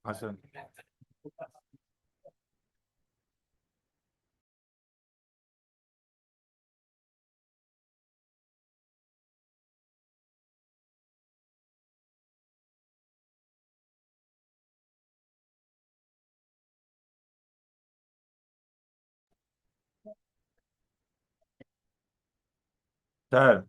Awesome. Sir.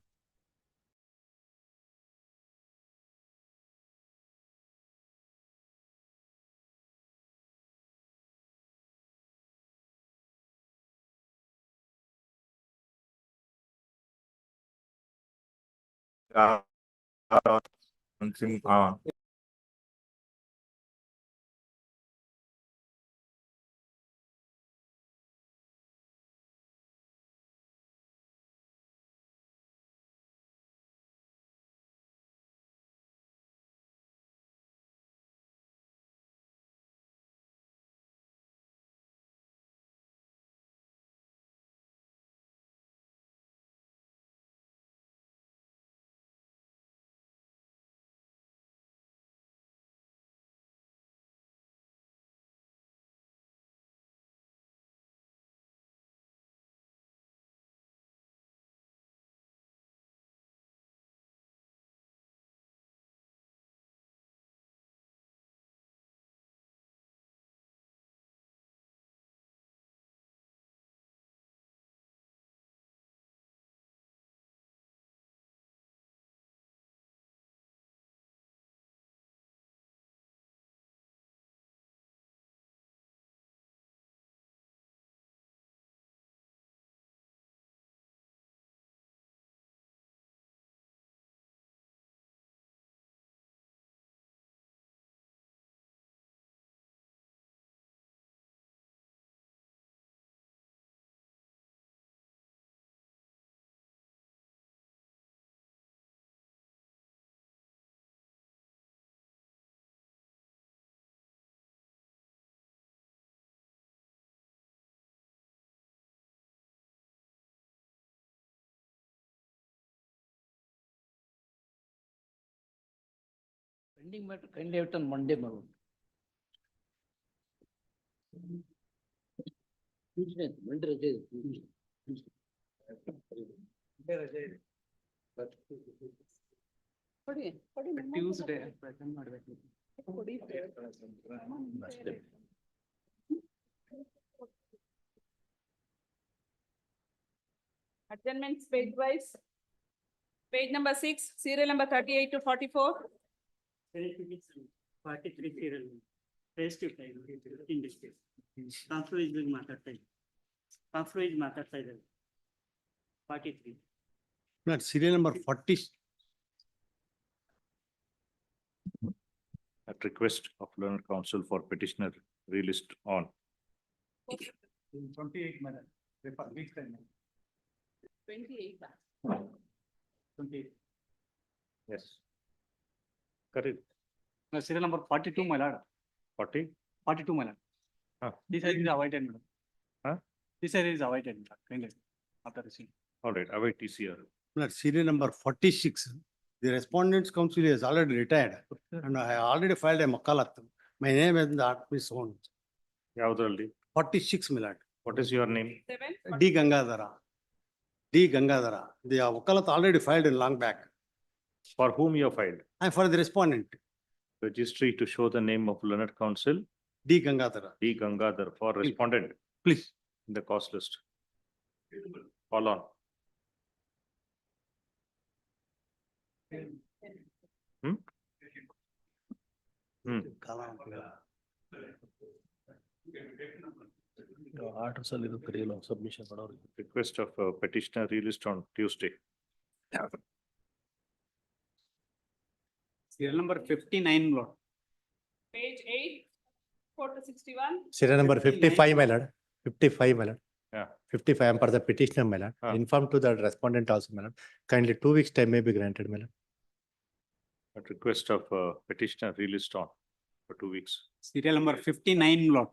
Pending matter kindly have it on Monday, Maroon. Tuesday, Monday ರಜೆ ಇದೆ. ಕೊಡಿ Tuesday present ಮಾಡಬೇಕು. ಕೊಡಿ Adjournments page wise. Page number 6, serial number 38 to 44. 43 serial. Raised to 15 this case. ಕಾನ್ಫ್ಲೂಯಿಸ್ ಮಾತಾಡ್ತಾ ಇದ್ದಾರೆ 43. Not serial number 40. At request of learned counsel for petitioner relist on 28 madam. Week time. 28. 28. yes. Correct. Serial number 42 my lord. 40. 42 my lord. This side is avoided madam. Huh? This side is avoided madam. Kindly after receiving. All right, await TCR. Not serial number 46. The respondent's counsel is already retired and I already filed a makalat. My name is not Miss own. Yavudralli. 46 milad. What is your name? 7. D Gangadhara. D Gangadhara. The wakalat already filed in long back. For whom you have filed? I for the respondent, Registry to show the name of learned counsel, D Gangadhara. D Gangadhar, for respondent Please. in the cost list. Call on. Hmm? Hmm. Articles ಅಲ್ಲಿ ಇದು ಕರೆಯಲ್ಲ submission ಮಾಡೋರು. Request of petitioner relist on Tuesday. Serial number 59 lord. Page 8, 4 to 61. Serial number 55, my lord. 55, my lord. Yeah. 55, I am for the petitioner, my lord. Ah. Inform to the respondent also, my lord. Kindly 2 weeks time may be granted, my lord. At request of petitioner relist on for 2 weeks. Serial number 59 lord.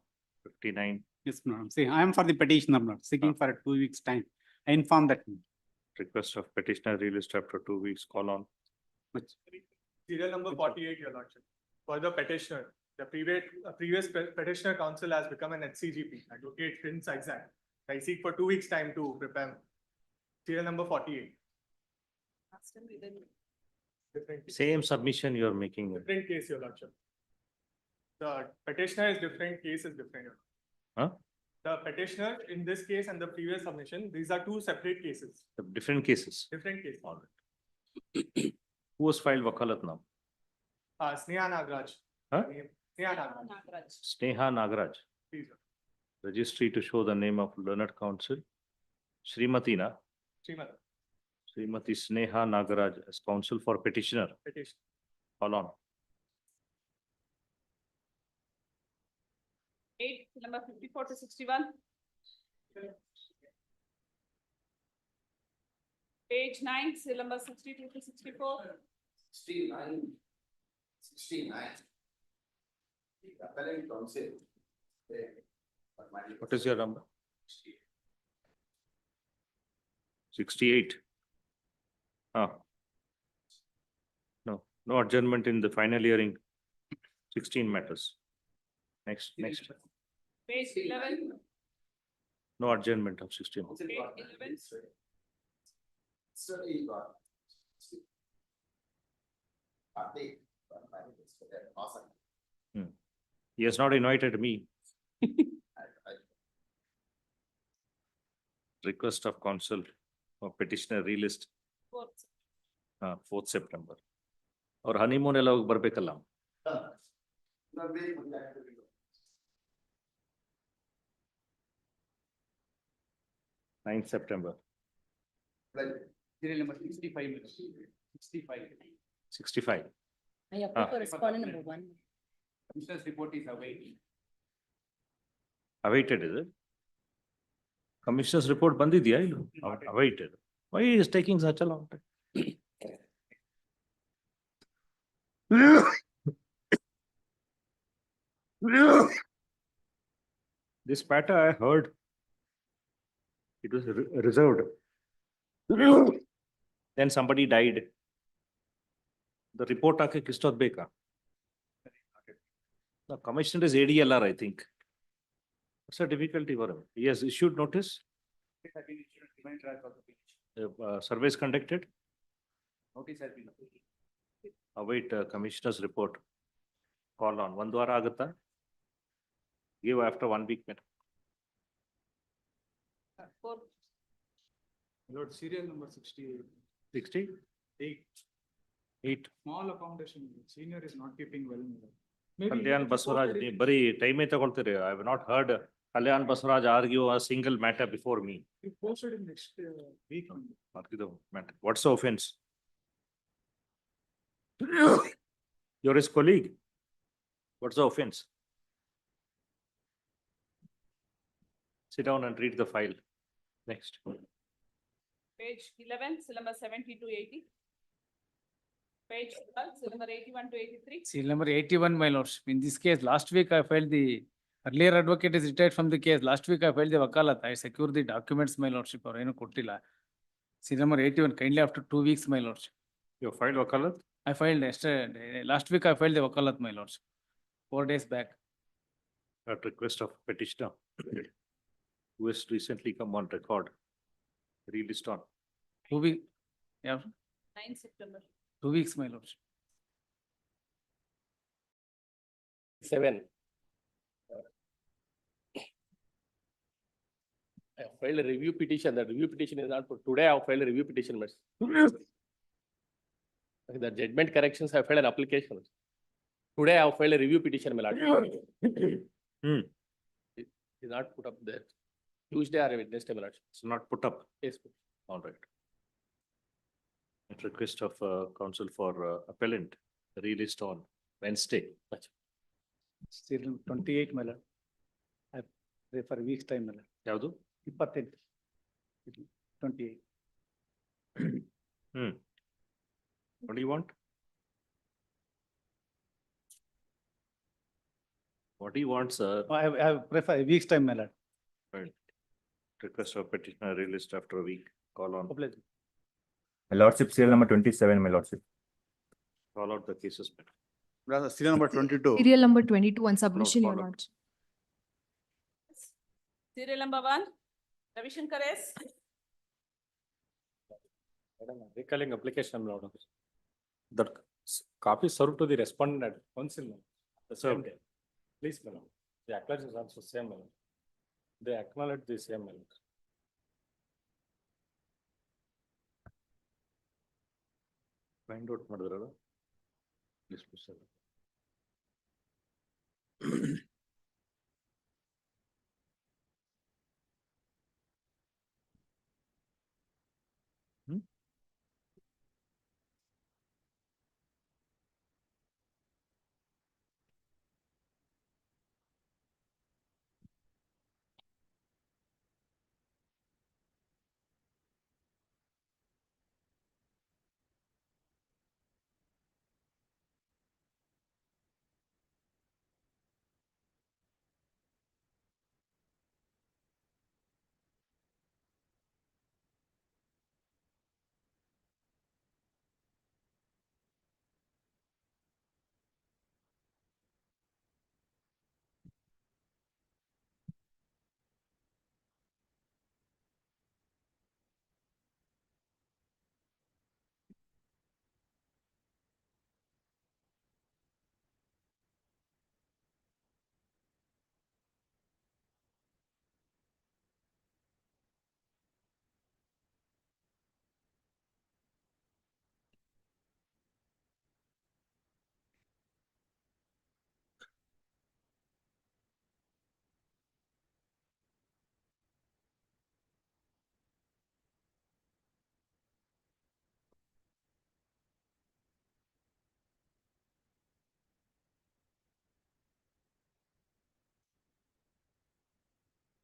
59. Yes madam. See, I am for the petitioner lord, seeking for a 2 weeks time. I inform that. Request of petitioner relist after 2 weeks. Call on. Serial number 48, your lordship. For the petitioner, the previous petitioner counsel has become an HCGP, Advocate Prince Isaac. I seek for 2 weeks time to prepare. Serial number 48. Last time we did. Different case. Same submission you are making. Different case, your lordship. The petitioner is different, case is different. Your lordship. Huh? The petitioner in this case and the previous submission, these are 2 separate cases, Different cases. different cases. All right. Who has filed wakalat now? Sneha Nagraj. Huh? Sneha Nagraj. Nagaraj. Sneha Nagaraj. Please, Registry to show the name of learned counsel. Srimati na. Srimati, Srimati Sneha Nagaraj as counsel for petitioner. petition. Call on. 8, number 54 to 61. Page 9, serial number 62 to 64. 69. 69. The appellant counsel. What is your number? 68. No, no adjournment in the final hearing. 16 matters. Next. Page 11. No adjournment of 16. Page 11. Study got. Awesome. He has not invited me. Request of counsel for petitioner relist 4th. 4th September. Or honeymoon ಎಲ್ಲ ಹೋಗಿ ಬರ್ಬೇಕಲ್ಲ. 9th September. Serial number 65 madam. 65. 65. I approve for respondent number 1. Commissioner's report is awaiting. Awaited is it? Commissioner's report ಬಂದಿದ್ಯಾ ಇಲ್ಲ? Awaited. Why is taking such a long time? This matter I heard. It was reserved. Then somebody died. The report ಹಾಕಕ್ಕೆ ಇಷ್ಟೊತ್ತು ಬೇಕಾ? The commissioner is ADLR, I think. What's the difficulty for him? He has issued notice. It has been issued and reminder has also been issued. Surveys conducted. Notice has been approved. Await commissioner's report. Call on. 1 ವಾರ ಆಗುತ್ತಾ? Give after 1 week. 4th. Lord, serial number 68. 60? 8. Small accommodation, senior is not keeping well. Kalyan Baswaraj, ನೀವು ಬರೀ ಟೈಮೇ ತಗೊಳ್ತೀರಿ. I have not heard Kalyan Baswaraj argue a single matter before me. We posted in next week. Argue the matter. What's the offense? You're his colleague. What's the offense? Sit down and read the file. Next. Page 11, seal number 70 to 80. Page 12, seal number 81 to 83. Seal number 81, my lordship. In this case, last week I filed the, earlier advocate is retired from the case. Last week I filed the wakalat. I secured the documents, my lordship, or ಏನು ಕೊಟ್ಟಿಲ್ಲ. Seal number 81, kindly after 2 weeks, my lordship. You filed wakalat? I filed yesterday, last week I filed the wakalat, my lordship. 4 days back. At request of petitioner. Who has recently come on record. Released on. 2 weeks, yeah, 9 September. 2 weeks, my lordship. 7. I have filed a review petition. That review petition is not for today. I have filed a review petition. The judgment corrections, I have filed an application. Today I have filed a review petition. My lord. It is not put up there. Tuesday or Wednesday, my lord. It's not put up. Yes. All right. At request of counsel for appellant, released on Wednesday. Seal number 28, my lord. I pray for a week's time, my lord. ಯಾವುದು? 28. 28. What do you want? What do you want, sir? I pray for a week's time, my lord. Right. Request of petitioner released after a week. Call on, My lordship, serial number 27, my lordship. call out the cases. Brother, serial number 22. Serial number 22 on submission, your follow. lordship. Serial number 1, Ravishankar S. Recalling application, my lord. That copy served to the respondent at council. The same day. Please, my lord. The acknowledgement is also same, my lord. They acknowledge the same, my lord. Find out ಮಾಡಿದ್ರಲ್ಲ? Please proceed.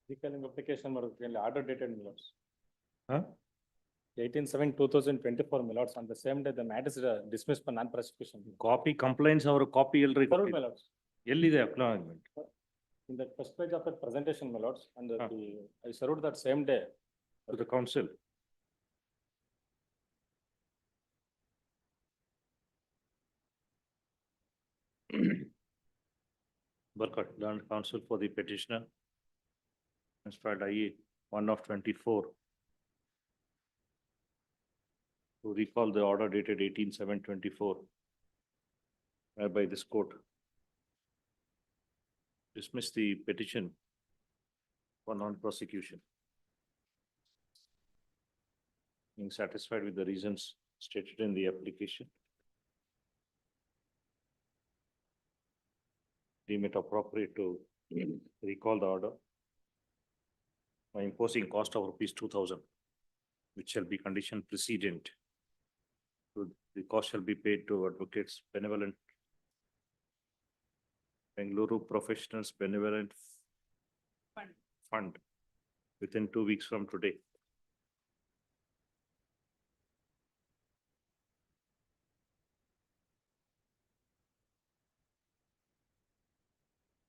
Recalling application, my lord, order dated, my lords. Huh? 18/7/2024, my lords. On the same day, the matter is dismissed for non-prosecution. Copy complaints our copy ಎಲ್ರಿ Served, my lords. ಎಲ್ಲಿದೆ acknowledgement? In the first page of the presentation, my lords, and Huh. I served that same day. To the council. Burkott, learned counsel for the petitioner. Inspired IE 1/24. To recall the order dated 18/7/24. Whereby this court dismiss the petition for non-prosecution. Being satisfied with the reasons stated in the application. deem it appropriate to recall the order by imposing cost of rupees 2,000, which shall be condition precedent. So the cost shall be paid to advocates benevolent Bengaluru Professionals Benevolent Fund. Fund within 2 weeks from today.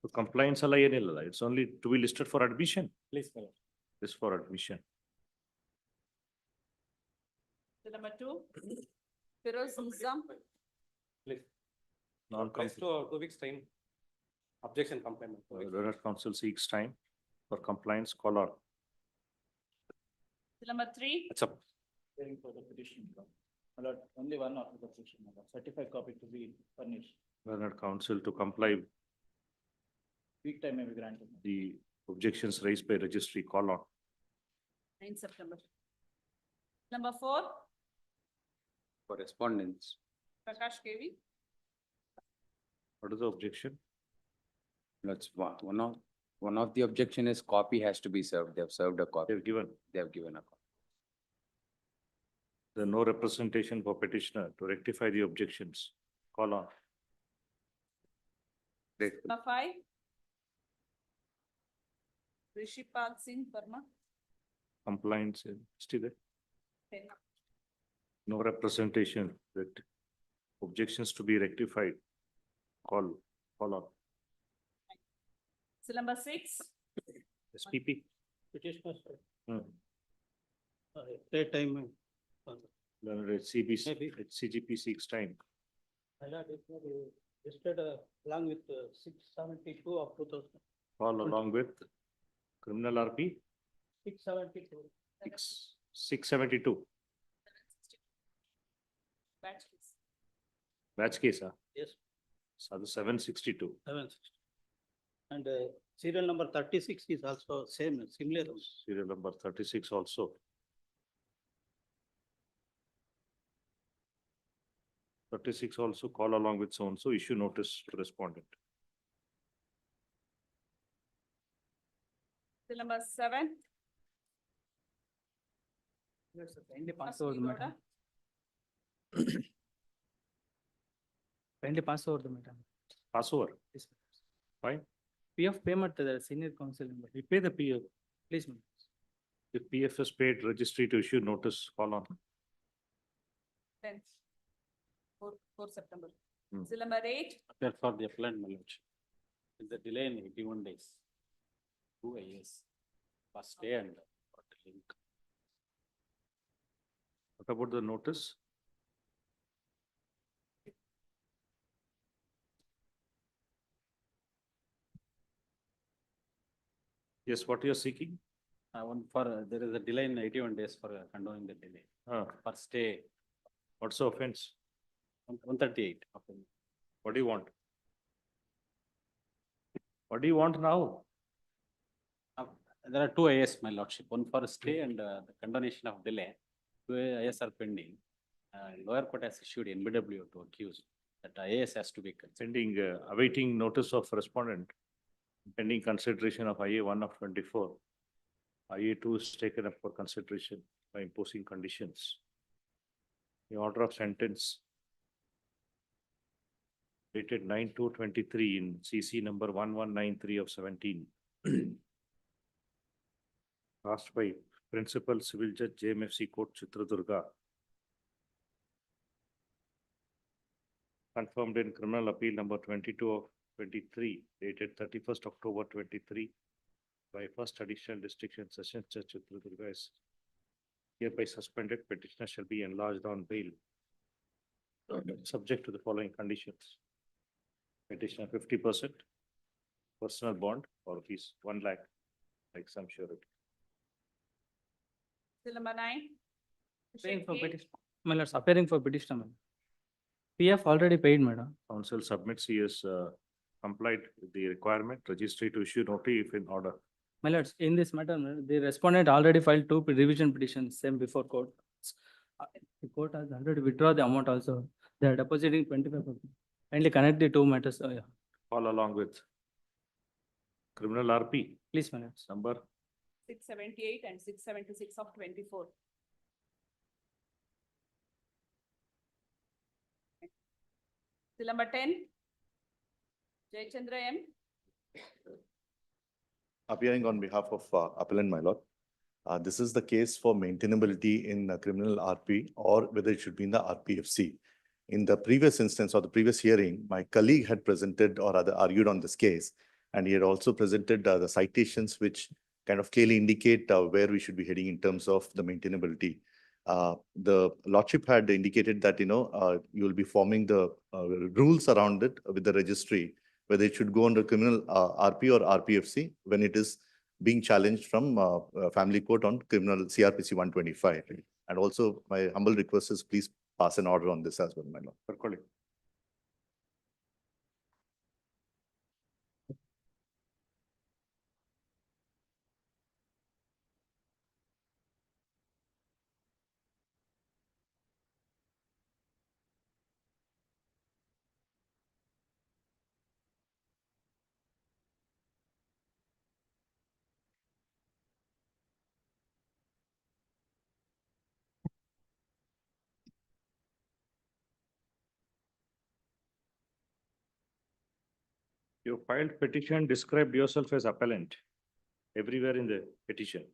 So compliance alla ಏನಿಲ್ಲ, it's only to be listed for admission, Please, my lord. this for admission. Bill number 2, Firoz Nizam, Please. Non-com- Request to 2 weeks time. Objection complaint. Learned counsel seeks time for compliance, call on. Bill number 3, It's up. Hearing for the petition. My lord, only one of the petition, my lord. Certified copy to be furnished. Learned counsel to comply Week time may be granted. the objections raised by registry, call on. 9 September. Number 4, Correspondence. Prakash KV, What is the objection? That's one of the objection is copy has to be served. They have served a copy. They've given, They have given a copy. there no representation for petitioner to rectify the objections, call on. number 5, Rishipal Singh Verma, Compliance, still there? 10. No representation that objections to be rectified, call on. Bill number 6, SPP. Petitioner, Hmm. that time. Learned HCBC, Maybe. HCGP seeks time. My lord, it may be listed along with 672 of 2000. Call along with criminal RP 672. 672. batch case. Batch case, ah? Yes. So the 762. 760. And serial number 36 is also same, similar. Serial number 36 also. Thirty-six also call along with so-and-so, issue notice to respondent. Bill number 7, Kindly pass Asmi over the Gowda, matter. Kindly pass over the matter. Pass over. Yes, sir. Fine. PF payment to the senior council member. We pay the PF. Please, ma'am. If PF is paid, registry to issue notice, call on. 10th, 4 September. Hmm. Bill number 8, Appear for the appellant, my lord. Is the delay in 81 days. 2 years. First day and link. What about the notice? Yes, what you are seeking? One for, there is a delay in 81 days for condoning the delay. For stay, What's the offense? 138. What do you want? What do you want now? There are 2 IS, my lordship, one for stay and the condonation of delay. 2 IS are pending. Lower court has issued NBW to accuse that IS has to be considered. Pending, awaiting notice of respondent, pending consideration of IA 1 of 24. IA 2 is taken up for consideration by imposing conditions. The order of sentence dated 9/2/23 in CC number 1193 of 17. Passed by Principal Civil Judge JMFC Court Chitradurga. Confirmed in Criminal Appeal number 22 of 23 dated 31st October 23 by First Additional District and Sessions Judge Chitradurga is hereby suspended. Petitioner shall be enlarged on bail, subject to the following conditions. Petitioner 50%, personal bond or fees 1 lakh, like some surety. Bill number 9. Paying for Shetty, petition. My lords, appearing for petitioner, madam. PF already paid, madam. Council submits he has complied with the requirement, registry to issue notice if in order. My lords, in this matter, the respondent already filed 2 revision petitions, same before court. The court has already withdrawn the amount also. They are depositing 25%. Kindly connect the 2 matters. All along with criminal RP Please, my lords. number 678 and 676 of 24. Till number 10. Jayachandra M. Appearing on behalf of appellant, my lord. This is the case for maintainability in criminal RP or whether it should be in the RPFC. In the previous instance or the previous hearing, my colleague had presented or rather argued on this case. And he had also presented the citations which kind of clearly indicate where we should be heading in terms of the maintainability. The lordship had indicated that, you will be forming the rules around it with the registry, whether it should go under criminal RP or RPFC when it is being challenged from family court on criminal CRPC 125. And also my humble request is please pass an order on this as well, my lord. per colleague. You filed petition, described yourself as appellant everywhere in the petition.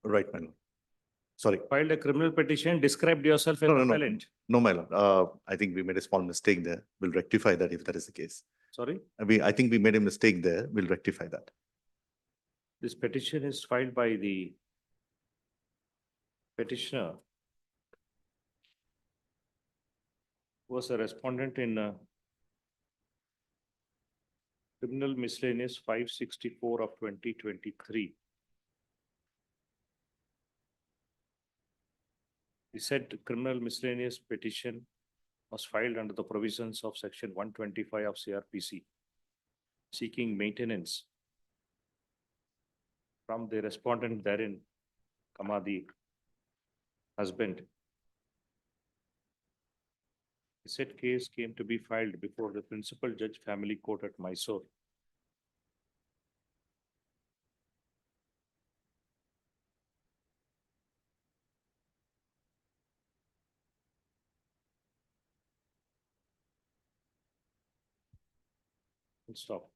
Right, my lord. Sorry. Filed a criminal petition, described yourself as No, no, no. appellant. No, my lord. I think we made a small mistake there. We'll rectify that if that is the case. Sorry, I think we made a mistake there. We'll rectify that. this petition is filed by the petitioner, who was a respondent in criminal miscellaneous 564 of 2023. He said criminal miscellaneous petition was filed under the provisions of section 125 of CRPC, seeking maintenance from the respondent therein, the husband. The said case came to be filed before the principal judge family court at Mysore. Full stop.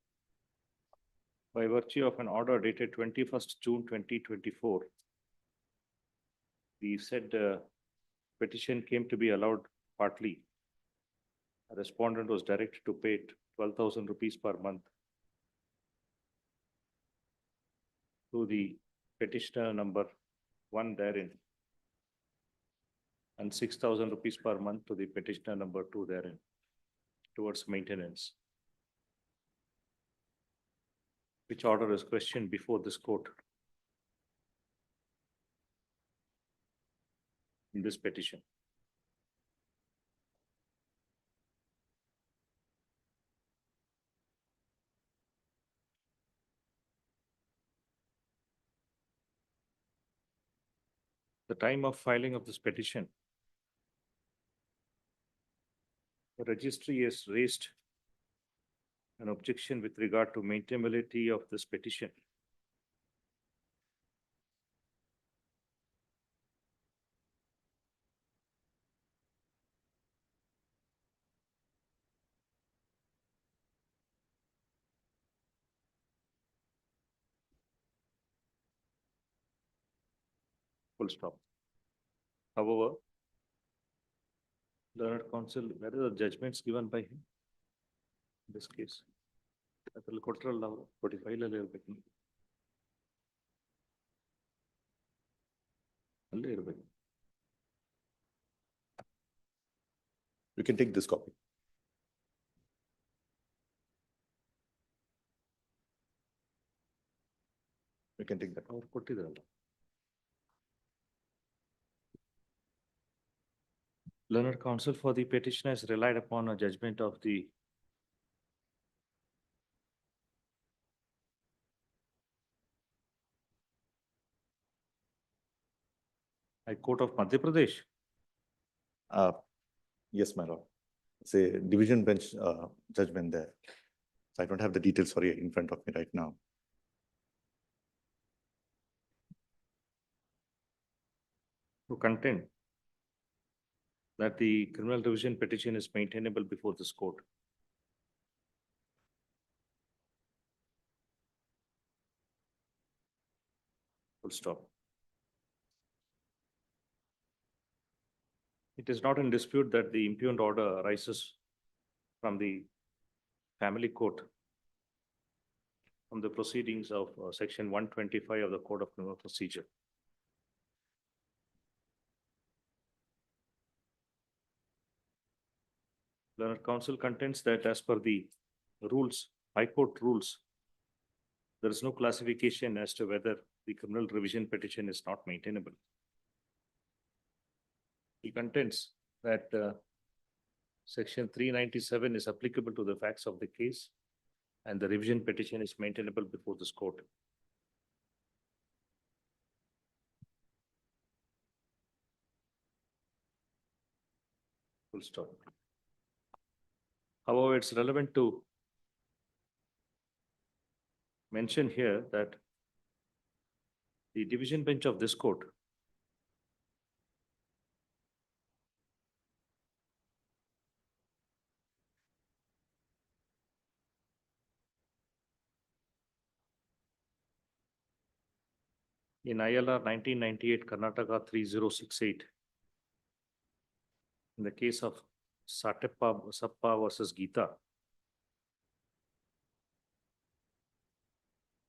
By virtue of an order dated 21st June 2024, the said petition came to be allowed partly. A respondent was directed to pay 12,000 rupees per month to the petitioner number 1 therein, and 6,000 rupees per month to the petitioner number 2 therein towards maintenance. Which order is questioned before this court in this petition. The time of filing of this petition, the registry has raised an objection with regard to maintainability of this petition. Full stop. However, learned counsel, where are the judgments given by him? In this case. ಅದ್ರಲ್ಲಿ ಕೊಟ್ಟಿರಲ್ಲ ಅವರು 45 ಅಲ್ಲಿ ಇರ್ಬೇಕು. ಅಲ್ಲೇ ಇರ್ಬೇಕು. You can take this copy. You can take that. ಅವ್ರು ಕೊಟ್ಟಿದ್ರಲ್ಲ. Learned counsel for the petitioner has relied upon a judgment of the High Court of Madhya Pradesh. Yes, my lord. say, division bench judgment there. So I don't have the details for you in front of me right now. To contend that the criminal revision petition is maintainable before this court. Full stop. It is not in dispute that the impugned order arises from the family court from the proceedings of section 125 of the Code of Criminal Procedure. Learned counsel contends that as per the rules, High Court rules, there is no classification as to whether the criminal revision petition is not maintainable. He contends that section 397 is applicable to the facts of the case and the revision petition is maintainable before this court. Full stop. However, it's relevant to mention here that the division bench of this court in ILR 1998 Karnataka 3068 in the case of Sappa versus Geeta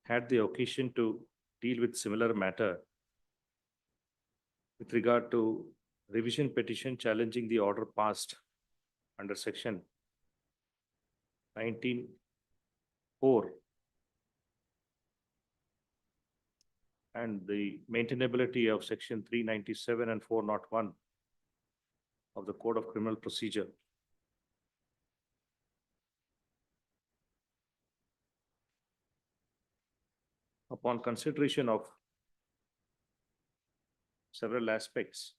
had the occasion to deal with similar matter with regard to revision petition challenging the order passed under section 19(4) and the maintainability of section 397 and 401 of the Code of Criminal Procedure. Upon consideration of several aspects,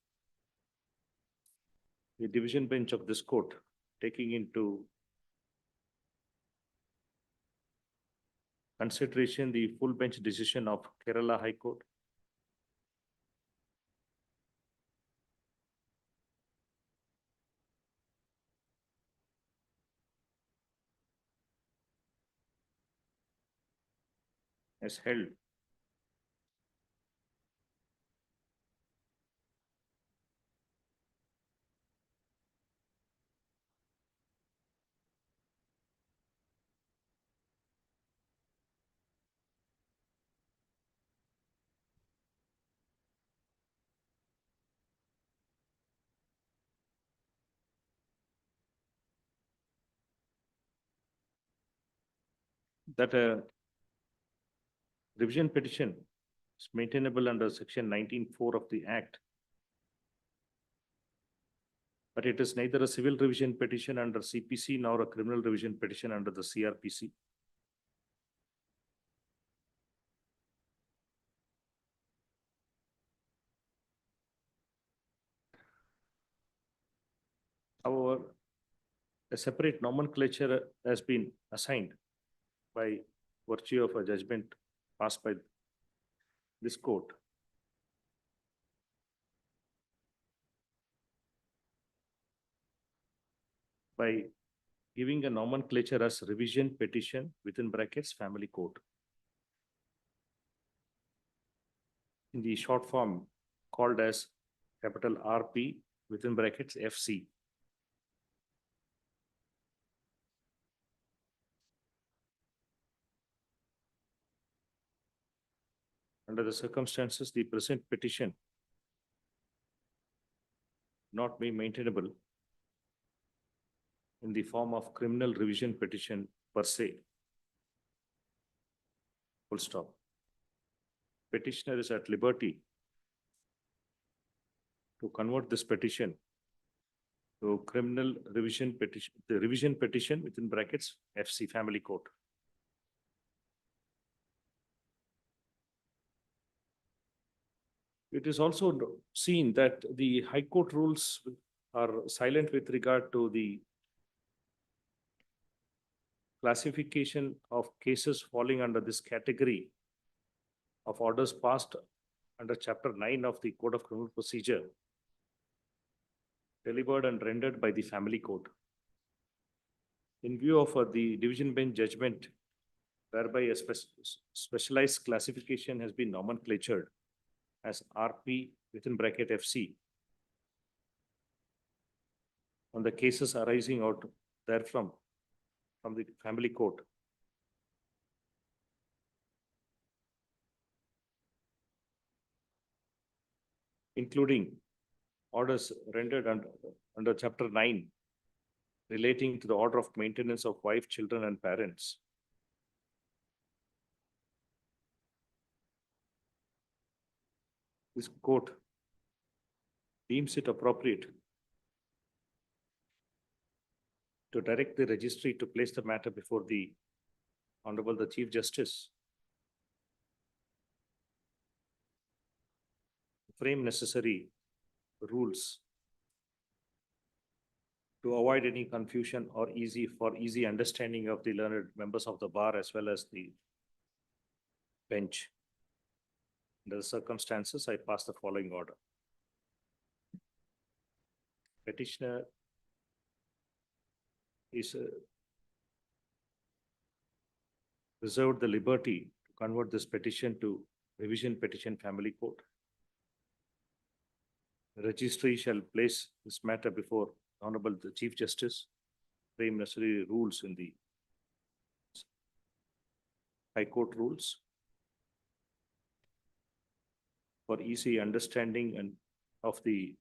the division bench of this court, taking into consideration the full bench decision of Kerala High Court, has held that a revision petition is maintainable under section 19(4) of the Act, but it is neither a civil revision petition under CPC nor a criminal revision petition under the CRPC. However, a separate nomenclature has been assigned by virtue of a judgment passed by this court. By giving a nomenclature as revision petition within brackets family court. In the short form called as capital RP within brackets FC. Under the circumstances, the present petition not be maintainable in the form of criminal revision petition per se. Full stop. Petitioner is at liberty to convert this petition to criminal revision petition, the revision petition within brackets FC family court. It is also seen that the High Court rules are silent with regard to the classification of cases falling under this category of orders passed under chapter 9 of the Code of Criminal Procedure, delivered and rendered by the family court. In view of the division bench judgment whereby a specialized classification has been nomenclatured as RP within bracket FC on the cases arising out therefrom from the family court. Including orders rendered under chapter 9 relating to the order of maintenance of wife, children and parents. This court deems it appropriate to direct the registry to place the matter before the Honorable the Chief Justice. Frame necessary rules to avoid any confusion or easy understanding of the learned members of the bar as well as the bench. Under the circumstances, I pass the following order. Petitioner is reserved the liberty to convert this petition to revision petition family court. The registry shall place this matter before Honorable the Chief Justice, frame necessary rules in the High Court rules for easy understanding and of the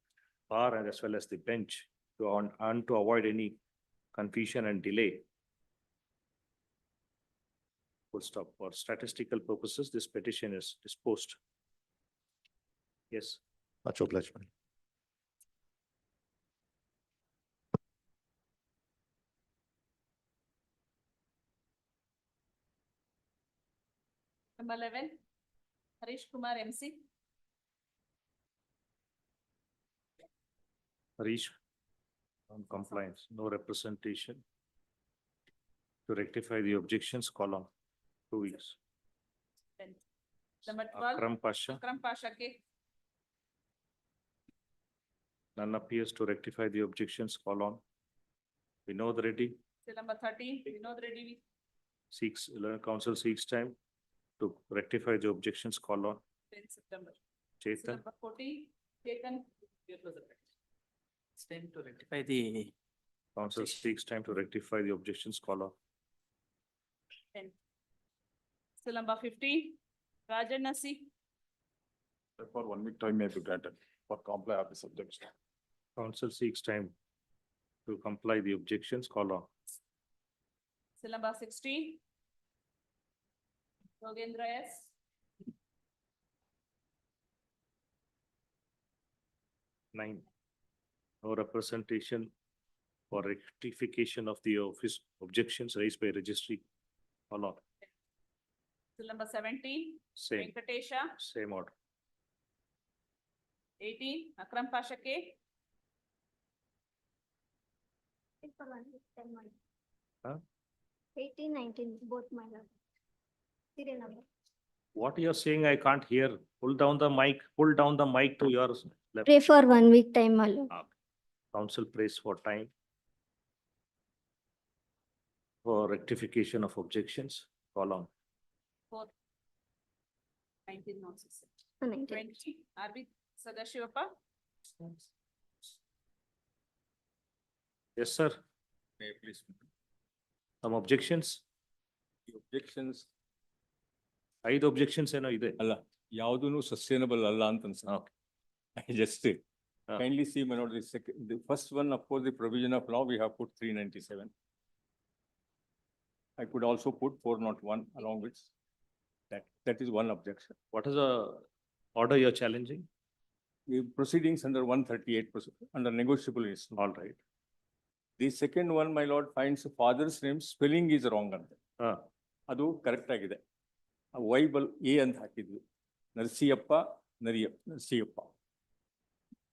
bar and as well as the bench to avoid any confusion and delay. Full stop. For statistical purposes, this petition is disposed. Yes. Much obliged, my lord. Number 11, Harish Kumar MC. Harish, on compliance, no representation. To rectify the objections, call on 2 weeks. Number 12, Akram Pasha, Akram Pasha K. none appears to rectify the objections, call on. Vinod Reddy Number 13, Vinod Reddy. seeks, learned counsel seeks time to rectify the objections, call on. 10 September. Chetan, Number 14, Chetan. It's time to rectify the. counsel seeks time to rectify the objections, call on. 10. Still number 15, Rajan Nasi. For 1 week time may be granted for comply of this objection. Counsel seeks time to comply the objections, call on. Still number 16. Yogendra S. Nine, no representation for rectification of the office objections raised by registry, call on. Still number 17, Same, Venkatesha. same order. 18, Akram Pasha K. Huh? 18, 19, both my lord. Serial number. What you're saying, I can't hear. Pull down the mic to your left. Pray for 1 week time, my lord. Council prays for time for rectification of objections, call on. 4. 19 not 6. 19. 20, Arvid Sadashivappa. Yes, sir. May I please? Some objections? The objections, 5 objections ಏನೋ ಇದೆ. ಅಲ್ಲ, ಯಾವುದೂನು sustainable ಅಲ್ಲ ಅಂತ ಅನ್ಸುತ್ತೆ. Okay. I just kindly see, my lord, the first one, of course, the provision of law, we have put 397. I could also put 401 along with that is one objection. What is the order you're challenging? The proceedings under 138 under negotiable is. All right. The second one, my lord, finds father's name spelling is wrong ಅಂತ. ಅದು correct ಆಗಿದೆ. ವೈಬಲ್ A ಅಂತ ಹಾಕಿದ್ವಿ. Narasiyappa Narasiyappa.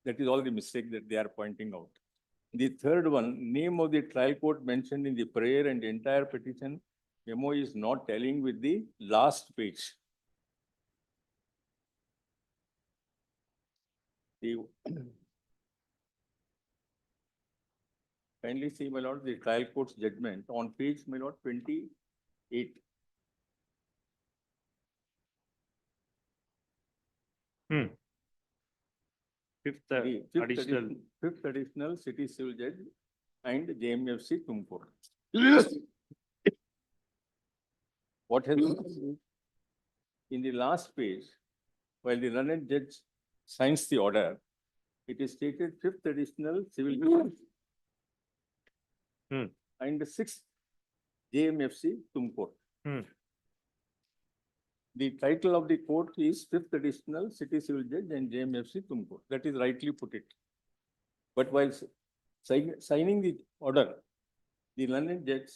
That is all the mistake that they are pointing out. The third one, name of the trial court mentioned in the prayer and entire petition memo is not telling with the last page. The kindly see, my lord, the trial court's judgment on page, my lord, 28. Fifth The fifth additional, Fifth additional city civil judge and JMFC Tumkur. What has in the last page, while the learned judge signs the order, it is stated fifth additional civil judge and the sixth JMFC Tumkur. The title of the court is fifth additional city civil judge and JMFC Tumkur. That is rightly put it. But while signing the order, the learned judge,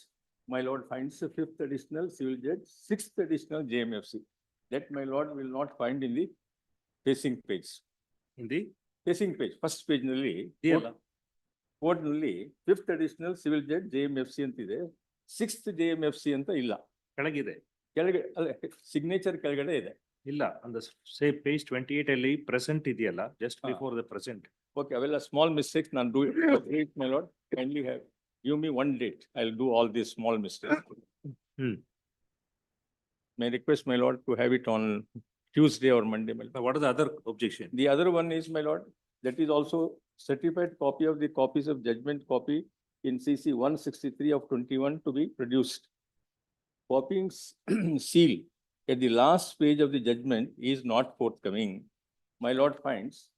my lord, finds the fifth additional civil judge, sixth additional JMFC. That my lord will not find in the facing page. in the, Facing page, first page nalli, ಇದೆಯಲ್ಲ? court nalli, fifth additional civil judge JMFC ಅಂತಿದೆ, sixth JMFC ಅಂತ ಇಲ್ಲ. ಕೆಳಗಿದೆ. ಕೆಳಗೆ signature ಕೆಳಗಡೆ ಇದೆ. ಇಲ್ಲ, on the say page 28 ಅಲ್ಲಿ present ಇದೆಯಲ್ಲ, just ಹಾ. before the present. Okay, ಅವೆಲ್ಲ small mistakes ನಾನು do it, my lord, kindly have, give me one date, I'll do all these small mistakes. May I request, my lord, to have it on Tuesday or Monday, my lord. What is the other objection? The other one is, my lord, that is also certified copy of the copies of judgment copy in CC 163 of 21 to be produced. Copying seal at the last page of the judgment is not forthcoming. My lord finds,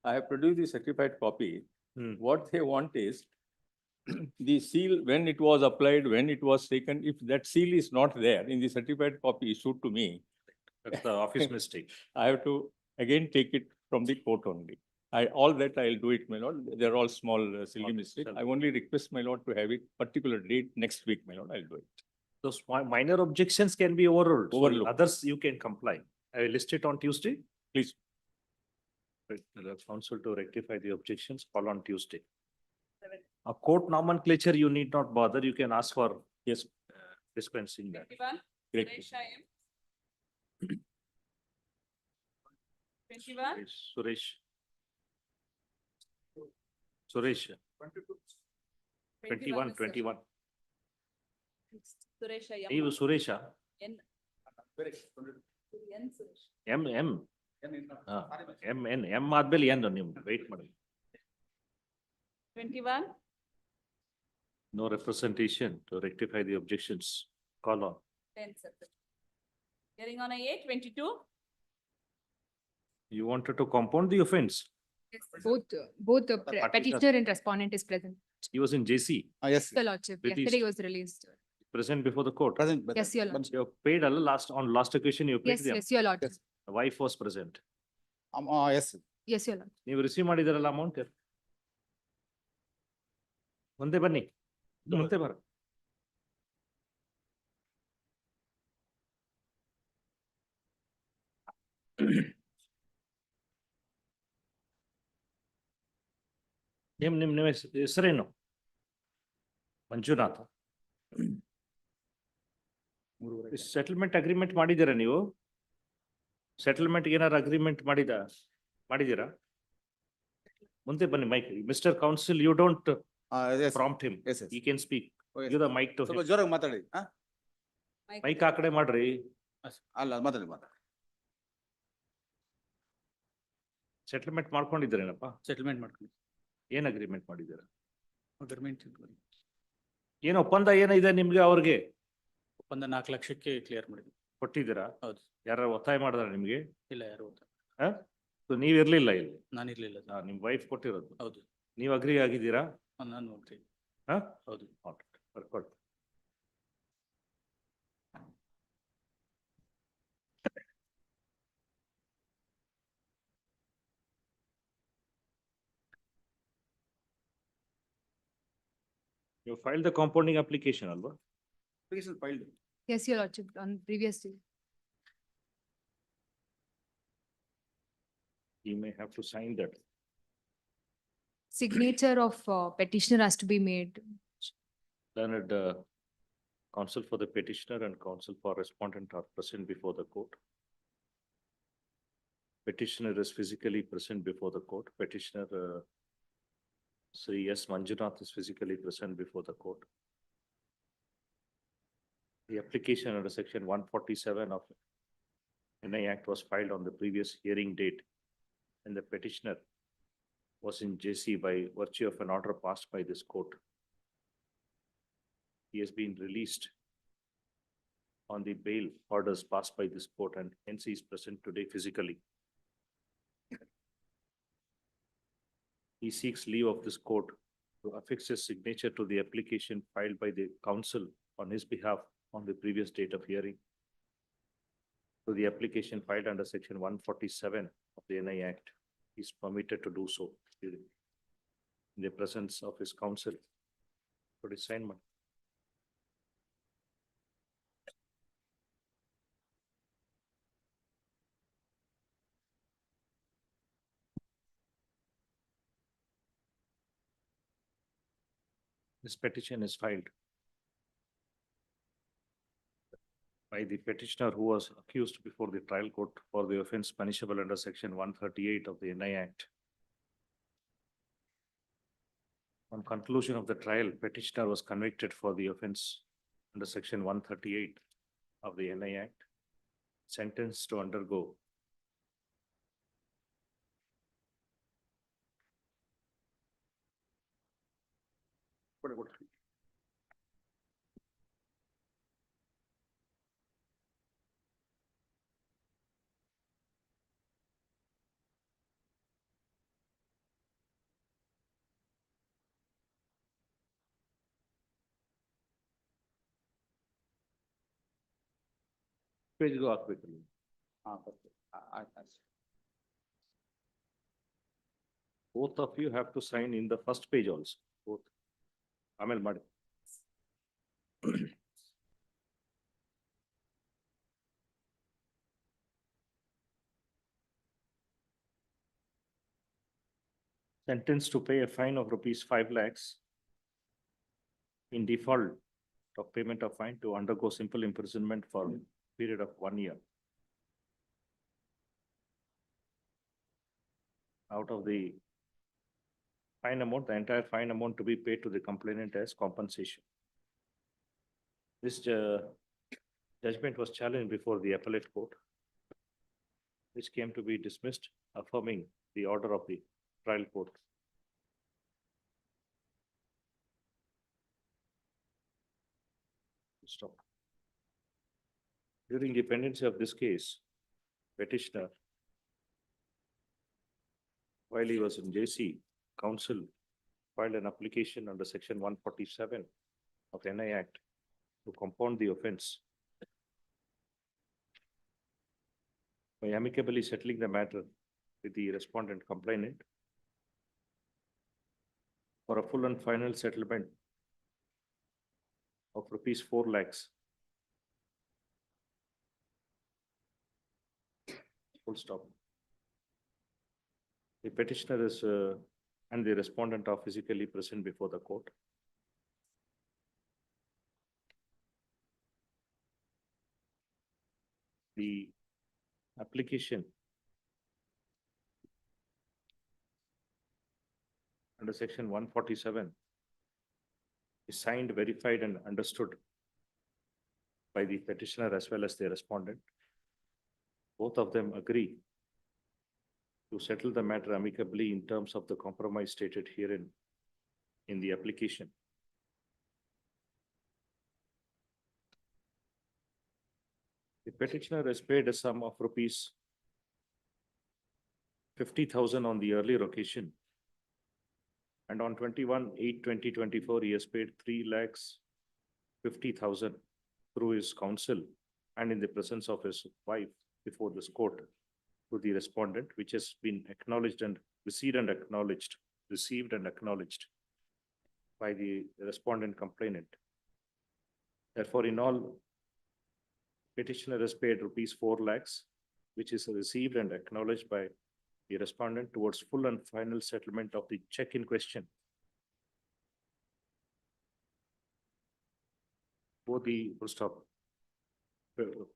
I have produced the certified copy. What they want is the seal, when it was applied, when it was taken, if that seal is not there in the certified copy issued to me, That's the office mistake. I have to again take it from the court only. All that I'll do it, my lord. They're all small silly Okay, mistakes. sir. I only request, my lord, to have it particular date next week, my lord. I'll do it. Those minor objections can be overruled. So Overlooked. Others you can comply. I will list it on Tuesday. Please. The council to rectify the objections, call on Tuesday. A court nomenclature, you need not bother. You can ask for Yes, dispensing that. 21, great. Suresha M. 21, Suresh. Suresh, 21, is 21. Suresha M. ನೀವು Suresh N. N Suresh. M M M N M ಆದ್ಮೇಲೆ ಏನ್ ನೀವು weight ಮಾಡಿ. 21, No representation to rectify the objections. Call on. 10 September. Hearing on a 22. You wanted to compound the offense. Both the petitioner and respondent is present. He was in JC, Yes, The lordship, With yesterday these- was released. present before the court. present. Yes, your lordship. You paid all on last occasion, you paid Yes, them. yes, your lordship. The wife was present. Yes. Yes, your lordship. ನೀವು receive ಮಾಡಿದಾರಲ್ಲ amount? ಮುಂದೆ ಬನ್ನಿ, ಮುಂದೆ ಬರ. ನಿಮ್ಮ ಹೆಸರೇನು? Manjunath. Settlement agreement ಮಾಡಿದ್ದೀರಾ ನೀವು? ಸೆಟಲ್ಮೆಂಟ್ ಏನಾರು ಅಗ್ರಿಮೆಂಟ್ ಮಾಡಿದ್ದೀರಾ? ಮುಂದೆ ಬನ್ನಿ mike. Mister counsel, you don't Yes. Prompt him. Yes, yes. He can speak. Okay, Give the mic to ಸ್ವಲ್ಪ him. ಜೋರಾಗಿ ಮಾತಾಡಿ. ಮೈಕ್ ಆ ಕಡೆ ಮಾಡ್ರಿ. ಅಲ್ಲ, ಮಾತಾಡಿ. ಸೆಟಲ್ಮೆಂಟ್ ಮಾಡ್ಕೊಂಡಿದ್ದೀರೇನಪ್ಪ? ಸೆಟಲ್ಮೆಂಟ್ ಮಾಡ್ಕೊಂಡು ಏನ್ ಅಗ್ರಿಮೆಂಟ್ ಮಾಡಿದ್ದೀರಾ? ಅಗ್ರಿಮೆಂಟ್ ಏನ್ ಒಪ್ಪಂದ ಏನಿದೆ ನಿಮ್ಗೆ ಅವ್ರಿಗೆ? ಒಪ್ಪಂದ 4 ಲಕ್ಷಕ್ಕೆ ಕ್ಲಿಯರ್ ಮಾಡಿದ್ವಿ. ಕೊಟ್ಟಿದ್ದೀರಾ? ಹೌದು. ಯಾರು ಒತ್ತಾಯ ಮಾಡಿದ್ರ ನಿಮ್ಗೆ? ಇಲ್ಲ, ಯಾರು So ನೀವ್ ಇರ್ಲಿಲ್ಲ ಇಲ್ಲಿ? ನಾನಿರ್ಲಿಲ್ಲ. ನಿಮ್ ವೈಫ್ ಕೊಟ್ಟಿರೋದು? ಹೌದು. ನೀವ್ ಅಗ್ರಿ ಆಗಿದ್ದೀರಾ? ನಾನು ನೋಡ್ತೀನಿ. ಹೌದು. ಬರ್ಕೊಡ್ತೀನಿ. You filed the compounding application, alva? Application filed. Yes, your lordship, on previous day. You may have to sign that. Signature of petitioner has to be made. Learned Counsel for the petitioner and counsel for respondent are present before the court. Petitioner is physically present before the court. Petitioner Sri S. Manjunath is physically present before the court. The application under section 147 of NI Act was filed on the previous hearing date, and the petitioner was in JC by virtue of an order passed by this court. He has been released on the bail orders passed by this court, and hence he is present today physically. He seeks leave of this court to affix his signature to the application filed by the counsel on his behalf on the previous date of hearing. To the application filed under section 147 of the NI Act, he is permitted to do so in the presence of his counsel for assignment. This petition is filed by the petitioner who was accused before the trial court for the offense punishable under section 138 of the NI Act. On conclusion of the trial, petitioner was convicted for the offense under section 138 of the NI Act, sentenced to undergo page go acquittal. Both of you have to sign in the first page also, both. Amel Madi. Sentenced to pay a fine of rupees 5 lakhs in default of payment of fine to undergo simple imprisonment for a period of 1 year. Out of the fine amount, the entire fine amount to be paid to the complainant as compensation. This judgment was challenged before the appellate court, which came to be dismissed, affirming the order of the trial court. Stop. During the pendency of this case, petitioner, while he was in JC, counsel filed an application under section 147 of NI Act to compound the offense by amicably settling the matter with the respondent complainant for a full and final settlement of rupees 4 lakhs. Full stop. The petitioner is and the respondent are physically present before the court. The application under section 147 is signed, verified, and understood by the petitioner as well as the respondent. Both of them agree to settle the matter amicably in terms of the compromise stated herein in the application. The petitioner has paid a sum of rupees 50,000 on the earlier occasion, and on 21/8/2024 he has paid 3,50,000 through his counsel and in the presence of his wife before this court to the respondent, which has been acknowledged and received and acknowledged by the respondent complainant. Therefore, in all, petitioner has paid rupees 4 lakhs, which is received and acknowledged by the respondent towards full and final settlement of the check in question. Both before the full stop.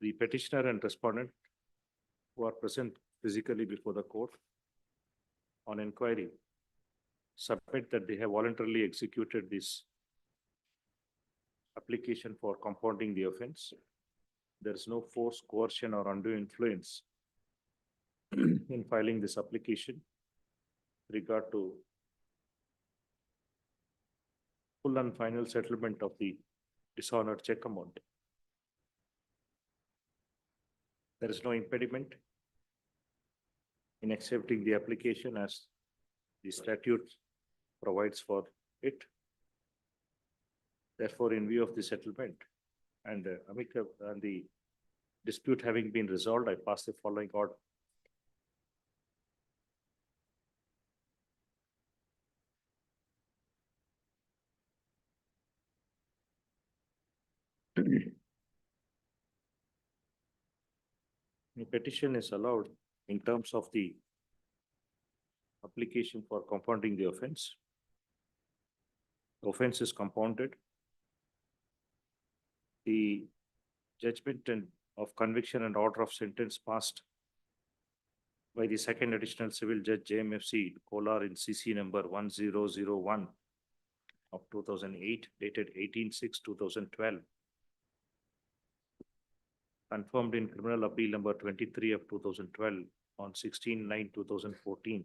The petitioner and respondent who are present physically before the court on inquiry submit that they have voluntarily executed this application for compounding the offense. There is no force, coercion, or undue influence in filing this application regard to full and final settlement of the dishonored check amount. There is no impediment in accepting the application as the statute provides for it. Therefore, in view of the settlement and and the dispute having been resolved, I pass the following order. The petition is allowed in terms of the application for compounding the offense. The offense is compounded. The judgment of conviction and order of sentence passed by the second additional civil judge JMFC Kolar in CC number 1001 of 2008 dated 18/6/2012. Confirmed in criminal appeal number 23 of 2012 on 16/9/2014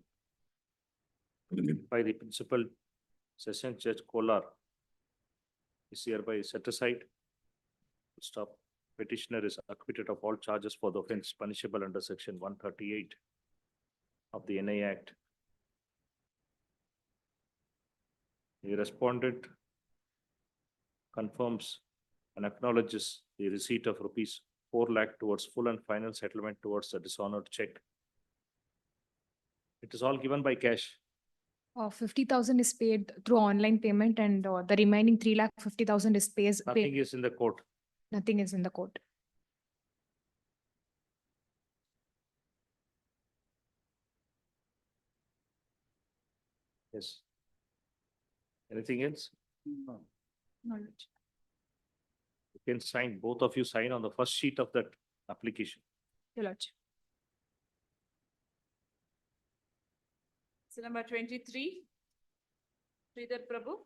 by the principal session judge Kolar is hereby set aside. Stop. Petitioner is acquitted of all charges for the offense punishable under section 138 of the NI Act. The respondent confirms and acknowledges the receipt of rupees 4 lakh towards full and final settlement towards the dishonored check. It is all given by cash. 50,000 is paid through online payment and the remaining 3,50,000 is paid. Nothing is in the court. Nothing is in the court. Yes. Anything else? No. Knowledge. You can sign, both of you sign on the first sheet of that application. Your Lordship. So number 23. Sridhar Prabhu.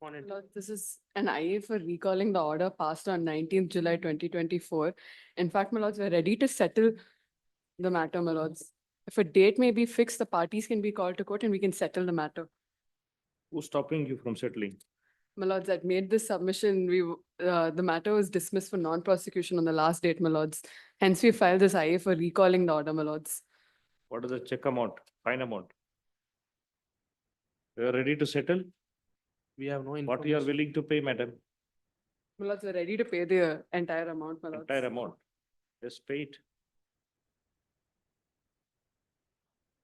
Lord, this is an IA for recalling the order passed on 19th July 2024. In fact, my lords, we're ready to settle the matter, my lords. If a date may be fixed, the parties can be called to court and we can settle the matter. Who's stopping you from settling? My lords, I'd made this submission. The matter was dismissed for non-prosecution on the last date, my lords. Hence, we filed this IA for recalling the order, my lords. What is the check amount, fine amount? You are ready to settle? We have no What you are willing to pay, madam? My lords, we're ready to pay the entire amount, my lords. Entire amount. Just pay it.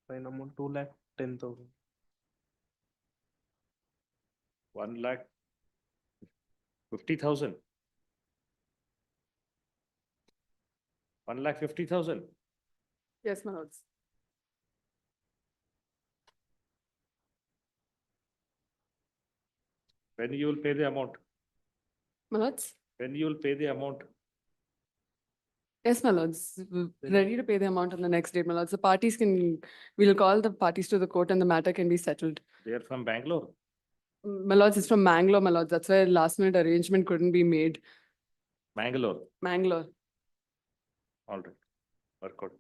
Fine amount 2,10,000. 1,50,000. 1,50,000. Yes, my lords. When you will pay the amount? My lords? When you will pay the amount? Yes, my lords, we're ready to pay the amount on the next date, my lords. The parties we'll call the parties to the court and the matter can be settled. They are from Bangalore. My lords, it's from Mangalore, my lords. That's why last minute arrangement couldn't be made. Bangalore. Mangalore. All right. Work out.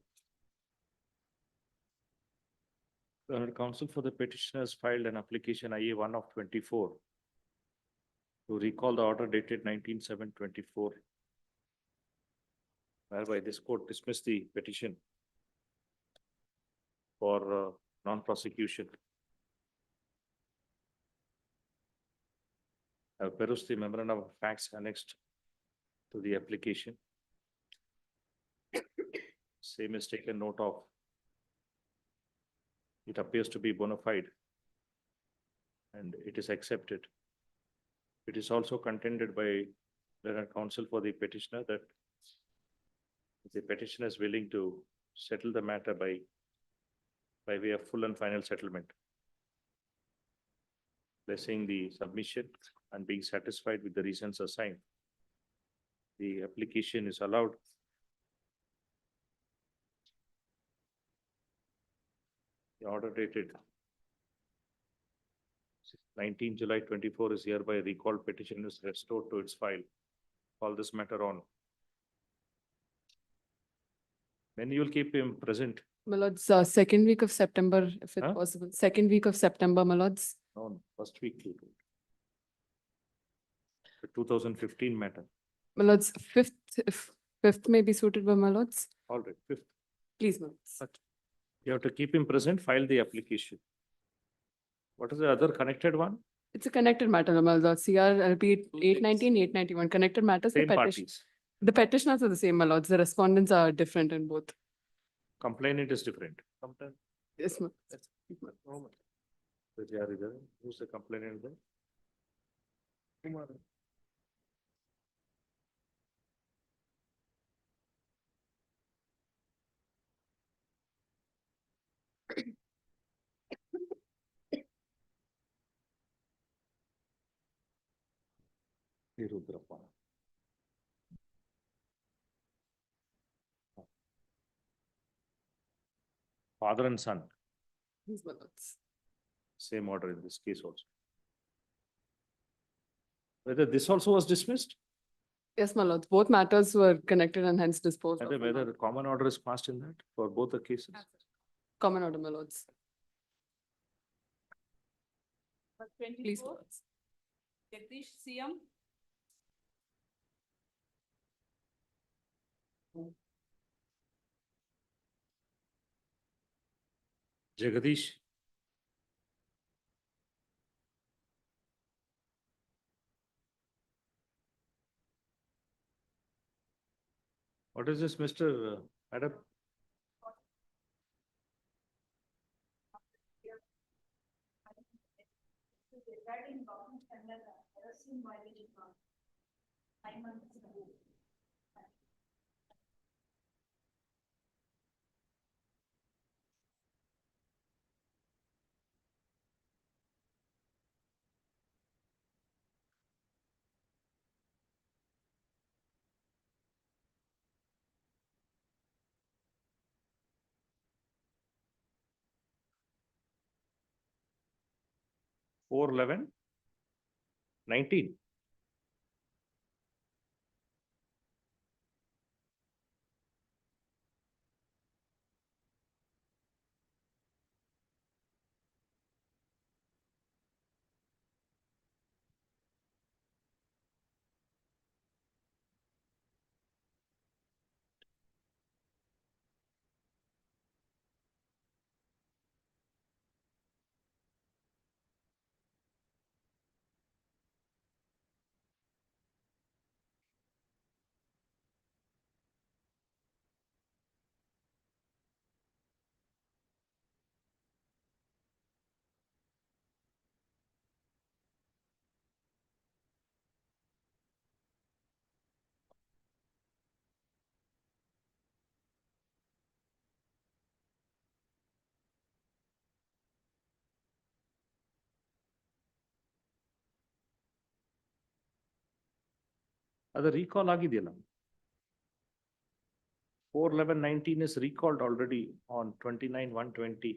The counsel for the petitioners filed an application IA 1 of 24 to recall the order dated 19/7/24, whereby this court dismissed the petition for non-prosecution. I have perused the memorandum of facts annexed to the application. Same is taken note of. It appears to be bona fide and it is accepted. It is also contended by the counsel for the petitioner that if the petitioner is willing to settle the matter by way of full and final settlement. blessing the submission and being satisfied with the reasons assigned. The application is allowed. The order dated 19 July 24 is hereby recalled. Petition is restored to its file. Call this matter on. When you will keep him present? My lords, second week of September, if it's Huh? possible. Second week of September, my lords. No, first week. The 2015 matter. My lords, fifth, if fifth may be suited by my lords. All right, fifth. Please, my lords. But you have to keep him present, file the application. What is the other connected one? It's a connected matter, my lords. CRLP 819, 891, connected matters. The Same petition, parties. the petitioners are the same, my lords. The respondents are different in both. Complainant is different. Yes, my Who's the complainant then? Rudrappa. Father and son, Yes, my lords. same order in this case also. Whether this also was dismissed, Yes, my lords. Both matters were connected and hence disposed of. and my whether lord. a common order is passed in that for both the cases. Common order, my lords. Please, my 24, lords. Jagdish CM. Jagadish. What is this, Mr. Madam? Regarding government under arresting violation of 5 months ago. Four 19. ಅದು recall ಆಗಿದೆಯಲ್ಲ. 4/11/19 is recalled already on 29/1/20.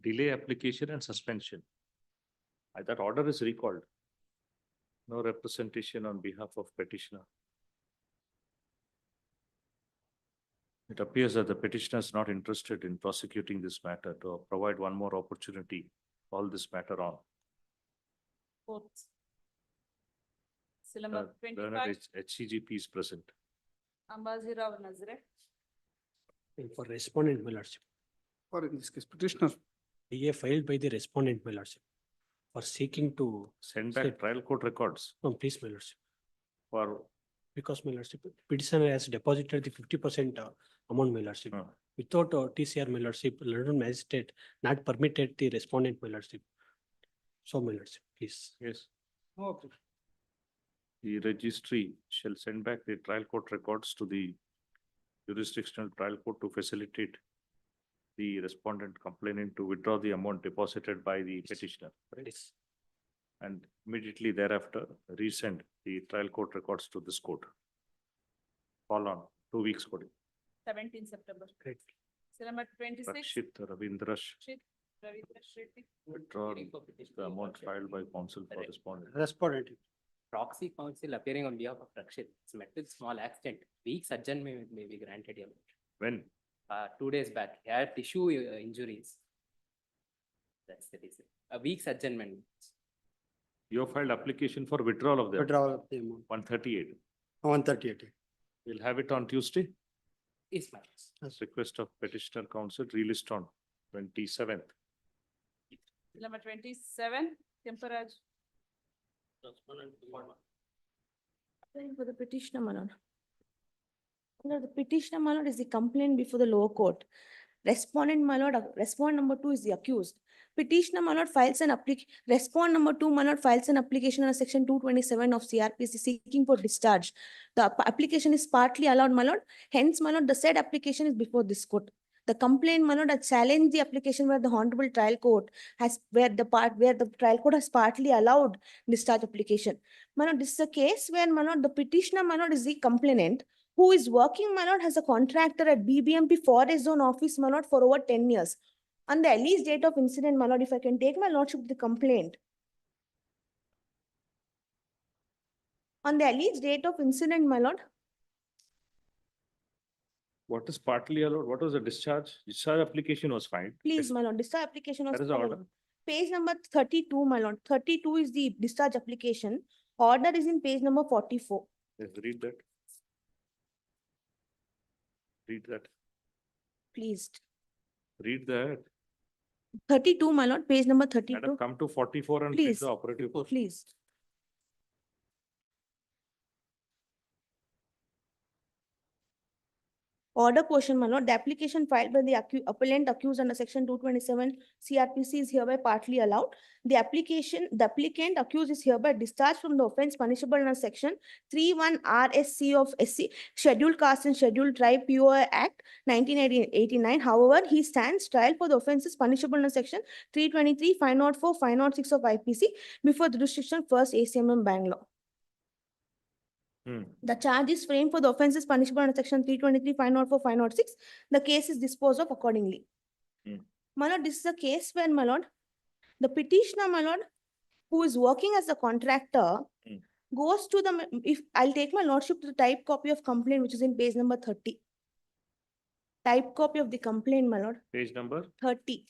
Delay application and suspension. That order is recalled. No representation on behalf of petitioner. It appears that the petitioner is not interested in prosecuting this matter to provide one more opportunity, to call this matter on. Fourth. Seal number Learned 25, HCGP is present. Ambazirao Nazare. For respondent, my lordship. For in this case, petitioner. DA filed by the respondent, my lordship. For seeking to, Send back trial court records no, please, my lordship. for, Because my lordship, petitioner has deposited the 50% amount, my lordship. uh, Without TCR, my lordship, London magistrate not permitted the respondent, my lordship. So, my lordship, please. yes. Okay. The registry shall send back the trial court records to the jurisdictional trial court to facilitate the respondent complainant to withdraw the amount deposited by the petitioner. Correct? Yes. And immediately thereafter, resend the trial court records to this court. Call on 2 weeks. Coding. 17 September. Great. Seal number 26. Rakshit Ravindrash Rakshit Ravindra Shetty. withdraw the amount filed by counsel for respondent. Respondent. Proxy counsel appearing on behalf of Rakshit, it's met with small accident, weeks adjournment may be granted here. When? 2 days back, he had tissue injuries. That's the reason, a week's adjournment. You have filed application for withdrawal of the Withdrawal of the amount. 138. 138. We'll have it on Tuesday. Is matters. Request of petitioner counsel relist on 27th. Seal number 27, Temperaj. For the petitioner, my lord. Under the petitioner, my lord, is the complaint before the lower court. Respondent, my lord, respondent number 2 is the accused. Petitioner, my lord, files an respondent number 2, my lord, files an application under section 227 of CRPC seeking for discharge. The application is partly allowed, my lord. Hence, my lord, the said application is before this court. The complaint, my lord, has challenged the application where the honorable trial court has, where the trial court has partly allowed discharge application. My lord, this is a case where, my lord, the petitioner, my lord, is the complainant who is working, my lord, as a contractor at BBMP Forest Zone Office, my lord, for over 10 years. On the alleged date of incident, my lord, if I can take my lordship the complaint. On the alleged date of incident, my lord, What is partly allowed? What was the discharge? Discharge application was filed. please, my lord, discharge application was. That is the filed. order. Page number 32, my lord. 32 is the discharge application. Order is in page number 44. Yes, read that. Read that. Please. Read that. 32, my lord, page number Madam, 32. come to 44 and read Please. the operative. Please. Order portion, my lord, the application filed by the appellant accused under section 227 CRPC is hereby partly allowed. The applicant accused is hereby discharged from the offence punishable under section 31 RSC of SC, Scheduled Caste and Scheduled Tribe POI Act 1989. However, he stands trial for the offences punishable under section 323, 504, 506 of IPC before the jurisdiction first ACMM Bangalore. The charge is framed for the offences punishable under section 323, 504, 506. The case is disposed of accordingly. My lord, this is a case where, my lord, the petitioner, my lord, who is working as a contractor, goes to the, if I'll take my lordship to the type copy of complaint, which is in page number 30. Type copy of the complaint, my lord, Page number? 30.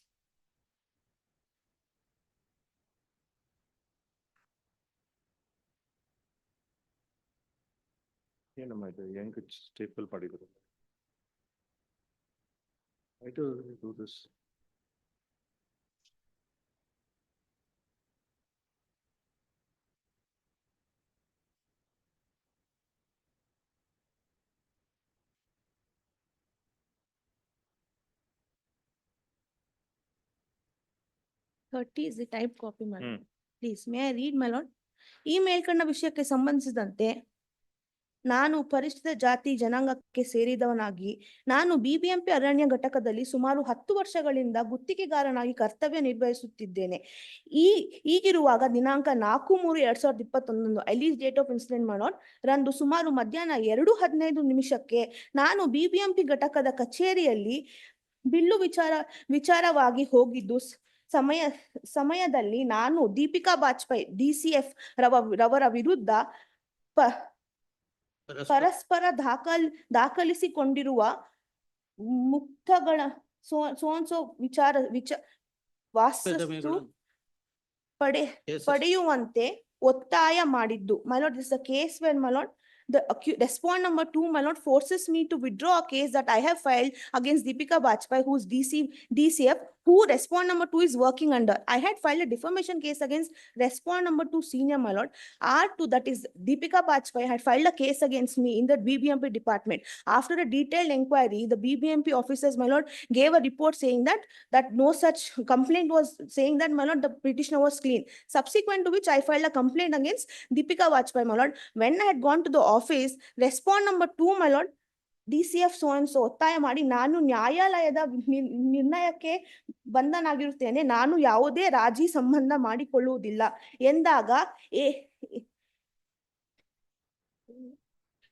ಏನಮ್ಮ ಇದು ಹೆಂಗ್ staple ಮಾಡಿದ್ರು? Why do you do this? Is the type copy, my lord. Please, may I read, my lord? ಈ ಮೇಲ್ಕಂಡ ವಿಷಯಕ್ಕೆ ಸಂಬಂಧಿಸಿದಂತೆ ನಾನು ಪರಿಶಿಷ್ಟ ಜಾತಿ ಜನಾಂಗಕ್ಕೆ ಸೇರಿದವನಾಗಿ ನಾನು ಬಿಬಿಎಂಪಿ ಅರಣ್ಯ ಘಟಕದಲ್ಲಿ ಸುಮಾರು 10 ವರ್ಷಗಳಿಂದ ಗುತ್ತಿಗೆಗಾರನಾಗಿ ಕರ್ತವ್ಯ ನಿರ್ವಹಿಸುತ್ತಿದ್ದೇನೆ. ಈಗಿರುವಾಗ ದಿನಾಂಕ 4/3/2021 ಅಲೀಸ್ ಡೇಟ್ ಆಫ್ ಇನ್ಸಿಡೆಂಟ್ ಮಾಡೋನ್ ರಂದು ಸುಮಾರು ಮಧ್ಯಾಹ್ನ 2:15 ನಾನು ಬಿಬಿಎಂಪಿ ಘಟಕದ ಕಚೇರಿಯಲ್ಲಿ ಬಿಲ್ಲು ವಿಚಾರವಾಗಿ ಹೋಗಿದ್ದು ಸಮಯದಲ್ಲಿ ನಾನು ದೀಪಿಕಾ ಬಾಜ್ಪೇಯಿ DCF ರವರ ವಿರುದ್ಧ ಪರಸ್ಪರ ದಾಖಲಿಸಿಕೊಂಡಿರುವ ಮುಕ್ತಗಳ ಸೋ ವಾಸಸ್ತು ಪಡೆಯುವಂತೆ ಒತ್ತಾಯ ಮಾಡಿದ್ದು. My lord, this is a case where, my lord, the respondent number 2, my lord, forces me to withdraw a case that I have filed against Deepika Bajpai, who's DCF, who respondent number 2 is working under. I had filed a defamation case against respondent number 2 senior, my lord. R2, that is Deepika Bajpai, had filed a case against me in the BBMP department. After a detailed inquiry, the BBMP officers, my lord, gave a report saying that no such complaint was, saying that, my lord, the petitioner was clean. Subsequent to which I filed a complaint against Deepika Bajpai, my lord. When I had gone to the office, respondent number 2, my lord, DCF so and so ಒತ್ತಾಯ ಮಾಡಿ ನಾನು ನ್ಯಾಯಾಲಯದ ನಿರ್ಣಯಕ್ಕೆ ಬಂಧನಾಗಿರುತ್ತೇನೆ, ನಾನು ಯಾವುದೇ ರಾಜಿ ಸಂಬಂಧ ಮಾಡಿಕೊಳ್ಳುವುದಿಲ್ಲ ಎಂದಾಗ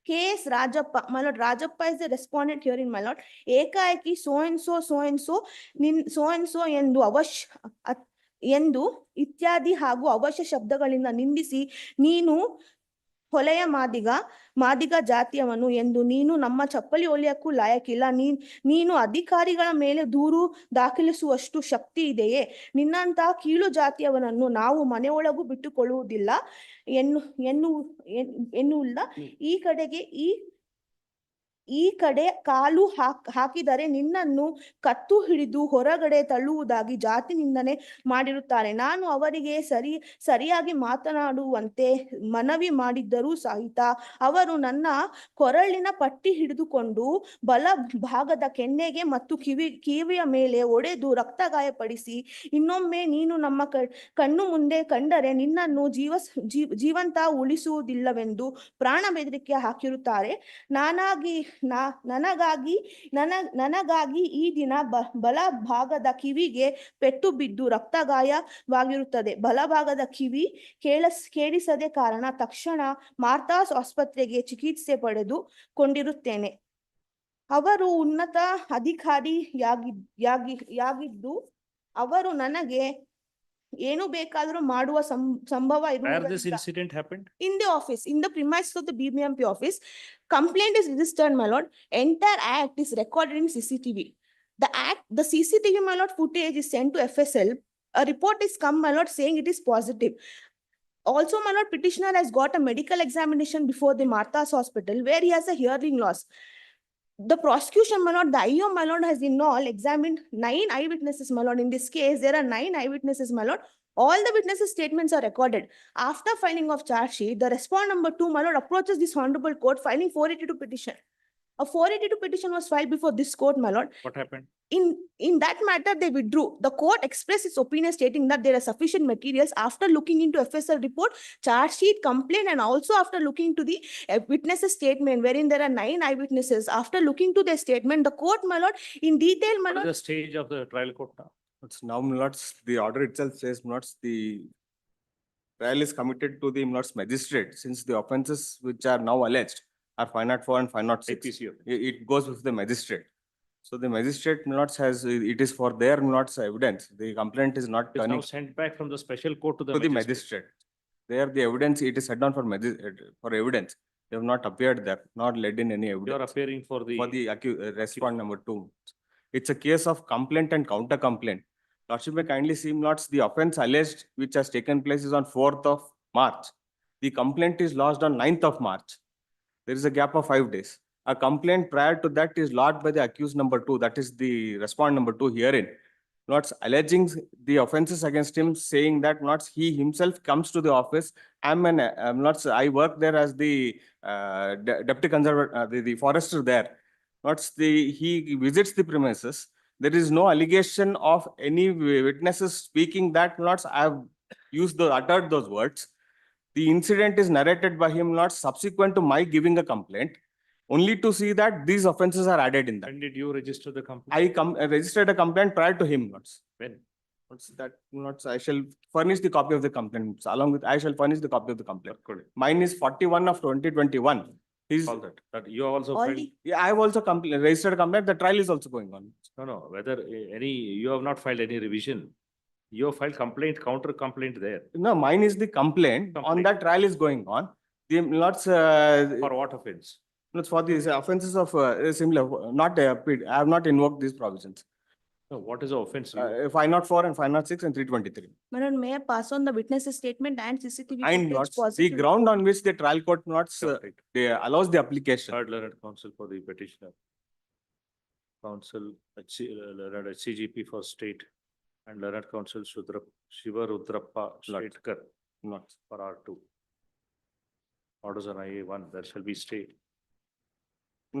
KS Rajappa, my lord, Rajappa is the respondent here in, my lord. ಏಕಾಏಕಿ so and so ಎಂದು ಎಂದು ಇತ್ಯಾದಿ ಹಾಗೂ ಅವಶ್ಯ ಶಬ್ದಗಳಿಂದ ನಿಂದಿಸಿ, ನೀನು ಹೊಲೆಯ ಮಾದಿಗ ಜಾತಿಯವನು ಎಂದು, ನೀನು ನಮ್ಮ ಚಪ್ಪಲಿ ಹೊಲಿಯಕ್ಕೂ ಲಾಯಕ್ಕಿಲ್ಲ, ನೀನು ಅಧಿಕಾರಿಗಳ ಮೇಲೆ ದೂರು ದಾಖಲಿಸುವಷ್ಟು ಶಕ್ತಿ ಇದೆಯೇ, ನಿನ್ನಂತಹ ಕೀಳು ಜಾತಿಯವನನ್ನು ನಾವು ಮನೆಯೊಳಗೂ ಬಿಟ್ಟುಕೊಳ್ಳುವುದಿಲ್ಲ ಎನ್ನುವುಲ್ಲ. ಈ ಕಡೆ ಕಾಲು ಹಾಕಿದರೆ ನಿನ್ನನ್ನು ಕತ್ತು ಹಿಡಿದು ಹೊರಗಡೆ ತಳ್ಳುವುದಾಗಿ ಜಾತಿ ನಿಂದನೆ ಮಾಡಿರುತ್ತಾರೆ. ನಾನು ಅವರಿಗೆ ಸರಿಯಾಗಿ ಮಾತನಾಡುವಂತೆ ಮನವಿ ಮಾಡಿದ್ದರೂ ಸಹಿತ ಅವರು ನನ್ನ ಕೊರಳಿನ ಪಟ್ಟಿ ಹಿಡಿದುಕೊಂಡು ಬಲ ಭಾಗದ ಕೆನ್ನೆಗೆ ಮತ್ತು ಕಿವಿಯ ಮೇಲೆ ಒಡೆದು ರಕ್ತಗಾಯಪಡಿಸಿ, ಇನ್ನೊಮ್ಮೆ ನೀನು ನಮ್ಮ ಕಣ್ಣು ಮುಂದೆ ಕಂಡರೆ ನಿನ್ನನ್ನು ಜೀವಂತ ಉಳಿಸುವುದಿಲ್ಲವೆಂದು ಪ್ರಾಣ ಬೆದರಿಕೆ ಹಾಕಿರುತ್ತಾರೆ. ನನಗಾಗಿ ಈ ದಿನ ಬಲಭಾಗದ ಕಿವಿಗೆ ಪೆಟ್ಟು ಬಿದ್ದು ರಕ್ತಗಾಯವಾಗಿರುತ್ತದೆ. ಬಲಭಾಗದ ಕಿವಿ ಕೇಳಿಸದೆ ಕಾರಣ ತಕ್ಷಣ ಮಾರ್ಥಾಸ್ ಆಸ್ಪತ್ರೆಗೆ ಚಿಕಿತ್ಸೆ ಪಡೆದುಕೊಂಡಿರುತ್ತೇನೆ. ಅವರು ಉನ್ನತ ಅಧಿಕಾರಿಯಾಗಿದ್ದು ಅವರು ನನಗೆ ಏನು ಬೇಕಾದರೂ ಮಾಡುವ ಸಂಭವ Where this incident happened? in the office, in the premises of the BBMP office. Complaint is registered, my lord. Entire act is recorded in CCTV. The CCTV, my lord, footage is sent to FSL. A report is come, my lord, saying it is positive. Also, my lord, petitioner has got a medical examination before the Martha's hospital where he has a hearing loss. The prosecution, my lord, the IO, my lord, has in all examined 9 eyewitnesses, my lord. In this case, there are 9 eyewitnesses, my lord. All the witnesses' statements are recorded. After filing of charge sheet, the respondent number 2, my lord, approaches this honorable court filing 482 petition. A 482 petition was filed before this court, my lord. What happened? In that matter, they withdrew. The court expressed its opinion stating that there are sufficient materials after looking into FSL report, charge sheet, complaint, and also after looking to the witnesses' statement, wherein there are 9 eyewitnesses. After looking to their statement, the court, my lord, in detail, my What lord. is the stage of the trial court now? It's now, my lords, the order itself says, my lords, the trial is committed to the, my lords, magistrate, since the offences which are now alleged are 504 and 506. IPC. It goes with the magistrate. So the magistrate, my lords, it is for their, my lords, evidence. The complaint is not It is turning now sent back from the special court to the to the magistrate. magistrate. There, the evidence, it is set down for evidence. They have not appeared there, not led in any You are evidence. appearing for the. Respondent number 2. It's a case of complaint and counter complaint. Lordship may kindly see, my lords, the offence alleged which has taken place is on 4th of March. The complaint is lodged on 9th of March. There is a gap of 5 days. A complaint prior to that is lodged by the accused number 2, that is the respondent number 2 herein. Not alleging the offences against him, saying that not he himself comes to the office. I work there as the deputy conservator, the forester there. He visits the premises. There is no allegation of any witnesses speaking that I have uttered those words. The incident is narrated by him subsequent to my giving a complaint, only to see that these offences are added in that. When did you register the complaint? I registered a complaint prior to him. When? I shall furnish the copy of the complaint. Along with, I shall furnish the copy of the complaint. Mine is 41 of 2021. All that you have also filed. Yeah, I have also registered a complaint. The trial is also going on. No, whether you have not filed any revision. You have filed complaint, counter complaint there. No, mine is the complaint. On that trial is going on. The lots. For what offense? It's for these offenses of similar, not, I have not invoked these provisions. No, what is the offense? 504 and 506 and 323. My lord, may I pass on the witness's statement and CCTV And footage not, the positive? ground on which the trial court not, Right. they allows the application. Third learned counsel for the petitioner. Counsel, learned HCGP for state and learned counsel Shiva Rudrappa Shetkar Not. for R2. Orders on IA1, there shall be stay.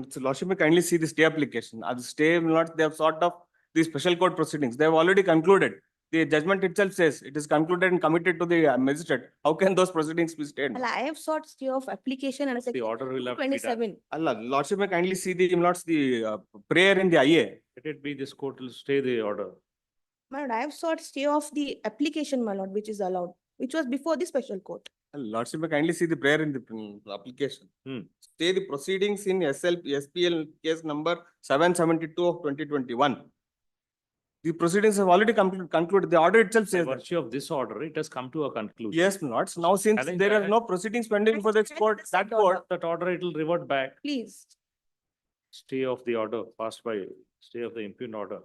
So Lordship may kindly see the stay application. As stay will not, they have sort of the special court proceedings. They have already concluded. The judgment itself says it is concluded and committed to the magistrate. How can those proceedings be stayed? Well, I have sought stay of application and The section order will have to be done. 27. Allah, Lordship may kindly see the, the prayer in the IA. Let it be, this court will stay the order. My lord, I have sought stay of the application, my lord, which is allowed, which was before the special court. Lordship may kindly see the prayer in the application. Stay the proceedings in SPL case number 772 of 2021. The proceedings have already concluded. The order itself By says that. virtue of this order, it has come to a conclusion. Yes, my lords. Now, since Having there are that- no proceedings pending for this court, that court, That order, it will revert back. Please. Stay of the order passed by, stay of the impugned order.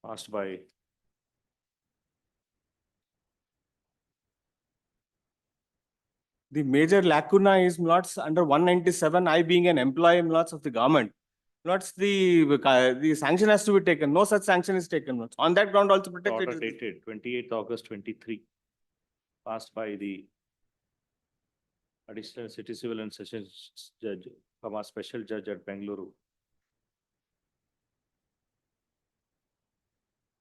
Passed by. the major lacuna is not under 197, I being an employee lots of the government. Not the sanction has to be taken. No such sanction is taken. On that ground also The protected. order dated 28th August 23. Passed by the Additional City Civil and Sessions Judge, Special Judge at Bengaluru.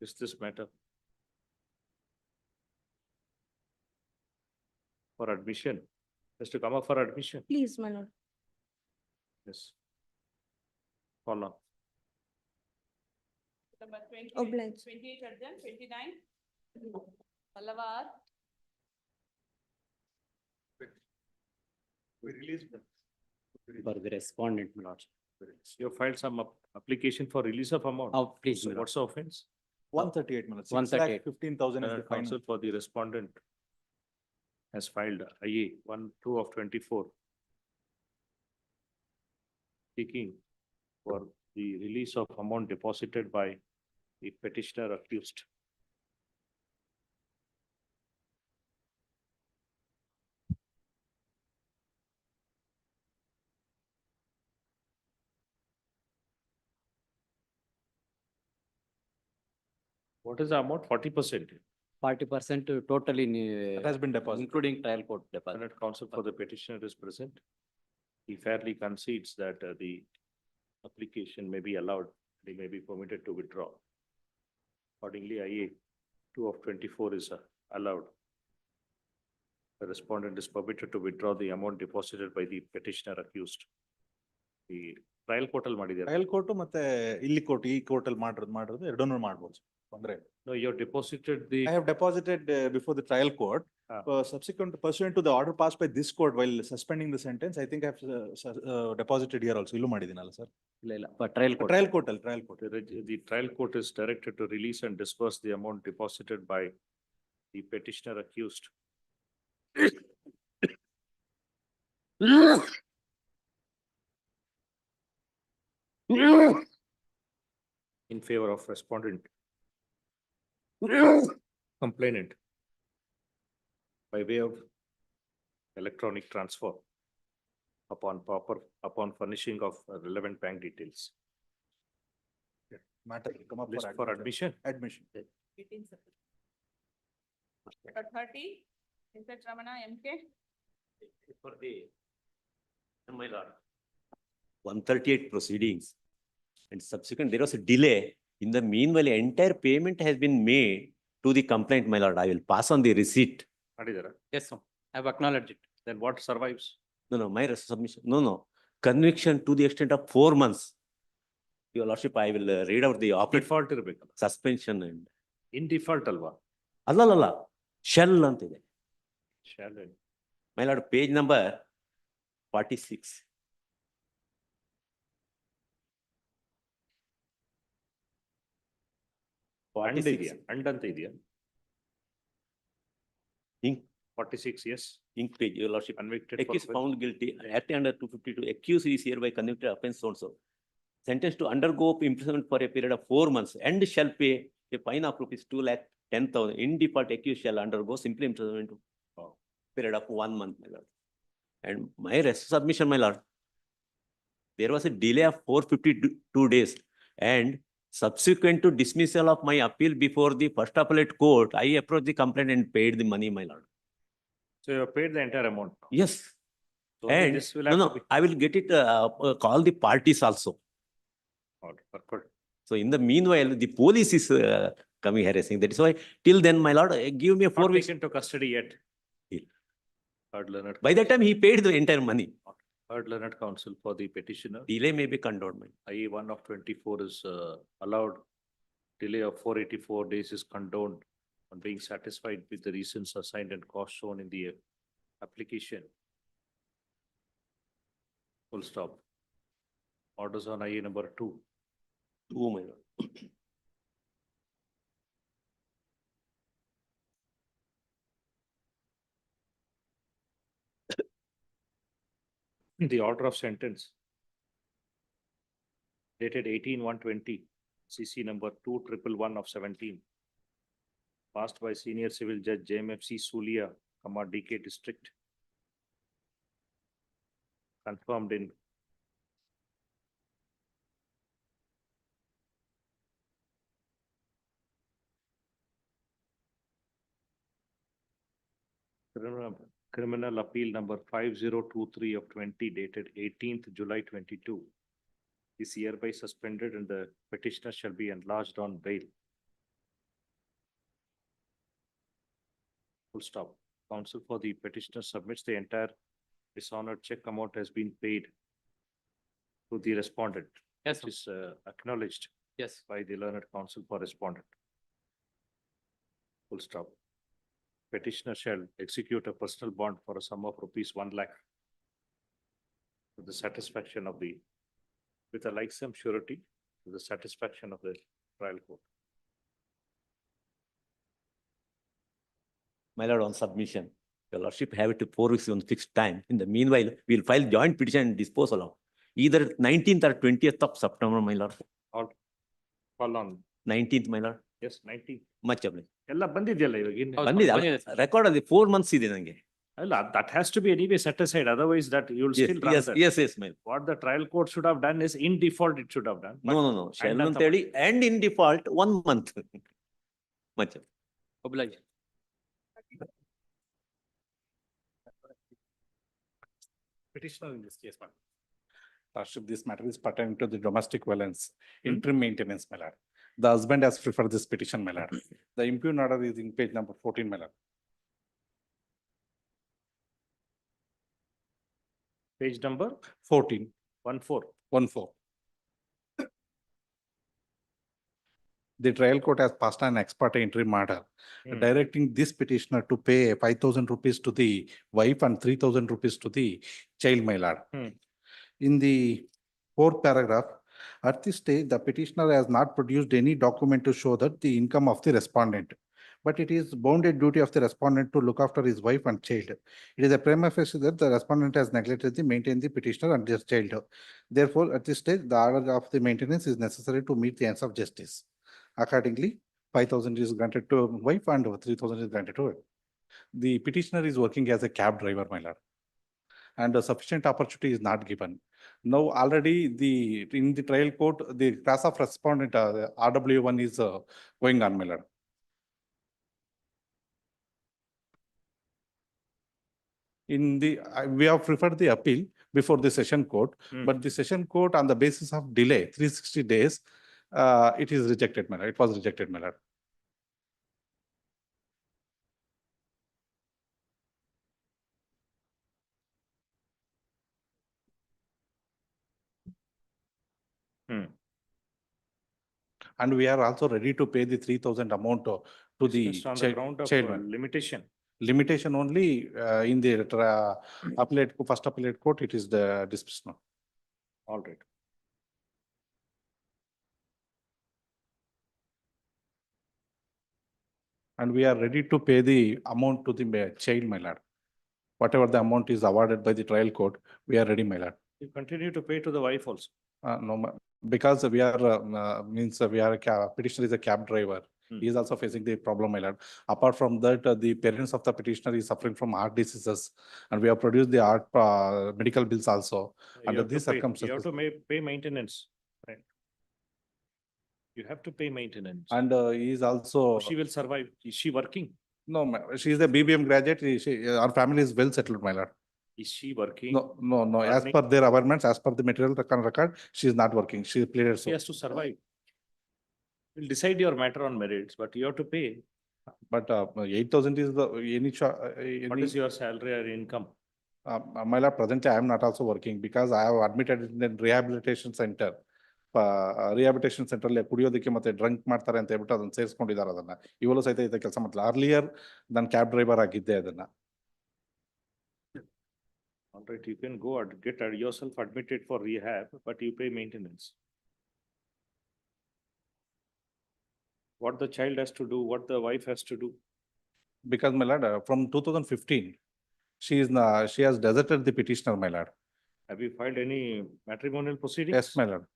Is this matter? For admission, has to come up for admission, Please, my lord. yes. Call on. Number 28, Obliged. 28 urgent, 29. Pallava. We release. For the respondent, my lordship. You have filed some application for release of amount. Oh, please, So my what's the offense? 138 minutes. 138. 15,000 is the Learned fine. counsel for the respondent has filed IA 1-2 of 24. Seeking for the release of amount deposited by the petitioner accused. What is the amount? 40%. 40% total in, That has been deposited. including trial court deposit. Learned counsel for the petitioner is present. He fairly concedes that the application may be allowed, they may be permitted to withdraw. Accordingly, IA 2 of 24 is allowed. The respondent is permitted to withdraw the amount deposited by the petitioner accused. The trial court al ಮಾಡಿದ್ದಾರೆ. Trial court ಮತ್ತೆ ಇಲ್ಲಿ court ಈ court ಅಲ್ಲಿ ಮಾಡಿರೋದು ಎರಡನ್ನೂ ಮಾಡ್ಬೋದು ತೊಂದ್ರೆ ಇಲ್ಲ. No, you have deposited the. I have deposited before the trial court. Subsequent pursuant to the order passed by this court while suspending the sentence, I think I have deposited here also. ಇಲ್ಲೂ ಮಾಡಿದ್ದೀನಲ್ಲ sir. ಇಲ್ಲ ಇಲ್ಲ trial court. Trial court ಅಲ್ಲಿ trial court. The trial court is directed to release and disburse the amount deposited by the petitioner accused. In favor of respondent. Complainant. By way of electronic transfer. Upon furnishing of relevant bank details. Matter will come up List for admission. Admission. 18 September. Number 30, Venkata Ramana, MK. For the, my lord. 138 proceedings and subsequent, there was a delay. In the meanwhile, entire payment has been made to the complaint, my lord. I will pass on the receipt. ಮಾಡಿದಾರಾ? Yes, sir. I have acknowledged it. Then what survives? No, my submission, no. Conviction to the extent of 4 months. Your lordship, I will read out the Default ಇರ್ಬೇಕಲ್ಲ. suspension and. In default ಅಲ್ವಾ? ಅಲ್ಲ, shall ಅಂತಿದೆ. Shall. My lord, page number 46. And ಇದೆಯಾ? And ಅಂತ ಇದೆಯಾ? 46, yes. Ink page, your lordship. Convicted for Accused offence. found guilty, acting under 252, accused is hereby convicted offence so and so. Sentenced to undergo imprisonment for a period of 4 months and shall pay a fine of rupees 2,10,000. In default, accused shall undergo simple imprisonment for period of 1 month, my lord. And my rest submission, my lord, there was a delay of 452 days, and subsequent to dismissal of my appeal before the first appellate court, I approached the complainant and paid the money, my lord. So you have paid the entire amount. Yes. So only And this will no, have to no, be. I will get it, call the parties also. Good. So in the meanwhile, the police is coming harassing. That is why till then, my lord, give me a 4 Not weeks. taken to custody yet. Yeah. Heard learned. By that time, he paid the entire money. Heard learned counsel for the petitioner. Delay may be condoned. IE 1 of 24 is allowed. Delay of 484 days is condoned on being satisfied with the reasons assigned and cost shown in the application. Full stop. Orders on IE number 2. 2, my lord. The order of sentence dated 18/1/20, CC number 211 of 17, passed by Senior Civil Judge JMFC Sulia, DK District, confirmed in Criminal Appeal number 5023 of 20 dated 18th July 22 is hereby suspended and the petitioner shall be enlarged on bail. Full stop. Counsel for the petitioner submits the entire dishonored check amount has been paid to the respondent. Yes, Which is acknowledged yes. by the learned counsel for respondent. Full stop. Petitioner shall execute a personal bond for a sum of rupees 1 lakh to the satisfaction of the, with a like sum surety to the satisfaction of the trial court. My lord, on submission, your lordship have it to 4 weeks on fixed time. In the meanwhile, we will file joint petition and disposal of either 19th or 20th of September, my lord. All fall on, 19th, my lord. yes, 19. Much obliged. ಎಲ್ಲ ಬಂದಿದೆಯಲ್ಲ ಇವಾಗ ಇನ್ನು? ಬಂದಿದೆ record ಅಲ್ಲಿ 4 months ಇದೆ ನಂಗೆ. ಅಲ್ಲ, that has to be anyway set aside, otherwise that you will still run that. Yes, my. What the trial court should have done is in default it should have done. No. Shall ಅಂತ ಹೇಳಿ and in default 1 month. Much. Oblige. Petitioner in this case, madam. Lordship, this matter is pertaining to the domestic violence, interim maintenance, my lord. The husband has preferred this petition, my lord. The impugned order is in page number 14, my lord. Page number 14. 14. The trial court has passed an ex parte interim order directing this petitioner to pay 5,000 rupees to the wife and 3,000 rupees to the child, my lord. In the 4th paragraph, at this stage, the petitioner has not produced any document to show that the income of the respondent, but it is bounden duty of the respondent to look after his wife and child. It is a prima facie that the respondent has neglected to maintain the petitioner and his child. Therefore, at this stage, the order of the maintenance is necessary to meet the ends of justice. Accordingly, 5,000 is granted to wife and 3,000 is granted to her. The petitioner is working as a cab driver, my lord, and a sufficient opportunity is not given. Now, already in the trial court, the class of respondent, RW1 is going on, my lord. We have preferred the appeal before the session court, but the session court on the basis of delay, 360 days, it is rejected, my lord. It was rejected, my lord. And we are also ready to pay the 3,000 amount to the Dismissed on the ground of limitation. Limitation only in the first appellate court, it is the disbursement. All right. And we are ready to pay the amount to the child, my lord. Whatever the amount is awarded by the trial court, we are ready, my lord. You continue to pay to the wife also. No, because we are, we are petitioner is a cab driver. Hmm. He is also facing the problem, my lord. Apart from that, the parents of the petitioner is suffering from heart diseases, and we have produced the heart medical bills also. You Under have to these pay- You circumstances, have to pay maintenance, right? You have to pay maintenance. and he is also. She will survive. Is she working? No, she is a BBM graduate. Our family is well settled, my lord. Is she working? No. As Earning? per their awareness, as per the material record, she is not working. She pleaded She so. has to survive. We'll decide your matter on merits, but you have to pay. But 8,000 is the What is your salary or income? My lord, presently I am not also working because I have admitted in the rehabilitation center. Rehabilitation center ಅಲ್ಲಿ ಕುಡಿಯೋದಕ್ಕೆ ಮತ್ತೆ drunk ಮಾಡ್ತಾರೆ ಅಂತ ಹೇಳ್ಬಿಟ್ಟು ಅದನ್ನ ಸೇರಿಸ್ಕೊಂಡಿದ್ದಾರೆ ಅದನ್ನ. ಇವಳು ಸಹಿತ ಇದಕ್ಕೆ ಕೆಲಸ ಮಾಡ್ತಾರೆ. Earlier ನಾನು ಕ್ಯಾಬ್ ಡ್ರೈವರ್ ಆಗಿದ್ದೆ ಅದನ್ನ. All right, you can go and get yourself admitted for rehab, but you pay maintenance. What the child has to do, what the wife has to do. Because my lord, from 2015, she has deserted the petitioner, my lord. Have you filed any matrimonial proceedings? Yes, my lord.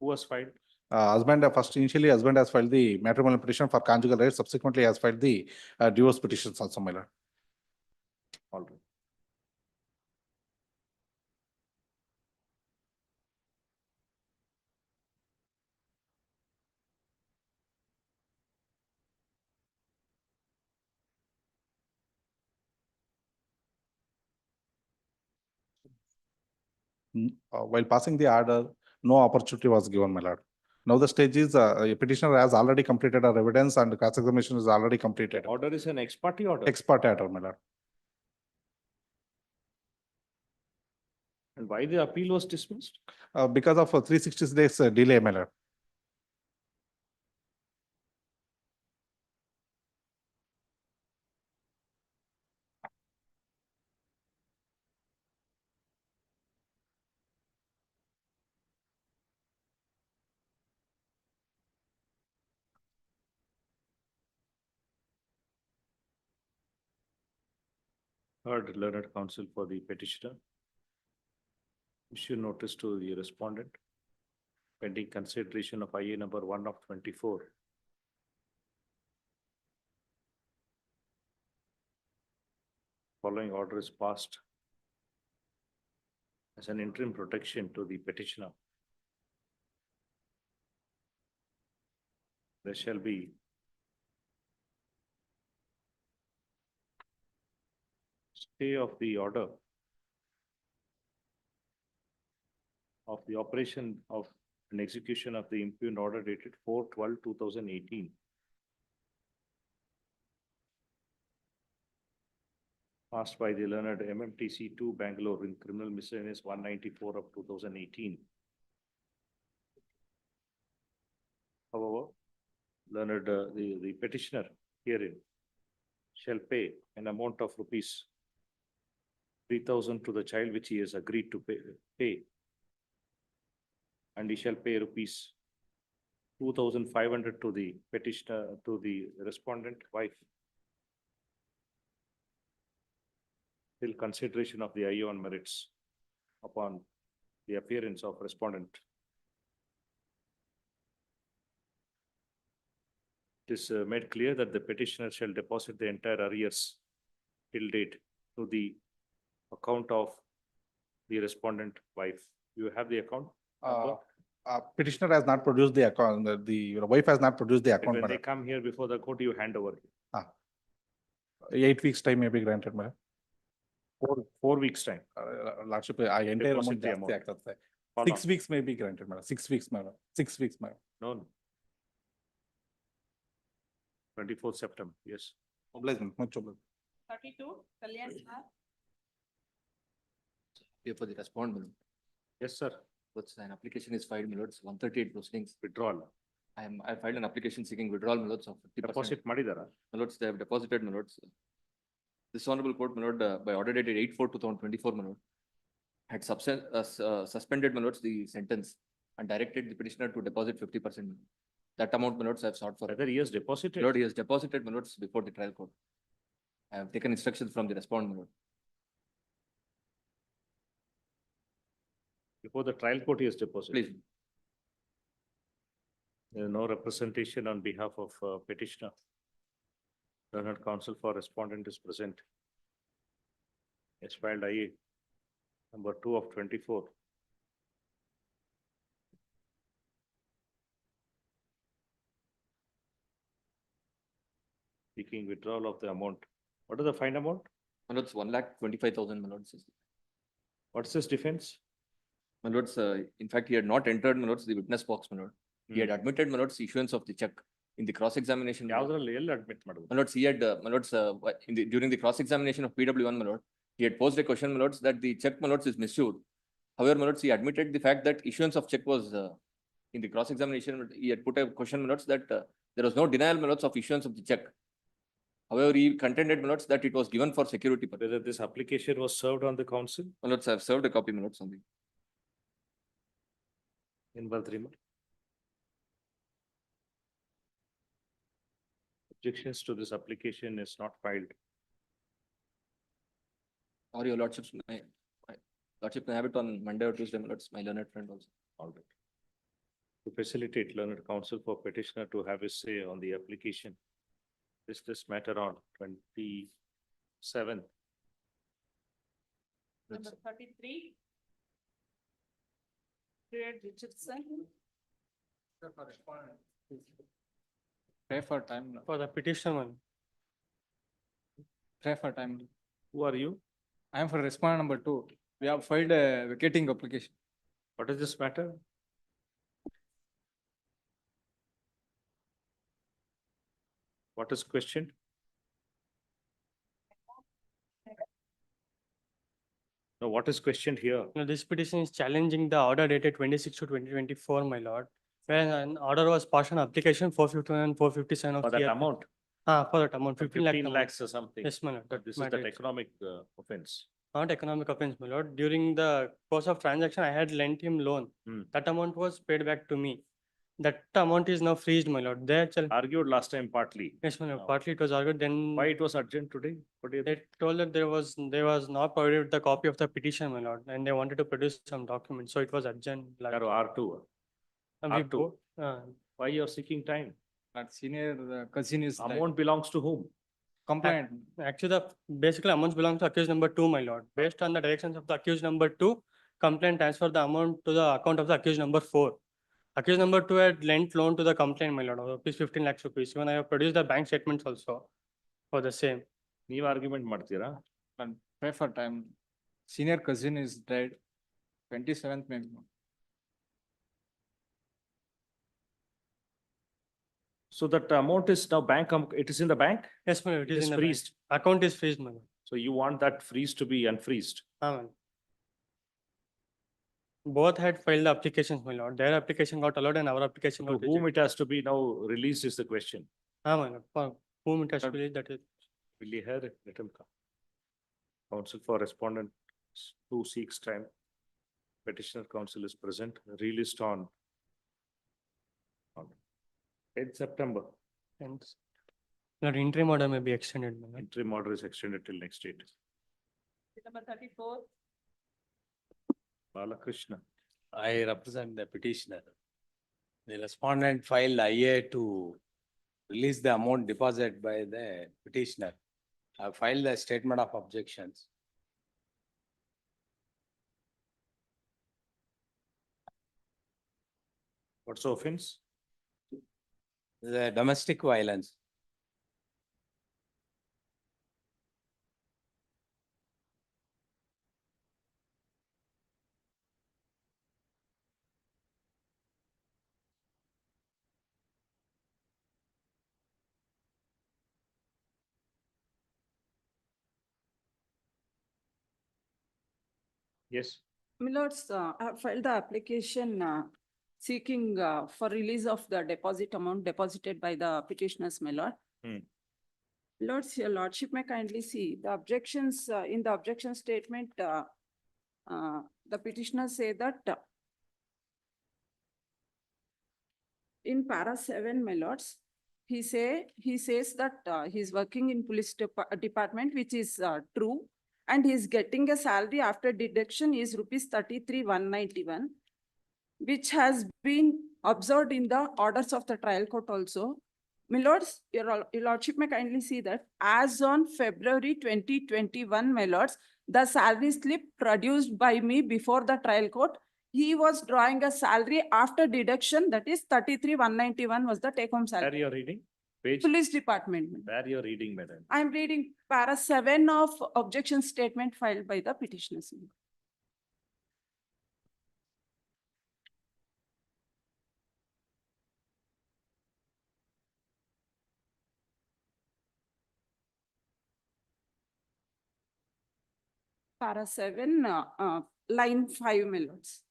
Who has filed? Husband, initially husband has filed the matrimonial petition for conjugal rights, subsequently has filed the divorce petitions also, my lord. All right. While passing the order, no opportunity was given, my lord. Now the stage is, a petitioner has already completed our evidence and cross-examination is already completed. Order is an ex parte order. Ex parte order, my lord. And why the appeal was dismissed? Because of 360 days delay, my lord. Heard learned counsel for the petitioner. Issue notice to the respondent. Pending consideration of IA number 1 of 24. Following order is passed as an interim protection to the petitioner. There shall be stay of the order of the operation of an execution of the impugned order dated 4/12/2018. Passed by the learned MMTC 2 Bangalore in criminal miscellaneous 194 of 2018. However, learned the petitioner herein shall pay an amount of rupees 3,000 to the child which he has agreed to pay. And he shall pay rupees 2,500 to the petitioner, to the respondent wife. Till consideration of the IO on merits upon the appearance of respondent. It is made clear that the petitioner shall deposit the entire arrears till date to the account of the respondent wife. You have the account? Petitioner has not produced the account, the wife has not produced the account. When they madam. come here before the court, you hand over. 8 weeks time may be granted, madam. 4 weeks time. Lordship, I entire Deposit amount the ಜಾಸ್ತಿ amount. ಆಗ್ತದೆ. How 6 long? weeks may be granted, madam. 6 weeks, madam. 6 weeks, madam. No. 24th September, yes. Obligement, much obligement. 32, Kalyan Kumar. Here for the respondent. Yes, sir. What's an application is filed, my lords, 138 proceedings. Withdrawal. I filed an application seeking withdrawal, my lords, of 50%. Deposit ಮಾಡಿದಾರಾ? My lords, they have deposited, my lords. This honorable court, my lord, by order dated 8/4/2024, my lord, had suspended, my lords, the sentence and directed the petitioner to deposit 50%. That amount, my lords, I have sought for. Whether he has deposited. Lord, he has deposited, my lords, before the trial court. I have taken instructions from the respondent, my lord. Before the trial court, he has deposited. Please. There is no representation on behalf of petitioner. Learned counsel for respondent is present. Has filed IA number 2 of 24. Seeking withdrawal of the amount. What is the fine amount? My lords, 1,25,000, my lords. What's his defense? My lords, in fact, he had not entered, my lords, the witness box, my lord. He had Hmm. admitted, my lords, issuance of the check in the cross-examination. my lord. Yavralli ella admit madu. My lords, he had, my lords, during the cross-examination of PW1, my lord, he had posed a question, my lords, that the check, my lords, is misissued. However, my lords, he admitted the fact that issuance of check was, in the cross-examination, he had put a question, my lords, that there was no denial, my lords, of issuance of the check. However, he contended, my lords, that it was given for security purpose. Whether this application was served on the council My lords, I have served a copy, my lords, on the. in Baltimore. Objections to this application is not filed. Or your lordships, my lordship may have it on Monday or Tuesday, my lords, my learned friend also. All right. To facilitate learned counsel for petitioner to have his say on the application. This matter on 27th. Number 33. Richardson. Pray for time. For the petition one. Pray for time. Who are you? I am for respondent number 2. We have filed a vacating application. What is this matter? What is questioned? No, what is questioned here? No, this petition is challenging the order dated 26 to 2024, my lord. When an order was passed on application 451 and 457 of For that the. amount, For that amount, 15 lakh. 15 amount. lakhs or something. Yes, my lord. But this is matter that is economic offense. Not economic offense, my lord. During the course of transaction, I had lent him loan. Hmm. That amount was paid back to me. That amount is now freezed, my lord. Argued last time partly. Yes, my lord. Now, Partly it was argued, then. Why it was urgent today? What do you think? They told that they was not provided with the copy of the petition, my lord, and they wanted to produce some documents, so it was urgent. Like, R2. we R2. bo- Why you are seeking time? That senior cousin is like Amount belongs to whom? complaint. Actually, the basically amounts belongs to accused number 2, my lord. Based on the directions of the accused number 2, complaint transfer the amount to the account of the accused number 4. Accused number 2 had lent loan to the complaint, my lord, of rupees 15 lakhs rupees. Even I have produced the bank statements also for the same. ನೀವು argument ಮಾಡ್ತೀರಾ? And pray for time. Senior cousin is dead. 27th May. So that amount is now it is in the bank? Yes, my lord, It it is is in the bank. freezed. Account is freezed, my lord. So you want that freeze to be unfreezed? Ma'am. Both had filed the applications, my lord. Their application got allowed and our application To got whom rejected. it has to be now released is the question. My lord, for whom it has to be, that is. Will you hear it? Let him come. Counsel for respondent 2 seeks time. Petitioner counsel is present, released on 8th September. And the interim order may be extended, my lord. Interim order is extended till next date. Number 34. Balakrishna. I represent the petitioner. The respondent filed IA to release the amount deposited by the petitioner. I filed the statement of objections. What's the offense? The domestic violence. Yes. Milords, I have filed the application seeking for release of the deposit amount deposited by the petitioners, my lord. Hmm. Lords, your lordship may kindly see the objections in the objection statement. The petitioners say that in para 7, my lords, he says that he's working in police department, which is true. And he's getting a salary after deduction is rupees 33,191, which has been observed in the orders of the trial court also. My lords, your lordship may kindly see that as on February 2021, my lords, the salary slip produced by me before the trial court, he was drawing a salary after deduction, that is 33,191 was the take home Where salary. you're reading? Page? Police department. Where you're reading, madam? I'm reading para 7 of objection statement filed by the petitioners. Para 7, line 5, my lords.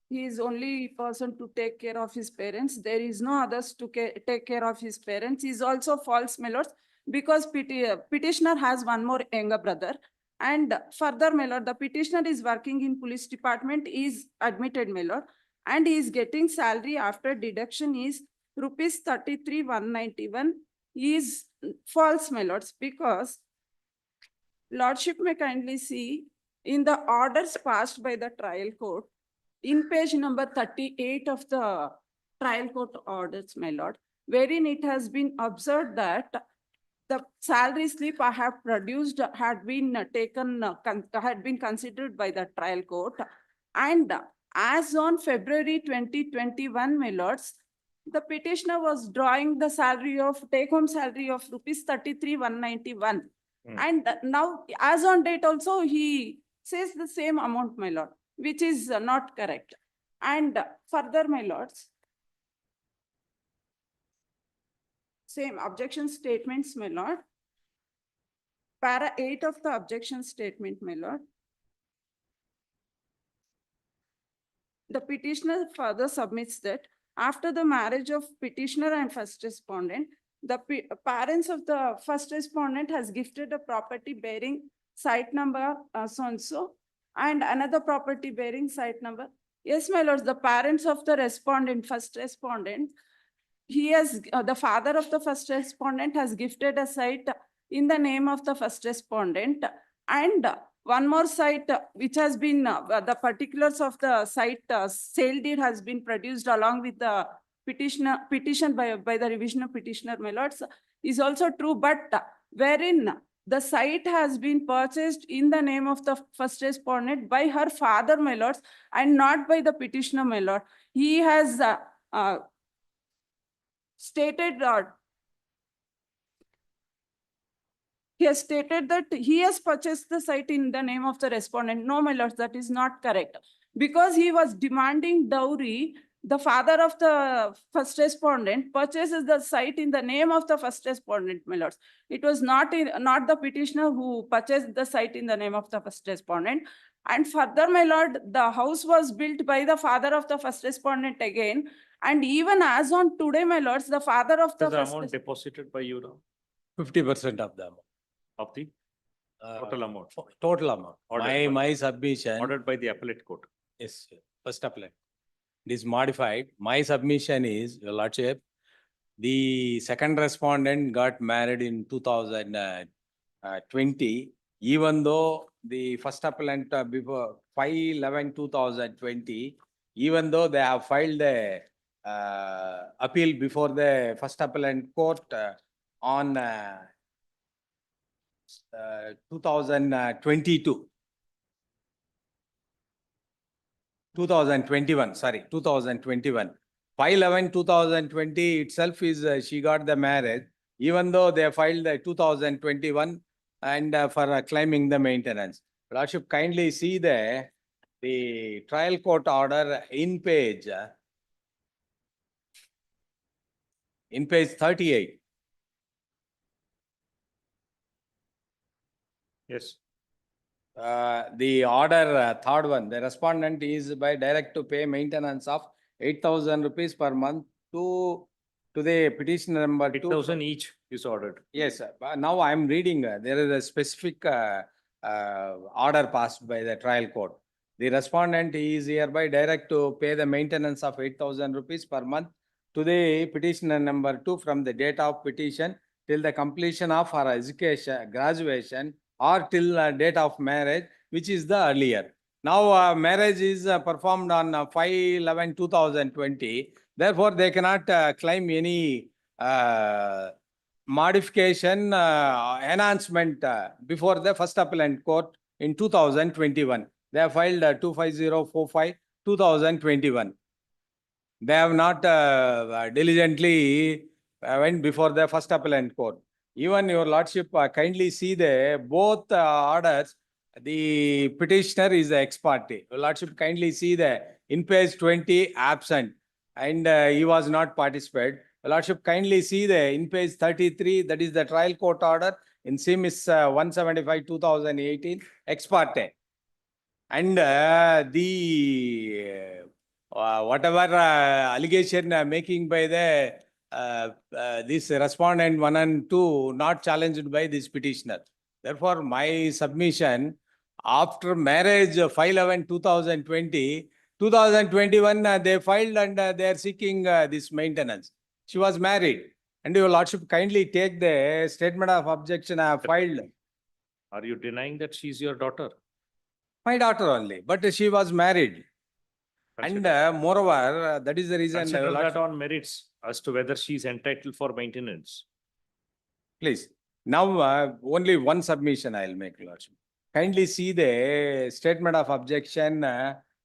He is only person to take care of his parents. There is no others to take care of his parents. He is also false, my lords, because petitioner has one more younger brother. And further, my lord, the petitioner is working in police department, is admitted, my lord, and he is getting salary after deduction is rupees 33,191. He is false, my lords, because lordship may kindly see in the orders passed by the trial court, in page number 38 of the trial court orders, my lord, wherein it has been observed that the salary slip I have produced had been taken, had been considered by the trial court. And as on February 2021, my lords, the petitioner was drawing the salary of, take home salary of rupees 33,191. And now, as on date also, he says the same amount, my lord, which is not correct. And further, my lords, same objection statements, my lord. Para 8 of the objection statement, my lord. The petitioner further submits that after the marriage of petitioner and first respondent, the parents of the first respondent has gifted a property bearing site number so-and-so and another property bearing site number. Yes, my lords, the parents of the respondent, first respondent, he has, the father of the first respondent has gifted a site in the name of the first respondent, and one more site which has been, the particulars of the site sale deed has been produced along with the petition by the revision of petitioner, my lords, is also true, but wherein the site has been purchased in the name of the first respondent by her father, my lords, and not by the petitioner, my lord. He has stated that he has purchased the site in the name of the respondent. No, my lords, that is not correct. Because he was demanding dowry, the father of the first respondent purchases the site in the name of the first respondent, my lords. It was not the petitioner who purchased the site in the name of the first respondent. And further, my lord, the house was built by the father of the first respondent again. And even as on today, my lords, the father of the The first amount deposited by you now, 50% of the amount. of the total amount, Total amount. Ordered by- My submission. ordered by the appellate court. Yes, first appellate. It is modified. My submission is, your lordship, the second respondent got married in 2020, even though the first appellant before 5/11/2020, even though they have filed the appeal before the first appellant court on 2022. 2021, sorry, 2021. 5/11/2020 itself is, she got the marriage, even though they filed the 2021 and for claiming the maintenance. Lordship, kindly see the trial court order in page 38. Yes. The order, third one, the respondent is by direct to pay maintenance of 8,000 rupees per month to the petition number 2. 8,000 each is ordered. Yes, sir. But now I am reading, there is a specific order passed by the trial court. The respondent is hereby direct to pay the maintenance of 8,000 rupees per month to the petitioner number 2 from the date of petition till the completion of her education, graduation, or till date of marriage, which is the earlier. Now, marriage is performed on 5/11/2020. Therefore, they cannot claim any modification, enhancement before the first appellant court in 2021. They have filed 25045/2021. They have not diligently went before the first appellant court. Even your lordship kindly see the both orders. The petitioner is the ex parte. Your lordship kindly see the in page 20 absent and he was not participated. Your lordship kindly see the in page 33, that is the trial court order in CMIS 175/2018 ex parte. And the whatever allegation making by the this respondent 1 and 2 not challenged by this petitioner. Therefore, my submission after marriage 5/11/2020, 2021 they filed and they are seeking this maintenance. She was married, and your lordship kindly take the statement of objection I have filed. Are you denying that she's your daughter? My daughter only, but she was married. And moreover, that is the reason. Consider your that lordship- on merits as to whether she is entitled for maintenance. Please, now only one submission I will make, lordship. Kindly see the statement of objection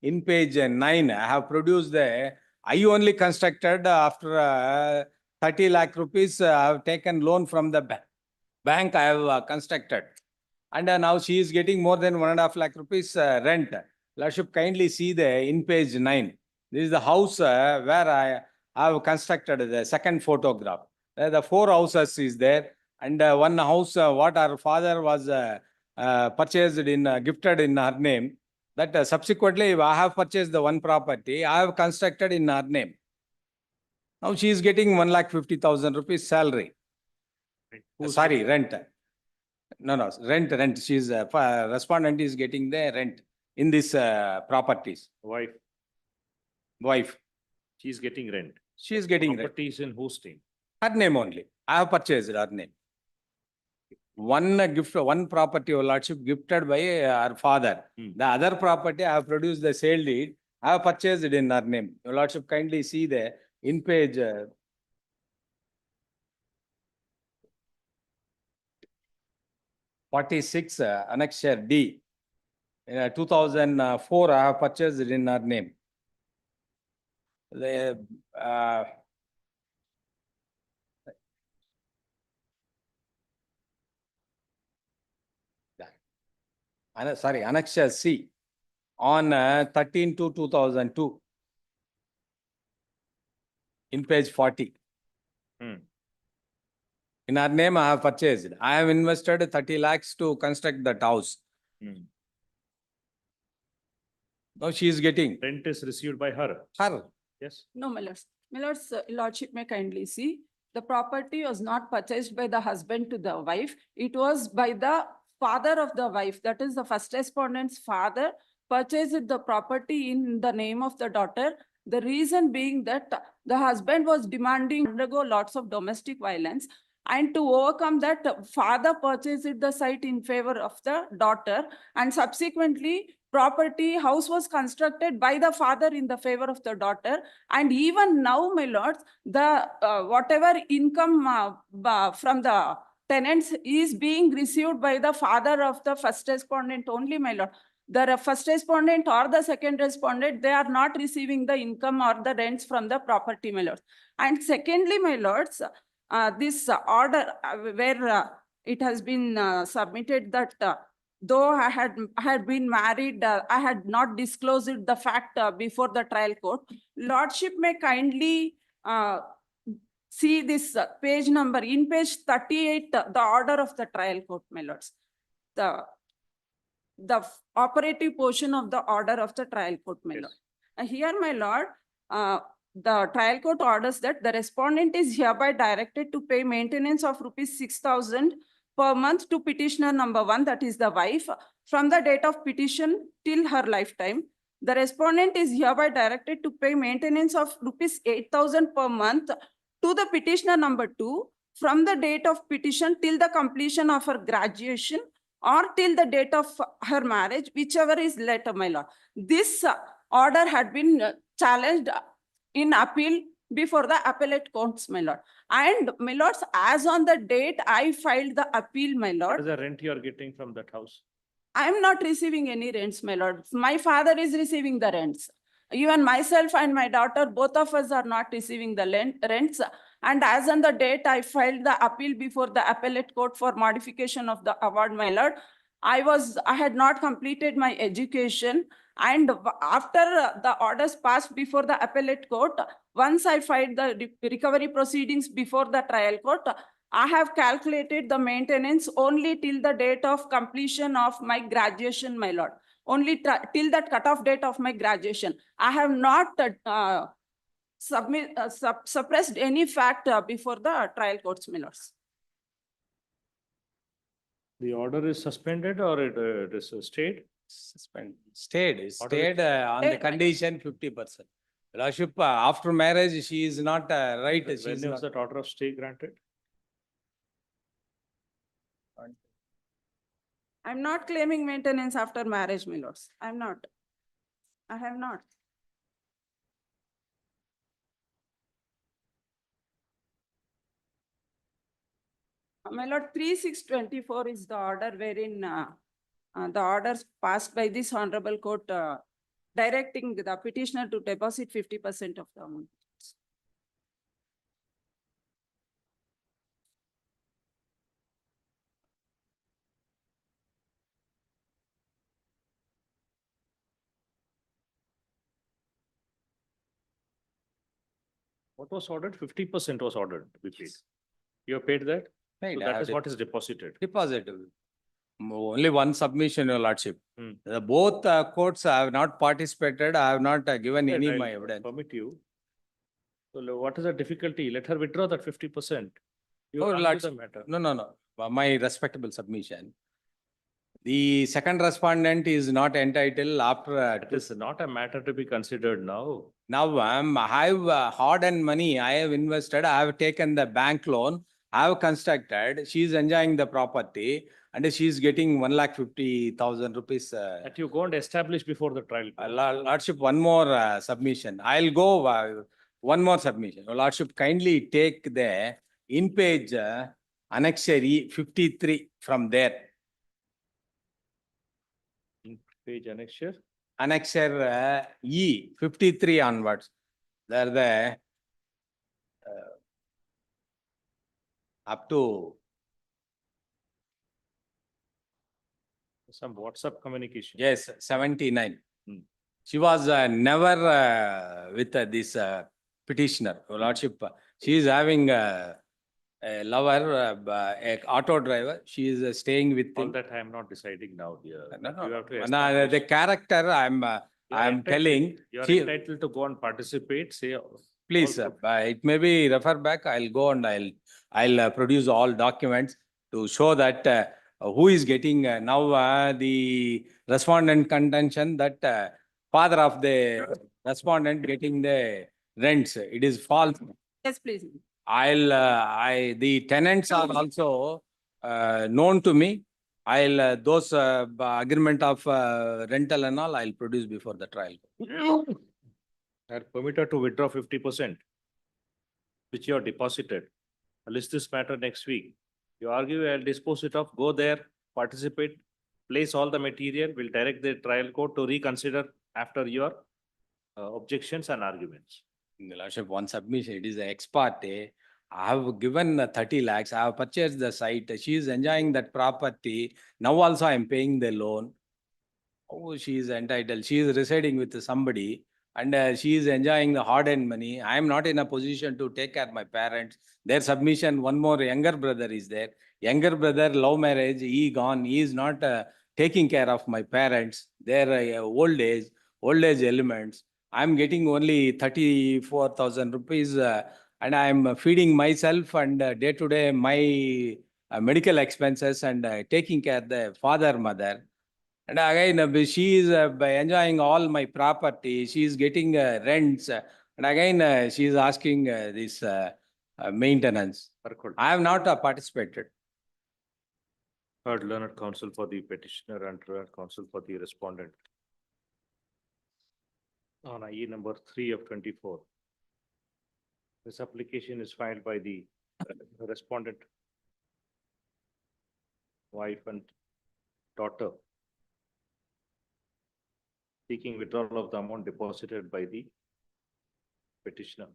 in page 9. I have produced I only constructed after 30 lakh rupees. I have taken loan from the bank. I have constructed. And now she is getting more than 1.5 lakh rupees rent. Lordship, kindly see in page 9. This is the house where I have constructed the second photograph. The 4 houses is there. And one house, what our father was purchased gifted in her name. That subsequently, I have purchased the one property. I have constructed in her name. Now she is getting 1,50,000 rupees salary. Sorry, rent. No, rent. She is respondent is getting the rent in this properties. Wife. She is getting rent. She is getting rent. Property is in whose name? Her name only. I have purchased her name. One property, your lordship, gifted by her father. The other property, I have produced the sale deed. I have purchased it in her name. Your lordship, kindly see the in page 46, annexure D. In 2004, I have purchased it in her name. The annexure C on 13/2/2002 in page 40. In her name, I have purchased. I have invested 30 lakhs to construct that house. Now she is getting. Rent is received by her. Her. Yes. No, my lords. My lords, lordship may kindly see, the property was not purchased by the husband to the wife. It was by the father of the wife, that is the first respondent's father, purchased the property in the name of the daughter. The reason being that the husband was demanding to undergo lots of domestic violence, and to overcome that, father purchased the site in favor of the daughter, and subsequently house was constructed by the father in the favor of the daughter. And even now, my lords, the whatever income from the tenants is being received by the father of the first respondent only, my lord. The first respondent or the second respondent, they are not receiving the income or the rents from the property, my lords. And secondly, my lords, this order where it has been submitted that though I had been married, I had not disclosed the fact before the trial court. Lordship may kindly see this page number in page 38, the order of the trial court, my lords. The operative portion of the order of the trial court, my lord. Here, my lord, the trial court orders that the respondent is hereby directed to pay maintenance of rupees 6,000 per month to petitioner number 1, that is the wife, from the date of petition till her lifetime. The respondent is hereby directed to pay maintenance of rupees 8,000 per month to the petitioner number 2 from the date of petition till the completion of her graduation or till the date of her marriage, whichever is later, my lord. This order had been challenged in appeal before the appellate courts, my lord. And my lords, as on the date I filed the appeal, my What lord, is the rent you are getting from that house? I am not receiving any rents, my lord. My father is receiving the rents. Even myself and my daughter, both of us are not receiving the rents. And as on the date I filed the appeal before the appellate court for modification of the award, my lord, I had not completed my education. And after the orders passed before the appellate court, once I filed the recovery proceedings before the trial court, I have calculated the maintenance only till the date of completion of my graduation, my lord. Only till that cutoff date of my graduation. I have not suppressed any fact before the trial courts, my lords. The order is suspended or it is stayed? Stayed Order on the Stayed. condition 50%. Lordship, after marriage, she is not right. She When is was not. that order of stay granted? I'm not claiming maintenance after marriage, my lords. I'm not. I have not. My lord, 3624 is the order wherein the orders passed by this honorable court directing the petitioner to deposit 50% of the amount. What was ordered? 50% was ordered to be paid. You have paid that? Paid, So I that have is what is deposited. Deposit. Only one submission, your lordship. Hmm. Both courts have not participated. I have not given any Right, my I'll evidence. Permit you. So what is the difficulty? Let her withdraw that 50%. You Oh, argue lordship. the matter. No. My respectable submission. The second respondent is not entitled after. It is not a matter to be considered now. Now I have hard-earned money. I have invested. I have taken the bank loan. I have constructed. She is enjoying the property, and she is getting 1,50,000 rupees. That you go and establish before the trial. court. Lordship, one more submission. I'll go one more submission. Lordship, kindly take the in-page annexure 53 from there. Page annexure. Annexure E 53 onwards. There the up to Some WhatsApp communication. yes 79. Hmm. She was never with this petitioner. Your lordship, she is having a lover, a auto driver. She is staying with All him. that I am not deciding now, dear. No, You have to no, establish. the character I'm You are telling. You are she- entitled to go and participate, say. Please, all it may be refer back. I'll go and I'll produce all documents to show that who is getting now the respondent contention that father of the respondent getting the rents. It is false. Yes, please. The tenants are also known to me. Those agreement of rental and all, I'll produce before the trial. Are permitted to withdraw 50%, which you have deposited. I'll list this matter next week. You argue, I'll dispose it off, go there, participate, place all the material, will direct the trial court to reconsider after your objections and arguments. Lordship, one submission, it is ex parte. I have given 30 lakhs, I have purchased the site, she is enjoying that property. Now also I am paying the loan. Oh, she is entitled, she is residing with somebody and she is enjoying the hard-earned money. I am not in a position to take care of my parents. Their submission, one more younger brother is there. Younger brother, love marriage, he gone, he is not taking care of my parents, their old age elements. I am getting only 34,000 rupees and I am feeding myself and day to day my medical expenses and taking care of the father, mother. And again, she is enjoying all my property. She is getting rents. And again, she is asking this maintenance. I have not participated. Heard learned counsel for the petitioner and learned counsel for the respondent. On IE number 3 of 24. This application is filed by the respondent, wife and daughter, seeking withdrawal of the amount deposited by the petitioner.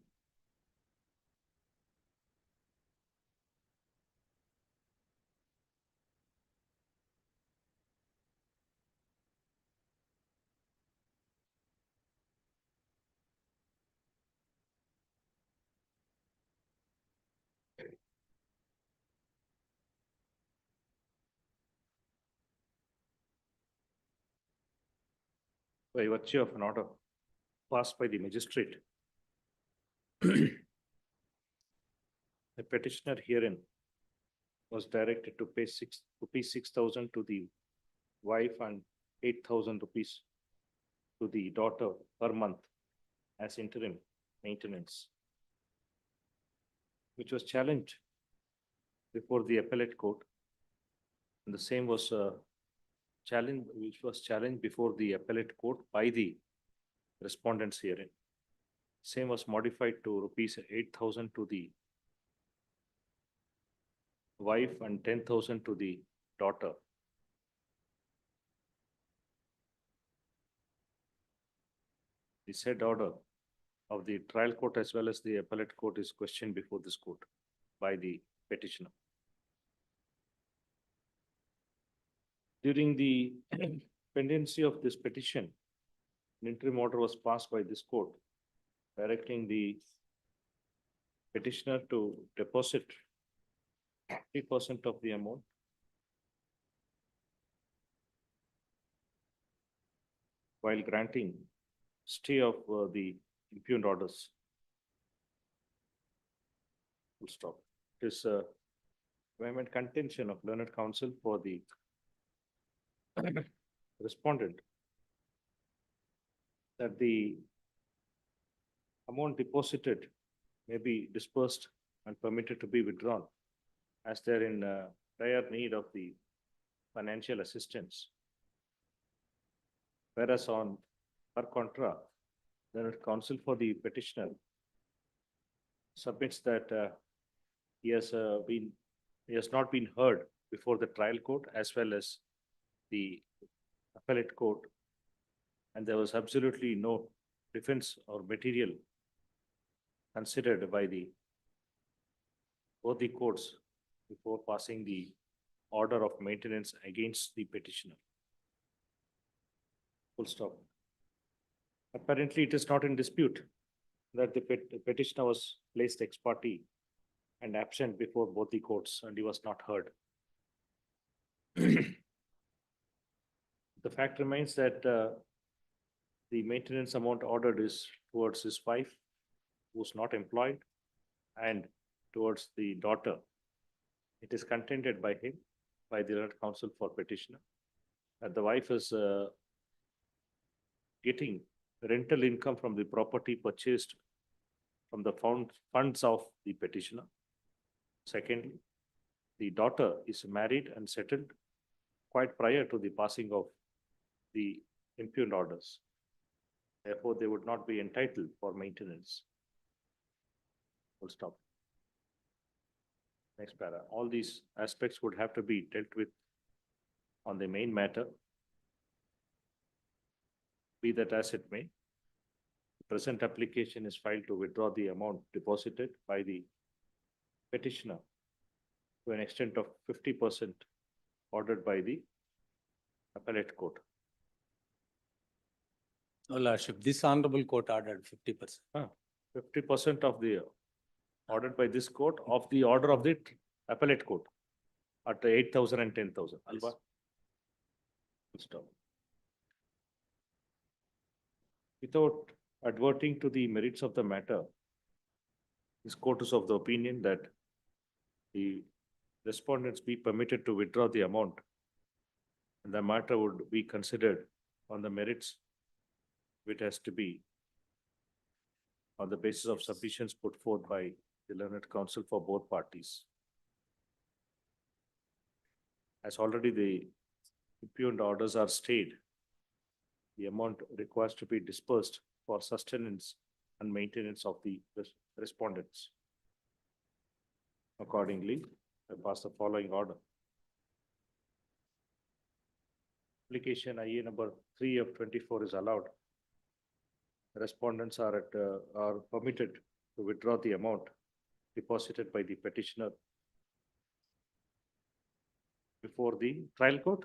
By virtue of an order passed by the magistrate, the petitioner herein was directed to pay ₹6,000 to the wife and 8,000 rupees to the daughter per month as interim maintenance, which was challenged before the appellate court. And the same was which was challenged before the appellate court by the respondents herein. Same was modified to rupees 8,000 to the wife and 10,000 to the daughter. The said order of the trial court as well as the appellate court is questioned before this court by the petitioner. During the pendency of this petition, an interim order was passed by this court directing the petitioner to deposit 3% of the amount while granting stay of the impugned orders. Full stop. It is vehement contention of learned counsel for the respondent that the amount deposited may be dispersed and permitted to be withdrawn as they're in dire need of the financial assistance. Whereas on per contra, the counsel for the petitioner submits that he has not been heard before the trial court as well as the appellate court, and there was absolutely no defense or material considered by both the courts before passing the order of maintenance against the petitioner. Full stop. Apparently, it is not in dispute that the petitioner was placed ex parte and absent before both the courts, and he was not heard. The fact remains that the maintenance amount ordered is towards his wife, who is not employed, and towards the daughter. It is contended by him, by the learned counsel for petitioner, that the wife is getting rental income from the property purchased from the funds of the petitioner. Secondly, the daughter is married and settled quite prior to the passing of the impugned orders. Therefore, they would not be entitled for maintenance. Full stop. Next para. All these aspects would have to be dealt with on the main matter. Be that as it may, the present application is filed to withdraw the amount deposited by the petitioner to an extent of 50% ordered by the appellate court. No, Lordship, this honorable court ordered 50%. 50% of the ordered by this court of the order of the appellate court at 8,000 and 10,000. Alba. Stop. Without adverting to the merits of the matter, this court is of the opinion that the respondents be permitted to withdraw the amount, and the matter would be considered on the merits. It has to be on the basis of submissions put forth by the learned counsel for both parties. As already the impugned orders are stayed, the amount requires to be dispersed for sustenance and maintenance of the respondents. Accordingly, I pass the following order. Application IA number 3 of 24 is allowed. Respondents are permitted to withdraw the amount deposited by the petitioner before the trial court.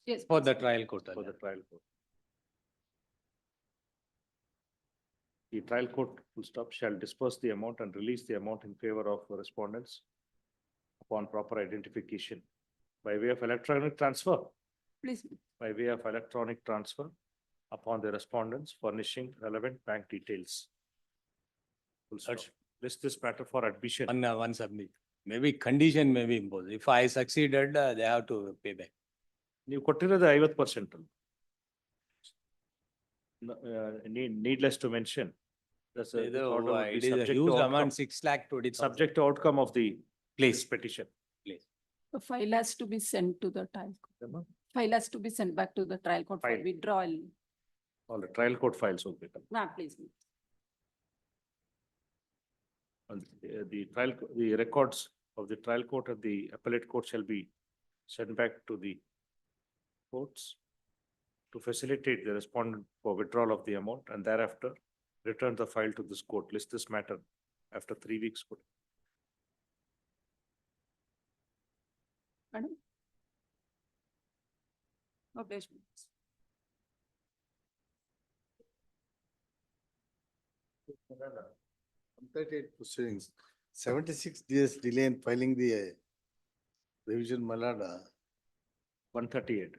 Yes. For the trial court. For the trial court. The trial court, full stop, shall disperse the amount and release the amount in favor of the respondents upon proper identification by way of electronic transfer. Please. By way of electronic transfer upon the respondents furnishing relevant bank details. Full stop. List this matter for admission. One submit. Maybe condition may be imposed. If I succeeded, they have to pay back. ನೀವು ಕೊಟ್ಟಿರೋದು 50%. Needless to mention. That's a- ಇದು, this order would be it is a subject to huge outcome- amount, 6,20,000. Subject to outcome of the Please. petition. The file has to be sent to the trial. File has to be sent back to the trial court for File. withdrawal. All the trial court files will be. Please. The trial, the records of the trial court and the appellate court shall be sent back to the courts to facilitate the respondent for withdrawal of the amount, and thereafter return the file to this court. List this matter after 3 weeks. Madam? Objections. 138 proceedings, 76 days delay in filing the revision, my lord. 138.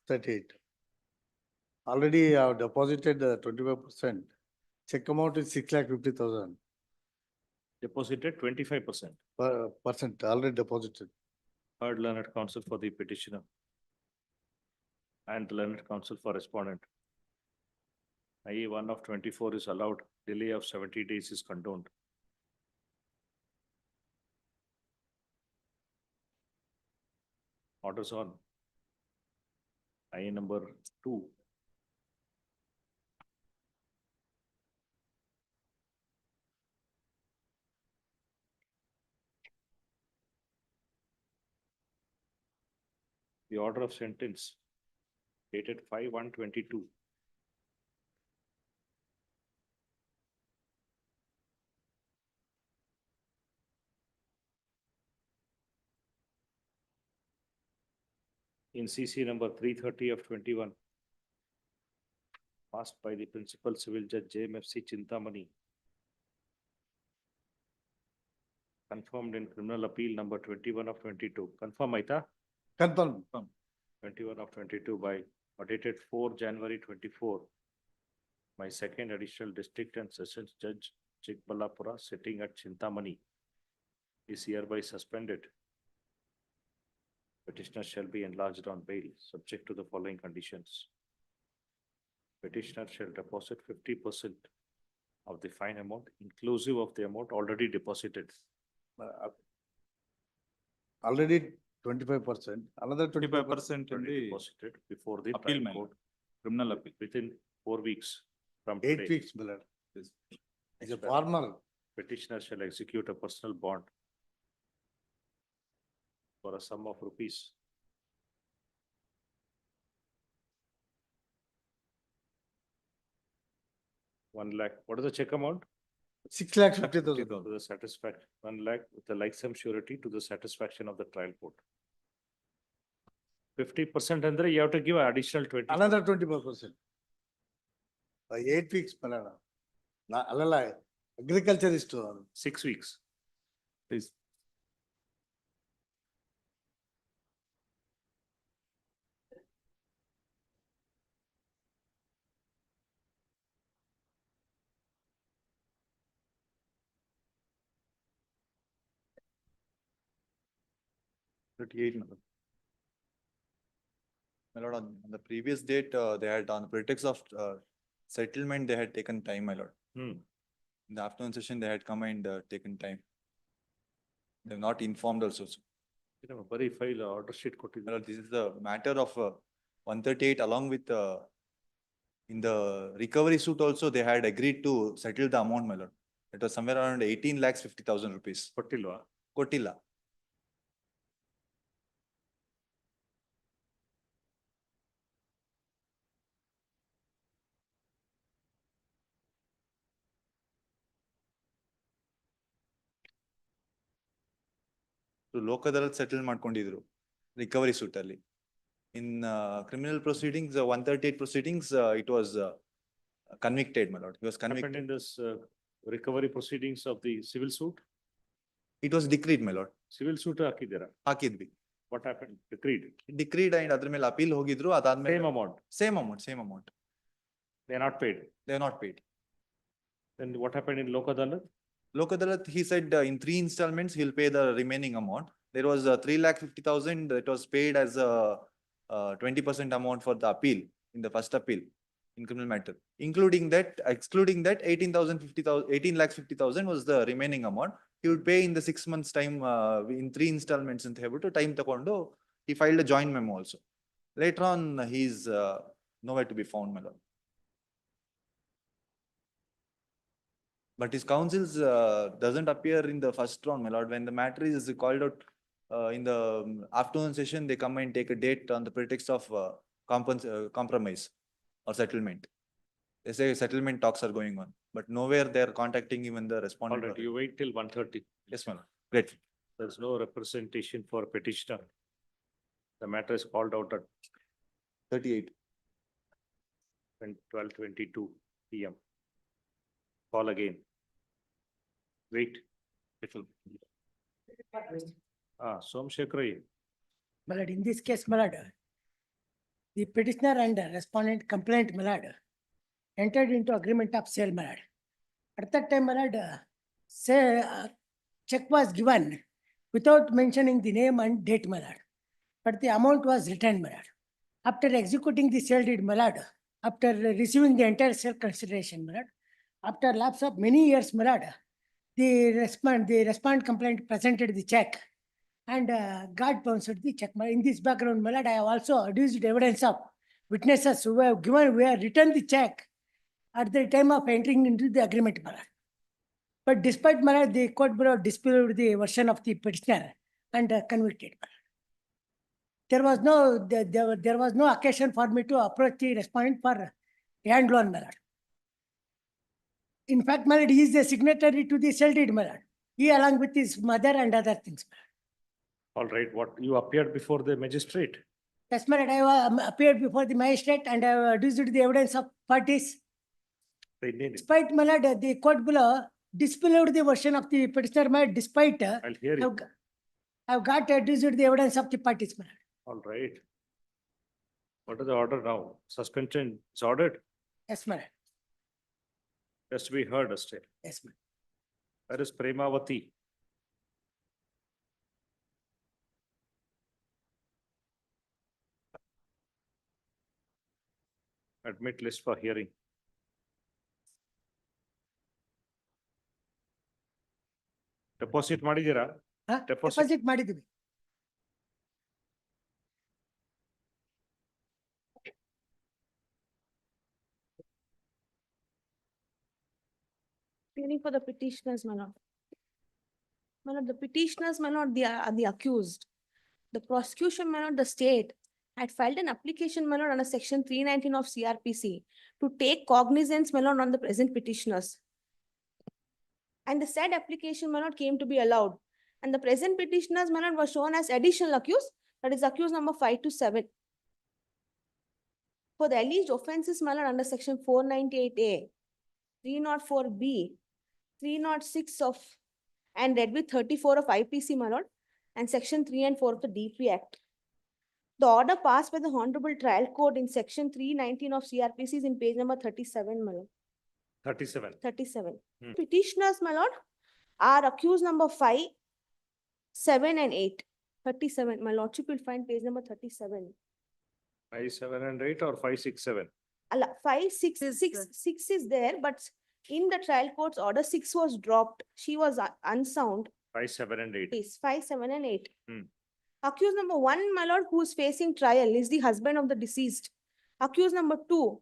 38. Already I have deposited 25%. Check amount is 6,50,000 Deposited 25%. percent already deposited. Heard learned counsel for the petitioner and learned counsel for respondent. IE 1 of 24 is allowed. Delay of 70 days is condoned. Orders on. IE number 2. The order of sentence dated 5/1/22. In CC number 330 of 21. Passed by the Principal Civil Judge JMFC Chintamani. Confirmed in Criminal Appeal number 21 of 22. Confirm, Aita? Confirm. 21 of 22 by dated 4 January 24. My second additional district and sessions judge Chikbalapura sitting at Chintamani is hereby suspended. Petitioner shall be enlarged on bail subject to the following conditions. Petitioner shall deposit 50% of the fine amount inclusive of the amount already deposited. Already 25%, another 25%. Already deposited before the Appeal, trial my court lord. Criminal appeal. within 4 weeks from 8 today. weeks, my lord. It's a Next formal. Petitioner shall execute a personal bond for a sum of rupees 1 lakh. What is the check amount? 6,50,000. To the satisfaction, 1 lakh with the like sum surety to the satisfaction of the trial court. 50% and you have to give an additional 20. Another 25%. By 8 weeks, my lord. Alala, agriculturist. 6 weeks. Please. 38, my lord. My lord, on the previous date, they had, on the pretext of settlement, they had taken time, my lord. In the afternoon session, they had come and taken time. They have not informed also. Bari file order sheet ಕೊಟ್ಟಿದ್ದಾರೆ. My lord, this is the matter of 138 along with in the recovery suit also, they had agreed to settle the amount, my lord. It was somewhere around 18,50,000 rupees. ಕೊಟ್ಟಿಲ್ವಾ? ಕೊಟ್ಟಿಲ್ಲ. ಲೋಕದಲ್ಲಿ settle ಮಾಡ್ಕೊಂಡಿದ್ರು recovery suit ಅಲ್ಲಿ. In criminal proceedings 138 proceedings it was convicted, my lord. He was Happened convicted. in this recovery proceedings of the civil suit? It was decreed, my lord. Civil suit ಹಾಕಿದ್ದೀರಾ? ಹಾಕಿದ್ವಿ. What happened? Decreed. Decreed and ಅದ್ರ ಮೇಲೆ appeal ಹೋಗಿದ್ರು. ಅದಾದ್ಮೇಲೆ Same amount. Same amount. They are not paid. They are not paid. Then what happened in Lok Adalat? Lok Adalat, he said in 3 installments, he'll pay the remaining amount. There was 3,50,000 that was paid as a 20% amount for the appeal, in the first appeal in criminal matter. Excluding that 18,50,000 was the remaining amount. He would pay in the 6 months time in 3 installments ಅಂತ ಹೇಳ್ಬಿಟ್ಟು time ತಗೊಂಡು he filed a joint memo also. Later on, he is nowhere to be found, my lord. But his counsels doesn't appear in the first round, my lord. When the matter is called out in the afternoon session, they come and take a date on the pretext of compromise or settlement. They say settlement talks are going on, but nowhere they are contacting even the respondent. Alright, you wait till 1:30. Yes, my lord. Great. There is no representation for petitioner. The matter is called out at 38. 12:22 PM. Call again. Wait. Somshekhar. My lord, in this case, my lord, the petitioner and respondent complaint, my lord, entered into agreement of sale, my lord. At that time, my lord, say, check was given without mentioning the name and date, my lord. But the amount was returned, my lord. After executing the sale deed, my lord, after receiving the entire sale consideration, my lord, after lapse of many years, my lord, the respondent complaint presented the check and God bounced the check. In this background, my lord, I have also adduced evidence of witnesses who have returned the check at the time of entering into the agreement, my lord. But despite, my lord, the court below disproved the version of the petitioner and convicted, my lord. There was no occasion for me to approach the respondent for hand loan, my lord. In fact, my lord, he is a signatory to the sale deed, my lord. He along with his mother and other things, my lord. All right, what, you appeared before the magistrate? Yes, my lord, I appeared before the magistrate and I have adduced the evidence of parties. Despite, my lord, the court below disproved the version of the petitioner, my lord, despite I'll hear you. I've got adduced the evidence of the parties, my lord. All right. What is the order now? Suspension is ordered? Yes, my lord. Has to be heard, Esther. Yes, my lord. That is Premavati. Admit list for hearing. Deposit ಮಾಡಿದ್ದೀರಾ? Deposit ಮಾಡಿದ್ದೀವಿ. Pleading for the petitioners, my lord. My lord, the petitioners, my lord, they are the accused. The prosecution, my lord, the state had filed an application, my lord, under section 319 of CRPC to take cognizance, my lord, on the present petitioners. And the said application, my lord, came to be allowed. And the present petitioners, my lord, were shown as additional accused, that is accused number 5 to 7. For the alleged offences, my lord, under section 498A, 304B, 306 of, and read with 34 of IPC, my lord, and section 3 and 4 of the DP Act. The order passed by the Honorable Trial Court in section 319 of CRPC is in page number 37, my lord. 37. 37. Petitioners, my lord, are accused number 5, 7 and 8. 37, my lordship will find page number 37. 5, 7 and 8 or 5, 6, 7? 5, 6, 6 is there, but in the trial court's order, 6 was dropped. She was unsound. 5, 7 and 8. Please, 5, 7 and 8. Hmm. Accused number 1, my lord, who is facing trial is the husband of the deceased. Accused number 2,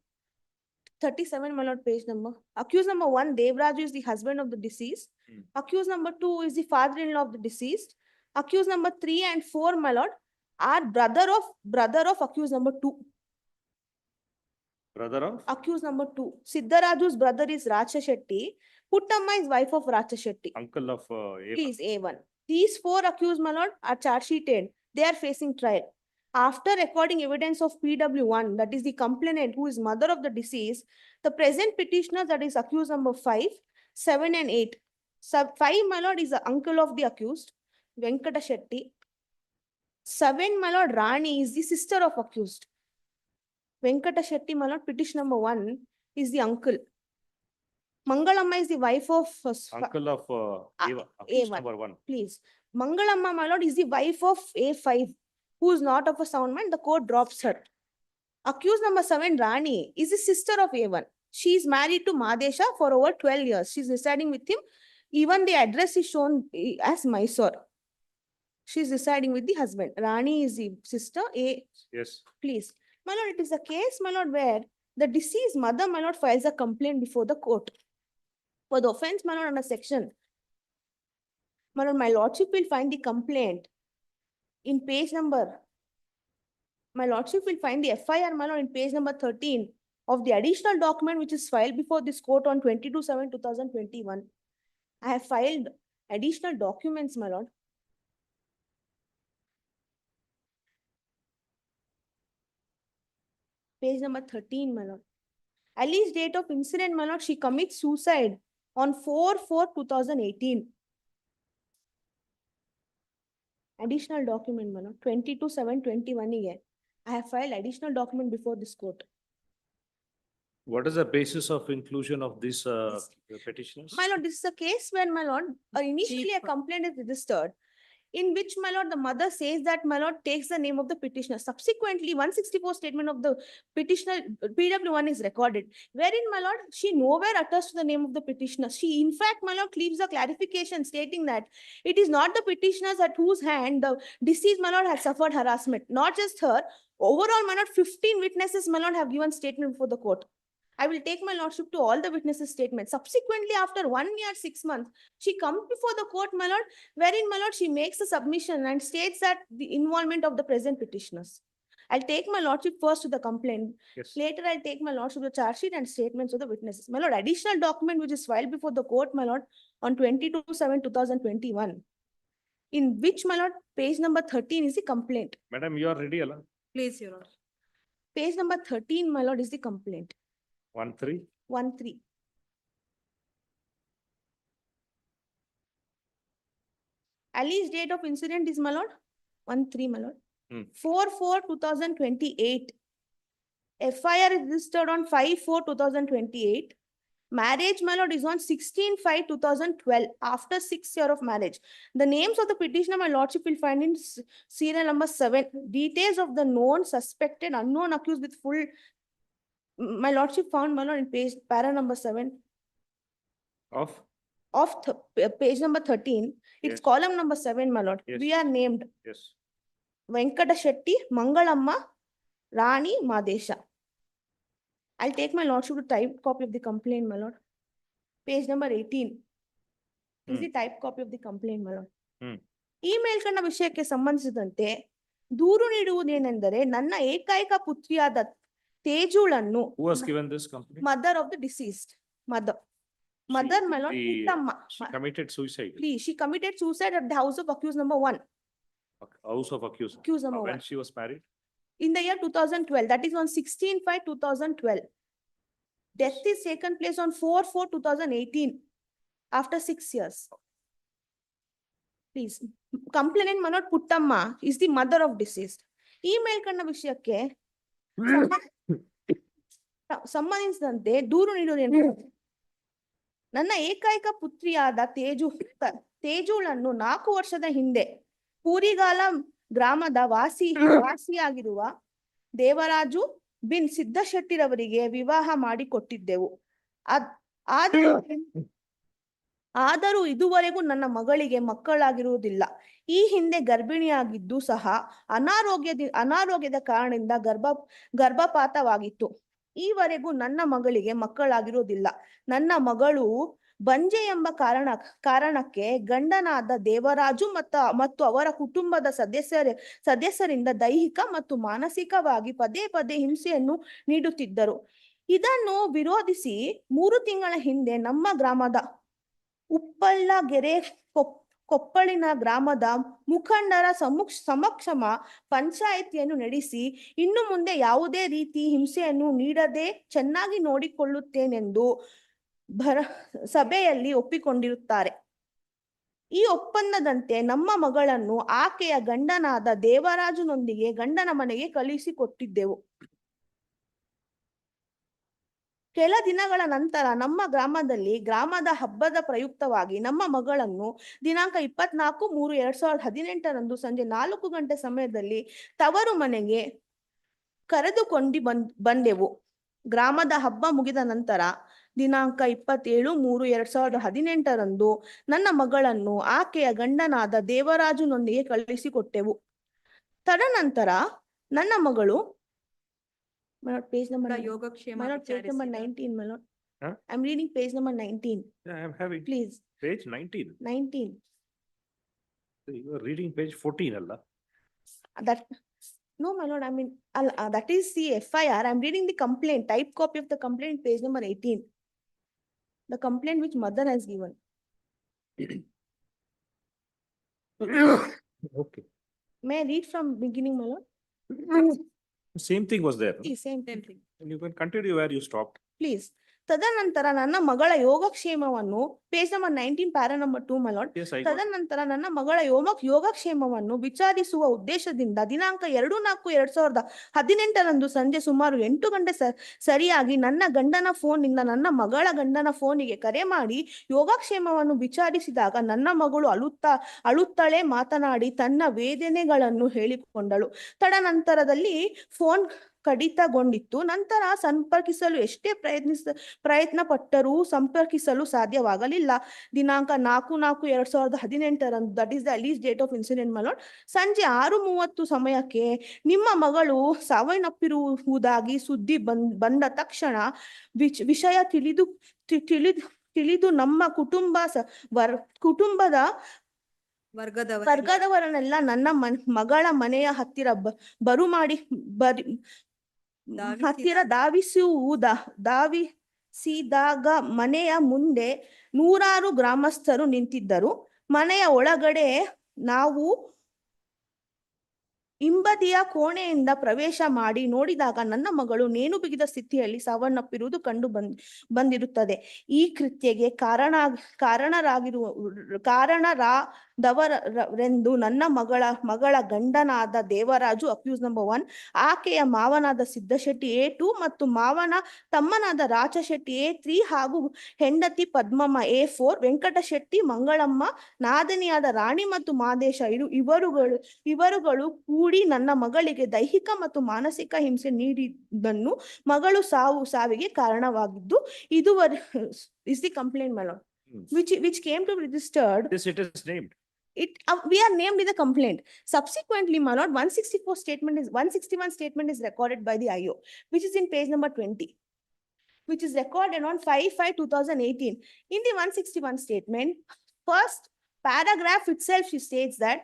37, my lord, page number. Accused number 1, Devraju is the husband of the deceased. Hmm. Accused number 2 is the father-in-law of the deceased. Accused number 3 and 4, my lord, are brother of accused number 2. Brother of? Accused number 2. Siddharaju's brother is Racha Shetty. Puttamma is wife of Racha Shetty. Uncle of A1. Please, A1. These 4 accused, my lord, are charge sheeted. They are facing trial. After recording evidence of PW1, that is the complainant who is mother of the deceased, the present petitioner, that is accused number 5, 7 and 8. 5, my lord, is the uncle of the accused, Venkata Shetty. 7, my lord, Rani is the sister of accused. Venkata Shetty, my lord, petition number 1 is the uncle. Mangalamma is the wife of Uncle of A1. Accused A1. number 1. Please. Mangalamma, my lord, is the wife of A5, who is not of a sound mind. The court drops her. Accused number 7, Rani, is the sister of A1. She is married to Madesha for over 12 years. She is residing with him. Even the address is shown as Mysore. She is residing with the husband. Rani is the sister. Yes. Please. My lord, it is a case, my lord, where the deceased mother, my lord, files a complaint before the court for the offense, my lord, under section. My lord, my lordship will find the complaint in page number. My lordship will find the FIR, my lord, in page number 13 of the additional document which is filed before this court on 22/7/2021. I have filed additional documents, my lord. Page number 13, my lord. Ali's date of incident, my lord, she commits suicide on 4/4/2018. Additional document, my lord, 22/7/21 again. I have filed additional document before this court. What is the basis of inclusion of these petitioners? My lord, this is a case where, my lord, initially a complaint is registered, in which, my lord, the mother says that, my lord, takes the name of the petitioner. Subsequently, 164 statement of the petitioner, PW1 is recorded, wherein, my lord, she nowhere utters to the name of the petitioner. She, in fact, my lord, leaves a clarification stating that it is not the petitioners at whose hand the deceased, my lord, has suffered harassment. Not just her, overall, my lord, 15 witnesses, my lord, have given statement before the court. I will take my lordship to all the witnesses' statements. Subsequently, after 1 year, 6 months, she comes before the court, my lord, wherein, my lord, she makes a submission and states that the involvement of the present petitioners. I'll take my lordship first to the complaint. Yes. Later, I'll take my lordship to the charge sheet and statements of the witnesses. My lord, additional document which is filed before the court, my lord, on 22/7/2021, in which, my lord, page number 13 is the complaint. Madam, you are ready, Allah? Please, your lord. Page number 13, my lord, is the complaint. 1-3. 1-3. Ali's date of incident is, my lord, 1-3, my lord. 4/4/2028. FIR is registered on 5/4/2028. Marriage, my lord, is on 16/5/2012, after 6 years of marriage. The names of the petitioner, my lordship will find in serial number 7. Details of the known, suspected, unknown accused with full. My lordship found, my lord, in page para number 7 Of? Page number 13. It's Yes. column number 7, my lord. Yes. We are named Yes. Venkata Shetty, Mangalamma, Rani, Madesha. I'll take my lordship to type copy of the complaint, my lord. Page number 18 is the type copy of the complaint, my lord. ಈ ಮೇಲ್ಕಂಡ ವಿಷಯಕ್ಕೆ ಸಂಬಂಧಿಸಿದಂತೆ ದೂರು ನೀಡುವುದೇನೆಂದರೆ, ನನ್ನ ಏಕೈಕ ಪುತ್ರಿಯಾದ ತೇಜುಳನ್ನು, Who has given this complaint? mother of the deceased, mother, my lord, Puttamma. She committed suicide. Please, she committed suicide at the house of accused number 1. House of accused. Accused number When 1. she was married? In the year 2012, that is on 16/5/2012. Death is taken place on 4/4/2018, after 6 years. Please, complainant, my lord, Puttamma, is the mother of deceased. ಈ ಮೇಲ್ಕಂಡ ವಿಷಯಕ್ಕೆ ಸಂಬಂಧಿಸಿದಂತೆ ದೂರು ನೀಡುವುದೇನು, ನನ್ನ ಏಕೈಕ ಪುತ್ರಿಯಾದ ತೇಜುಳನ್ನು 4 ವರ್ಷದ ಹಿಂದೆ ಪೂರಿಗಾಲ ಗ್ರಾಮದ ವಾಸಿಯಾಗಿರುವ Devaraju bin ಸಿದ್ದಶೆಟ್ಟಿರವರಿಗೆ ವಿವಾಹ ಮಾಡಿಕೊಟ್ಟಿದ್ದೆವು. ಆದರೂ ಇದುವರೆಗೂ ನನ್ನ ಮಗಳಿಗೆ ಮಕ್ಕಳಾಗಿರುವುದಿಲ್ಲ. ಈ ಹಿಂದೆ ಗರ್ಭಿಣಿಯಾಗಿದ್ದು ಸಹ ಅನಾರೋಗ್ಯದ ಕಾರಣದಿಂದ ಗರ್ಭಪಾತವಾಗಿತ್ತು. ಈವರೆಗೂ ನನ್ನ ಮಗಳಿಗೆ ಮಕ್ಕಳಾಗಿರುವುದಿಲ್ಲ. ನನ್ನ ಮಗಳು ಬಂಜೆ ಎಂಬ ಕಾರಣಕ್ಕೆ ಗಂಡನಾದ ದೇವರಾಜು ಮತ್ತು ಅವರ ಕುಟುಂಬದ ಸದಸ್ಯರಿಂದ ದೈಹಿಕ ಮತ್ತು ಮಾನಸಿಕವಾಗಿ ಪದೇ ಪದೇ ಹಿಂಸೆಯನ್ನು ನೀಡುತ್ತಿದ್ದರು. ಇದನ್ನು ವಿರೋಧಿಸಿ 3 ತಿಂಗಳ ಹಿಂದೆ ನಮ್ಮ ಗ್ರಾಮದ ಉಪ್ಪಳ್ಳಗೆರೆ ಕೊಪ್ಪಳಿನ ಗ್ರಾಮದ ಮುಖಂಡರ ಸಮಕ್ಷಮ ಪಂಚಾಯಿತಿಯನ್ನು ನಡೆಸಿ ಇನ್ನು ಮುಂದೆ ಯಾವುದೇ ರೀತಿ ಹಿಂಸೆಯನ್ನು ನೀಡದೆ ಚೆನ್ನಾಗಿ ನೋಡಿಕೊಳ್ಳುತ್ತೇನೆಂದು ಸಭೆಯಲ್ಲಿ ಒಪ್ಪಿಕೊಂಡಿರುತ್ತಾರೆ. ಈ ಒಪ್ಪಂದದಂತೆ ನಮ್ಮ ಮಗಳನ್ನು ಆಕೆಯ ಗಂಡನಾದ ದೇವರಾಜನೊಂದಿಗೆ ಗಂಡನ ಮನೆಗೆ ಕಳುಹಿಸಿಕೊಟ್ಟಿದ್ದೆವು. ಕೆಲ ದಿನಗಳ ನಂತರ ನಮ್ಮ ಗ್ರಾಮದ ಹಬ್ಬದ ಪ್ರಯುಕ್ತವಾಗಿ ನಮ್ಮ ಮಗಳನ್ನು ದಿನಾಂಕ 24/3/2018 ಸಂಜೆ 4 ಗಂಟೆ ಸಮಯದಲ್ಲಿ ತವರು ಮನೆಗೆ ಕರೆದುಕೊಂಡು ಬಂದೆವು. ಗ್ರಾಮದ ಹಬ್ಬ ಮುಗಿದ ನಂತರ ದಿನಾಂಕ 27/3/2018 ನನ್ನ ಮಗಳನ್ನು ಆಕೆಯ ಗಂಡನಾದ ದೇವರಾಜನೊಂದಿಗೆ ಕಳುಹಿಸಿಕೊಟ್ಟೆವು. ತದನಂತರ ನನ್ನ ಮಗಳು page number ಯೋಗಕ್ಷೇಮ page number 19, my lord. Huh? I'm reading page number 19. Yeah, I'm having Please, page 19. 19. You are reading page 14, Allah. That, no, my lord, I mean, that is the FIR. I'm reading the complaint, type copy of the complaint, page number 18. The complaint which mother has given. Okay. May I read from beginning, my lord? Same thing was there. Same thing. And you can continue where you stopped. Please. ತದನಂತರ ನನ್ನ ಮಗಳ ಯೋಗಕ್ಷೇಮವನ್ನು page number 19 para number 2 my lord. Yes, I got. ತದನಂತರ ನನ್ನ ಮಗಳ ಯೋಗಕ್ಷೇಮವನ್ನು ವಿಚಾರಿಸುವ ಉದ್ದೇಶದಿಂದ ದಿನಾಂಕ 2/4/2018 ಸಂಜೆ ಸುಮಾರು 8 ಗಂಟೆ ಸರಿಯಾಗಿ ನನ್ನ ಗಂಡನ ಫೋನ್ನಿಂದ ನನ್ನ ಮಗಳ ಗಂಡನ ಫೋನಿಗೆ ಕರೆ ಮಾಡಿ ಯೋಗಕ್ಷೇಮವನ್ನು ವಿಚಾರಿಸಿದಾಗ ನನ್ನ ಮಗಳು ಅಳುತ್ತಲೇ ಮಾತನಾಡಿ ತನ್ನ ವೇದನೆಗಳನ್ನು ಹೇಳಿಕೊಂಡಳು. ತದನಂತರದಲ್ಲಿ ಫೋನ್ ಕಡಿತಗೊಂಡಿತ್ತು. ನಂತರ ಸಂಪರ್ಕಿಸಲು ಎಷ್ಟೇ ಪ್ರಯತ್ನ ಪಟ್ಟರೂ ಸಂಪರ್ಕಿಸಲು ಸಾಧ್ಯವಾಗಲಿಲ್ಲ. ದಿನಾಂಕ 4/4/2018 that is the least date of incident my lord. ಸಂಜೆ 6:30 ಸಮಯಕ್ಕೆ ನಿಮ್ಮ ಮಗಳು ಸಾವನ್ನಪ್ಪಿರುವುದಾಗಿ ಸುದ್ದಿ ಬಂದ ತಕ್ಷಣ ವಿಷಯ ತಿಳಿದು ನಮ್ಮ ಕುಟುಂಬದ ವರ್ಗದವರನ್ನೆಲ್ಲ ನನ್ನ ಮಗಳ ಮನೆಯ ಹತ್ತಿರ ಧಾವಿಸಿದಾಗ ಮನೆಯ ಮುಂದೆ 100 ಗ್ರಾಮಸ್ಥರು ನಿಂತಿದ್ದರು. ಮನೆಯ ಒಳಗಡೆ ನಾವು ಹಿಂಬದಿಯ ಕೋಣೆಯಿಂದ ಪ್ರವೇಶ ಮಾಡಿ ನೋಡಿದಾಗ ನನ್ನ ಮಗಳು ನೇಣು ಬಿಗಿದ ಸ್ಥಿತಿಯಲ್ಲಿ ಸಾವನ್ನಪ್ಪಿರುವುದು ಕಂಡು ಬಂದಿರುತ್ತದೆ. ಈ ಕೃತ್ಯಕ್ಕೆ ಕಾರಣರಾದವರೆಂದು ನನ್ನ ಮಗಳ ಗಂಡನಾದ ದೇವರಾಜು ಅಕ್ಯೂಸ್ ನಂಬರ್ 1, ಆಕೆಯ ಮಾವನಾದ ಸಿದ್ದಶೆಟ್ಟಿ A2 ಮತ್ತು ಮಾವನ ತಮ್ಮನಾದ ರಾಚಶೆಟ್ಟಿ A3 ಹಾಗೂ ಹೆಂಡತಿ ಪದ್ಮಮ್ಮ A4, ವೆಂಕಟಶೆಟ್ಟಿ, ಮಂಗಳಮ್ಮ, ನಾದನಿಯಾದ ರಾಣಿ ಮತ್ತು ಮಾದೇಶ ಇವರುಗಳು ಕೂಡಿ ನನ್ನ ಮಗಳಿಗೆ ದೈಹಿಕ ಮತ್ತು ಮಾನಸಿಕ ಹಿಂಸೆ ನೀಡಿದ್ದನ್ನು ಮಗಳು ಸಾವಿಗೆ ಕಾರಣವಾಗಿದ್ದು is the complaint my lord, which came to registered. Yes, it is named. We are named in the complaint. Subsequently, my lord, 161 statement is recorded by the IO, which is in page number 20, which is recorded on 5/5/2018. In the 161 statement, first paragraph itself, she states that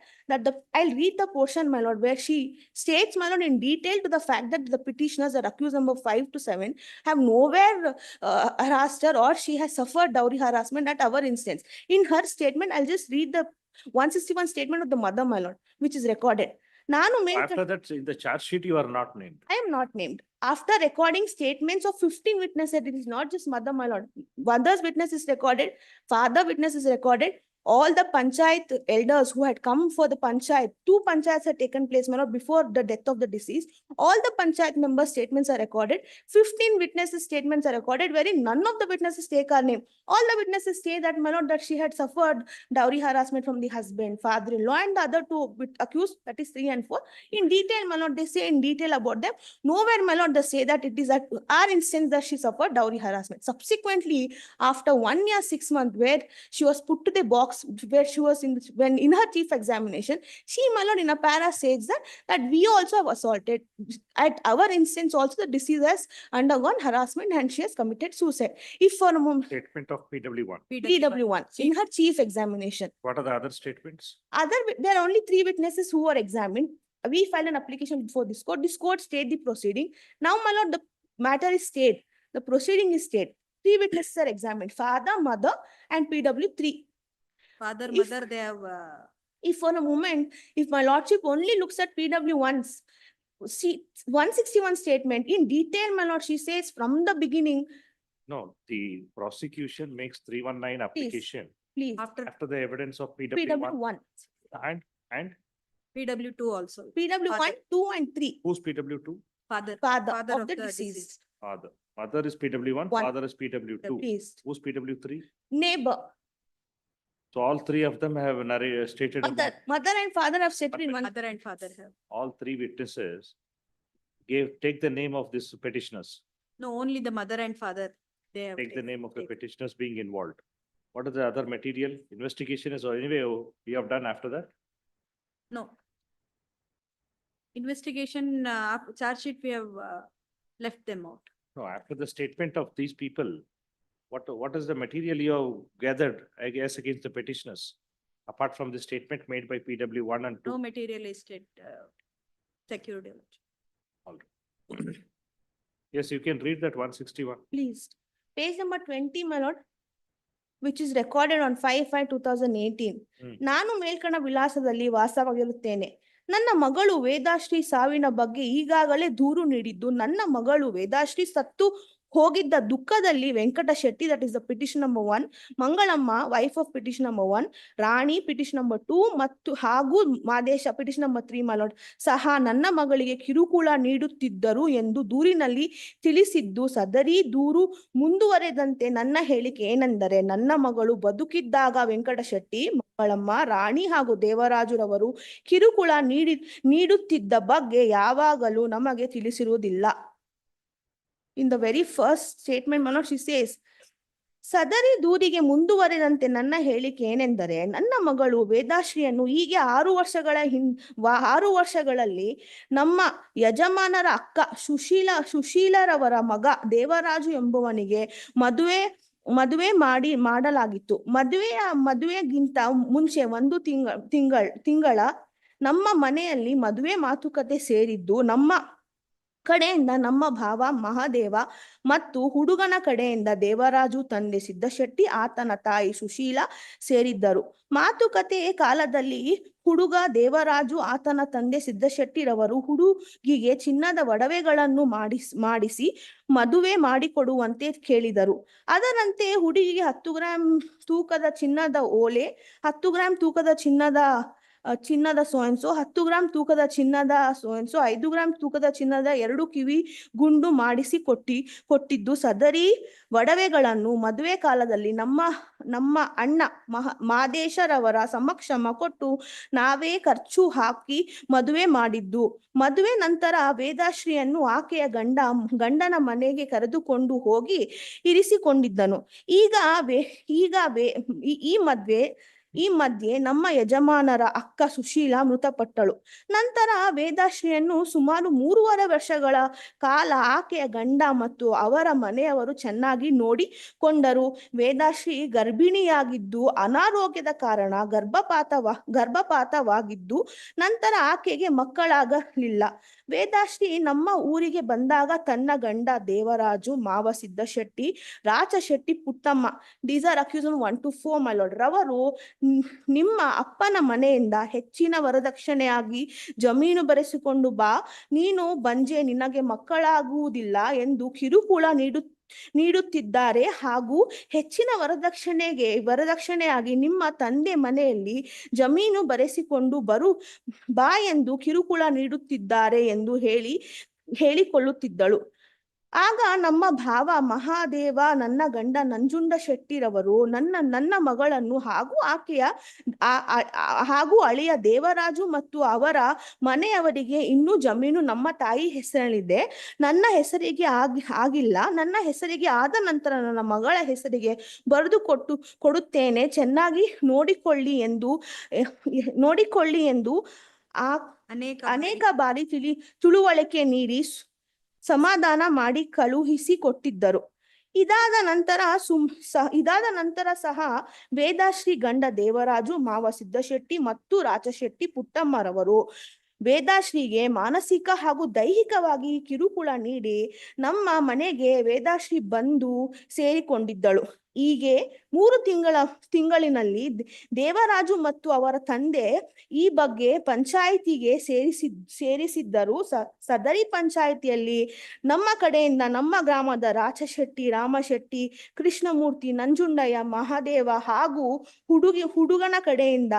I'll read the portion, my lord, where she states, my lord, in detail to the fact that the petitioners are accused number 5 to 7 have nowhere harassed her or she has suffered dowry harassment at our instance. In her statement, I'll just read the 161 statement of the mother, my lord, which is recorded. After that, in the charge sheet, you are not named. I am not named. After recording statements of 15 witnesses, it is not just mother, my lord. Mother's witness is recorded, father witness is recorded, all the panchayat elders who had come for the panchayat, 2 panchayats had taken place, my lord, before the death of the deceased. All the panchayat members' statements are recorded. 15 witnesses' statements are recorded, wherein none of the witnesses take her name. All the witnesses say that, my lord, that she had suffered dowry harassment from the husband, father-in-law, and the other 2 accused, that is 3 and 4. In detail, my lord, they say in detail about them. Nowhere, my lord, they say that it is at our instance that she suffered dowry harassment. Subsequently, after 1 year, 6 months, where she was put to the box, where she was when in her chief examination, she, my lord, in a para says that we also have assaulted. At our instance, also the deceased has undergone harassment and she has committed suicide. If for a moment, Statement of PW1. PW1 in her chief examination. What are the other statements? There are only 3 witnesses who were examined. We filed an application before this court. This court stayed the proceeding. Now, my lord, the matter is stayed. The proceeding is stayed. 3 witnesses are examined: father, mother, and PW3. Father, If- mother, they have, If for a moment, if my lordship only looks at PW1's 161 statement in detail, my lord, she says from the beginning, No, the prosecution makes 319 application please, after the evidence of PW1 PW1, and PW2 also. PW1, Father. 2 and 3, who's PW2? Father. father of the deceased, Father. Mother is PW1, One. father is PW2. please, Who's PW3? neighbor, So all 3 of them have stated about, mother and father have stated in one. Mother and father have. all 3 witnesses take the name of this petitioners, No, only the mother and father, they have. take the taken. name of the petitioners being involved. What is the other material? Investigation is anyway, we have done after that? No. Investigation, charge sheet, we have left them out. No, after the statement of these people, what is the material you have gathered, I guess, against the petitioners? Apart from the statement made by PW1 and 2? No material is secured. All right. Yes, you can read that 161. Please. Page number 20, my lord, which is recorded on 5/5/2018. ನಾನು ಮೇಲ್ಕಣ ವಿಳಾಸದಲ್ಲಿ ವಾಸವಾಗಿರುತ್ತೇನೆ. ನನ್ನ ಮಗಳು ವೇದಾಶ್ರೀ ಸಾವಿನ ಬಗ್ಗೆ ಈಗಾಗಲೇ ದೂರು ನೀಡಿದ್ದು, ನನ್ನ ಮಗಳು ವೇದಾಶ್ರೀ ಸತ್ತು ಹೋಗಿದ್ದ ದುಃಖದಲ್ಲಿ Venkata Shetty, that is the petition number 1, Mangalamma wife of petition number 1, Rani petition number 2 ಮತ್ತು ಹಾಗೂ ಮಾದೇಶ ಪಿಟಿಷನ್ ನಂಬರ್ 3 ಮಲೋಡ್ ಸಹ ನನ್ನ ಮಗಳಿಗೆ ಕಿರುಕುಳ ನೀಡುತ್ತಿದ್ದರು ಎಂದು ದೂರಿನಲ್ಲಿ ತಿಳಿಸಿದ್ದು, ಸದರಿ ದೂರು ಮುಂದುವರೆದಂತೆ ನನ್ನ ಹೇಳಿಕೆ ಏನೆಂದರೆ, ನನ್ನ ಮಗಳು ಬದುಕಿದ್ದಾಗ ವೆಂಕಟ ಶೆಟ್ಟಿ, ಮಂಗಳಮ್ಮ, ರಾಣಿ ಹಾಗೂ ದೇವರಾಜುರವರು ಕಿರುಕುಳ ನೀಡುತ್ತಿದ್ದ ಬಗ್ಗೆ ಯಾವಾಗಲೂ ನಮಗೆ ತಿಳಿಸಿರುವುದಿಲ್ಲ. In the very first statement, Manoj, she says, ಸದರಿ ದೂರಿಗೆ ಮುಂದುವರೆದಂತೆ ನನ್ನ ಹೇಳಿಕೆ ಏನೆಂದರೆ, ನನ್ನ ಮಗಳು ವೇದಾಶ್ರೀಯನ್ನು ಹೀಗೆ 6 ವರ್ಷಗಳಲ್ಲಿ ನಮ್ಮ ಯಜಮಾನರ ಅಕ್ಕ ಸುಶೀಲರವರ ಮಗ ದೇವರಾಜು ಎಂಬುವನಿಗೆ ಮದುವೆ ಮಾಡಲಾಗಿತ್ತು. ಮದುವೆಗಿಂತ ಮುಂಚೆ 1 ತಿಂಗಳ ನಮ್ಮ ಮನೆಯಲ್ಲಿ ಮದುವೆ ಮಾತುಕತೆ ಸೇರಿದ್ದು, ನಮ್ಮ ಕಡೆಯಿಂದ ನಮ್ಮ ಭಾವ ಮಹಾದೇವ ಮತ್ತು ಹುಡುಗನ ಕಡೆಯಿಂದ ದೇವರಾಜು ತಂದೆ ಸಿದ್ದಶೆಟ್ಟಿ, ಆತನ ತಾಯಿ ಸುಶೀಲ ಸೇರಿದ್ದರು. ಮಾತುಕತೆಯ ಕಾಲದಲ್ಲಿ ಹುಡುಗ ದೇವರಾಜು, ಆತನ ತಂದೆ ಸಿದ್ದಶೆಟ್ಟಿರವರು ಹುಡುಗಿಗೆ ಚಿನ್ನದ ಒಡವೆಗಳನ್ನು ಮಾಡಿಸಿ ಮದುವೆ ಮಾಡಿಕೊಡುವಂತೆ ಕೇಳಿದರು. ಅದರಂತೆ ಹುಡುಗಿಗೆ 10 ಗ್ರಾಂ ತೂಕದ ಚಿನ್ನದ ಓಲೆ, 10 ಗ್ರಾಂ ತೂಕದ ಚಿನ್ನದ ಸೋಯನ್ಸೋ, 10 ಗ್ರಾಂ ತೂಕದ ಚಿನ್ನದ ಸೋಯನ್ಸೋ, 5 ಗ್ರಾಂ ತೂಕದ ಚಿನ್ನದ 2 ಕಿವಿ ಗುಂಡು ಮಾಡಿಸಿ ಕೊಟ್ಟಿದ್ದು, ಸದರಿ ಒಡವೆಗಳನ್ನು ಮದುವೆ ಕಾಲದಲ್ಲಿ ನಮ್ಮ ಅಣ್ಣ ಮಾದೇಶರವರ ಸಮಕ್ಷಮ ಕೊಟ್ಟು ನಾವೇ ಖರ್ಚು ಹಾಕಿ ಮದುವೆ ಮಾಡಿದ್ದು. ಮದುವೆ ನಂತರ ವೇದಾಶ್ರೀಯನ್ನು ಆಕೆಯ ಗಂಡನ ಮನೆಗೆ ಕರೆದುಕೊಂಡು ಹೋಗಿ ಇರಿಸಿಕೊಂಡಿದ್ದನು. ಈ ಮಧ್ಯೆ ನಮ್ಮ ಯಜಮಾನರ ಅಕ್ಕ ಸುಶೀಲ ಮೃತಪಟ್ಟಳು. ನಂತರ ವೇದಾಶ್ರೀಯನ್ನು ಸುಮಾರು 3.5 ವರ್ಷಗಳ ಕಾಲ ಆಕೆಯ ಗಂಡ ಮತ್ತು ಅವರ ಮನೆಯವರು ಚೆನ್ನಾಗಿ ನೋಡಿಕೊಂಡರು. ವೇದಾಶ್ರೀ ಗರ್ಭಿಣಿಯಾಗಿದ್ದು, ಅನಾರೋಗ್ಯದ ಕಾರಣ ಗರ್ಭಪಾತವಾಗಿದ್ದು, ನಂತರ ಆಕೆಗೆ ಮಕ್ಕಳಾಗಲಿಲ್ಲ. ವೇದಾಶ್ರೀ ನಮ್ಮ ಊರಿಗೆ ಬಂದಾಗ ತನ್ನ ಗಂಡ ದೇವರಾಜು, ಮಾವ Siddashetti, Rachashetti, Puttamma, these are accused 1 to 4 my lord, ರವರು ನಿಮ್ಮ ಅಪ್ಪನ ಮನೆಯಿಂದ ಹೆಚ್ಚಿನ ವರದಕ್ಷಿಣೆಯಾಗಿ ಜಮೀನು ಬರೆಸಿಕೊಂಡು ಬಾ, ನೀನು ಬಂಜೆ, ನಿನಗೆ ಮಕ್ಕಳಾಗುವುದಿಲ್ಲ ಎಂದು ಕಿರುಕುಳ ನೀಡುತ್ತಿದ್ದಾರೆ ಹಾಗೂ ಹೆಚ್ಚಿನ ವರದಕ್ಷಿಣೆಯಾಗಿ ನಿಮ್ಮ ತಂದೆ ಮನೆಯಲ್ಲಿ ಜಮೀನು ಬರೆಸಿಕೊಂಡು ಬಾ ಎಂದು ಕಿರುಕುಳ ನೀಡುತ್ತಿದ್ದಾರೆ ಎಂದು ಹೇಳಿಕೊಳ್ಳುತ್ತಿದ್ದಳು. ಆಗ ನಮ್ಮ ಭಾವ ಮಹಾದೇವ, ನನ್ನ ಗಂಡ ನಂಜುಂಡ ಶೆಟ್ಟಿರವರು ನನ್ನ ಮಗಳನ್ನು ಹಾಗೂ ಅಳಿಯ ದೇವರಾಜು ಮತ್ತು ಅವರ ಮನೆಯವರಿಗೆ ಇನ್ನೂ ಜಮೀನು ನಮ್ಮ ತಾಯಿ ಹೆಸರಲ್ಲಿದೆ. ನನ್ನ ಹೆಸರಿಗೆ ಆಗಿಲ್ಲ. ನನ್ನ ಹೆಸರಿಗೆ ಆದ ನಂತರ ನನ್ನ ಮಗಳ ಹೆಸರಿಗೆ ಬರೆದು ಕೊಡುತ್ತೇನೆ. ಚೆನ್ನಾಗಿ ನೋಡಿಕೊಳ್ಳಿ ಎಂದು ಅನೇಕ ಬಾರಿ ತಿಳುವಳಿಕೆ ನೀಡಿ ಸಮಾಧಾನ ಮಾಡಿ ಕಳುಹಿಸಿ ಕೊಟ್ಟಿದ್ದರು. ಇದಾದ ನಂತರ ಸಹ ವೇದಾಶ್ರೀ ಗಂಡ ದೇವರಾಜು, ಮಾವ ಸಿದ್ದಶೆಟ್ಟಿ ಮತ್ತು ರಾಜಶೆಟ್ಟಿ ಪುಟ್ಟಮ್ಮರವರು ವೇದಾಶ್ರೀಗೆ ಮಾನಸಿಕ ಹಾಗೂ ದೈಹಿಕವಾಗಿ ಕಿರುಕುಳ ನೀಡಿ ನಮ್ಮ ಮನೆಗೆ ವೇದಾಶ್ರೀ ಬಂದು ಸೇರಿಕೊಂಡಿದ್ದಳು. ಹೀಗೆ 3 ತಿಂಗಳಿನಲ್ಲಿ ದೇವರಾಜು ಮತ್ತು ಅವರ ತಂದೆ ಈ ಬಗ್ಗೆ ಪಂಚಾಯಿತಿಗೆ ಸೇರಿಸಿದ್ದರು. ಸದರಿ ಪಂಚಾಯಿತಿಯಲ್ಲಿ ನಮ್ಮ ಕಡೆಯಿಂದ ನಮ್ಮ ಗ್ರಾಮದ ರಾಜಶೆಟ್ಟಿ, ರಾಮಶೆಟ್ಟಿ, ಕೃಷ್ಣಮೂರ್ತಿ, ನಂಜುಂಡಯ್ಯ, ಮಹಾದೇವ ಹಾಗೂ ಹುಡುಗನ ಕಡೆಯಿಂದ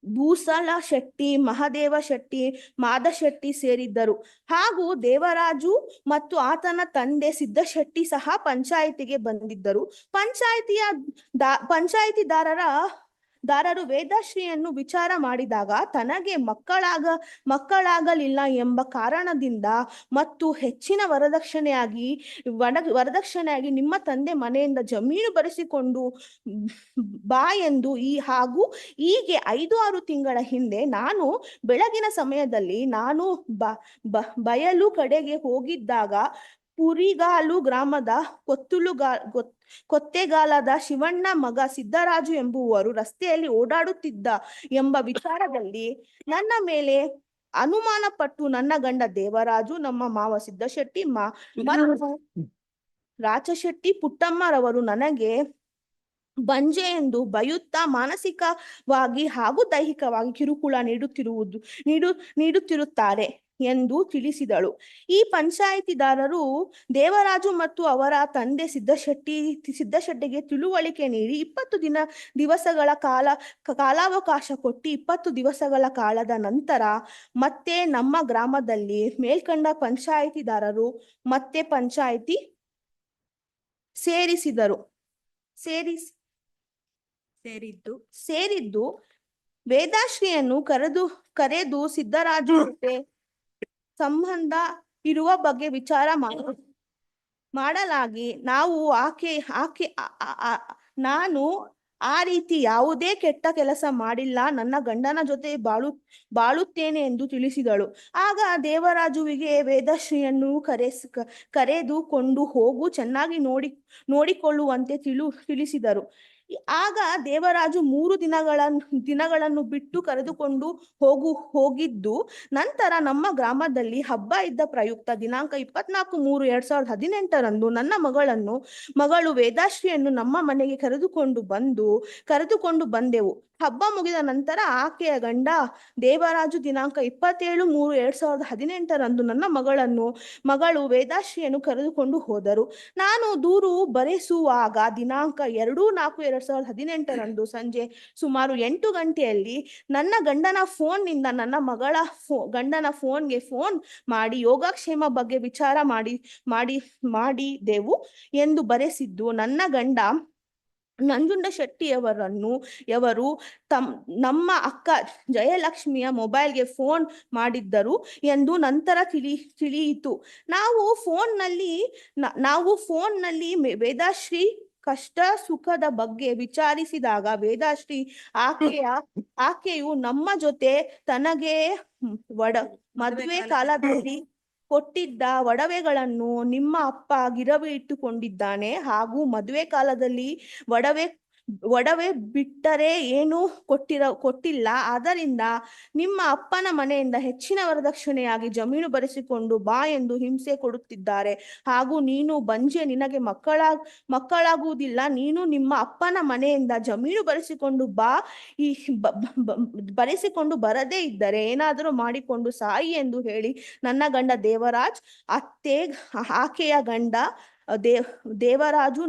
ಭೂಸಲ ಶೆಟ್ಟಿ, ಮಹಾದೇವ ಶೆಟ್ಟಿ, ಮಾದಶೆಟ್ಟಿ ಸೇರಿದ್ದರು. ಹಾಗೂ ದೇವರಾಜು ಮತ್ತು ಆತನ ತಂದೆ ಸಿದ್ದಶೆಟ್ಟಿ ಸಹ ಪಂಚಾಯಿತಿಗೆ ಬಂದಿದ್ದರು. ಪಂಚಾಯಿತಿದಾರರು ವೇದಾಶ್ರೀಯನ್ನು ವಿಚಾರ ಮಾಡಿದಾಗ ತನಗೆ ಮಕ್ಕಳಾಗಲಿಲ್ಲ ಎಂಬ ಕಾರಣದಿಂದ ಮತ್ತು ಹೆಚ್ಚಿನ ವರದಕ್ಷಿಣೆಯಾಗಿ ನಿಮ್ಮ ತಂದೆ ಮನೆಯಿಂದ ಜಮೀನು ಬರೆಸಿಕೊಂಡು ಬಾ ಎಂದು ಹಾಗೂ ಹೀಗೆ 5-6 ತಿಂಗಳ ಹಿಂದೆ ನಾನು ಬೆಳಗಿನ ಸಮಯದಲ್ಲಿ ನಾನು ಬಯಲು ಕಡೆಗೆ ಹೋಗಿದ್ದಾಗ ಪುರಿಗಾಲು ಗ್ರಾಮದ ಕೊತ್ತೆಗಾಲದ ಶಿವಣ್ಣ ಮಗ ಸಿದ್ದರಾಜು ಎಂಬುವರು ರಸ್ತೆಯಲ್ಲಿ ಓಡಾಡುತ್ತಿದ್ದ ಎಂಬ ವಿಚಾರದಲ್ಲಿ ನನ್ನ ಮೇಲೆ ಅನುಮಾನ ಪಟ್ಟು ನನ್ನ ಗಂಡ ದೇವರಾಜು, ನಮ್ಮ ಮಾವ ಸಿದ್ದಶೆಟ್ಟಿ ಮತ್ತು ರಾಜಶೆಟ್ಟಿ ಪುಟ್ಟಮ್ಮರವರು ನನಗೆ ಬಂಜೆ ಎಂದು ಬೈಯುತ್ತಾ ಮಾನಸಿಕವಾಗಿ ಹಾಗೂ ದೈಹಿಕವಾಗಿ ಕಿರುಕುಳ ನೀಡುತ್ತಿರುತ್ತಾರೆ ಎಂದು ತಿಳಿಸಿದಳು. ಈ ಪಂಚಾಯಿತಿದಾರರು ದೇವರಾಜು ಮತ್ತು ಅವರ ತಂದೆ ಸಿದ್ದಶೆಟ್ಟಿಗೆ ತಿಳುವಳಿಕೆ ನೀಡಿ 20 ದಿವಸಗಳ ಕಾಲಾವಕಾಶ ಕೊಟ್ಟು 20 ದಿವಸಗಳ ಕಾಲದ ನಂತರ ಮತ್ತೆ ನಮ್ಮ ಗ್ರಾಮದಲ್ಲಿ ಮೇಲ್ಕಂಡ ಪಂಚಾಯಿತಿದಾರರು ಮತ್ತೆ ಪಂಚಾಯಿತಿ ಸೇರಿದ್ದು ವೇದಾಶ್ರೀಯನ್ನು ಕರೆದು ಸಿದ್ದರಾಜು ಜೊತೆ ಸಂಬಂಧ ಇರುವ ಬಗ್ಗೆ ವಿಚಾರ ಮಾಡಲಾಗಿ ನಾನು ಆ ರೀತಿ ಯಾವುದೇ ಕೆಟ್ಟ ಕೆಲಸ ಮಾಡಿಲ್ಲ, ನನ್ನ ಗಂಡನ ಜೊತೆ ಬಾಳುತ್ತೇನೆ ಎಂದು ತಿಳಿಸಿದಳು. ಆಗ ದೇವರಾಜುವಿಗೆ ವೇದಾಶ್ರೀಯನ್ನು ಕರೆದುಕೊಂಡು ಹೋಗು, ಚೆನ್ನಾಗಿ ನೋಡಿಕೊಳ್ಳುವಂತೆ ತಿಳಿಸಿದರು. ಆಗ ದೇವರಾಜು 3 ದಿನಗಳನ್ನು ಬಿಟ್ಟು ಕರೆದುಕೊಂಡು ಹೋಗಿದ್ದು ನಂತರ ನಮ್ಮ ಗ್ರಾಮದಲ್ಲಿ ಹಬ್ಬ ಇದ್ದ ಪ್ರಯುಕ್ತ ದಿನಾಂಕ 24/3/2018 ನನ್ನ ಮಗಳು ವೇದಾಶ್ರೀಯನ್ನು ನಮ್ಮ ಮನೆಗೆ ಕರೆದುಕೊಂಡು ಬಂದೆವು. ಹಬ್ಬ ಮುಗಿದ ನಂತರ ಆಕೆಯ ಗಂಡ ದೇವರಾಜು ದಿನಾಂಕ 27/3/2018 ನನ್ನ ಮಗಳು ವೇದಾಶ್ರೀಯನ್ನು ಕರೆದುಕೊಂಡು ಹೋದರು. ನಾನು ದೂರು ಬರೆಸುವಾಗ ದಿನಾಂಕ 2/4/2018 ಸಂಜೆ ಸುಮಾರು 8 ಗಂಟೆಯಲ್ಲಿ ನನ್ನ ಗಂಡನ ಫೋನ್ನಿಂದ ನನ್ನ ಗಂಡನ ಫೋನ್ಗೆ ಫೋನ್ ಮಾಡಿ ಯೋಗಕ್ಷೇಮ ಬಗ್ಗೆ ವಿಚಾರ ಮಾಡಿದೆವು ಎಂದು ಬರೆಸಿದ್ದು ನನ್ನ ಗಂಡ ನಂಜುಂಡ ಶೆಟ್ಟಿಯವರು ನಮ್ಮ ಅಕ್ಕ ಜಯಲಕ್ಷ್ಮಿಯ ಮೊಬೈಲ್ಗೆ ಫೋನ್ ಮಾಡಿದ್ದರು ಎಂದು ನಂತರ ತಿಳಿಯಿತು. ನಾವು ಫೋನ್ನಲ್ಲಿ ವೇದಾಶ್ರೀ ಕಷ್ಟ ಸುಖದ ಬಗ್ಗೆ ವಿಚಾರಿಸಿದಾಗ ವೇದಾಶ್ರೀ ಆಕೆಯು ನಮ್ಮ ಜೊತೆ ತನಗೆ ಮದುವೆ ಕಾಲದಲ್ಲಿ ಕೊಟ್ಟಿದ್ದ ಒಡವೆಗಳನ್ನು ನಿಮ್ಮ ಅಪ್ಪ ಗಿರವಿ ಇಟ್ಟುಕೊಂಡಿದ್ದಾನೆ ಹಾಗೂ ಮದುವೆ ಕಾಲದಲ್ಲಿ ಒಡವೆ ಬಿಟ್ಟರೆ ಏನೂ ಕೊಟ್ಟಿಲ್ಲ. ಆದ್ದರಿಂದ ನಿಮ್ಮ ಅಪ್ಪನ ಮನೆಯಿಂದ ಹೆಚ್ಚಿನ ವರದಕ್ಷಿಣೆಯಾಗಿ ಜಮೀನು ಬರೆಸಿಕೊಂಡು ಬಾ ಎಂದು ಹಿಂಸೆ ಕೊಡುತ್ತಿದ್ದಾರೆ ಹಾಗೂ ನೀನು ಬಂಜೆ, ನಿನಗೆ ಮಕ್ಕಳಾಗುವುದಿಲ್ಲ, ನೀನು ನಿಮ್ಮ ಅಪ್ಪನ ಮನೆಯಿಂದ ಜಮೀನು ಬರೆಸಿಕೊಂಡು ಬರೆಸಿಕೊಂಡು ಬರದೇ ಇದ್ದರೆ ಏನಾದರೂ ಮಾಡಿಕೊಂಡು ಸಾಯಿ ಎಂದು ಹೇಳಿ ನನ್ನ ಗಂಡ ದೇವರಾಜ್, ಆಕೆಯ ಗಂಡ ದೇವರಾಜು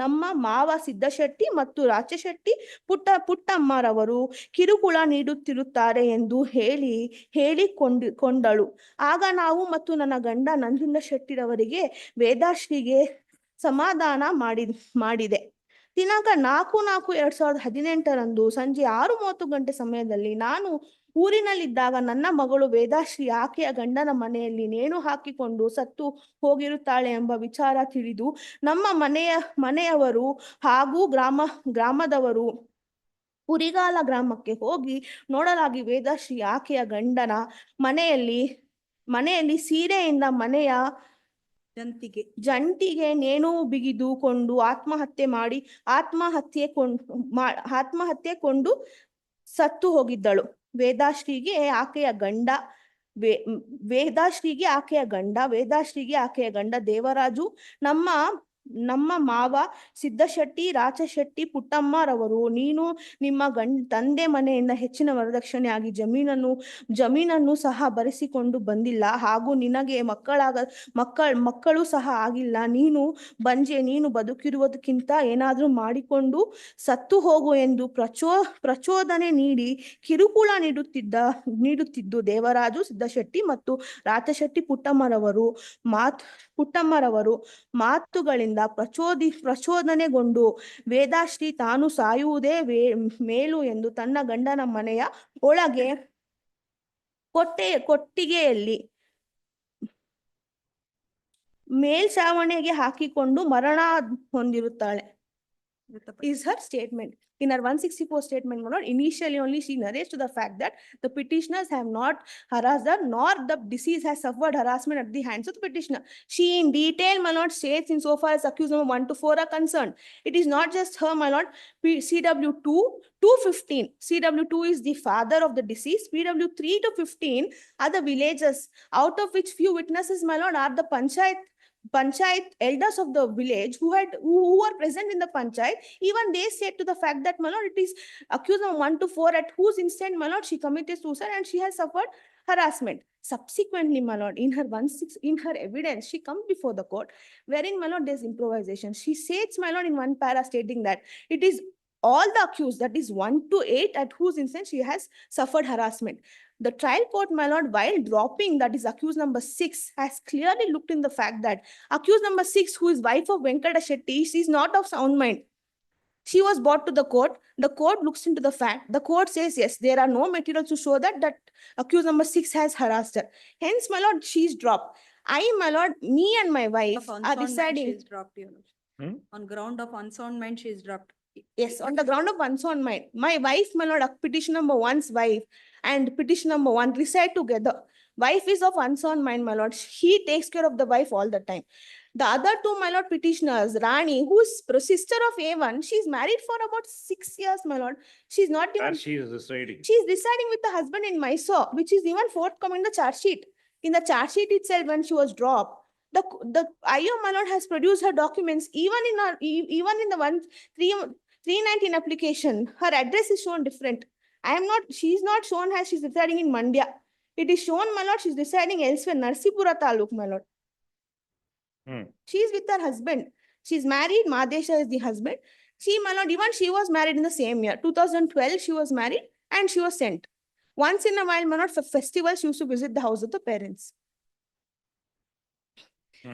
ನಮ್ಮ ಮಾವ ಸಿದ್ದಶೆಟ್ಟಿ ಮತ್ತು ರಾಚಶೆಟ್ಟಿ ಪುಟ್ಟಮ್ಮರವರು ಕಿರುಕುಳ ನೀಡುತ್ತಿರುತ್ತಾರೆ ಎಂದು ಹೇಳಿಕೊಂಡಳು. ಆಗ ನಾವು ಮತ್ತು ನನ್ನ ಗಂಡ ನಂಜುಂಡ ಶೆಟ್ಟಿರವರಿಗೆ ವೇದಾಶ್ರೀಗೆ ಸಮಾಧಾನ ಮಾಡಿದೆ. ದಿನಾಂಕ 4/4/2018 ಸಂಜೆ 6:30 ಗಂಟೆ ಸಮಯದಲ್ಲಿ ನಾನು ಊರಿನಲ್ಲಿದ್ದಾಗ ನನ್ನ ಮಗಳು ವೇದಾಶ್ರೀ ಆಕೆಯ ಗಂಡನ ಮನೆಯಲ್ಲಿ ನೇಣು ಹಾಕಿಕೊಂಡು ಸತ್ತು ಹೋಗಿರುತ್ತಾಳೆ ಎಂಬ ವಿಚಾರ ತಿಳಿದು ನಮ್ಮ ಮನೆಯವರು ಹಾಗೂ ಗ್ರಾಮದವರು ಉರಿಗಾಲ ಗ್ರಾಮಕ್ಕೆ ಹೋಗಿ ನೋಡಲಾಗಿ ವೇದಾಶ್ರೀ ಆಕೆಯ ಗಂಡನ ಮನೆಯಲ್ಲಿ ಸೀರೆಯಿಂದ ಮನೆಯ ಜಂಟಿಗೆ ನೇಣು ಬಿಗಿದುಕೊಂಡು ಆತ್ಮಹತ್ಯೆ ಕೊಂಡು ಸತ್ತು ಹೋಗಿದ್ದಳು. ವೇದಾಶ್ರೀಗೆ ಆಕೆಯ ಗಂಡ ದೇವರಾಜು, ನಮ್ಮ ಮಾವ ಸಿದ್ದಶೆಟ್ಟಿ, ರಾಚಶೆಟ್ಟಿ, ಪುಟ್ಟಮ್ಮರವರು ನೀನು ನಿಮ್ಮ ತಂದೆ ಮನೆಯಿಂದ ಹೆಚ್ಚಿನ ವರದಕ್ಷಿಣೆ ಆಗಿ ಜಮೀನನ್ನು ಸಹ ಬರೆಸಿಕೊಂಡು ಬಂದಿಲ್ಲ ಹಾಗೂ ನಿನಗೆ ಮಕ್ಕಳು ಸಹ ಆಗಿಲ್ಲ. ನೀನು ಬದುಕಿರುವುದಕ್ಕಿಂತ ಏನಾದ್ರೂ ಮಾಡಿಕೊಂಡು ಸತ್ತು ಹೋಗು ಎಂದು ಪ್ರಚೋದನೆ ನೀಡಿ ಕಿರುಕುಳ ನೀಡುತ್ತಿದ್ದು ದೇವರಾಜು, ಸಿದ್ದಶೆಟ್ಟಿ ಮತ್ತು ರಾಚಶೆಟ್ಟಿ ಪುಟ್ಟಮ್ಮರವರು ಮಾತುಗಳಿಂದ ಪ್ರಚೋದನೆಗೊಂಡು ವೇದಾಶ್ರೀ ತಾನು ಸಾಯುವುದೇ ಮೇಲು ಎಂದು ತನ್ನ ಗಂಡನ ಮನೆಯ ಒಳಗೆ ಕೊಟ್ಟಿಗೆಯಲ್ಲಿ ಮೇಲ್ಛಾವಣಿಗೆ ಹಾಕಿಕೊಂಡು ಮರಣ ಹೊಂದಿರುತ್ತಾಳೆ. Is her statement. In her 164 statement, my lord, initially only she narrates to the fact that the petitioners have not harassed her, nor the deceased has suffered harassment at the hands of the petitioner. She in detail, my lord, states insofar as accused number 1 to 4 are concerned. It is not just her, my lord. CW2 to 15. CW2 is the father of the deceased. PW3 to 15 are the villagers, out of which few witnesses, my lord, are the panchayat elders of the village who were present in the panchayat. Even they said to the fact that, my lord, it is accused of 1 to 4 at whose instant, my lord, she committed suicide and she has suffered harassment. Subsequently, my lord, in her evidence, she comes before the court, wherein, my lord, there's improvisation. She says, my lord, in one para stating that it is all the accused, that is 1 to 8, at whose instant she has suffered harassment. The trial court, my lord, while dropping that is accused number 6, has clearly looked in the fact that accused number 6, who is wife of Venkata Shetty, she is not of sound mind. She was brought to the court. The court looks into the fact. The court says, yes, there are no materials to show that accused number 6 has harassed her. Hence, my lord, she is dropped. My lord, me and my wife are deciding. On ground of unsound mind, she is dropped. Yes, on the ground of unsound mind. My wife, my lord, petition number 1's wife and petition number 1 reside together. Wife is of unsound mind, my lord. He takes care of the wife all the time. The other two, my lord, petitioners, Rani, who is sister of A1, she's married for about 6 years, my lord. She's not even. Where she is residing? She's residing with the husband in Mysore, which is even forthcoming in the charge sheet. In the charge sheet itself, when she was dropped, the IO, my lord, has produced her documents. Even in the 319 application, her address is shown different. She's not shown as she's residing in Mandya. It is shown, my lord, she's residing elsewhere, Narsipura Taluk, my lord. She's with her husband. She's married. Madesha is the husband. She, my lord, even she was married in the same year. 2012, she was married and she was sent. Once in a while, my lord, for festivals, she used to visit the house of the parents.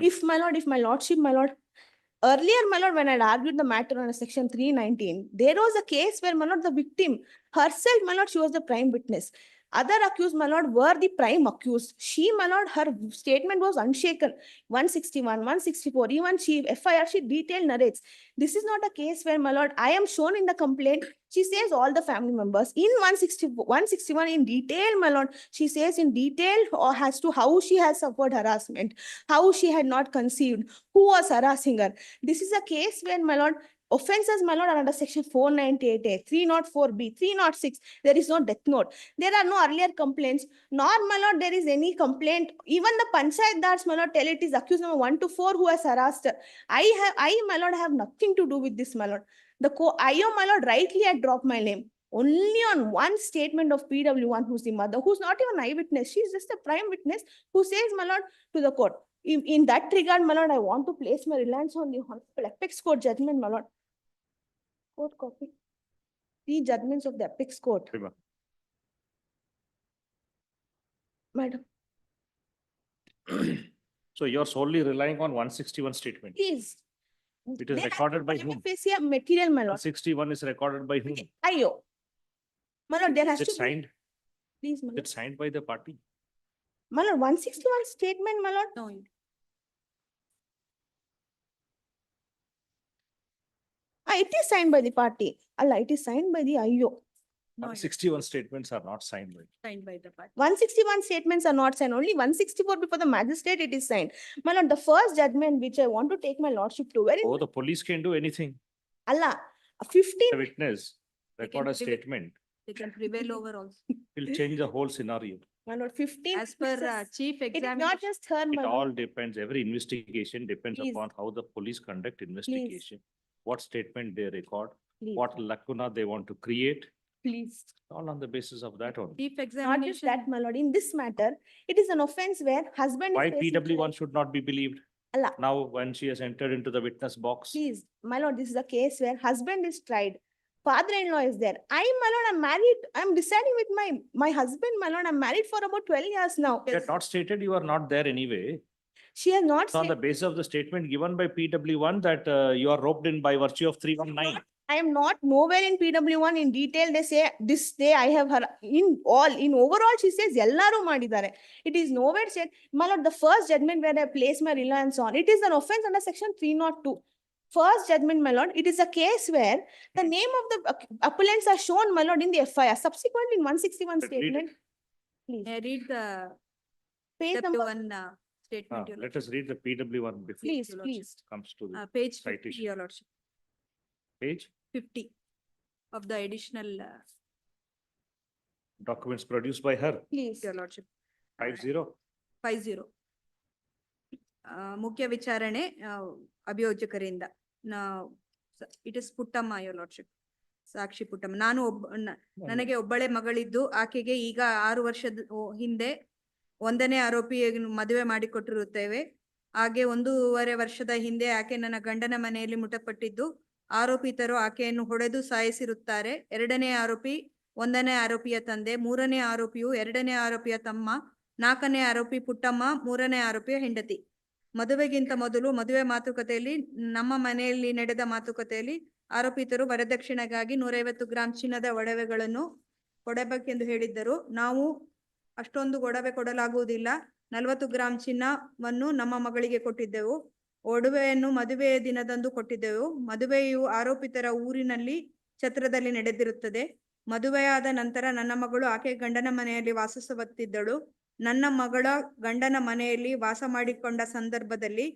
If my lordship, my lord, earlier, my lord, when I argued the matter on section 319, there was a case where, my lord, the victim herself, my lord, she was the prime witness. Other accused, my lord, were the prime accused. She, my lord, her statement was unshaken. 161, 164, even FIR, she detailed narrates. This is not a case where, my lord, I am shown in the complaint. She says all the family members. In 161 in detail, my lord, she says in detail as to how she has suffered harassment, how she had not conceived, who was harassing her. This is a case where, my lord, offenses, my lord, are under section 498A, 304B, 306. There is no death note. There are no earlier complaints, nor, my lord, there is any complaint. Even the panchayat dars, my lord, tell it is accused number 1 to 4 who has harassed her. I, my lord, have nothing to do with this, my lord. The IO, my lord, rightly had dropped my name. Only on one statement of PW1, who's the mother, who's not even eyewitness. She's just a prime witness who says, my lord, to the court, In that regard, my lord, I want to place my reliance on the Honorable Apex Court judgment, my lord. Court copy. The judgments of the Apex Court. Prima. Madam, So you're solely relying on 161 statement. please. It is Then I recorded by have whom? FACA material, my lord. 161 is recorded by whom? Ayo. My lord, there has Is to it be, signed? please, my lord. It's signed by the party. My lord, 161 statement, my lord. No. It is signed by the party. Allah, it is signed by the IO. No, 161 statements are not signed by. signed by the party. 161 statements are not signed. Only 164 before the magistrate it is signed. My lord, the first judgment which I want to take my lordship to, where is Oh, the police can do anything. Allah, 15. The witness, They record can a prevail. statement, They can prevail over also. will change the whole scenario. My lord, 15. As per chief It is examiner. not just her, It my all lord. depends, every investigation depends Please. upon how the police conduct investigation. What statement they record, Please. what lacuna they want to create, Please. all on the basis of that only. Chief Not just examination. that, my lord. In this matter, it is an offense where husband Why is facing PW1 trial. should not be believed? Allah, Now, when she has entered into the witness box, please, my lord, this is a case where husband is tried. Father-in-law is there. My lord, I'm married. I'm residing with my husband, my lord. I'm married for about 12 years now. you had not stated you are not there anyway. She has not So on the said, basis of the statement given by PW1 that you are roped in by virtue of 319. I am not nowhere in PW1 in detail. They say this day I have her in overall, she says, Yellaru madidare. It is nowhere said, my lord, the first judgment where I place my reliance on, it is an offense under section 302. First judgment, my lord, it is a case where the name of the appellants are shown, my lord, in the FIR. Subsequently, in 161 But read it. statement. Please. I read the Page number, one statement. Your Let us read the PW1 before please, Your please. comes to the Page 50, citation. your lordship, Page. 50 of the additional, Documents produced by her, Please. your lordship. 50. 50. ಮುಖ್ಯ ವಿಚಾರಣೆ ಅಭಿಯೋಜಕರಿಂದ it is Puttamma your lordship. ಸಾಕ್ಷಿ ಪುಟ್ಟಮ್ಮ. ನಾನು ನನಗೆ ಒಬ್ಬಳೆ ಮಗಳಿದ್ದು ಆಕೆಗೆ ಈಗ 6 ವರ್ಷದ ಹಿಂದೆ 1ನೇ ಆರೋಪಿ ಮದುವೆ ಮಾಡಿಕೊಟ್ಟಿರುತ್ತೇವೆ. ಹಾಗೆ 1.5 ವರ್ಷದ ಹಿಂದೆ ಆಕೆ ನನ್ನ ಗಂಡನ ಮನೆಯಲ್ಲಿ ಮೃತಪಟ್ಟಿದ್ದು ಆರೋಪಿತರು ಆಕೆಯನ್ನು ಹೊಡೆದು ಸಾಯಿಸಿರುತ್ತಾರೆ. 2ನೇ ಆರೋಪಿ 1ನೇ ಆರೋಪಿಯ ತಂದೆ, 3ನೇ ಆರೋಪಿಯು 2ನೇ ಆರೋಪಿಯ ತಮ್ಮ, 4ನೇ ಆರೋಪಿ ಪುಟ್ಟಮ್ಮ, 3ನೇ ಆರೋಪಿಯ ಹೆಂಡತಿ. ಮದುವೆಗಿಂತ ಮೊದಲು ಮದುವೆ ಮಾತುಕತೆಯಲ್ಲಿ ನಮ್ಮ ಮನೆಯಲ್ಲಿ ನಡೆದ ಮಾತುಕತೆಯಲ್ಲಿ ಆರೋಪಿತರು ವರದಕ್ಷಿಣೆಗಾಗಿ 150 ಗ್ರಾಂ ಚಿನ್ನದ ಒಡವೆಗಳನ್ನು ಕೊಡಬೇಕೆಂದು ಹೇಳಿದ್ದರು. ನಾವು ಅಷ್ಟೊಂದು ಒಡವೆ ಕೊಡಲಾಗುವುದಿಲ್ಲ, 40 ಗ್ರಾಂ ಚಿನ್ನವನ್ನು ನಮ್ಮ ಮಗಳಿಗೆ ಕೊಟ್ಟಿದ್ದೆವು. ಒಡವೆಯನ್ನು ಮದುವೆಯ ದಿನದಂದು ಕೊಟ್ಟಿದ್ದೆವು. ಮದುವೆಯು ಆರೋಪಿತರ ಊರಿನಲ್ಲಿ ಛತ್ರದಲ್ಲಿ ನಡೆದಿರುತ್ತದೆ. ಮದುವೆಯಾದ ನಂತರ ನನ್ನ ಮಗಳು ಆಕೆ ಗಂಡನ ಮನೆಯಲ್ಲಿ ವಾಸಿಸುತ್ತಿದ್ದಳು. ನನ್ನ ಮಗಳ ಗಂಡನ ಮನೆಯಲ್ಲಿ ವಾಸ ಮಾಡಿಕೊಂಡ ಸಂದರ್ಭದಲ್ಲಿ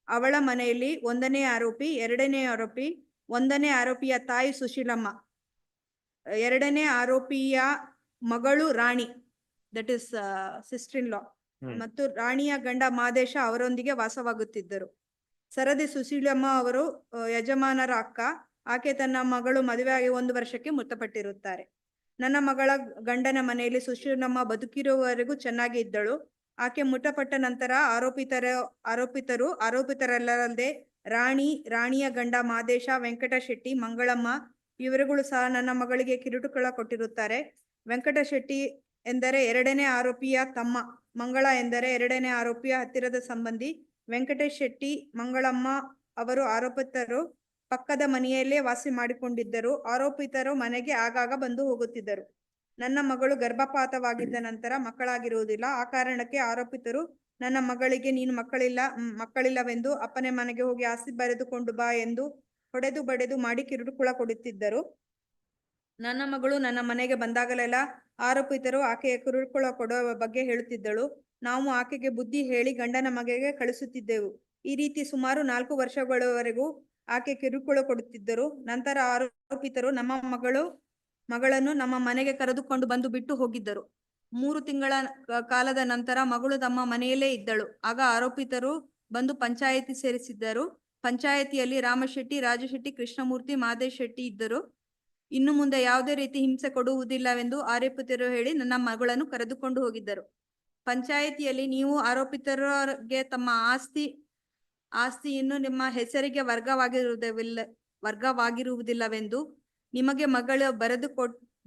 ಅವಳ ಮನೆಯಲ್ಲಿ 1ನೇ ಆರೋಪಿ, 2ನೇ ಆರೋಪಿ, 1ನೇ ಆರೋಪಿಯ ತಾಯಿ ಸುಶೀಲಮ್ಮ, 2ನೇ ಆರೋಪಿಯ ಮಗಳು ರಾಣಿ, ದಟ್ ಇಸ್ ಸಿಸ್ಟರ್ ಇನ್ ಲಾ, ಮತ್ತು ರಾಣಿಯ ಗಂಡ ಮಾದೇಶ ಅವರೊಂದಿಗೆ ವಾಸವಾಗುತ್ತಿದ್ದರು. ಸರದಿ ಸುಶೀಲಮ್ಮ ಅವರು ಯಜಮಾನರ ಅಕ್ಕ. ಆಕೆ ತನ್ನ ಮಗಳು ಮದುವೆಯಾಗಿ 1 ವರ್ಷಕ್ಕೆ ಮೃತಪಟ್ಟಿರುತ್ತಾರೆ. ನನ್ನ ಮಗಳ ಗಂಡನ ಮನೆಯಲ್ಲಿ ಸುಶೀಲಮ್ಮ ಬದುಕಿರುವವರೆಗೂ ಚೆನ್ನಾಗಿ ಇದ್ದಳು. ಆಕೆ ಮೃತಪಟ್ಟ ನಂತರ ಆರೋಪಿತರೆಲ್ಲರಲ್ಲದೆ ರಾಣಿಯ ಗಂಡ ಮಾದೇಶ, ವೆಂಕಟ ಶೆಟ್ಟಿ, ಮಂಗಳಮ್ಮ ಇವರುಗಳು ಸಹ ನನ್ನ ಮಗಳಿಗೆ ಕಿರುಕುಳ ಕೊಟ್ಟಿರುತ್ತಾರೆ. ವೆಂಕಟ ಶೆಟ್ಟಿ ಎಂದರೆ 2ನೇ ಆರೋಪಿಯ ತಮ್ಮ, ಮಂಗಳ ಎಂದರೆ 2ನೇ ಆರೋಪಿಯ ಹತ್ತಿರದ ಸಂಬಂಧಿ. ವೆಂಕಟೇಶ್ ಶೆಟ್ಟಿ, ಮಂಗಳಮ್ಮ ಅವರು ಆರೋಪಿತರು ಪಕ್ಕದ ಮನೆಯಲ್ಲೇ ವಾಸಿ ಮಾಡಿಕೊಂಡಿದ್ದರು. ಆರೋಪಿತರು ಮನೆಗೆ ಆಗಾಗ ಬಂದು ಹೋಗುತ್ತಿದ್ದರು. ನನ್ನ ಮಗಳು ಗರ್ಭಪಾತವಾಗಿದ್ದ ನಂತರ ಮಕ್ಕಳಾಗಿರುವುದಿಲ್ಲ. ಆ ಕಾರಣಕ್ಕೆ ಆರೋಪಿತರು ನನ್ನ ಮಗಳಿಗೆ ನೀನು ಮಕ್ಕಳಿಲ್ಲವೆಂದು ಅಪ್ಪನ ಮನೆಗೆ ಹೋಗಿ ಆಸ್ತಿ ಬರೆದುಕೊಂಡು ಬಾ ಎಂದು ಹೊಡೆದು ಬಡೆದು ಮಾಡಿ ಕಿರುಕುಳ ಕೊಡುತ್ತಿದ್ದರು. ನನ್ನ ಮಗಳು ನನ್ನ ಮನೆಗೆ ಬಂದಾಗಲೆಲ್ಲ ಆರೋಪಿತರು ಆಕೆಯ ಕಿರುಕುಳ ಕೊಡುವ ಬಗ್ಗೆ ಹೇಳುತ್ತಿದ್ದಳು. ನಾವು ಆಕೆಗೆ ಬುದ್ಧಿ ಹೇಳಿ ಗಂಡನ ಮನೆಗೆ ಕಳಿಸುತ್ತಿದ್ದೆವು. ಈ ರೀತಿ ಸುಮಾರು 4 ವರ್ಷಗಳವರೆಗೂ ಆಕೆ ಕಿರುಕುಳ ಕೊಡುತ್ತಿದ್ದರು. ನಂತರ ಆರೋಪಿತರು ನಮ್ಮ ಮಗಳನ್ನು ನಮ್ಮ ಮನೆಗೆ ಕರೆದುಕೊಂಡು ಬಂದು ಬಿಟ್ಟು ಹೋಗಿದ್ದರು. 3 ತಿಂಗಳ ಕಾಲದ ನಂತರ ಮಗಳು ತಮ್ಮ ಮನೆಯಲ್ಲೇ ಇದ್ದಳು. ಆಗ ಆರೋಪಿತರು ಬಂದು ಪಂಚಾಯಿತಿ ಸೇರಿಸಿದ್ದರು. ಪಂಚಾಯಿತಿಯಲ್ಲಿ ರಾಮಶೆಟ್ಟಿ, ರಾಜಶೆಟ್ಟಿ, ಕೃಷ್ಣಮೂರ್ತಿ, ಮಾದೇಶ್ ಶೆಟ್ಟಿ ಇದ್ದರು. ಇನ್ನು ಮುಂದೆ ಯಾವುದೇ ರೀತಿ ಹಿಂಸೆ ಕೊಡುವುದಿಲ್ಲವೆಂದು ಆರೋಪಿತರು ಹೇಳಿ ನನ್ನ ಮಗಳನ್ನು ಕರೆದುಕೊಂಡು ಹೋಗಿದ್ದರು. ಪಂಚಾಯಿತಿಯಲ್ಲಿ ನೀವು ಆರೋಪಿತರಿಗೆ ತಮ್ಮ ಆಸ್ತಿಯನ್ನು ನಿಮ್ಮ ಹೆಸರಿಗೆ ವರ್ಗವಾಗಿರುವುದಿಲ್ಲವೆಂದು ನಿಮಗೆ ಮಗಳು ಬರೆದು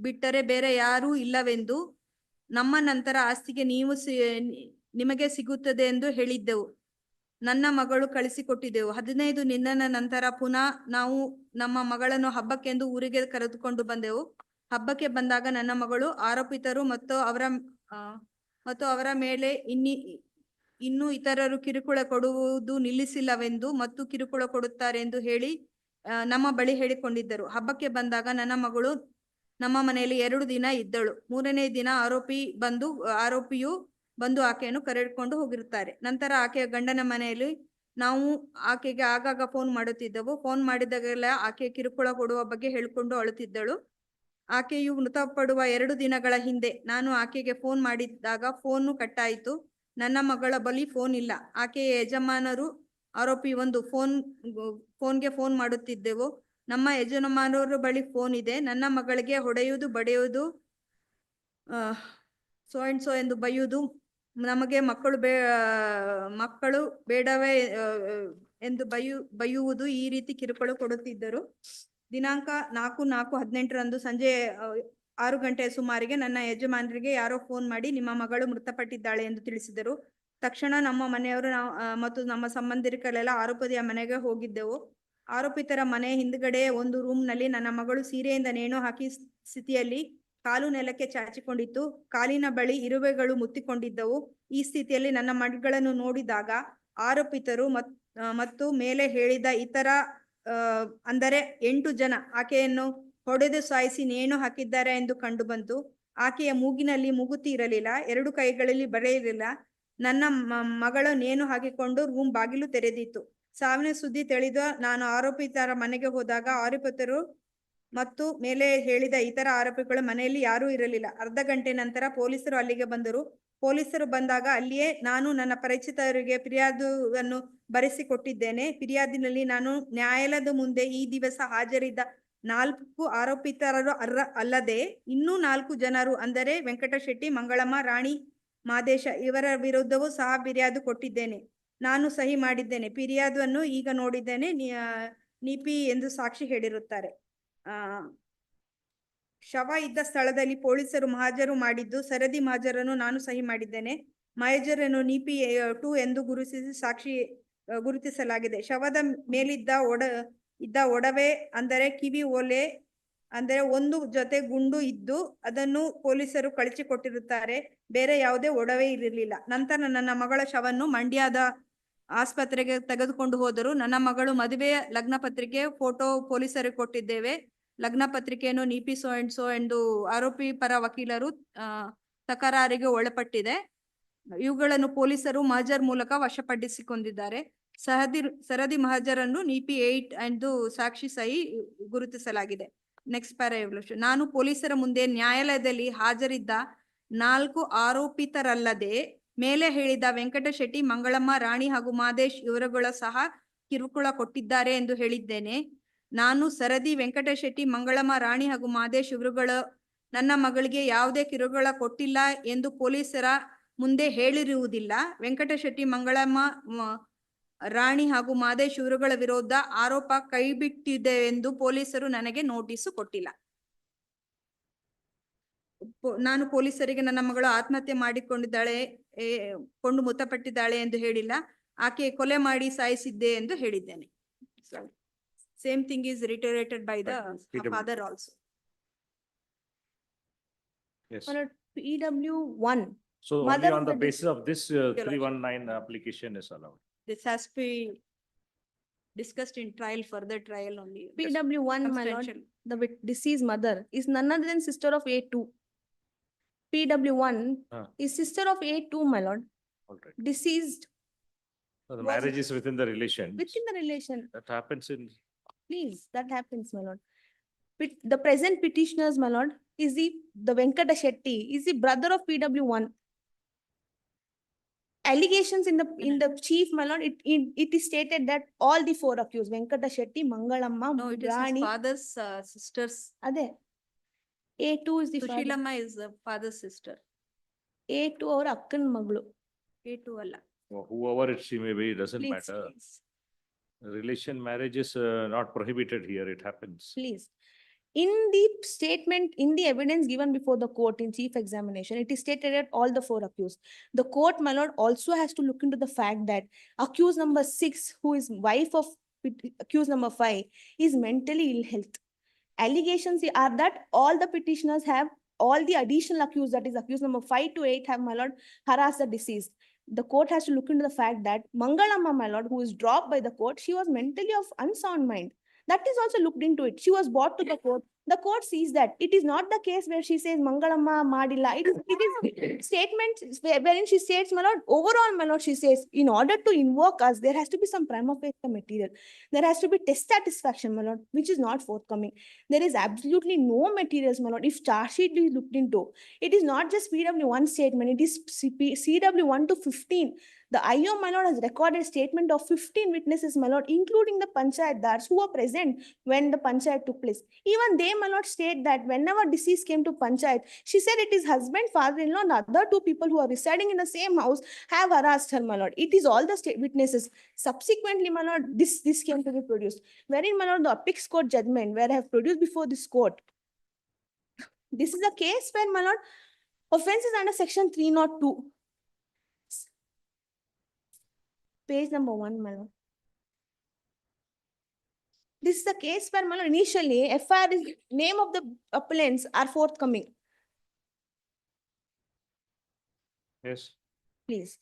ಬಿಟ್ಟರೆ ಬೇರೆ ಯಾರೂ ಇಲ್ಲವೆಂದು ನಮ್ಮ ನಂತರ ಆಸ್ತಿಗೆ ನಿಮಗೆ ಸಿಗುತ್ತದೆ ಎಂದು ಹೇಳಿದ್ದೆವು. ನನ್ನ ಮಗಳು ಕಳಿಸಿಕೊಟ್ಟಿದ್ದೆವು. 15 ದಿನದ ನಂತರ ಪುನಃ ನಾವು ನಮ್ಮ ಮಗಳನ್ನು ಹಬ್ಬಕ್ಕೆಂದು ಊರಿಗೆ ಕರೆದುಕೊಂಡು ಬಂದೆವು. ಹಬ್ಬಕ್ಕೆ ಬಂದಾಗ ನನ್ನ ಮಗಳು ಆರೋಪಿತರು ಮತ್ತು ಅವರ ಮೇಲೆ ಇನ್ನೂ ಇತರರು ಕಿರುಕುಳ ಕೊಡುವುದು ನಿಲ್ಲಿಸಿಲ್ಲವೆಂದು ಮತ್ತು ಕಿರುಕುಳ ಕೊಡುತ್ತಾರೆ ಎಂದು ಹೇಳಿ ನಮ್ಮ ಬಳಿ ಹೇಳಿಕೊಂಡಿದ್ದರು. ಹಬ್ಬಕ್ಕೆ ಬಂದಾಗ ನನ್ನ ಮಗಳು ನಮ್ಮ ಮನೆಯಲ್ಲಿ 2 ದಿನ ಇದ್ದಳು. 3ನೇ ದಿನ ಆರೋಪಿಯು ಬಂದು ಆಕೆಯನ್ನು ಕರೆದುಕೊಂಡು ಹೋಗಿರುತ್ತಾರೆ. ನಂತರ ಆಕೆಯ ಗಂಡನ ಮನೆಯಲ್ಲಿ ನಾವು ಆಕೆಗೆ ಆಗಾಗ ಫೋನ್ ಮಾಡುತ್ತಿದ್ದೆವು. ಫೋನ್ ಮಾಡಿದಾಗೆಲ್ಲ ಆಕೆ ಕಿರುಕುಳ ಕೊಡುವ ಬಗ್ಗೆ ಹೇಳಿಕೊಂಡು ಅಳುತ್ತಿದ್ದಳು. ಆಕೆಯು ಮೃತಪಡುವ 2 ದಿನಗಳ ಹಿಂದೆ ನಾನು ಆಕೆಗೆ ಫೋನ್ ಮಾಡಿದಾಗ ಫೋನು ಕಟ್ಟಾಯಿತು. ನನ್ನ ಮಗಳ ಬಳಿ ಫೋನ್ ಇಲ್ಲ. ಆಕೆಯ ಯಜಮಾನರು ಆರೋಪಿ ಫೋನ್ಗೆ ಫೋನ್ ಮಾಡುತ್ತಿದ್ದೆವು. ನಮ್ಮ ಯಜಮಾನರ ಬಳಿ ಫೋನ್ ಇದೆ. ನನ್ನ ಮಗಳಿಗೆ ಹೊಡೆಯುವುದು, ಬಡಿಯುವುದು, ಸೋ ಅಂಡ್ ಸೋ ಎಂದು ಬೈಯುವುದು, ನಮಗೆ ಮಕ್ಕಳು ಬೇಡವೇ ಎಂದು ಬೈಯುವುದು, ಈ ರೀತಿ ಕಿರುಕುಳ ಕೊಡುತ್ತಿದ್ದರು. ದಿನಾಂಕ 4/4/18 ಸಂಜೆ 6 ಗಂಟೆಯ ಸುಮಾರಿಗೆ ನನ್ನ ಯಜಮಾನರಿಗೆ ಯಾರೋ ಫೋನ್ ಮಾಡಿ ನಿಮ್ಮ ಮಗಳು ಮೃತಪಟ್ಟಿದ್ದಾಳೆ ಎಂದು ತಿಳಿಸಿದರು. ತಕ್ಷಣ ನಮ್ಮ ಮನೆಯವರು ಮತ್ತು ನಮ್ಮ ಸಂಬಂಧಿಕರೆಲ್ಲ ಆರೋಪಿಯ ಮನೆಗೆ ಹೋಗಿದ್ದೆವು. ಆರೋಪಿತರ ಮನೆ ಹಿಂದ್ಗಡೆ ಒಂದು ರೂಮ್ನಲ್ಲಿ ನನ್ನ ಮಗಳು ಸೀರೆಯಿಂದ ನೇಣು ಹಾಕಿ ಸ್ಥಿತಿಯಲ್ಲಿ ಕಾಲು ನೆಲಕ್ಕೆ ಚಾಚಿಕೊಂಡಿತ್ತು. ಕಾಲಿನ ಬಳಿ ಇರುವೆಗಳು ಮುತ್ತಿಕೊಂಡಿದ್ದವು. ಈ ಸ್ಥಿತಿಯಲ್ಲಿ ನನ್ನ ಮಗಳನ್ನು ನೋಡಿದಾಗ ಆರೋಪಿತರು ಮತ್ತು ಮೇಲೆ ಹೇಳಿದ ಇತರ ಅಂದರೆ 8 ಜನ ಆಕೆಯನ್ನು ಹೊಡೆದು ಸಾಯಿಸಿ ನೇಣು ಹಾಕಿದ್ದಾರೆ ಎಂದು ಕಂಡು ಬಂತು. ಆಕೆಯ ಮೂಗಿನಲ್ಲಿ ಮೂಗುತಿ ಇರಲಿಲ್ಲ, 2 ಕೈಗಳಲ್ಲಿ ಬರೆ ಇರಲಿಲ್ಲ. ನನ್ನ ಮಗಳು ನೇಣು ಹಾಕಿಕೊಂಡು ರೂಮ್ ಬಾಗಿಲು ತೆರೆದಿತ್ತು. ಸಾವಿನ ಸುದ್ದಿ ತಿಳಿದು ನಾನು ಆರೋಪಿತರ ಮನೆಗೆ ಹೋದಾಗ ಆರೋಪಿತರು ಮತ್ತು ಮೇಲೆ ಹೇಳಿದ ಇತರ ಆರೋಪಿಗಳು ಮನೆಯಲ್ಲಿ ಯಾರೂ ಇರಲಿಲ್ಲ. ಅರ್ಧ ಗಂಟೆ ನಂತರ ಪೊಲೀಸರು ಅಲ್ಲಿಗೆ ಬಂದರು. ಪೊಲೀಸರು ಬಂದಾಗ ಅಲ್ಲಿಯೇ ನಾನು ನನ್ನ ಪರಿಚಿತರಿಗೆ ಫಿರ್ಯಾದುವನ್ನು ಬರೆಸಿಕೊಟ್ಟಿದ್ದೇನೆ. ಫಿರ್ಯಾದಿನಲ್ಲಿ ನಾನು ನ್ಯಾಯಾಲಯದ ಮುಂದೆ ಈ ದಿವಸ ಹಾಜರಿದ್ದ 4 ಆರೋಪಿತರು ಅಲ್ಲದೆ ಇನ್ನೂ 4 ಜನರು ಅಂದರೆ ವೆಂಕಟಶೆಟ್ಟಿ, ಮಂಗಳಮ್ಮ, ರಾಣಿ, ಮಾದೇಶ ಇವರ ವಿರುದ್ಧವೂ ಸಹ ಫಿರ್ಯಾದು ಕೊಟ್ಟಿದ್ದೇನೆ. ನಾನು ಸಹಿ ಮಾಡಿದ್ದೇನೆ. ಫಿರ್ಯಾದುವನ್ನು ಈಗ ನೋಡಿದ್ದೇನೆ ನೀಪಿ ಎಂದು ಸಾಕ್ಷಿ ಹೇಳಿರುತ್ತಾರೆ. ಶವ ಇದ್ದ ಸ್ಥಳದಲ್ಲಿ ಪೊಲೀಸರು ಮಹಾಜರು ಮಾಡಿದ್ದು ಸರದಿ ಮಹಾಜರನ್ನು ನಾನು ಸಹಿ ಮಾಡಿದ್ದೇನೆ. ಮಹಾಜರನ್ನು ನೀಪಿ 2 ಎಂದು ಗುರುತಿಸಲಾಗಿದೆ. ಶವದ ಮೇಲಿದ್ದ ಒಡವೆ ಅಂದರೆ ಕಿವಿ ಓಲೆ ಅಂದರೆ 1 ಜೊತೆ ಗುಂಡು ಇದ್ದು ಅದನ್ನು ಪೊಲೀಸರು ಕಳಿಸಿಕೊಟ್ಟಿರುತ್ತಾರೆ. ಬೇರೆ ಯಾವುದೇ ಒಡವೆ ಇರಲಿಲ್ಲ. ನಂತರ ನನ್ನ ಮಗಳ ಶವನ್ನು ಮಂಡ್ಯದ ಆಸ್ಪತ್ರೆಗೆ ತೆಗೆದುಕೊಂಡು ಹೋದರು. ನನ್ನ ಮಗಳು ಮದುವೆಯ ಲಗ್ನ ಪತ್ರಿಕೆ ಫೋಟೋ ಪೊಲೀಸರಿಗೆ ಕೊಟ್ಟಿದ್ದೇವೆ. ಲಗ್ನ ಪತ್ರಿಕೆಯನ್ನು ನೀಪಿ ಸೋ ಅಂಡ್ ಸೋ ಎಂದು ಆರೋಪಿ ಪರ ವಕೀಲರು ತಕರಾರಿಗೆ ಒಳಪಟ್ಟಿದೆ. ಇವುಗಳನ್ನು ಪೊಲೀಸರು ಮಹಜರ್ ಮೂಲಕ ವಶಪಡಿಸಿಕೊಂಡಿದ್ದಾರೆ. ಸರದಿ ಮಹಜರನ್ನು ನೀಪಿ 8 ಎಂದು ಸಾಕ್ಷಿ ಸಹಿ ಗುರುತಿಸಲಾಗಿದೆ. Next para. ನಾನು ಪೊಲೀಸರ ಮುಂದೆ ನ್ಯಾಯಾಲಯದಲ್ಲಿ ಹಾಜರಿದ್ದ 4 ಆರೋಪಿತರಲ್ಲದೆ ಮೇಲೆ ಹೇಳಿದ ವೆಂಕಟಶೆಟ್ಟಿ, ಮಂಗಳಮ್ಮ, ರಾಣಿ ಹಾಗೂ ಮಾದೇಶ್ ಇವರುಗಳ ಸಹ ಕಿರುಕುಳ ಕೊಟ್ಟಿದ್ದಾರೆ ಎಂದು ಹೇಳಿದ್ದೇನೆ. ನಾನು ಸರದಿ ವೆಂಕಟಶೆಟ್ಟಿ, ಮಂಗಳಮ್ಮ, ರಾಣಿ ಹಾಗೂ ಮಾದೇಶ್ ಇವರುಗಳು ನನ್ನ ಮಗಳಿಗೆ ಯಾವುದೇ ಕಿರುಕುಳ ಕೊಟ್ಟಿಲ್ಲ ಎಂದು ಪೊಲೀಸರ ಮುಂದೆ ಹೇಳಿರುವುದಿಲ್ಲ. ವೆಂಕಟಶೆಟ್ಟಿ, ಮಂಗಳಮ್ಮ, ರಾಣಿ ಹಾಗೂ ಮಾದೇಶ್ ಇವರುಗಳ ವಿರುದ್ಧ ಆರೋಪ ಕೈಬಿಟ್ಟಿದೆ ಎಂದು ಪೊಲೀಸರು ನನಗೆ ನೋಟಿಸು ಕೊಟ್ಟಿಲ್ಲ. ನಾನು ಪೊಲೀಸರಿಗೆ ನನ್ನ ಮಗಳು ಆತ್ಮಹತ್ಯೆ ಮಾಡಿಕೊಂಡಿದ್ದಾಳೆ, ಕೊಂಡು ಮೃತಪಟ್ಟಿದ್ದಾಳೆ ಎಂದು ಹೇಳಿಲ್ಲ. ಆಕೆ ಕೊಲೆ ಮಾಡಿ ಸಾಯಿಸಿದ್ದೆ ಎಂದು ಹೇಳಿದ್ದೇನೆ. Same thing is reiterated by the father also. Yes. PW1. So only Mother on of the the basis of this 319 application is allowed. This has to be discussed in trial, further trial only. PW1, my lord, Substantial. the deceased mother is none other than sister of A2. PW1 is sister of A2, my lord. All right. Deceased So the marriage is within the relation. within the relation. That happens in, Please, that happens, my lord. The present petitioners, my lord, is the Venkata Shetty, is the brother of PW1. Allegations in the chief, my lord, it is stated that all the 4 accused, Venkata Shetty, Mangalamma, No, it is his Rani, father's sisters. Ade. A2 is the father. Sushilamma is the father's sister. A2 ಅವರ ಅಕ್ಕನ ಮಗಳು. A2 ಅಲ್ಲ. Whoever it she may be, it doesn't Please, matter. please, Relation marriage is not prohibited here, it happens. please. In the statement, in the evidence given before the court in chief examination, it is stated that all the four accused. The court, my lord, also has to look into the fact that accused number 6, who is wife of accused number 5, is mentally ill health. Allegations are that all the petitioners have, all the additional accused, that is accused number 5 to 8, have, my lord, harassed the deceased. The court has to look into the fact that Mangalamma, my lord, who is dropped by the court, she was mentally of unsound mind. That is also looked into it. She was brought to the court. The court sees that it is not the case where she says Mangalamma Madilla. It is statement wherein she states, my lord, overall, my lord, she says, in order to invoke us, there has to be some prima facie material. There has to be test satisfaction, my lord, which is not forthcoming. There is absolutely no materials, my lord. If charge sheet is looked into, it is not just PW1 statement, it is CW1 to 15. The IO, my lord, has recorded statement of 15 witnesses, my lord, including the panchayatdars who were present when the panchayat took place. Even they, my lord, state that whenever deceased came to panchayat, she said it is husband, father-in-law, and other two people who are residing in the same house have harassed her, my lord. It is all the state witnesses. Subsequently, my lord, this came to be produced. Wherein, my lord, the apex court judgment, where I have produced before this court. This is a case where, my lord, offenses under section 302. Page number 1, my lord. This is the case where, my lord, initially FIR is name of the appellants are forthcoming. Yes. Please.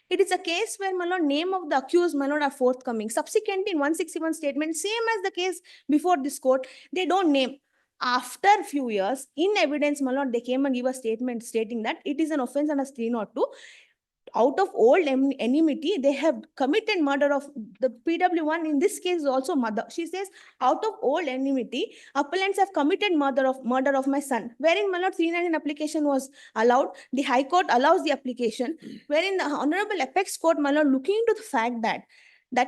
It is a case where, my lord, name of the accused, my lord, are forthcoming. Subsequently, in 161 statement, same as the case before this court, they don't name. After a few years, in evidence, my lord, they came and give a statement stating that it is an offense under 302. Out of old enmity, they have committed murder of the PW1. In this case, also mother. She says, out of old enmity, appellants have committed murder of my son. Wherein, my lord, 319 application was allowed. The High Court allows the application. Wherein the Honorable Apex Court, my lord, looking into the fact that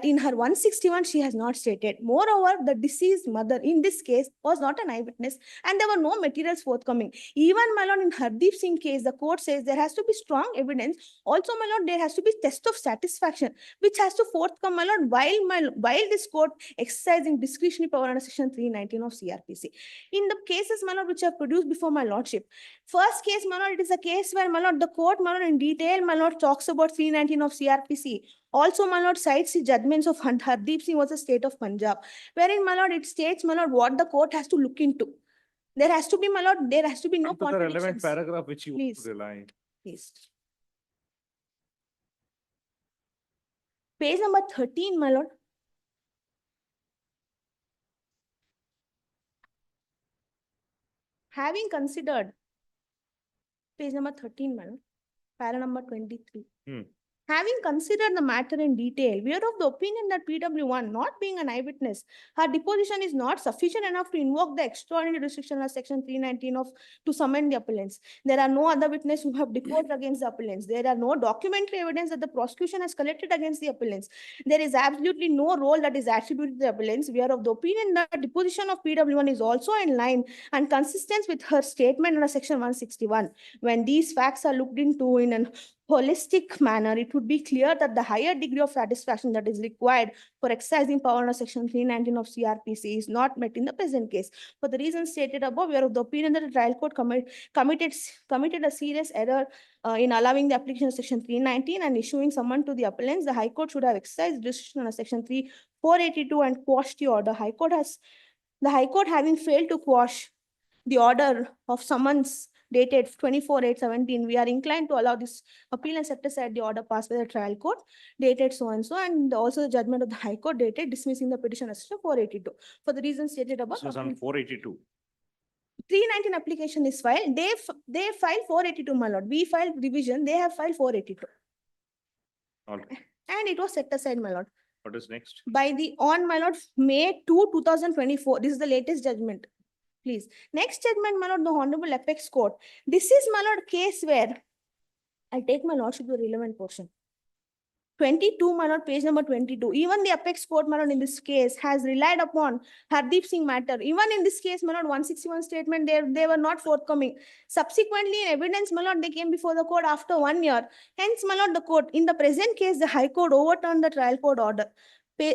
in her 161, she has not stated. Moreover, the deceased mother in this case was not an eyewitness and there were no materials forthcoming. Even, my lord, in Hardeep Singh case, the court says there has to be strong evidence. Also, my lord, there has to be test of satisfaction, which has to forthcome, my lord, while this court exercising discretionary power under section 319 of CRPC. In the cases, my lord, which are produced before my lordship. First case, my lord, it is a case where, my lord, the court, my lord, in detail, my lord, talks about 319 of CRPC. Also, my lord, cites the judgments of Hardeep Singh was the state of Punjab, wherein, my lord, it states, my lord, what the court has to look into. There has to be, my lord, there has to be no To the relevant contradictions. paragraph which you Please. rely. Please. Page number 13, my lord. Having considered, page number 13, my lord, para number 23. Having considered the matter in detail, we are of the opinion that PW1, not being an eyewitness, her deposition is not sufficient enough to invoke the extraordinary restriction of section 319 to summon the appellants. There are no other witnesses who have deposed against the appellants. There are no documentary evidence that the prosecution has collected against the appellants. There is absolutely no role that is attributed to the appellants. We are of the opinion that deposition of PW1 is also in line and consistent with her statement under section 161. When these facts are looked into in an holistic manner, it would be clear that the higher degree of satisfaction that is required for exercising power under section 319 of CRPC is not met in the present case. For the reasons stated above, we are of the opinion that the trial court committed a serious error in allowing the application of section 319 and issuing summon to the appellants. The High Court should have exercised discretion under section 482 and quashed the order. The High Court having failed to quash the order of summons dated 24/8/17, we are inclined to allow this appeal and set aside the order passed by the trial court dated so and so, and also the judgment of the High Court dated dismissing the petition as 482. For the reasons stated above, This was on 482. 319 application is filed. They filed 482, my lord. We filed revision. They have filed 482. All right. And it was set aside, my lord. What is next? On, my lord, May 2, 2024. This is the latest judgment. Please. Next judgment, my lord, the Honorable Apex Court. This is, my lord, case where I'll take my lordship to the relevant portion. 22, my lord, page number 22. Even the apex court, my lord, in this case has relied upon Hardeep Singh matter. Even in this case, my lord, 161 statement, they were not forthcoming. Subsequently, in evidence, my lord, they came before the court after 1 year. Hence, my lord, the court, in the present case, the High Court overturned the trial court order.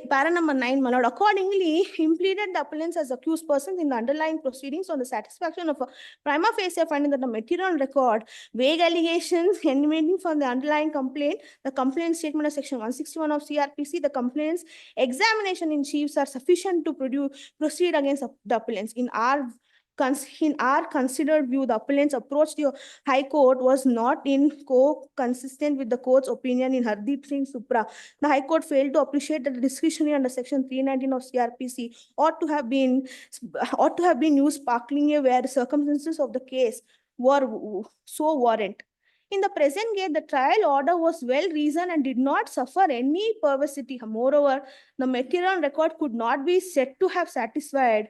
Para number 9, my lord, accordingly, implemented the appellants as accused persons in the underlying proceedings on the satisfaction of a prima facie finding that the material on record, vague allegations emanating from the underlying complaint, the complaint statement of section 161 of CRPC, the complaints examination in chiefs are sufficient to proceed against the appellants. In our considered view, the appellant's approach to High Court was not consistent with the court's opinion in Hardeep Singh Supra. The High Court failed to appreciate that the discretionary under section 319 of CRPC ought to have been used sparklingly where the circumstances of the case were so warrant. In the present case, the trial order was well reasoned and did not suffer any perversity. Moreover, the material on record could not be said to have satisfied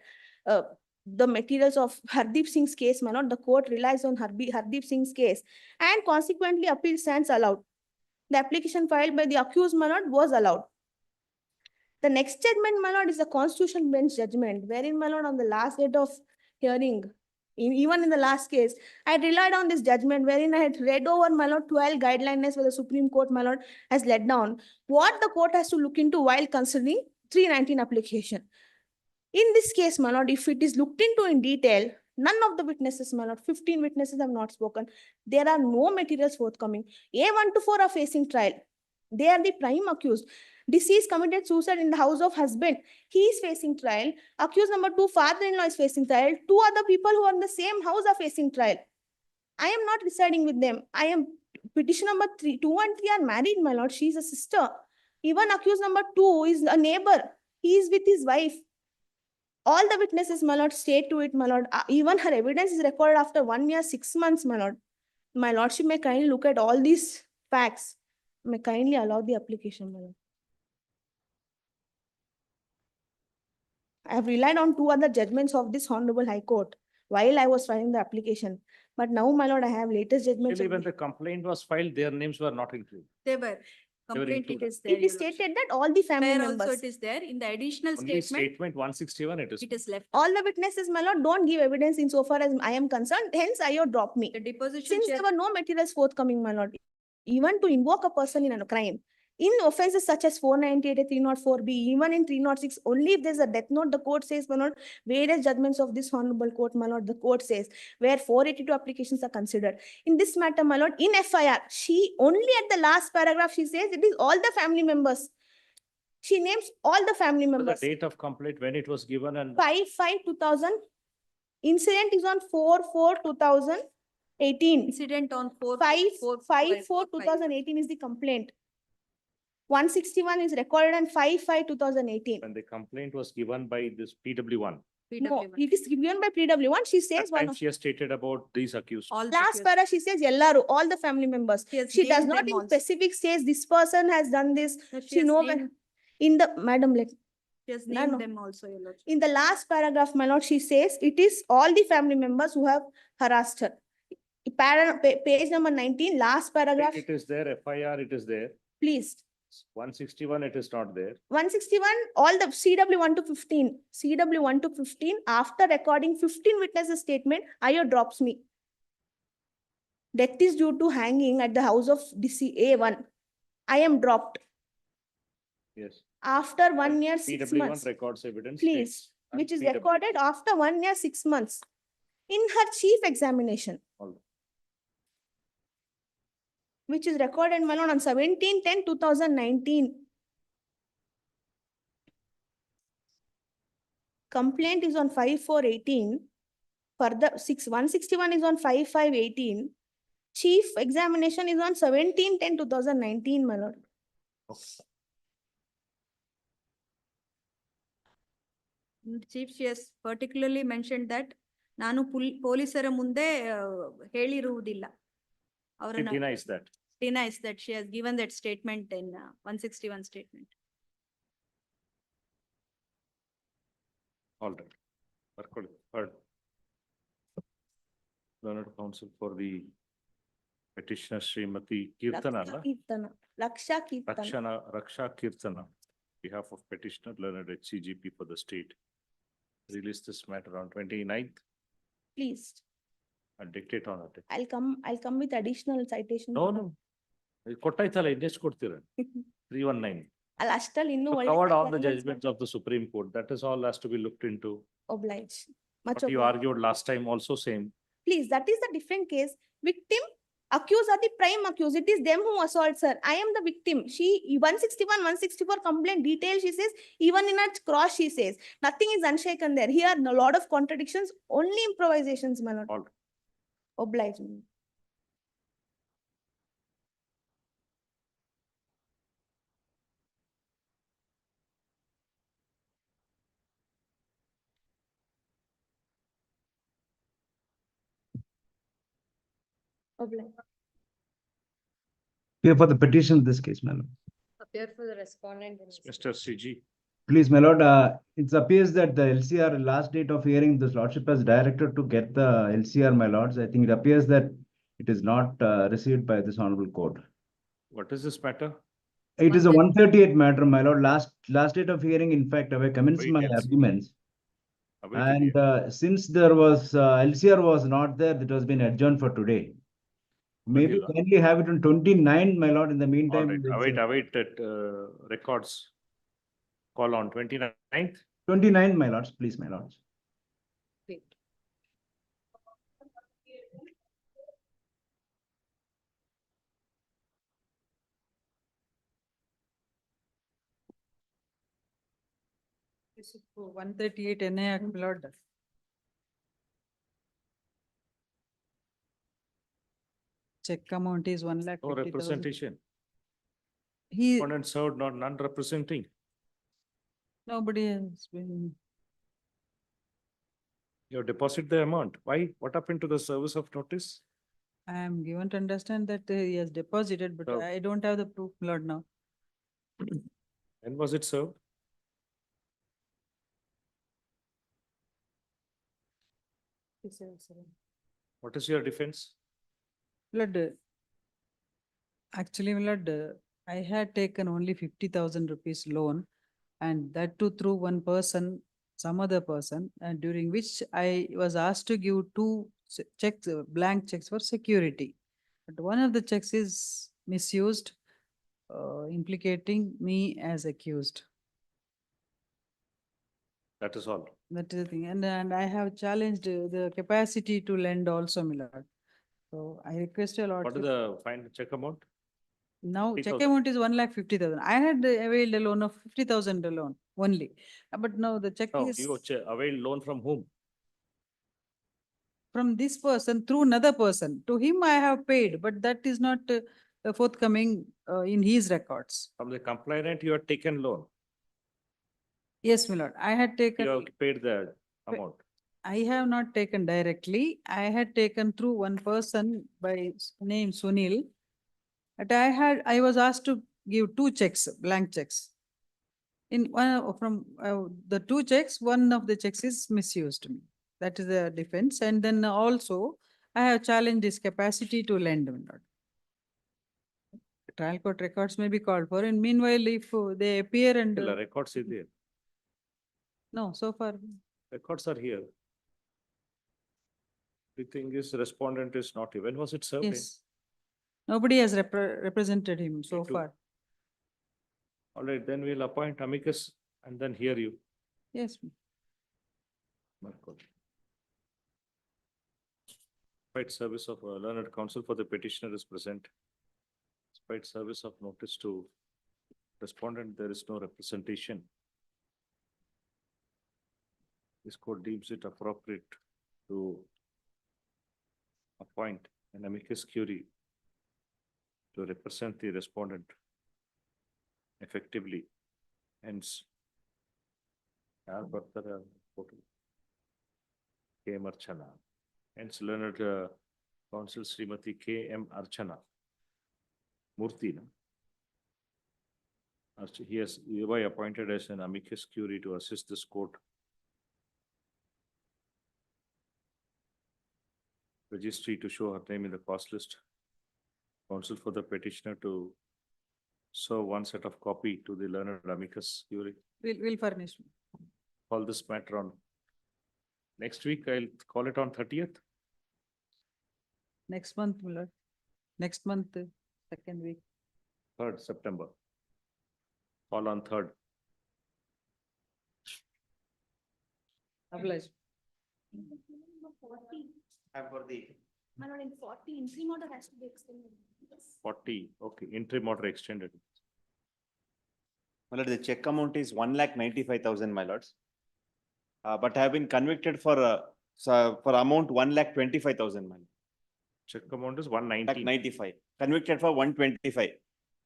the materials of Hardeep Singh's case, my lord. The court relies on Hardeep Singh's case and consequently appeal stands allowed. The application filed by the accused, my lord, was allowed. The next judgment, my lord, is the Constitutional Bench judgment, wherein, my lord, on the last date of hearing, even in the last case, I relied on this judgment wherein I had read over, my lord, 12 guidelines where the Supreme Court, my lord, has let down what the court has to look into while considering 319 application. In this case, my lord, if it is looked into in detail, none of the witnesses, my lord, 15 witnesses have not spoken. There are no materials forthcoming. A1 to 4 are facing trial. They are the prime accused. Deceased committed suicide in the house of husband. He is facing trial. Accused number 2, father-in-law, is facing trial. 2 other people who are in the same house are facing trial. I am not residing with them. I am petition number 2 and 3 are married, my lord. She is a sister. Even accused number 2 is a neighbor. He is with his wife. All the witnesses, my lord, state to it, my lord. Even her evidence is recorded after 1 year, 6 months, my lord. My lordship may kindly look at all these facts. May kindly allow the application, my lord. I have relied on 2 other judgments of this Honorable High Court while I was filing the application. But now, my lord, I have latest judgments. Actually, when the complaint was filed, their names were not included. They were. Complaint, it included. is there. It is stated that all the family There members. also it is there in the additional Only statement. statement 161 it is. It is left. All the witnesses, my lord, don't give evidence insofar as I am concerned. Hence, I have dropped me. The deposition Since chair. there were no materials forthcoming, my lord, even to invoke a person in a crime, in offenses such as 498, 304B, even in 306, only if there's a death note, the court says, my lord, various judgments of this Honorable Court, my lord, the court says, where 482 applications are considered. In this matter, my lord, in FIR, she only at the last paragraph, she says it is all the family members. She names all the family So members. the date of complaint, when it was given and 5/5/2000. Incident is on 4/4/2018. Incident on 4. 5/4/2018 is the complaint. 161 is recorded on 5/5/2018. when the complaint was given by this PW1. No, it is given by PW1. She says That one time of she has stated about these accused. All the last accused. para, she says Yellaru, all the family members. She has She does named not them in also. specific says this person has done this. No, She has know named- when in the madam, like She has No, named no. them also, your lordship. in the last paragraph, my lord, she says it is all the family members who have harassed her. Page number 19, last paragraph, It is there, FIR, it is there. please. 161, it is not there. 161, all the CW 1 to 15, CW 1 to 15, after recording 15 witnesses statement, IO drops me. Death is due to hanging at the house of DC-A1. I am dropped Yes. after 1 year, 6 PW1 months. records evidence. Please, states, and which is PW recorded after 1 year, 6 months. In her chief examination, all. which is recorded, my lord, on 17/10/2019. Complaint is on 5/4/18. Further, 161 is on 5/5/18. Chief examination is on 17/10/2019, my lord. Chief, she has particularly mentioned that ನಾನು ಪೊಲೀಸರ ಮುಂದೆ ಹೇಳಿರುವುದಿಲ್ಲ. It ಅವರನ್ನ denies that. denies that she has given that statement in 161 statement. All right. Heard. Learned counsel for the petitioner Srimati Kirtana. Kirtana. Raksha Kirtan. Raksha Kirtana, behalf of petitioner learned at CGP for the state. Release this matter on 29th Please, and dictate on it. I'll come with additional citation. No. ಕೊಟ್ಟಾಯ್ತಲ್ಲ ಇನ್ನೆಷ್ಟು ಕೊಡ್ತೀರ 319. I'll ಅಷ್ಟಲ್ಲಿ ಇನ್ನೂ ಒಳ್ಳೆ Covered all the arguments judgments of the Supreme Court. That is all has to be looked into. oblige. Much What you obliged. argued last time also same. Please, that is the different case. Victim, accused are the prime accused. It is them who assault, sir. I am the victim. She 161, 164 complaint detail, she says, even in her cross, she says, nothing is unshaken there. Here, a lot of contradictions, only improvisations, my lord. All. Oblige me. Oblige. Appear for the petition in this case, my lord. Appear for the respondent. in this Mr. CG. Please, my lord, it appears that the LCR last date of hearing, this lordship has directed to get the LCR, my lords. I think it appears that it is not received by this honorable court. What is this matter? It is a 138 matter, my lord. Last date of hearing, in fact, I commenced Wait my and see. arguments. Await And it. since there was LCR was not there, it has been adjourned for today. Maybe Vanilla. kindly have it on 29, my lord. In the All meantime, right, await that records. Call on 29th. 29, my lords, please, my lords. Wait. This is for 138 NA Act, my lord. Check amount is 1,50,000. No representation. He, Respondent served not none representing. nobody has been, You have deposited the amount. Why? What happened to the service of notice? I am given to understand that he has deposited, but No. I don't have the proof, my lord, now. When was it served? What is your defense? Lord, actually, my lord, I had taken only 50,000 rupees loan, and that too through one person, some other person, and during which I was asked to give two checks, blank checks for security. But one of the checks is misused, implicating me as accused. That is all. That is the thing, and I have challenged the capacity to lend also, my lord. So I request your What is lordship. the final check amount? Now, check 50,000. amount is 1,50,000. I had availed a loan of 50,000 loan only, but now the check No, is you availed loan from whom? from this person through another person. To him I have paid, but that is not forthcoming in his records. From the complainant, you have taken loan. Yes, my lord, I had You taken, have paid the amount. I have not taken directly. I had taken through one person by name Sunil. But I was asked to give two checks, blank checks. In one from the two checks, one of the checks is misused. That is the defense. And then also I have challenged his capacity to lend. my lord. Trial court records may be called for. And meanwhile, if they appear and The records is there. no, so far, Records are here. The thing is, respondent is not here. When was it served? in? yes. Nobody has represented him so too. far. All right, then we'll appoint amicus and then hear you. Yes. Despite service of learned counsel for the petitioner is present. Despite service of notice to respondent, there is no representation. This court deems it appropriate to appoint an amicus curiae to represent the respondent effectively. Hence, ಯಾರ್ ಬರ್ತಾರೆ photo. K. M. Archana. Hence, learned counsel Srimati K. M. Archana. Murthy. No? He has hereby appointed as an amicus curiae to assist this court. Registry to show her name in the cost list. Counsel for the petitioner to So one set of copy to the learned amicus, you We'll furnish. call this matter on. Next week, I'll call it on 30th. Next month, my lord. Next month, second week. 3rd September. Call on 3rd. Obliged. And for the My lord, in 40, interim order has to be extended. Yes. 40, okay, interim order extended. My lord, the check amount is 1,95,000, my lords. But I have been convicted for amount 1,25,000, my lord. Check amount is 190. 95, convicted for 125.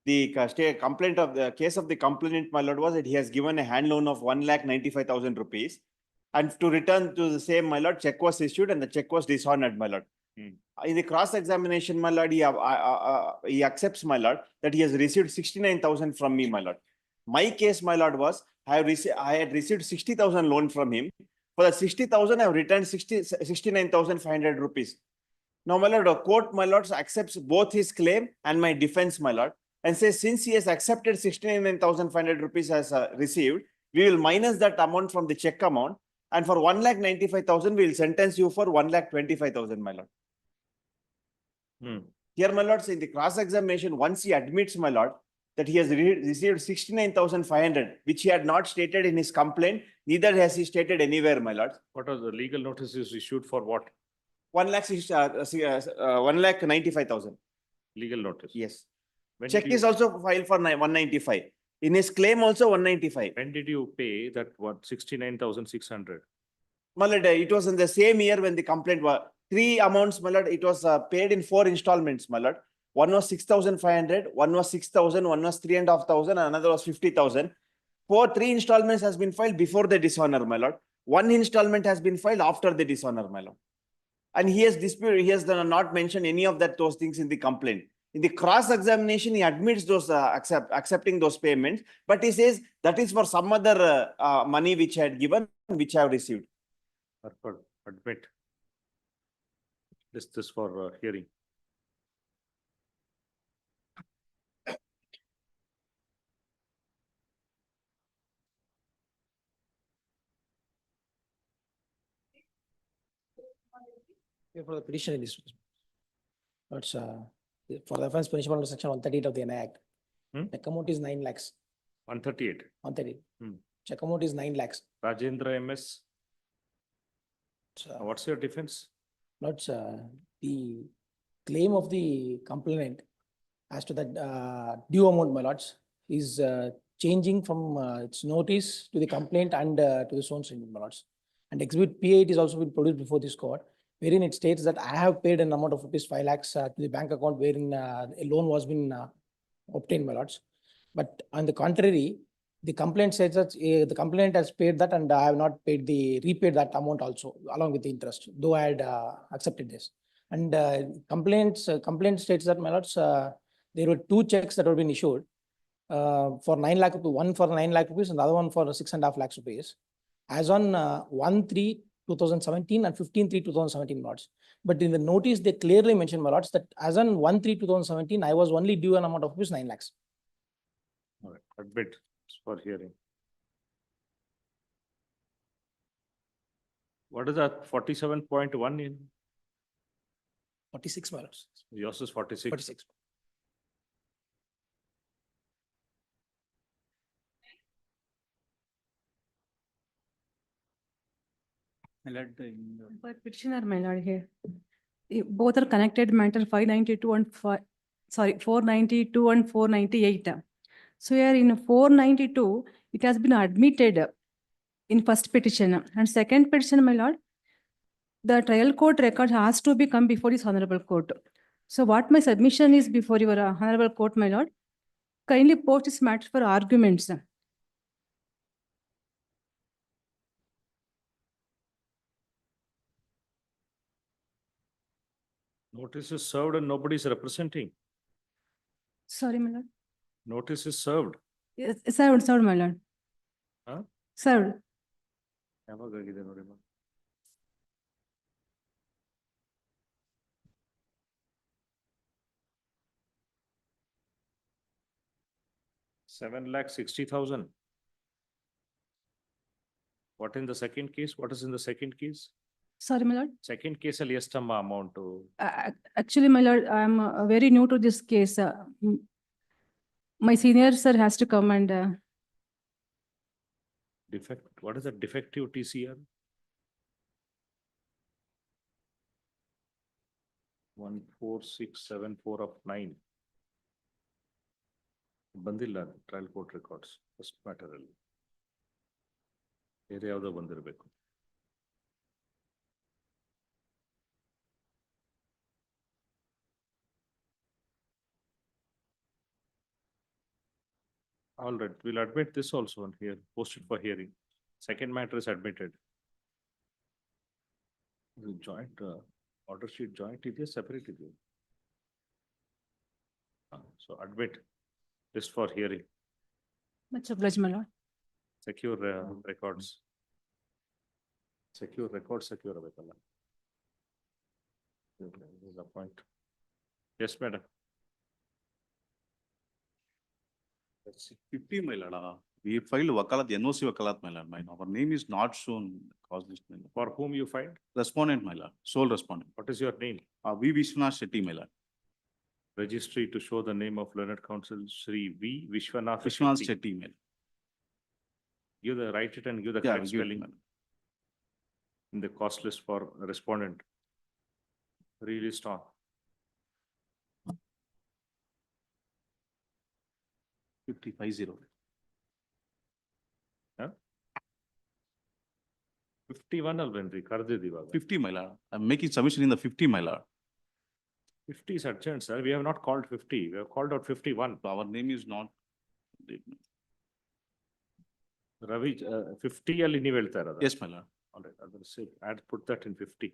The complaint of the case of the complainant, my lord, was that he has given a hand loan of 1,95,000 rupees. And to return to the same, my lord, check was issued and the check was dishonored, my lord. In the cross-examination, my lord, he accepts, my lord, that he has received 69,000 from me, my lord. My case, my lord, was I had received 60,000 loan from him. For the 60,000, I have returned 69,500 rupees. Now, my lord, the court, my lord, accepts both his claim and my defense, my lord, and says since he has accepted 69,500 rupees as received, we will minus that amount from the check amount, and for 1,95,000, we will sentence you for 1,25,000, my lord. Here, my lord, in the cross-examination, once he admits, my lord, that he has received 69,500, which he had not stated in his complaint, neither has he stated anywhere, my lord. What are the legal notices issued for what? 1,95,000. Legal notice? Yes. When Check did you- is also filed for 195. In his claim also 195. When did you pay that 69,600? My lord, it was in the same year when the complaint was, three amounts, my lord, it was paid in 4 installments, my lord. One was 6,500, one was 6,000, one was 3,500, and another was 50,000. 3 installments has been filed before the dishonor, my lord. 1 installment has been filed after the dishonor, my lord. And he has disputed, he has not mentioned any of those things in the complaint. In the cross-examination, he admits those accepting those payments, but he says that is for some other money which I had given, which I have received. Admit. This for hearing. For the petition in this. That's for the offense punishable under section 138 of the NI Act. Check amount is 9 lakhs. 138. 138. Check amount is 9 lakhs. Rajendra MS. What's your defense? Not the claim of the complainant as to that due amount, my lords, is changing from its notice to the complaint and to the sworn statement, my lords. And exhibit P8 is also been produced before this court, wherein it states that I have paid an amount of rupees 5 lakhs to the bank account wherein a loan was been obtained, my lords. But on the contrary, the complaint says that the complainant has paid that and I have not repaid that amount also along with the interest, though I had accepted this. And complaint states that, my lords, there were 2 checks that were been issued for 9 lakh, one for 9 lakh rupees and the other one for 6.5 lakhs rupees, as on 1/3/2017 and 15/3/2017, my lords. But in the notice, they clearly mentioned, my lords, that as on 1/3/2017, I was only due an amount of rupees 9 lakhs. All right, admit for hearing. What is that 47.1 in? 46, my lords. Yours is 46. 46. But petitioner, my lord, here. Both are connected matter 592 and 492 and 498. So here in 492, it has been admitted in first petition and second petition, my lord, the trial court record has to be come before this honorable court. So what my submission is before your honorable court, my lord, kindly post this matter for arguments. Notice is served and nobody is representing. Sorry, my lord. Notice is served. Yes, served, my lord. Huh? Served. ಯಾವಾಗಾಗಿದೆ ನೋಡಿ ma'am? 7,60,000. What in the second case? What is in the second case? Sorry, my lord. Second case ಅಲ್ಲಿ ಎಷ್ಟಮ್ಮ amount? Actually, my lord, I am very new to this case. My senior sir has to come and Defect, what is a defective TCR? 14674 of 9. ಬಂದಿಲ್ಲ trial court records first matter ಅಲ್ಲಿ ಬೇರೆ ಯಾವುದೋ ಬಂದಿರಬೇಕು. All right, we'll admit this also on here, posted for hearing. Second matter is admitted. The joint order sheet joint idea, separate idea. So admit this for hearing. much obliged, my lord. Secure records. Secure records, secure avekala. This is a point. Yes, madam. Let's see. 50, my lord. We filed Wakalat, NOC Wakalat, my lord. Our name is not shown cause list, my lord. For whom you filed? Respondent, my lord, sole respondent. What is your name? V. Vishwanath Shetty, my lord. Registry to show the name of learned counsel Shri V. Vishwanath Vishwanath Shetty. Shetty, my lord. Give the, write it and give the Yeah, correct give it, spelling my lord. in the cost list for respondent. Released on. $50,50. 51 alvenri, kardidivaga. 50, my lord. I'm making submission in the 50, my lord. 50 is urgent, sir. We have not called 50. We have called out 51. Our name is not. Ravi, 50 ಅಲ್ಲಿ ನೀವು ಹೇಳ್ತಾ ಇರೋದು? Yes, my lord. All right, I will say, add, put that in 50.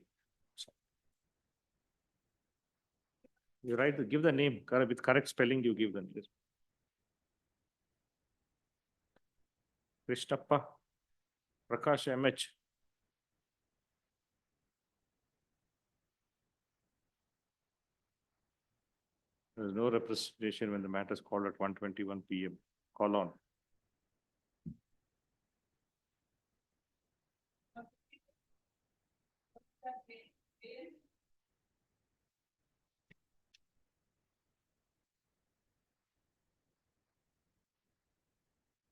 You write, give the name, with correct spelling, you give the name. Krishnappa, Prakash MH. There is no representation when the matter is called at 1:21 PM. Call on.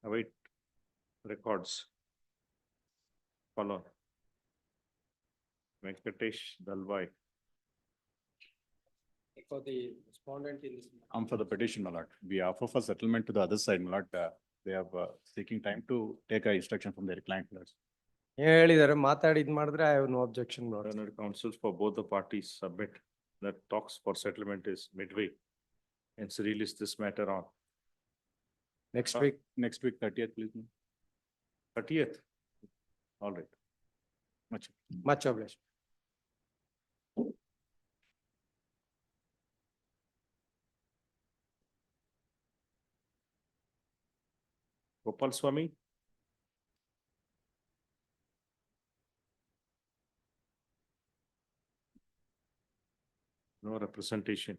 Await records. Call on. Venkatesh Dalwai. For the respondent in this. I'm for the petition, my lord. We offer for settlement to the other side, my lord. They are seeking time to take a instruction from their client, my lord. ಹೇಳಿದ್ದಾರೆ ಮಾತಾಡಿ ಇದ್ ಮಾಡಿದ್ರೆ I have no objection. Learned counsels for both the parties submit that talks for settlement is midway. Hence release this matter on Next week, 30th, please. ma'am. 30th. All right. Much obliged. Gopal Swami. No representation.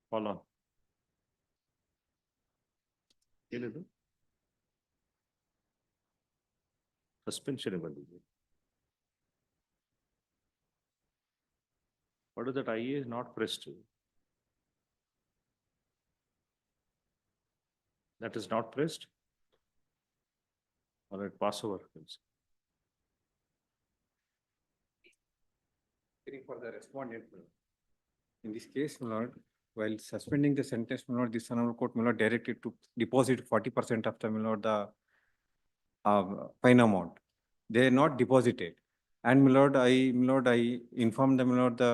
Call on. ಏನಿದು? Suspension ಬಂದಿದೆ. What is that IA is not pressed? That is not pressed? All right, pass over. For the respondent. In this case, my lord, while suspending the sentence, my lord, this honorable court, my lord, directed to deposit 40% of the, my lord, the fine amount. They are not deposited. And my lord, I informed them, my lord, the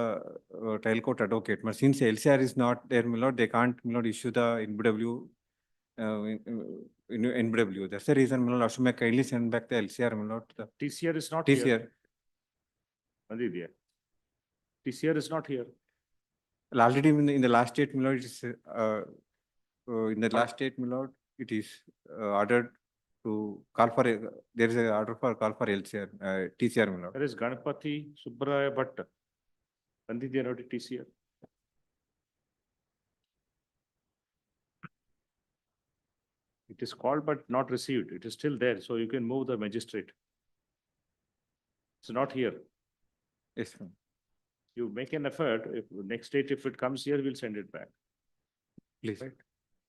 trial court advocate. But since LCR is not there, my lord, they can't, my lord, issue the NBW. NBW. That's the reason, my lord, Ashok kindly send back the LCR, my lord. TCR is not TCR. here. Andidya. TCR is not here. Already in the last date, my lord, it is, in the last date, my lord, it is ordered to call for, there is a order for call for LCR, TCR, my lord. There is Ganapati Subbaraya Bhatt. Andidya noti TCR. It is called but not received. It is still there, so you can move the magistrate. It's not here. Yes, ma'am. You make an effort, if next date, if it comes here, we'll send it back. Please. Right?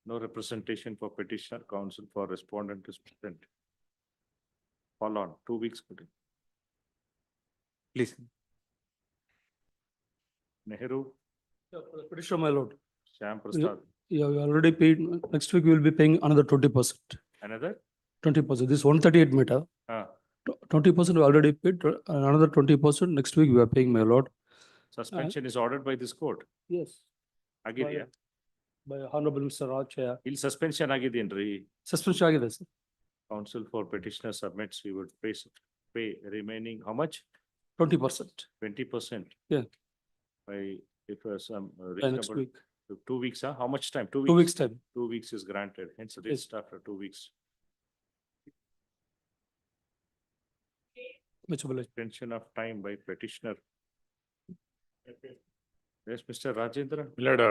No representation for petitioner, counsel for respondent is present. Hold on, 2 weeks. Please. Nehru, Petitioner, my lord. Shyam Prasad, Yeah, we already paid. Next week we will be paying another 20%. another? 20%. This 138 meter. 20% we already paid, another 20% next week we are paying, my lord. Suspension is ordered by this court. Yes. ಆಗಿದೆಯಾ? By Honorable Mr. Raj. ಇಲ್ಲಿ suspension ಆಗಿದೆಯೇನ್ರಿ? Suspension ಆಗಿದೆ sir. Counsel for petitioner submits, we would pay remaining, how much? 20%. 20%. Yeah. By, if some By next reasonable, week. 2 weeks, huh? How much time? 2 weeks? 2 weeks time. 2 weeks is granted, hence it is after 2 weeks. Much obliged. Extension of time by petitioner. Yes, Mr. Rajendra. Lord,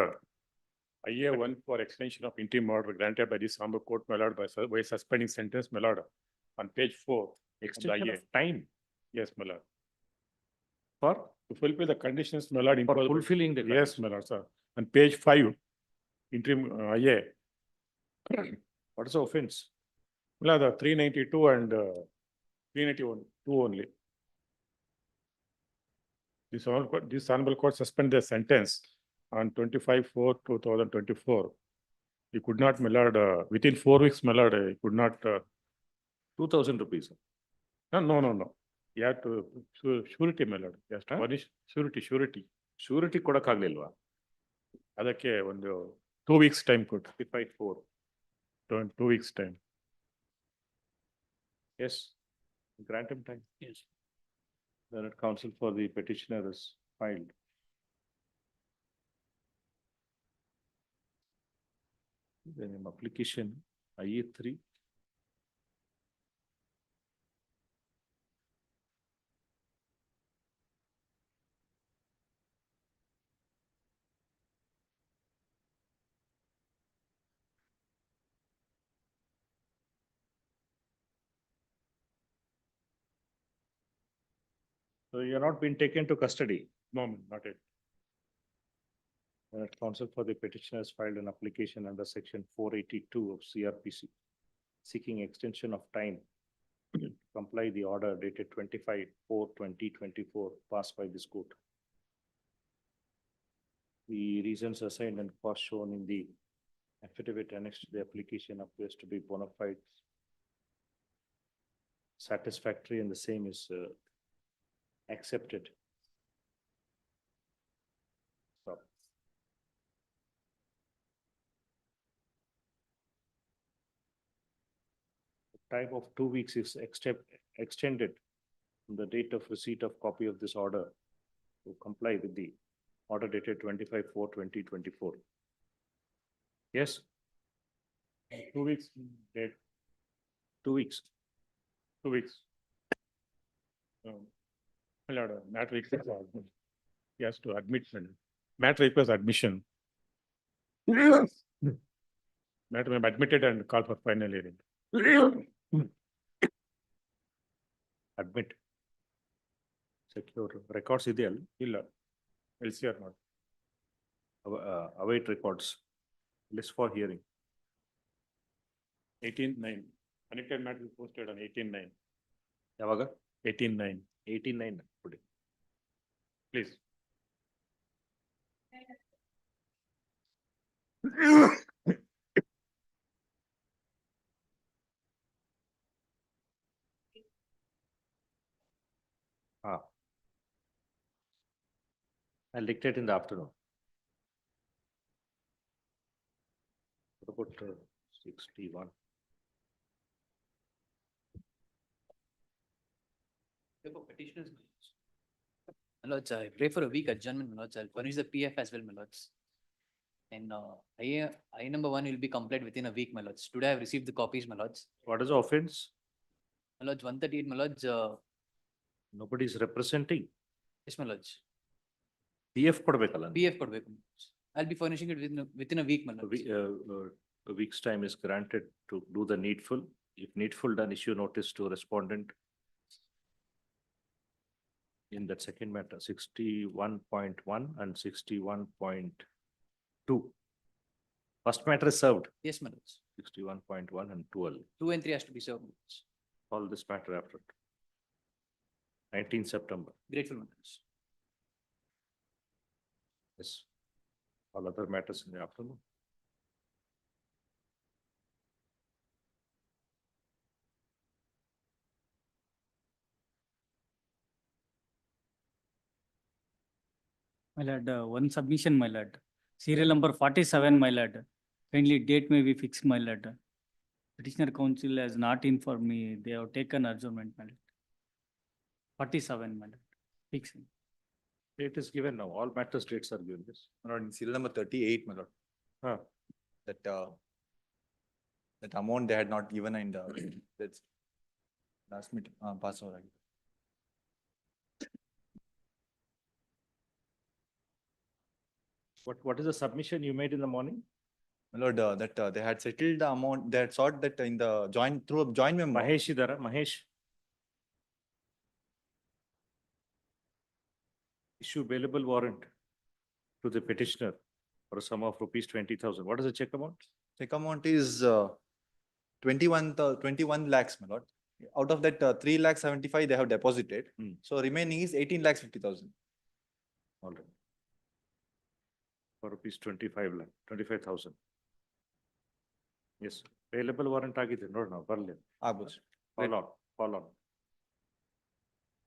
IA one for extension of interim order granted by this Honorable Court, my lord, by suspending sentence, my lord, on page 4. Extension of time Yes, my lord. for, To fulfill the conditions, my lord. for imposed- fulfilling the. Yes, my lord, sir. On page 5, interim IA. What is the offense? My lord, 392 and 391, 2 only. This honorable court suspend the sentence on 25/4/2024. He could not, my lord, within 4 weeks, my lord, he could not, 2,000 rupees. no. He had to, surety, my lord. Yes, punish, surety. Surety ಕೊಡಕ್ಕಾಗ್ಲಿಲ್ವಾ? ಅದಕ್ಕೆ ಒಂದು 2 weeks time ಕೊಟ್ಟು, 55/4. 2 weeks time. Yes, grant him time. Yes. The counsel for the petitioner is filed. Then in application, IA 3. So you are not been taken to custody. No, not it. Counsel for the petitioner has filed an application under section 482 of CRPC, seeking extension of time to comply the order dated 25/4/2024 passed by this court. The reasons assigned and cost shown in the affidavit annexed to the application appears to be bona fide, satisfactory, and the same is accepted. So, the time of 2 weeks is extended from the date of receipt of copy of this order to comply with the order dated 25/4/2024. Yes, 2 weeks date, 2 weeks. 2 weeks. My lord, matter requires, he has to admit, matter requires admission. Matter may be admitted and call for final hearing. Admit. Secure records ideal. ಇಲ್ಲ, LCR not. Await records. List for hearing. 18/9. Connected matter is posted on 18/9. ಯಾವಾಗ? 18/9. 18/9 ಕೊಡಿ. Please. I'll dictate in the afternoon. What about 61? For petitioners. My lords, I pray for a week adjournment, my lords. I'll furnish the PF as well, my lords. And I number 1 will be complied within a week, my lords. Today I have received the copies, my lords. What is the offense? My lords, 138, my lords. Nobody is representing. Yes, my lords. PF ಕೊಡ್ಬೇಕಲ್ಲ? PF ಕೊಡ್ಬೇಕು. I'll be furnishing it within a week, my lords. a week's time is granted to do the needful. If needful, then issue notice to respondent. In that second matter, 61.1 and 61.2. First matter is served, Yes, my lords. 61.1 and 12. 2 and 3 has to be served, my lords. All this matter after 19 September. Grateful, my lords. Yes. All other matters in the afternoon. My lord, one submission, my lord. Serial number 47, my lord. Kindly date may be fixed, my lord. Petitioner counsel has not informed me. They have taken adjournment, my lord. 47, my lord. Fixing. Date is given now. All matters dates are given. Yes. My lord, in serial number 38, my lord. Huh. That amount they had not given and that's last meeting, pass over. What is the submission you made in the morning? My lord, that they had settled the amount, they had sought that in the joint, through a joint memo. Mahesh idara, Mahesh. Issue bailable warrant to the petitioner for a sum of rupees 20,000. What is the check amount? Check amount is 21 lakhs, my lord. Out of that 3 lakhs 75 they have deposited. So remaining is 18 lakhs 50,000. All right. For rupees 25,000. Yes, bailable warrant agide ನೋಡ್ ನಾವು ಬರ್ಲಿ. ಆಗ್ಬೋದು. Fall on.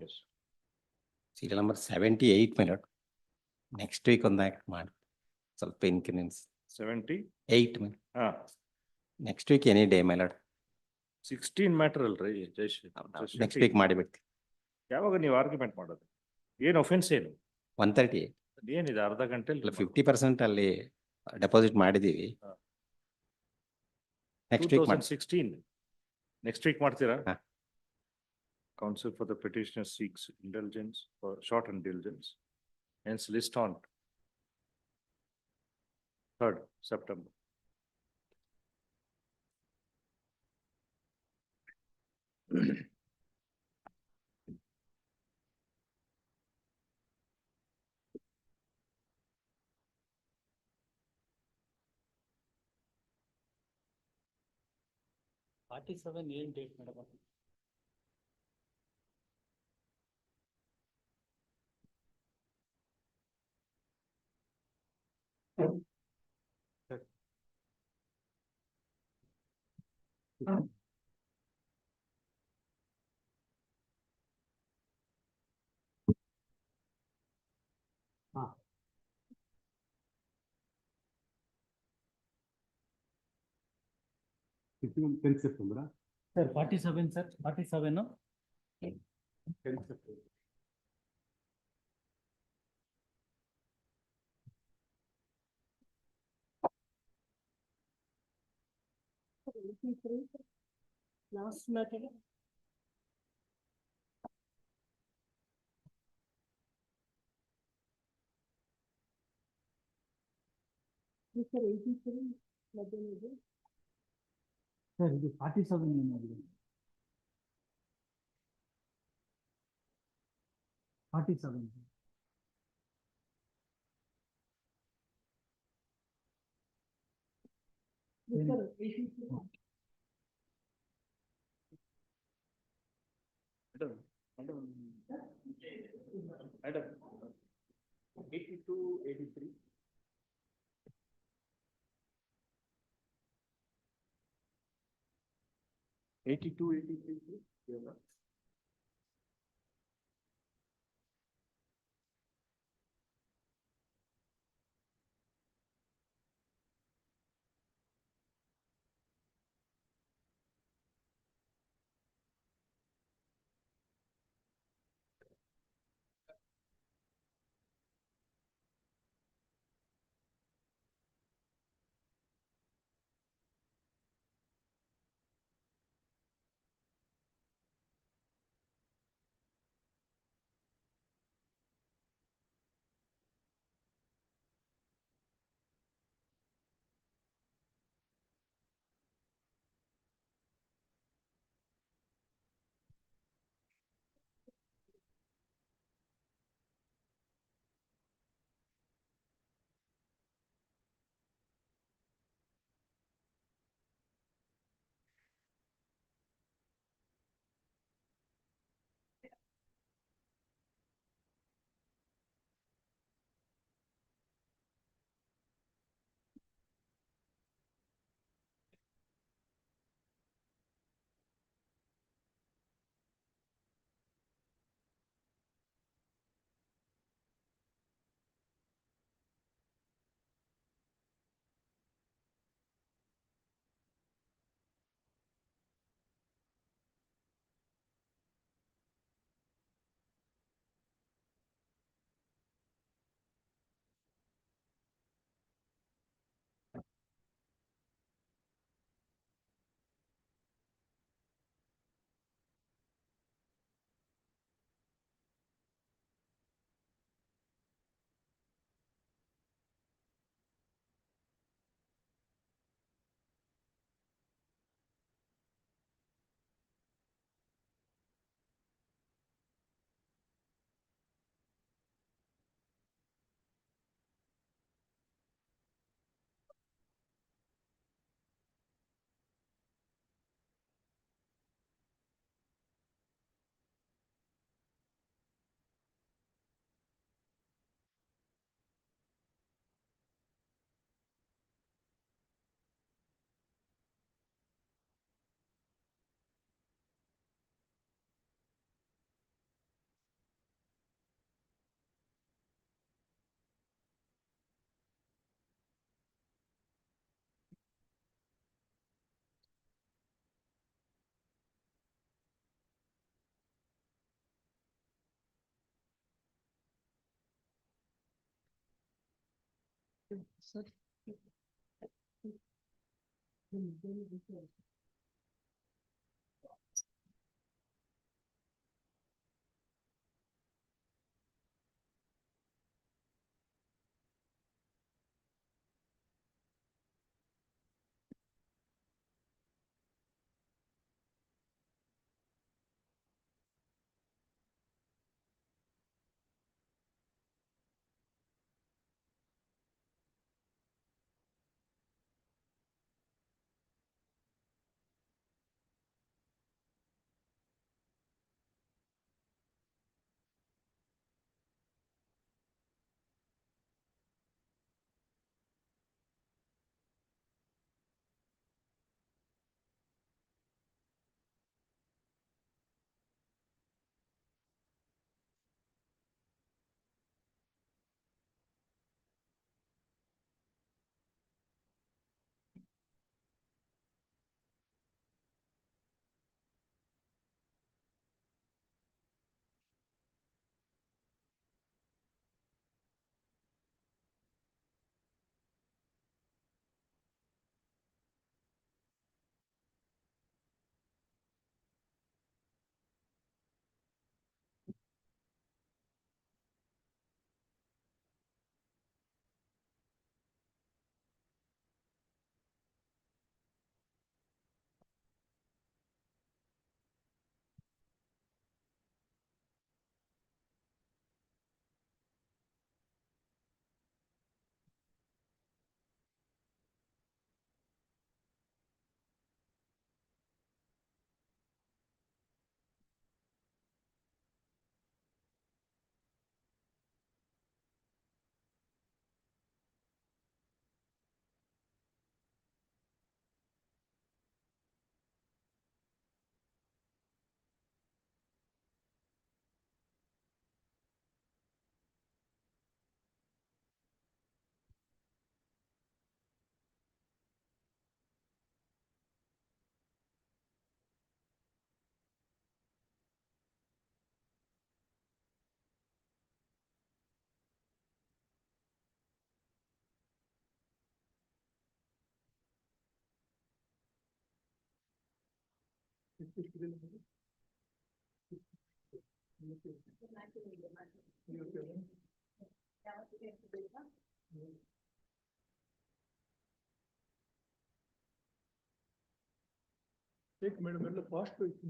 Yes. Serial number 78, my lord. Next week on that, man. ಸ್ವಲ್ಪ inconvenience. 78. Man. Next week any day, my lord. 16 matter ಅಲ್ರಿ ಜಯಶ್. Next week ಮಾಡಿಬಿಡ್ತೀನಿ. ಯಾವಾಗ ನೀವು argument ಮಾಡೋದು? ಏನು ಒಫೆನ್ಸ್ ಏನು? 138. ಏನಿದೆ ಅರ್ಧ ಗಂಟೆಲಿ? 50% ಅಲ್ಲಿ ಡೆಪಾಸಿಟ್ ಮಾಡಿದೀವಿ. Next week 2016. Next week ಮಾಡ್ತೀರಾ? Counsel for the petitioner seeks indulgence for short indulgence. Hence list on 3rd September. Forty-seven ಏನ್ date madam? September. Sir, 47, sir, 47, no? 10 September. Last matter. Sir, 83, Sir, ಇದು 47 ಏನಾಗಿದೆ? 47. Sir, 83. Madam, 82, 83. Eighty-two, 83.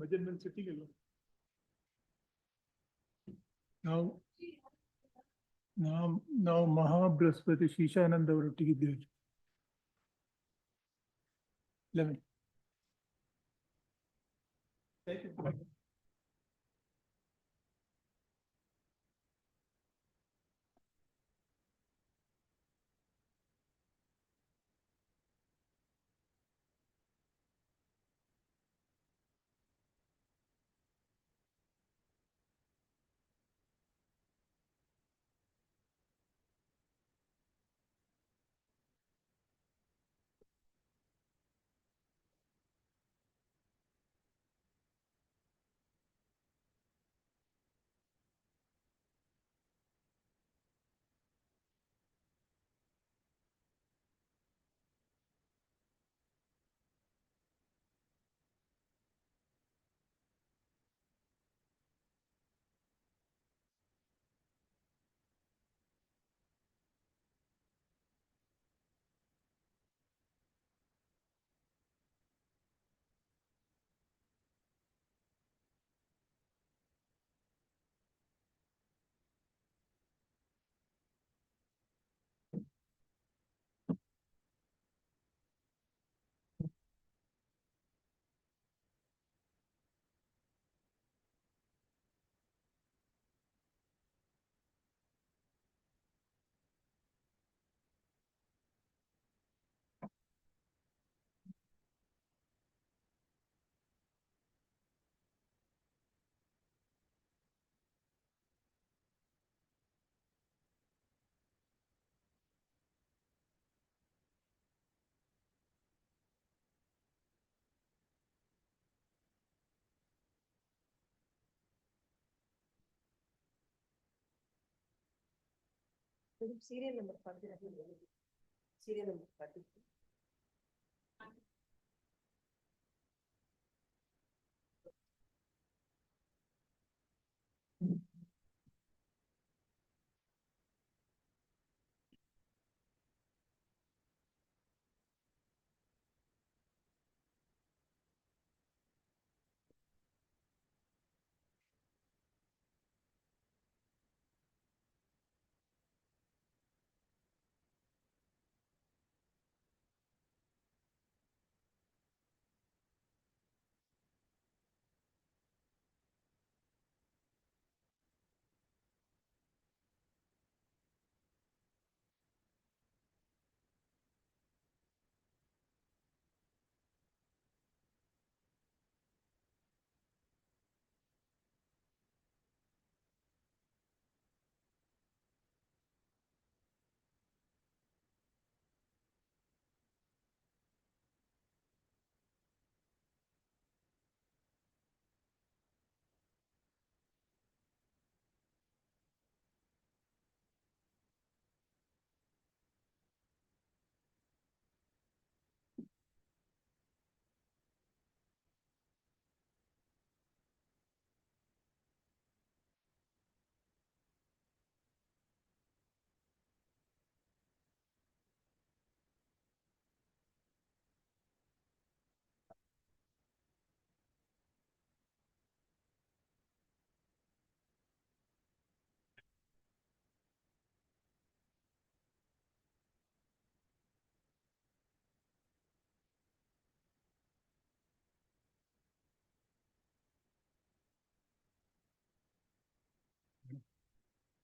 measurement sitting alone. Now Mahabraspati Shishananda ಅವರೊಟ್ಟಿಗಿದ್ದೇವೆ. 11. Serial number. Serial number 30.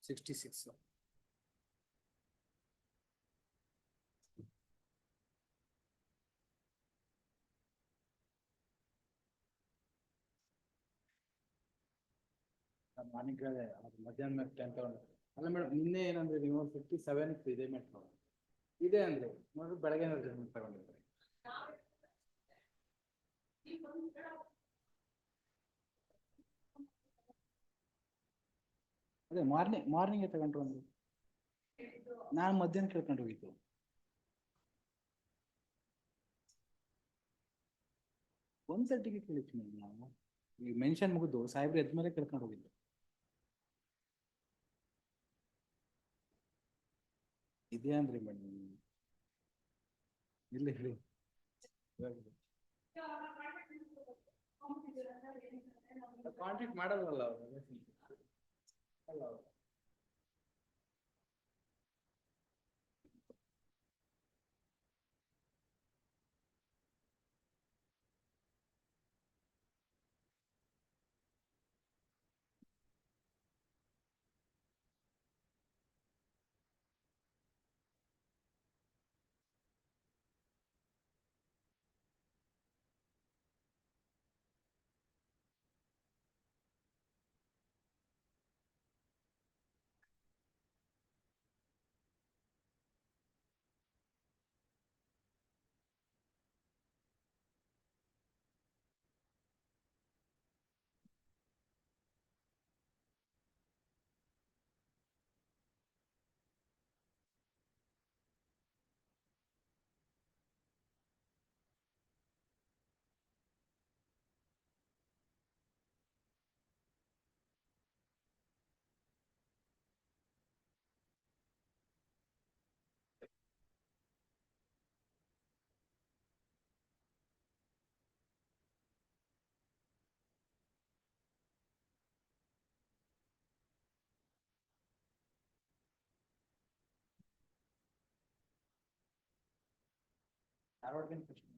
$66. Morning ಅದು ಮಧ್ಯಾಹ್ನ ಮೇಲೆ 10 ತಗೊಂಡು ಅಲ್ಲ madam ನಿನ್ನೆ ಏನಂದ್ರೆ ನೀವು 57 ಇದೆ ಮೇಡಮ್ ಇದೆ ಅಂದ್ರೆ ನೋಡಿ ಬೆಳಗ್ಗೆ ಜಡ್ಜ್ಮೆಂಟ್ ತಗೊಂಡಿದ್ದಾರೆ. ಅದೇ ಮಾರ್ನಿಂಗ್ ತಗೊಂಡ್ರು ಅಂದ್ರೆ ನಾನು ಮಧ್ಯಾಹ್ನ ಕೇಳ್ಕೊಂಡು ಹೋಗಿದ್ದು. ಒಂದ್ ಸರ್ಟಿಗೆ ಕೇಳಿದ್ವಿ ನಾವು ಈ ಮೆನ್ಷನ್ ಮುಗಿದು ಸಾಹೇಬ್ರು ಎದ್ಮೇಲೆ ಕೇಳ್ಕೊಂಡು ಹೋಗಿದ್ದು. ಇದೆ ಅಂದ್ರೆ ಮೇಡಮ್ ಇಲ್ಲಿ ಹೇಳಿ ಕಾಂಟ್ಯಾಕ್ಟ್ ಮಾಡಲ್ವಲ್ಲ ಅವರು ಅಲ್ಲ ಅವರು ಧಾರವಾಡದಿಂದ ಪ್ರಶ್ನೆ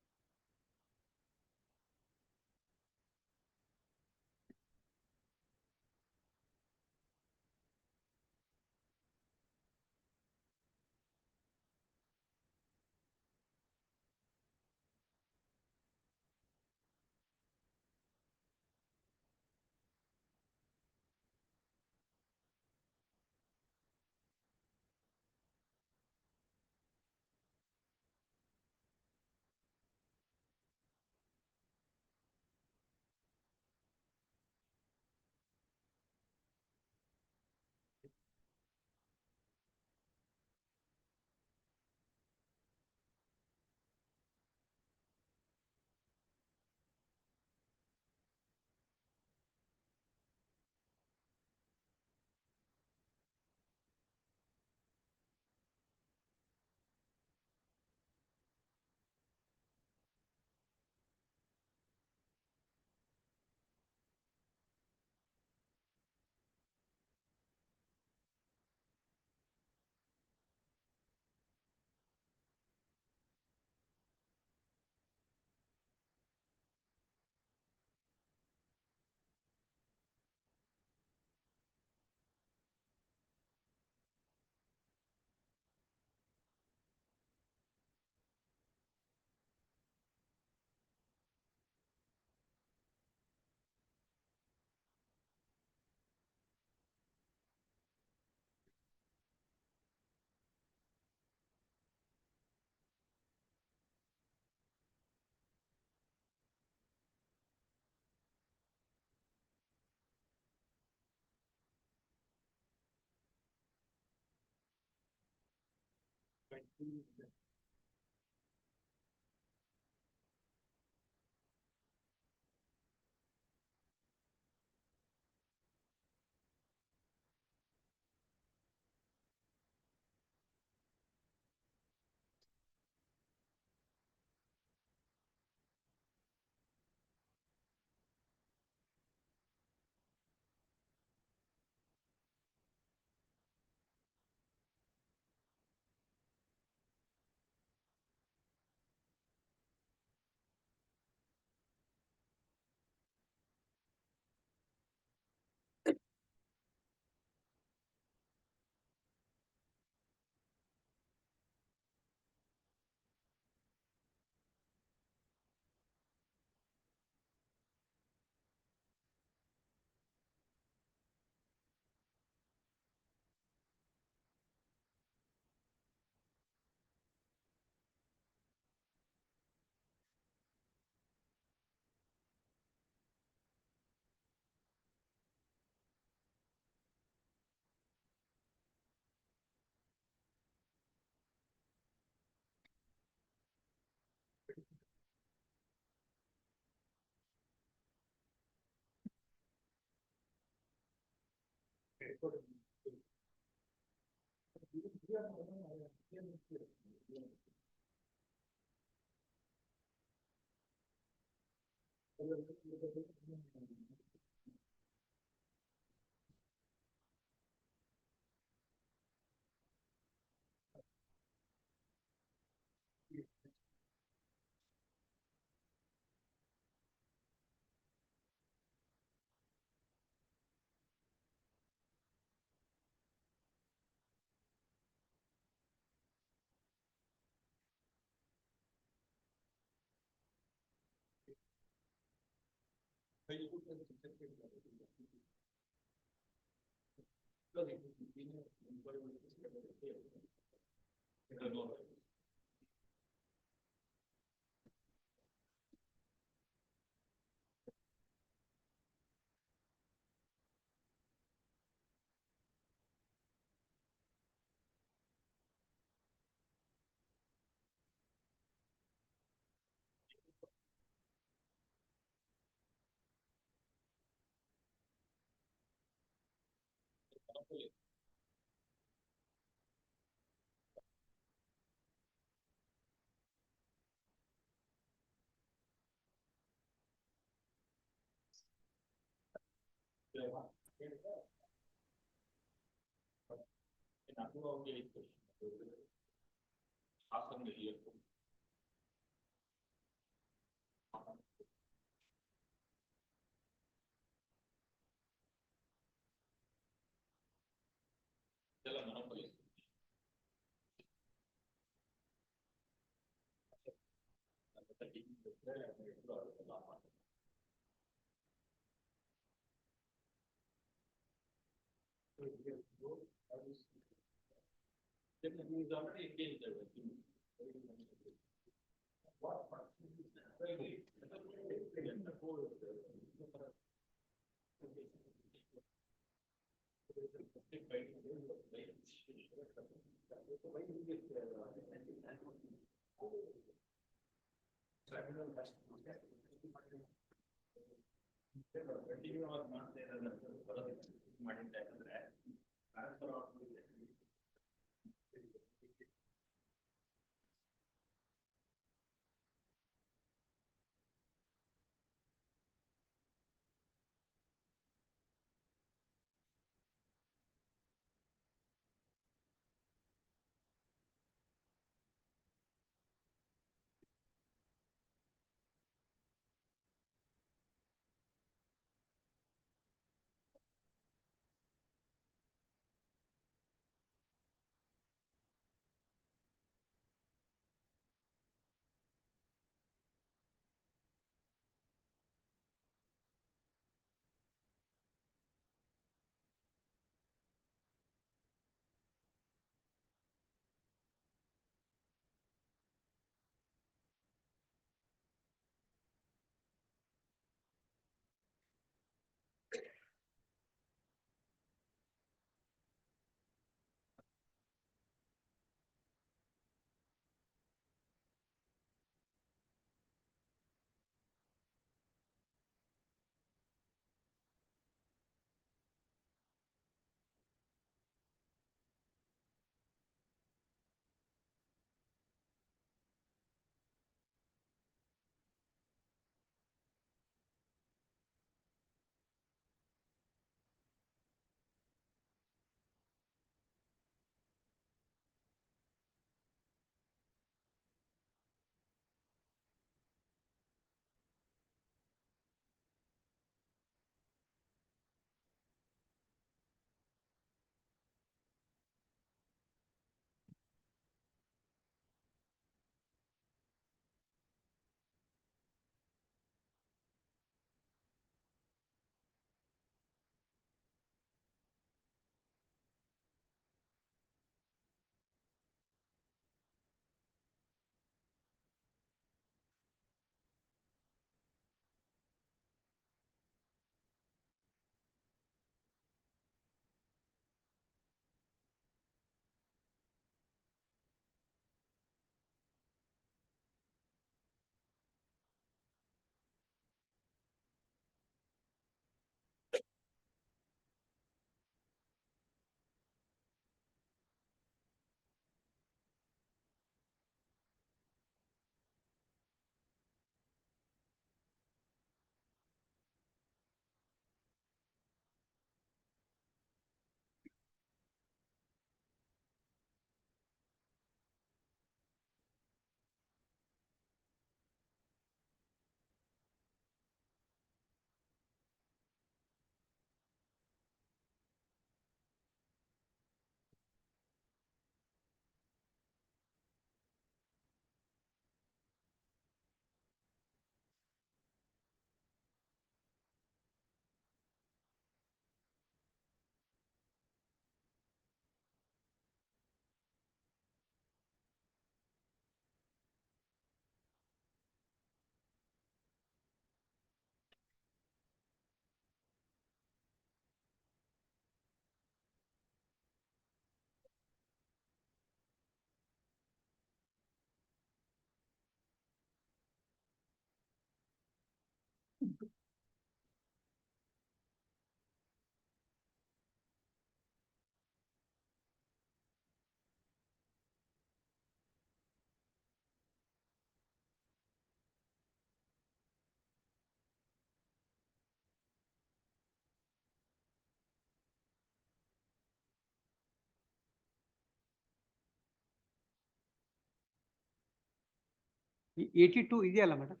82 ಇದೆಯಲ್ಲ ಮೇಡಮ್?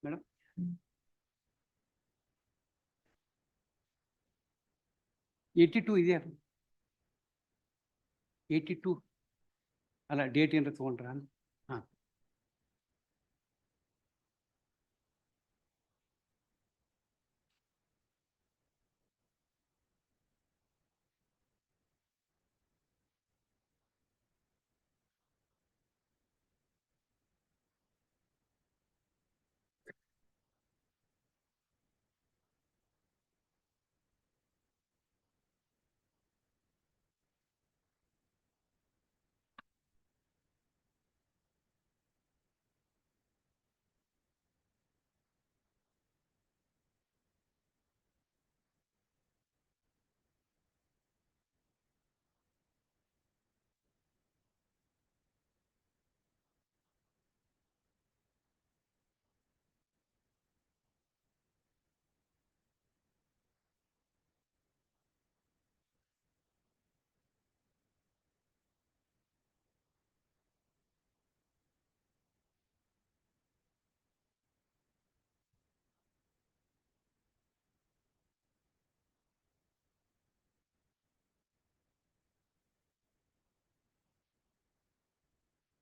ಮೇಡಮ್ 82 ಇದೆಯಾ? 82 ಅಲ್ಲ ಡೇಟ್ ಏನಾರ ತಗೊಂಡ್ರ? ಹಾ.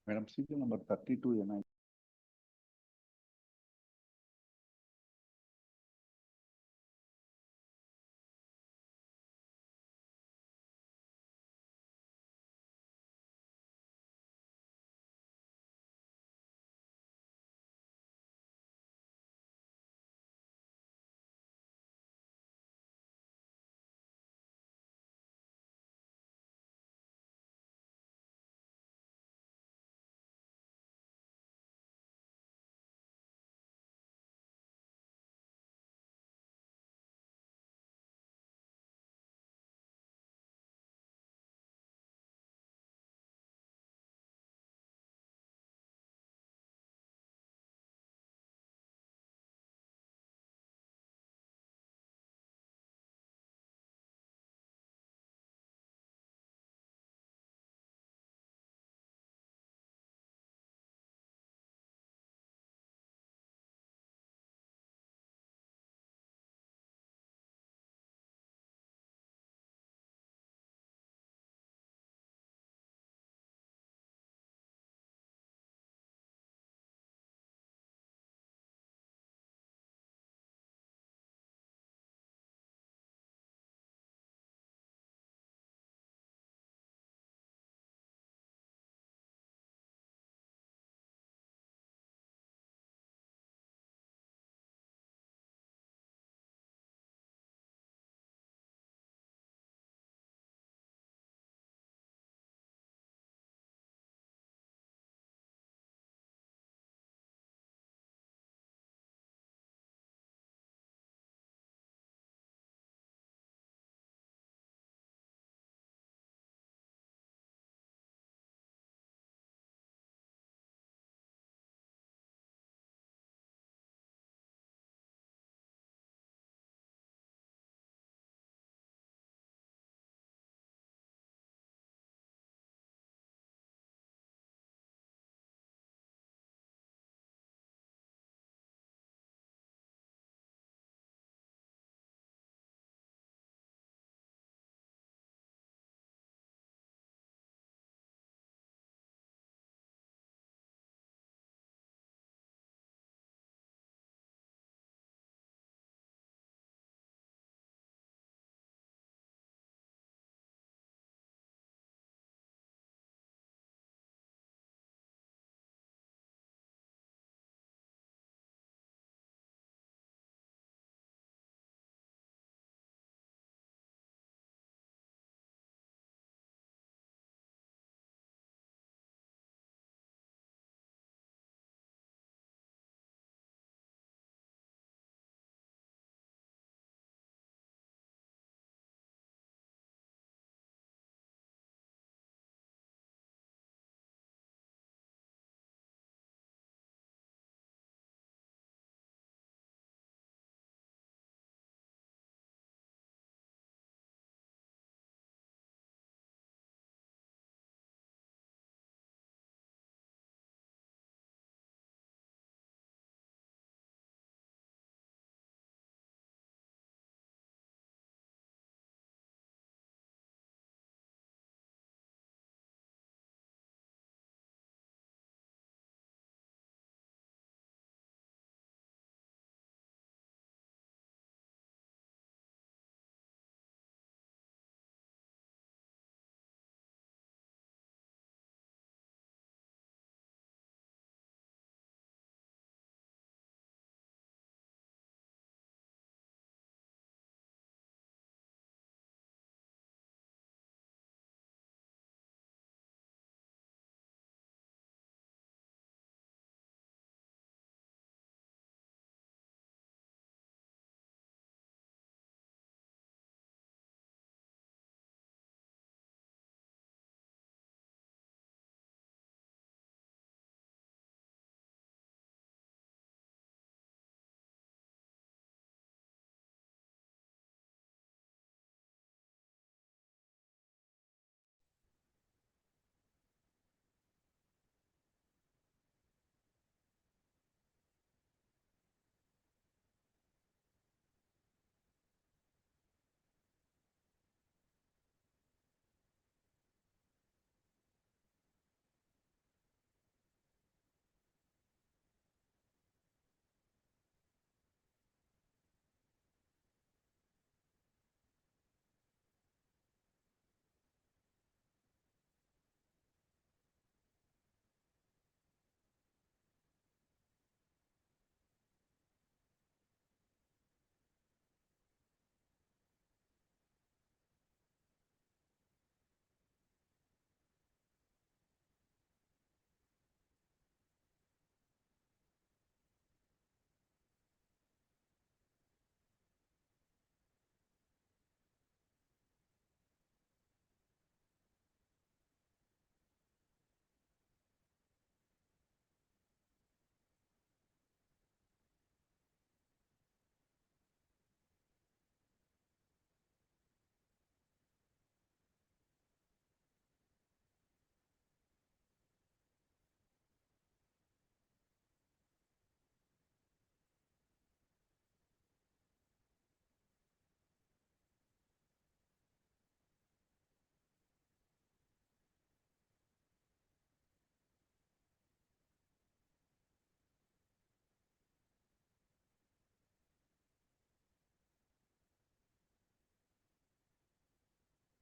Madam, serial number 32 ಏನಾಯ್ತು?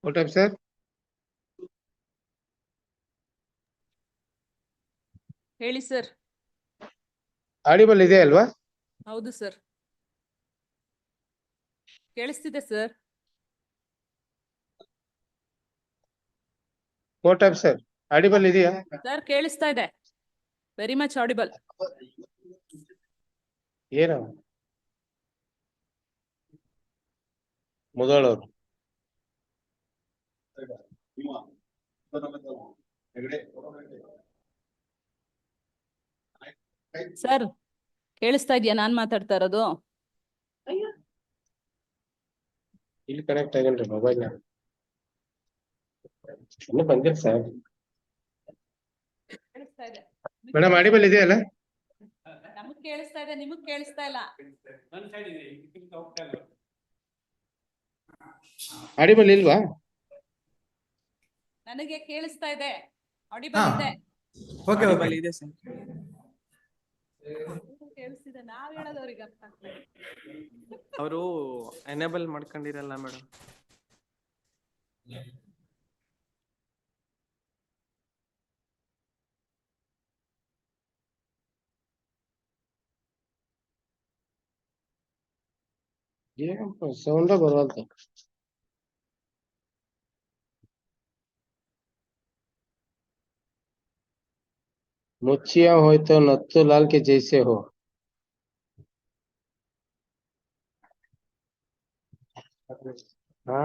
What time, sir? ಹೇಳಿ ಸರ್. Audible ಇದೆ ಅಲ್ವಾ? ಹೌದು ಸರ್. ಕೇಳಿಸ್ತಿದೆ sir. What time, sir? Audible ಇದೆಯಾ? ಸರ್ ಕೇಳಿಸ್ತಾ ಇದೆ. Very much audible. ಏನು? ಮುದೋಳವ್ರು. ಸರ್ ಕೇಳಿಸ್ತಾ ಇದೆಯಾ ನಾನ್ ಮಾತಾಡ್ತಾ ಇರೋದು? ಇಲ್ಲಿ ಕನೆಕ್ಟ್ ಆಗಲ್ರಿ ಮೊಬೈಲ್. ಇನ್ನು ಬಂದಿಲ್ಲ ಸರ್. ಕೇಳಿಸ್ತಾ ಇದೆ. ಮೇಡಮ್ ಆಡಿಬಲ್ ಇದೆಯಲ್ಲ? ನಮಗ್ ಕೇಳಿಸ್ತಾ ಇದೆ, ನಿಮಗ್ ಕೇಳಿಸ್ತಾ ಇಲ್ಲ. ಆಡಿಬಲ್ ಇಲ್ವಾ? ನನಗೆ ಕೇಳಿಸ್ತಾ ಇದೆ. ಆಡಿಬಲ್ ಇದೆ. Okay, okay. ಇದೆ sir. ಕೇಳಿಸ್ತಿದೆ, ನಾವ್ ಹೇಳೋದು ಅವ್ರಿಗೆ ಅರ್ಥ ಆಗ್ತಾ ಇದೆ. ಅವರು ಎನೇಬಲ್ ಮಾಡ್ಕೊಂಡಿರಲ್ಲ ಮೇಡಮ್. ಏನಪ್ಪ ಸೌಂಡ ಬರವಲ್ತು. ಮುಚ್ಚಿಯ ಹೋಯ್ತು ನತ್ತು ಲಾಲ್ ಕೆ ಜೈಸೆ ಹೋ. ಹಾ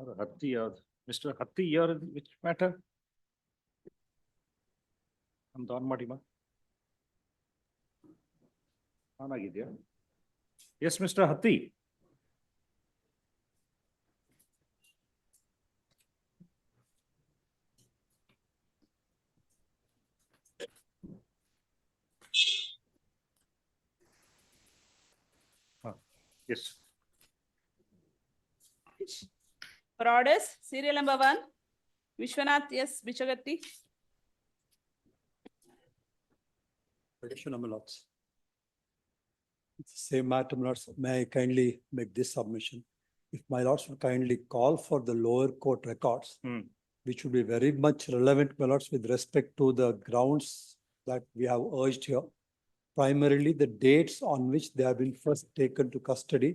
Hatti, Mr. Hatti, you're in which matter? ನಮ್ದು ಆನ್ ಮಾಡಿ ಮಾ ಆನ್ ಆಗಿದೆಯಾ? ಎಸ್ ಮಿಸ್ಟರ್ ಹತ್ತಿ. Yes. For orders, serial number 1, Vishwanath S. Bichagatti. Petitioner, my lords. It's the same matter, my lords. May I kindly make this submission? If my lords will kindly call for the lower court records, which would be very much relevant, my lords, with respect to the grounds that we have urged here. Primarily the dates on which they have been first taken to custody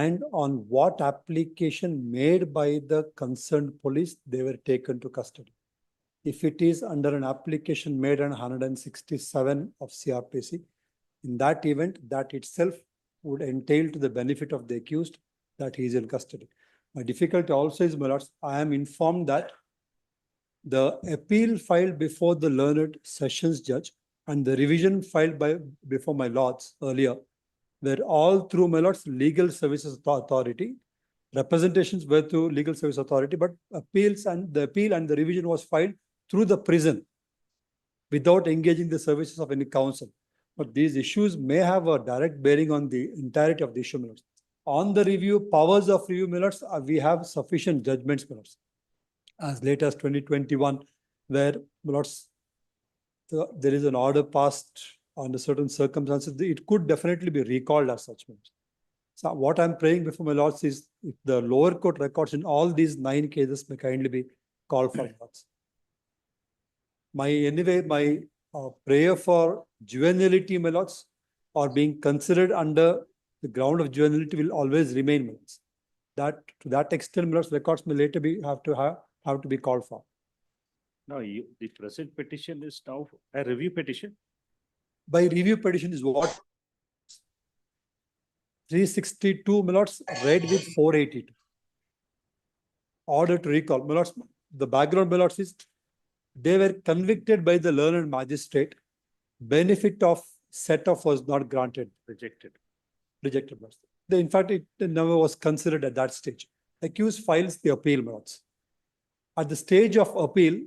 and on what application made by the concerned police they were taken to custody. If it is under an application made on 167 of CRPC, in that event, that itself would entail to the benefit of the accused that he is in custody. My difficulty also is, my lords, I am informed that the appeal filed before the learned sessions judge and the revision filed before my lords earlier were all through, my lords, legal services authority. Representations were through legal service authority, but the appeal and the revision was filed through the prison without engaging the services of any counsel. But these issues may have a direct bearing on the entirety of the issue, my lords. On the review, powers of review, my lords, we have sufficient judgments, my lords. As late as 2021, where, my lords, there is an order passed under certain circumstances, it could definitely be recalled as such. So what I'm praying before my lords is if the lower court records in all these 9 cases may kindly be called for, lords. My prayer for juvenility, my lords, or being considered under the ground of juvenility will always remain, my lords. That to that extent, my lords, records may later have to be called for. No, the present petition is now a review petition. By review petition is what? 362, my lords, read with 482. Order to recall, my lords, the background, my lords, is they were convicted by the learned magistrate. Benefit of set-off was not granted. Rejected. Rejected, my lords. In fact, it never was considered at that stage. Accused files the appeal, my lords. At the stage of appeal,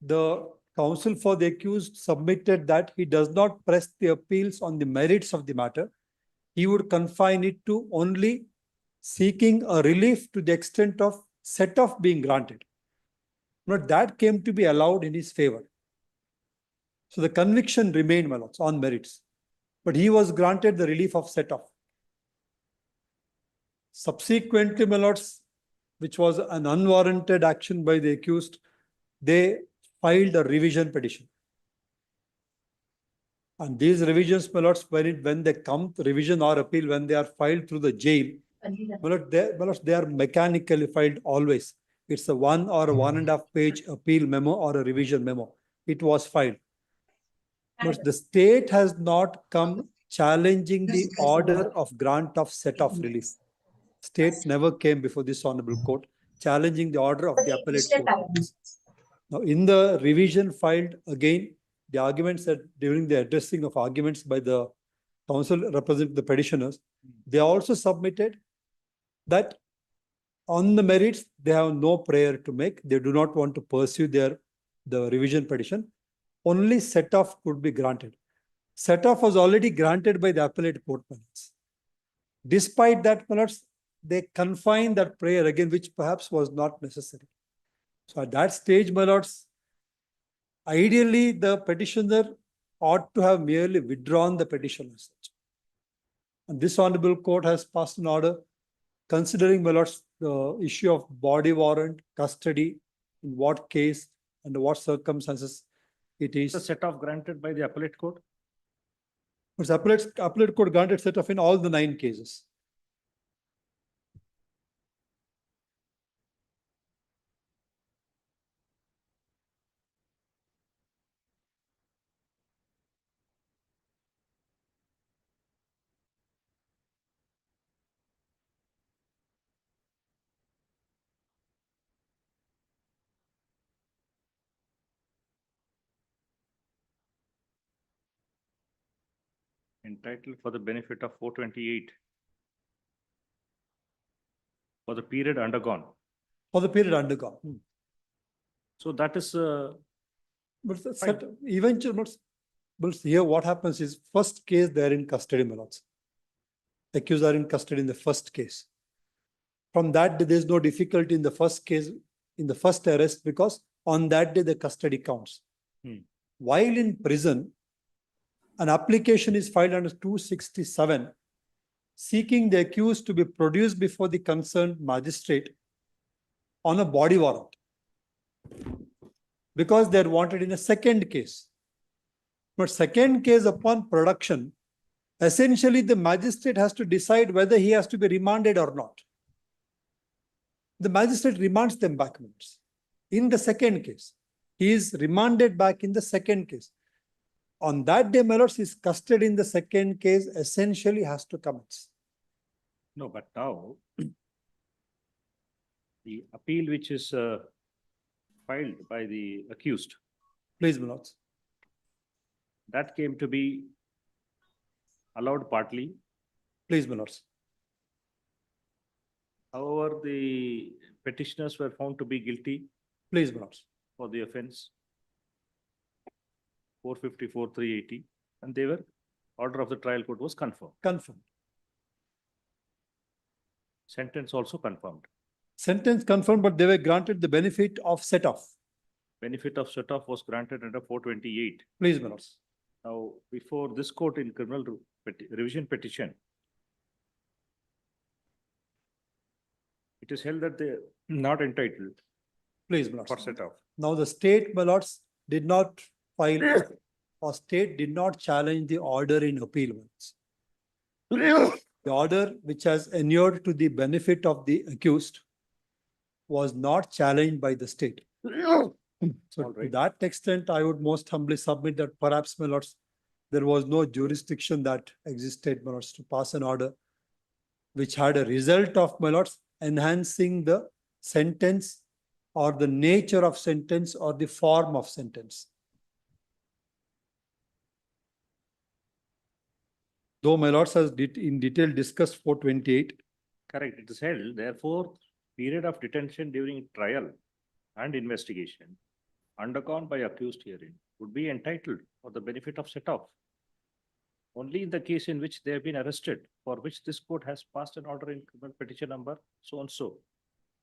the counsel for the accused submitted that he does not press the appeals on the merits of the matter. He would confine it to only seeking a relief to the extent of set-off being granted. But that came to be allowed in his favor. So the conviction remained, my lords, on merits. But he was granted the relief of set-off. Subsequently, my lords, which was an unwarranted action by the accused, they filed a revision petition. And these revisions, my lords, when they come to revision or appeal, when they are filed through the jail, my lords, they are mechanically filed always. It's a 1 or a 1.5 page appeal memo or a revision memo. It was filed. But the state has not come challenging the order of grant of set-off relief. State never came before this honorable court challenging the order of the appellate court. Now, in the revision filed again, the arguments that during the addressing of arguments by the counsel representing the petitioners, they also submitted that on the merits, they have no prayer to make. They do not want to pursue the revision petition. Only set-off could be granted. Set-off was already granted by the appellate court. Despite that, my lords, they confined that prayer again, which perhaps was not necessary. So at that stage, my lords, ideally the petitioner ought to have merely withdrawn the petition as such. And this honorable court has passed an order considering, my lords, the issue of body warrant, custody, in what case, under what circumstances it is. The set-off granted by the appellate court? But appellate court granted set-off in all the 9 cases. entitled for the benefit of 428 for the period undergone. For the period undergone. So that is, But the Fine. eventually, but here what happens is first case they are in custody, my lords. Accused are in custody in the first case. From that day, there is no difficulty in the first case, in the first arrest, because on that day the custody counts. While in prison, an application is filed under 267 seeking the accused to be produced before the concerned magistrate on a body warrant, because they are wanted in a second case. But second case upon production, essentially the magistrate has to decide whether he has to be remanded or not. The magistrate remands them back in the second case. He is remanded back in the second case. On that day, my lords, his custody in the second case essentially has to commence. no, but now the appeal which is filed by the accused, Please, my lords. that came to be allowed partly. Please, my lords. However, the petitioners were found to be guilty Please, my lords. for the offense 454-380, and they were, order of the trial court was confirmed. Confirmed. Sentence also confirmed. Sentence confirmed, but they were granted the benefit of set-off. Benefit of set-off was granted under 428. Please, my lords. Now, before this court in criminal revision petition, it is held that they are not entitled Please, my for lords. set-off. Now, the state, my lords, did not file, or state did not challenge the order in appeal. The order which has inured to the benefit of the accused was not challenged by the state. So All to right. that extent, I would most humbly submit that perhaps, my lords, there was no jurisdiction that existed, my lords, to pass an order which had a result of, my lords, enhancing the sentence or the nature of sentence or the form of sentence. Though my lords has in detail discussed 428. Correct, it is held, therefore, period of detention during trial and investigation undergone by accused herein would be entitled for the benefit of set-off. Only in the case in which they have been arrested, for which this court has passed an order in criminal petition number so and so,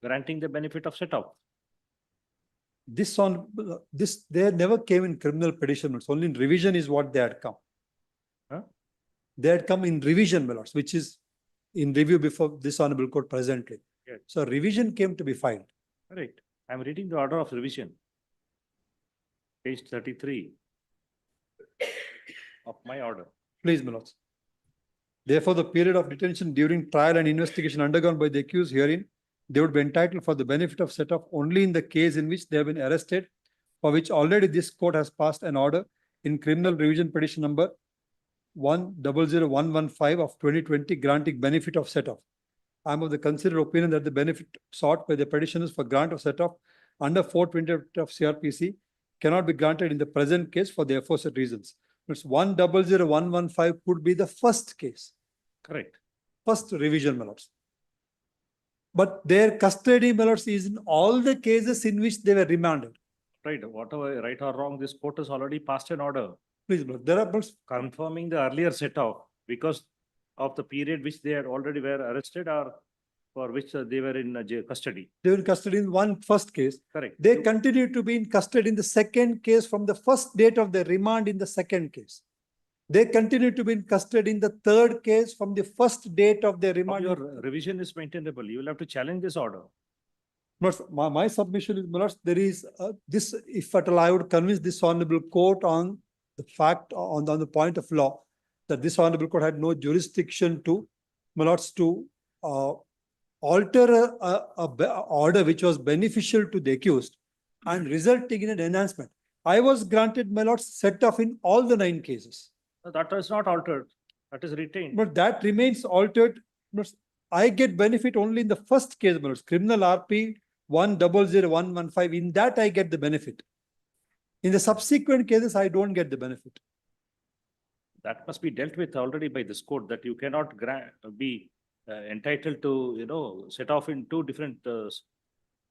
granting the benefit of set-off. They never came in criminal petition, it's only in revision is what they had come. Huh? They had come in revision, my lords, which is in review before this honorable court presently. Yes. So revision came to be filed. Correct, I am reading the order of revision. Page 33 of my order. Please, my lords. Therefore, the period of detention during trial and investigation undergone by the accused herein, they would be entitled for the benefit of set-off only in the case in which they have been arrested, for which already this court has passed an order in criminal revision petition number 100115 of 2020 granting benefit of set-off. I am of the considered opinion that the benefit sought by the petitioners for grant of set-off under 420 of CRPC cannot be granted in the present case for the aforesaid reasons. It's 100115 could be the first case. Correct. First revision, my lords. But their custody, my lords, is in all the cases in which they were remanded. Right, whatever, right or wrong, this court has already passed an order Please, my lord, there are confirming the earlier set-off because of the period which they had already were arrested or for which they were in custody. they were in custody in one first case. Correct. They continue to be in custody in the second case from the first date of the remand in the second case. They continue to be in custody in the third case from the first date of their remand. Your revision is maintainable. You will have to challenge this order. My submission is, my lords, there is this, if at all I would convince this honorable court on the fact, on the point of law, that this honorable court had no jurisdiction to, my lords, to alter a order which was beneficial to the accused and resulting in an enhancement. I was granted, my lords, set off in all the 9 cases. That is not altered. That is retained. But that remains altered. But I get benefit only in the first case, my lords, criminal RP 100115. In that I get the benefit. In the subsequent cases, I don't get the benefit. That must be dealt with already by this court, that you cannot be entitled to, set off in two different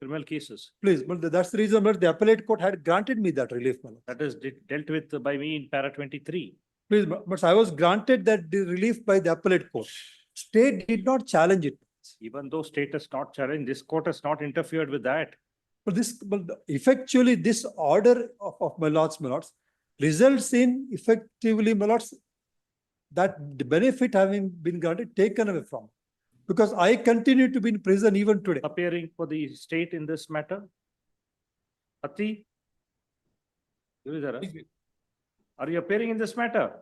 criminal cases. Please, but that's the reason that the appellate court had granted me that relief, my lord. That is dealt with by me in para 23. Please, but I was granted that the relief by the appellate court. State did not challenge it. Even though state has not challenged, this court has not interfered with that. But effectually, this order of my lords, results in effectively, my lords, that the benefit having been granted, taken away from. Because I continue to be in prison even today. Appearing for the state in this matter? Ati? Are you appearing in this matter?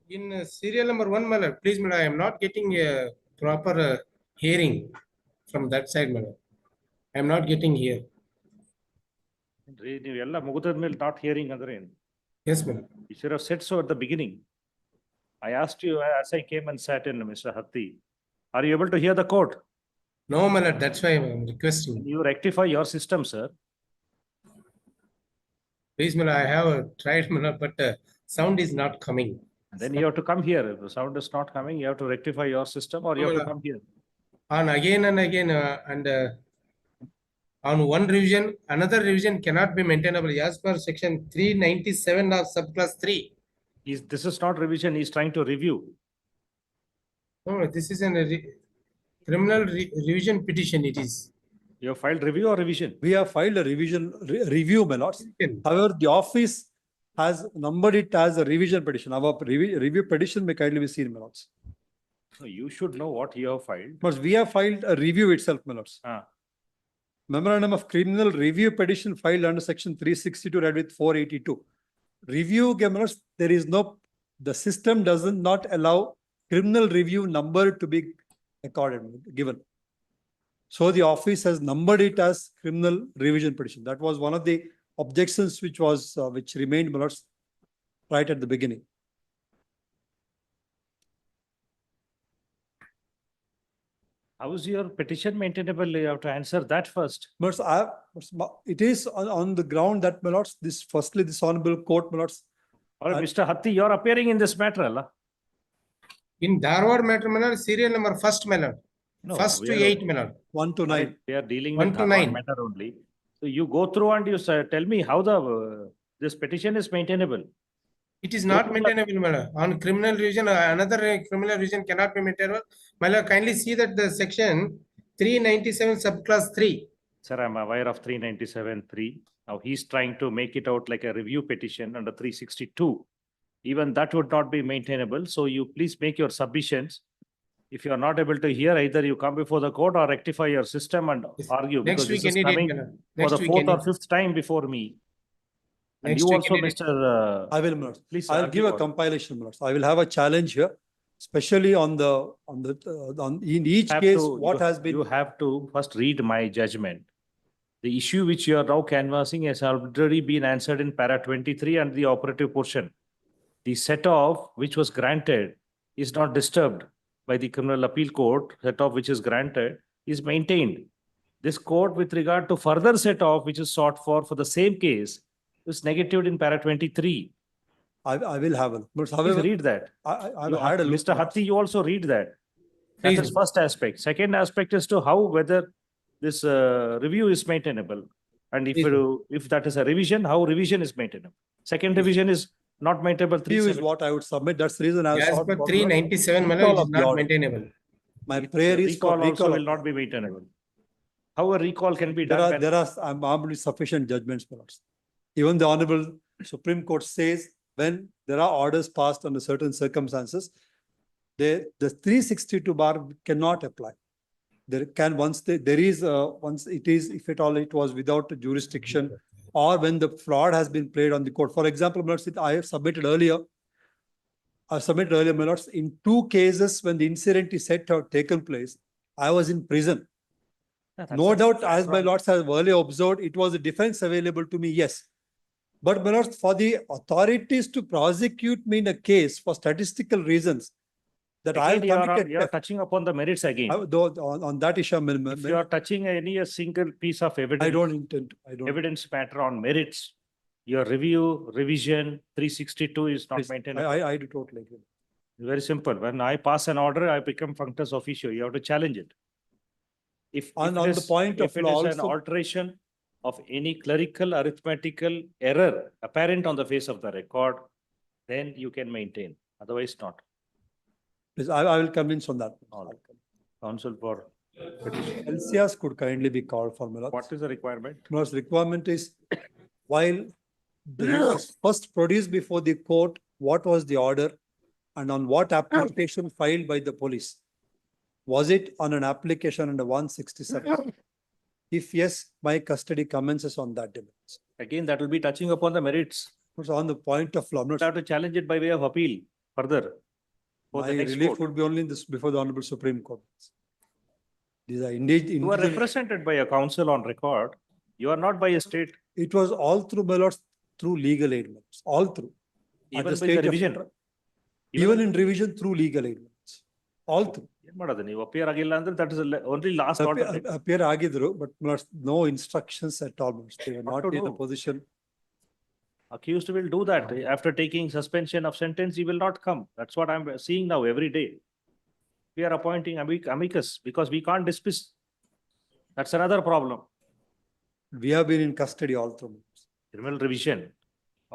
In serial number 1, my lord, please, my lord, I am not getting a proper hearing from that side, my lord. I am not getting here. Not hearing again. Yes, my lord. You should have said so at the beginning. I asked you as I came and sat in, Mr. Hatti. Are you able to hear the court? No, my lord, that's why I am requesting. You rectify your system, sir. Please, my lord, I have tried, my lord, but sound is not coming. Then you have to come here. If the sound is not coming, you have to rectify your system or you have to come here. On again and again, on one revision, another revision cannot be maintainable as per section 397 of subclass 3. This is not revision, he's trying to review. No, this is a criminal revision petition, it is. You have filed review or revision? We have filed a review, my lords. However, the office has numbered it as a revision petition. Our review petition may kindly be seen, my lords. So you should know what you have filed. But we have filed a review itself, my lords. Memorandum of criminal review petition filed under section 362 read with 482. Review, my lords, there is no, the system doesn't not allow criminal review number to be given. So the office has numbered it as criminal revision petition. That was one of the objections which was which remained, my lords, right at the beginning. How is your petition maintainable? You have to answer that first. But it is on the ground that, my lords, this firstly, this honorable court, my lords. All right, Mr. Hatti, you are appearing in this matter, Allah. In Dharwad matter, my lord, serial number first, my lord. No, First we to are- 8, my lord. 1 to 9. We are dealing 1 with to Dharwad 9. matter only. So you go through and you tell me how this petition is maintainable. It is not maintainable, my lord. On criminal revision, another criminal revision cannot be maintainable. My lord, kindly see that the section 397 subclass 3. Sir, I'm aware of 397(3). Now he's trying to make it out like a review petition under 362. Even that would not be maintainable. So you please make your submissions. If you are not able to hear, either you come before the court or rectify your system and argue. Next because week, this is any date, coming my lord. for Next the week, 4th any- or 5th time before me. And Next you week, also, any date. Mr. I will, my lords. Please. I'll argue give a on- compilation, my lords. I will have a challenge here, especially on in each have case, to- what you- has been. You have to first read my judgment. The issue which you are now canvassing has already been answered in para 23 and the operative portion. The set off which was granted is not disturbed by the criminal appeal court. Set off which is granted is maintained. This court with regard to further set off which is sought for the same case is negatived in para 23. I will have a, but Please however, read that. I've You had a look. Mr. Hatti, you also read that. That Please. is first aspect. Second aspect is to how whether this review is maintainable. And if that is a revision, how revision is maintainable. Second revision is not maintainable. Review is what I would submit. That's the reason I was. As sought per for 397, my recall lord, it of is the not order. maintainable. My prayer is for Recall also recall. will not be maintainable. How a recall can be There done? are, I'm armed with sufficient judgments, my lords. Even the Honorable Supreme Court says when there are orders passed under certain circumstances, the 362 bar cannot apply. There can once it is, if at all it was without jurisdiction or when the fraud has been played on the court. For example, my lords, I have submitted earlier, my lords, in 2 cases when the incident is said to have taken place, I was in prison. No doubt, as my lords have earlier observed, it was a defense available to me, yes. But my lords, for the authorities to prosecute me in a case for statistical reasons, that I have committed You are touching upon the merits again. on that issue, If you are touching a single piece of evidence. I don't intend to. Evidence matter on merits, Your review, revision, 362 is not Please, maintained. I do totally agree. Very simple. When I pass an order, I become functus officio. You have to challenge it. If On it the is- point of if it law is an also- alteration of any clerical arithmetical error apparent on the face of the record, then you can maintain. Otherwise not. Please, I will convince on that. Counsel for petition. LCRs could kindly be called for, my lords. What is the requirement? My lords, requirement is while they must first produce before the court what was the order and on what application filed by the police. Was it on an application under 167? If yes, my custody commences on that date. Again, that will be touching upon the merits. So on the point of law, You have to challenge it by way of appeal further. For my the next relief court. would be only in this before the Honorable Supreme Court. These are You are individual. represented by a counsel on record. You are not by a state, It was all through, my lords, through legal aid, my lords, all through. At even by the stage of revision. Even in revision through legal aid, my lords. All through. ಏನ್ ಮಾಡೋದು ನೀವು appear ಆಗಿಲ್ಲ ಅಂದ್ರೆ that is only last order. Appear agidru, but my lords, no instructions at all, my lords. They were What not to in a do? position. Accused will do that. After taking suspension of sentence, he will not come. That's what I'm seeing now every day. We are appointing amicus because we can't dismiss. That's another problem. We have been in custody all through. my lords. Criminal revision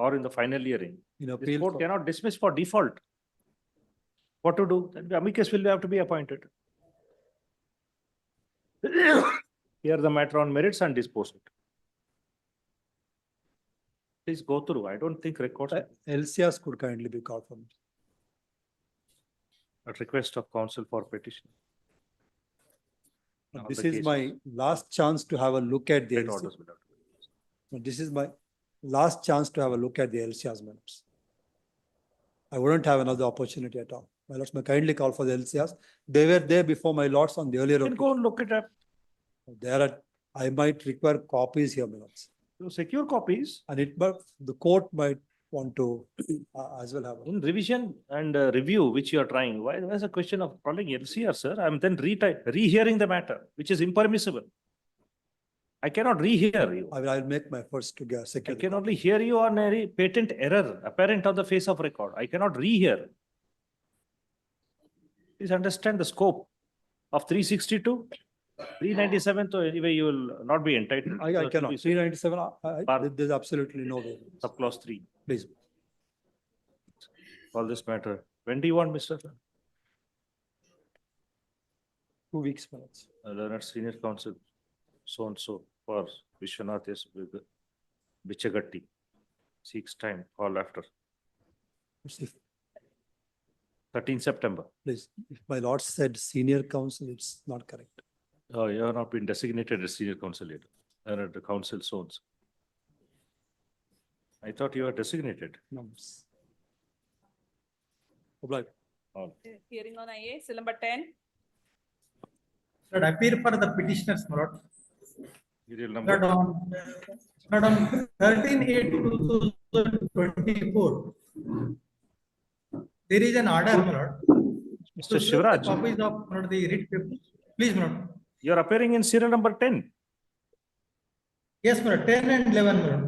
or in the final hearing. In This appeal. court cannot dismiss for default. What to do? Then the amicus will have to be appointed. Hear the matter on merits and dispose it. Please go through. I don't think records LCRs could kindly be called for. at request of counsel for petition. All This the is cases. my last chance to have a look at the State LCR. orders will have to be. This is my last chance to have a look at the LCRs, my lords. I wouldn't have another opportunity at all. My lords may kindly call for the LCRs. They were there before my lords on the earlier You can go occasion. and look it up. There are, I might require copies here, my lords. You secure copies And but the court might want to as well have. in revision and review, which you are trying. Why there's a question of calling LCR, sir? I'm then rehearing the matter, which is impermissible. I cannot rehear you. I'll make my efforts to get I secure. can only hear you on a patent error apparent on the face of record. I cannot rehear. Please understand the scope of 362, 397. So anyway, you will not be entitled. I cannot. 397, there's absolutely no way. Subclause 3. Please. All this matter. When do you want, Mr. 2 weeks, my lords. Learned Senior Counsel, so and so for Vishwanath S. Bichagatti. Seeks time, call after. If- 13 September. Please, if my lord said senior counsel, it's not correct. Oh, you have not been designated as senior counsel yet. And the council zones. I thought you were designated. No. Obliged. Hearing on IA, cell number 10. Should appear for the petitioners, my lord. Serial number. Not on 13/8/2024. There is an order, my lord. Mr. Shivraj. Copies of my lord, the writ papers. Please, my lord. You are appearing in serial number 10. Yes, my lord, 10 and 11, my lord.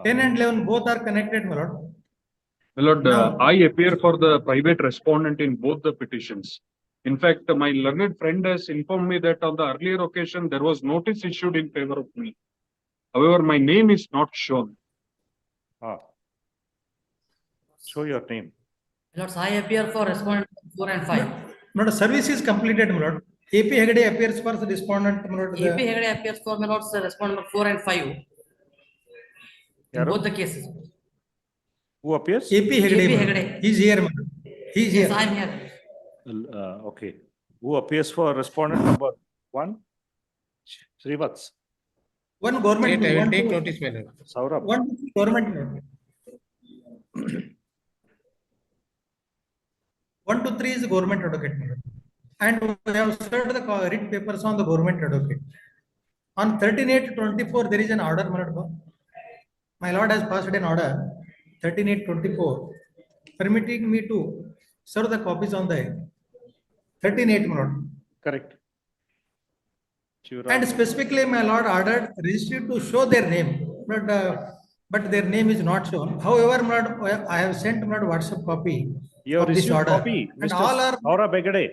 10 and 11 both are connected, my lord. My lord, I appear for the private respondent in both the petitions. In fact, my learned friend has informed me that on the earlier occasion, there was notice issued in favor of me. However, my name is not shown. Show your name. Lords, I appear for respondent 4 and 5. My lord, service is completed, my lord. AP Hegde appears for the respondent, my lord. AP Hegde appears for my lords, respondent number 4 and 5. In Yaru? both the cases. Who appears? AP Hegde. AP my lord. Hegde. He's here, my lord. He's Yes, here. I am here. Okay. Who appears for respondent number 1? Srivats. One government. Wait, I will one take to- notice, my lord. Saurabh. One government. my lord. 1 to 3 is government advocate, my lord. And we have served the writ papers on the government advocate. On 13/8/24, there is an order, my lord. My lord has passed an order, 13/8/24, permitting me to serve the copies on the 13/8, my lord. Correct. And specifically, my lord ordered registry to show their name. But but their name is not shown. However, my lord, I have sent my lord WhatsApp copy You have of this received order. copy, And Mr. all are, Saura Begade.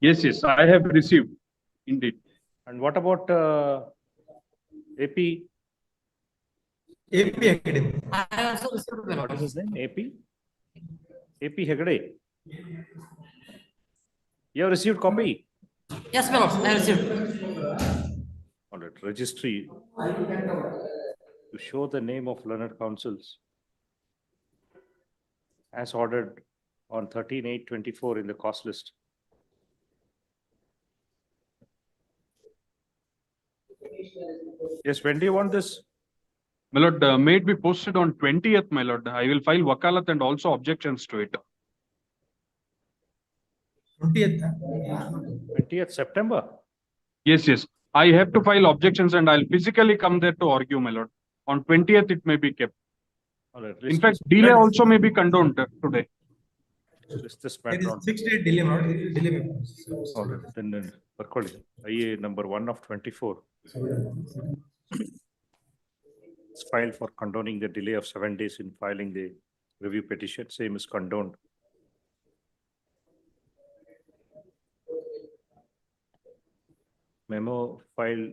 Yes, I have received, indeed. And what about AP? AP Academy. I also received my What is lord. his name? AP? AP Hegde. You have received copy? Yes, my lord, I have received. All right, registry. To show the name of learned counsels as ordered on 13/8/24 in the cost list. Yes, when do you want this? My lord, may it be posted on 20th, my lord. I will file wakalat and also objections to it. 20th. 20th September? Yes. I have to file objections and I'll physically come there to argue, my lord. On 20th, it may be kept. All right, In fact, delay also may be condoned today. list this There matter is on. 6 day delay, my lord. Delay. All right, then, Barkoli, IA number 1 of 24. It's filed for condoning the delay of 7 days in filing the review petition. Same is condoned. Memo filed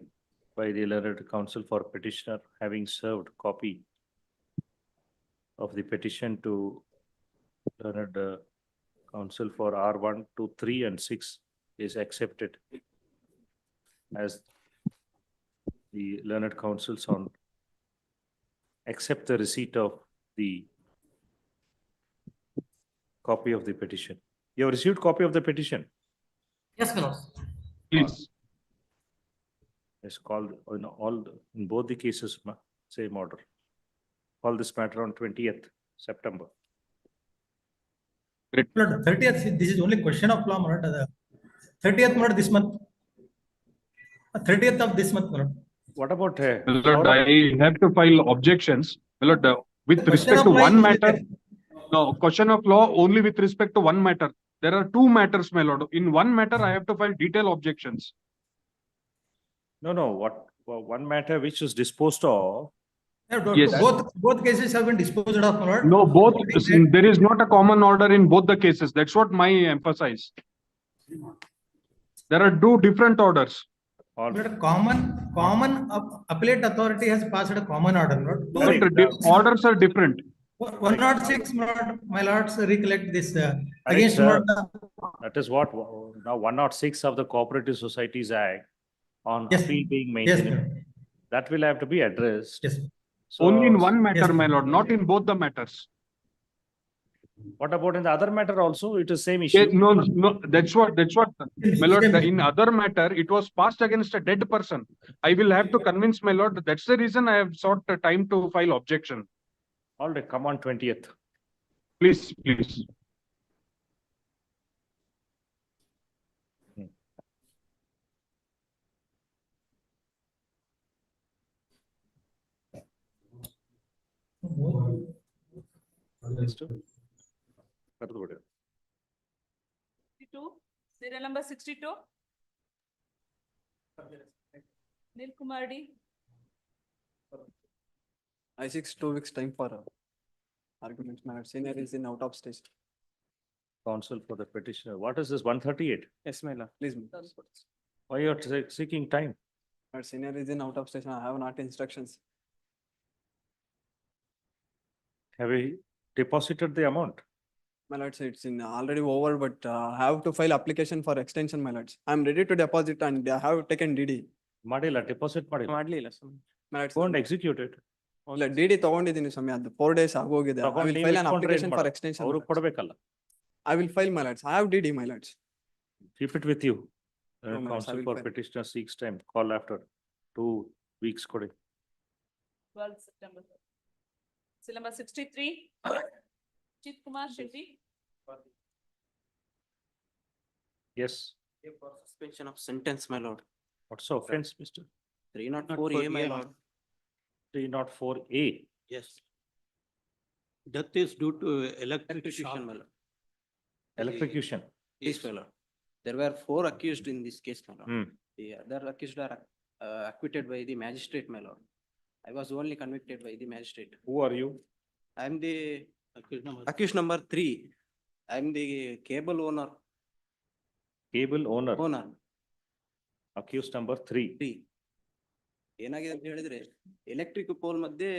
by the learned counsel for petitioner having served copy of the petition to learned counsel for R1 to 3 and 6 is accepted as the learned counsels on accept the receipt of the copy of the petition. You have received copy of the petition? Yes, my lord. Please. It's called in both the cases, same order. Call this matter on 20th September. Lord, 30th, this is only question of law, my lord. 30th, my lord, this month. 30th of this month, my lord. What about My lord, I have to file objections. My lord, with Question respect of to law one is matter. there. No, question of law only with respect to one matter. There are two matters, my lord. In one matter, I have to file detailed objections. No, one matter which is disposed of. Yes. Both cases have been disposed of, my lord. No, both, there is not a common order in both the cases. That's what my emphasize. There are two different orders. Lord, common appellate authority has passed a common order, Lord. But orders are different. 106, my lords recollect this Correct, against. sir. That is what now 106 of the Cooperative Societies Act on appeal being maintained. That will have to be addressed. Yes. So, Only in one matter, my lord, not in both the matters. what about in the other matter also? It is same issue. No, that's what, my lord, in other matter, it was passed against a dead person. I will have to convince my lord, that's the reason I have sought the time to file objection. All right, come on 20th. Please. Serial number 62. Nil Kumar D. I seek 2 weeks time for arguments. My senior is in out of station. Counsel for the petitioner. What is this 138? Yes, my lord. Please. Why you are seeking time? My senior is in out of station. I have not instructions. Have we deposited the amount? My lords, it's in already over, but I have to file application for extension, my lords. I'm ready to deposit and I have taken DD. Madila, deposit madila. Madliಲ್ಲ, my lords. Go and execute it. ಇಲ್ಲ DD ತಗೊಂಡಿದ್ದೀನಿ ಸ್ವಾಮಿ ಅದು 4 days ಆಗೋಗಿದೆ. I will file an application for extension. ಅವರು ಕೊಡಬೇಕಲ್ಲ. I will file, my lords. I have DD, my lords. Keep it with you. No, my lords, I Counsel will for file. petitioner seeks time. Call after 2 weeks. 12 September. Serial number 63. Chief Kumar Shetty. Yes. For suspension of sentence, my lord. What's the offense, Mr.? 304A, my lord. 304A. Yes. Death is due to electrocution, my lord. Electrocution. Yes, my lord. There were 4 accused in this case, my lord. Hmm. The other accused are acquitted by the magistrate, my lord. I was only convicted by the magistrate. Who are you? I am the accused number 3. I am the cable owner. Cable owner. Owner. Accused number 3. 3. ಏನಾಗಿದೆ ಅಂತ ಹೇಳಿದ್ರೆ electric pole ಮಧ್ಯೆ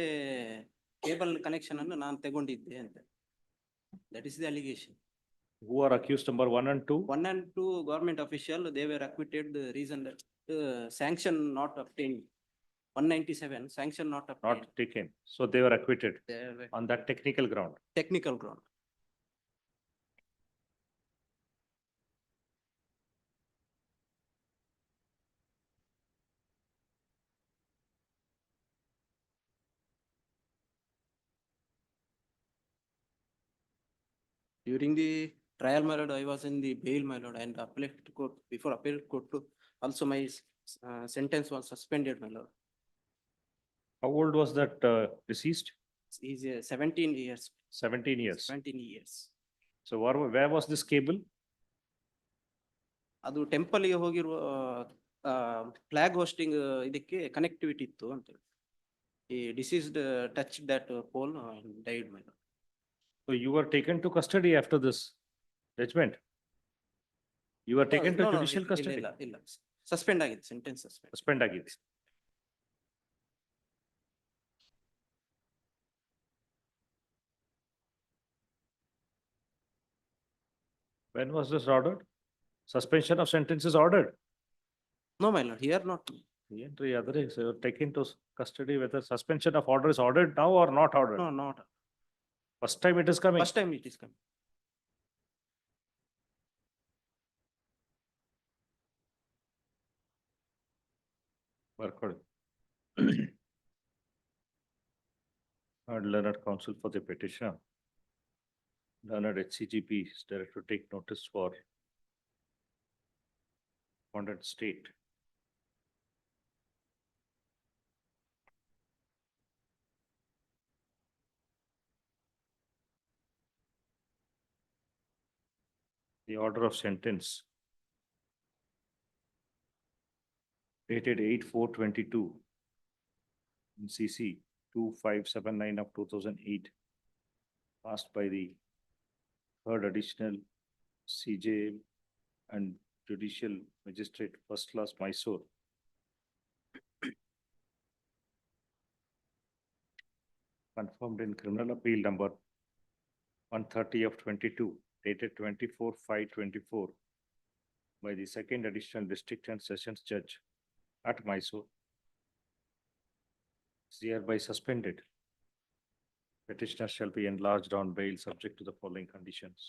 cable connection ಅನ್ನು ನಾನು ತಗೊಂಡಿದ್ದೆ ಅಂತ. That is the allegation. Who are accused number 1 and 2? 1 and 2 government official, they were acquitted. The reason that sanction not obtained. 197 sanction not obtained. Not taken. So they were acquitted They were on that technical ground. technical ground. During the trial, my lord, I was in the bail, my lord, and appellate court, before appellate court too, also my sentence was suspended, my lord. How old was that deceased? He's 17 years. 17 years. 17 years. So where was this cable? ಅದು temple ಗೆ ಹೋಗಿರುವ flag hoisting ಇದಕ್ಕೆ connectivity ಇತ್ತು ಅಂತ. ಈ deceased touch that pole died my lord. So you were taken to custody after this judgment? You were taken to judicial custody? ಇಲ್ಲ suspend ಆಗಿದೆ, sentence suspend. Suspend ಆಗಿದೆ. When was this ordered? Suspension of sentence is ordered. No, my lord, here not. Entry other is taken to custody, whether suspension of order is ordered now or not ordered. No, not. First time it is coming. First time it is coming. Worked. Learned counsel for the petitioner. Learned HCGP is directed to take notice for respondent state. The order of sentence dated 8/4/22 in CC 2579 of 2008, passed by the third additional CJ and Judicial Magistrate First Class Mysore. Confirmed in Criminal Appeal number 130 of 22, dated 24/5/24 by the second additional district and sessions judge at Mysore. Is hereby suspended. Petitioner shall be enlarged on bail subject to the following conditions.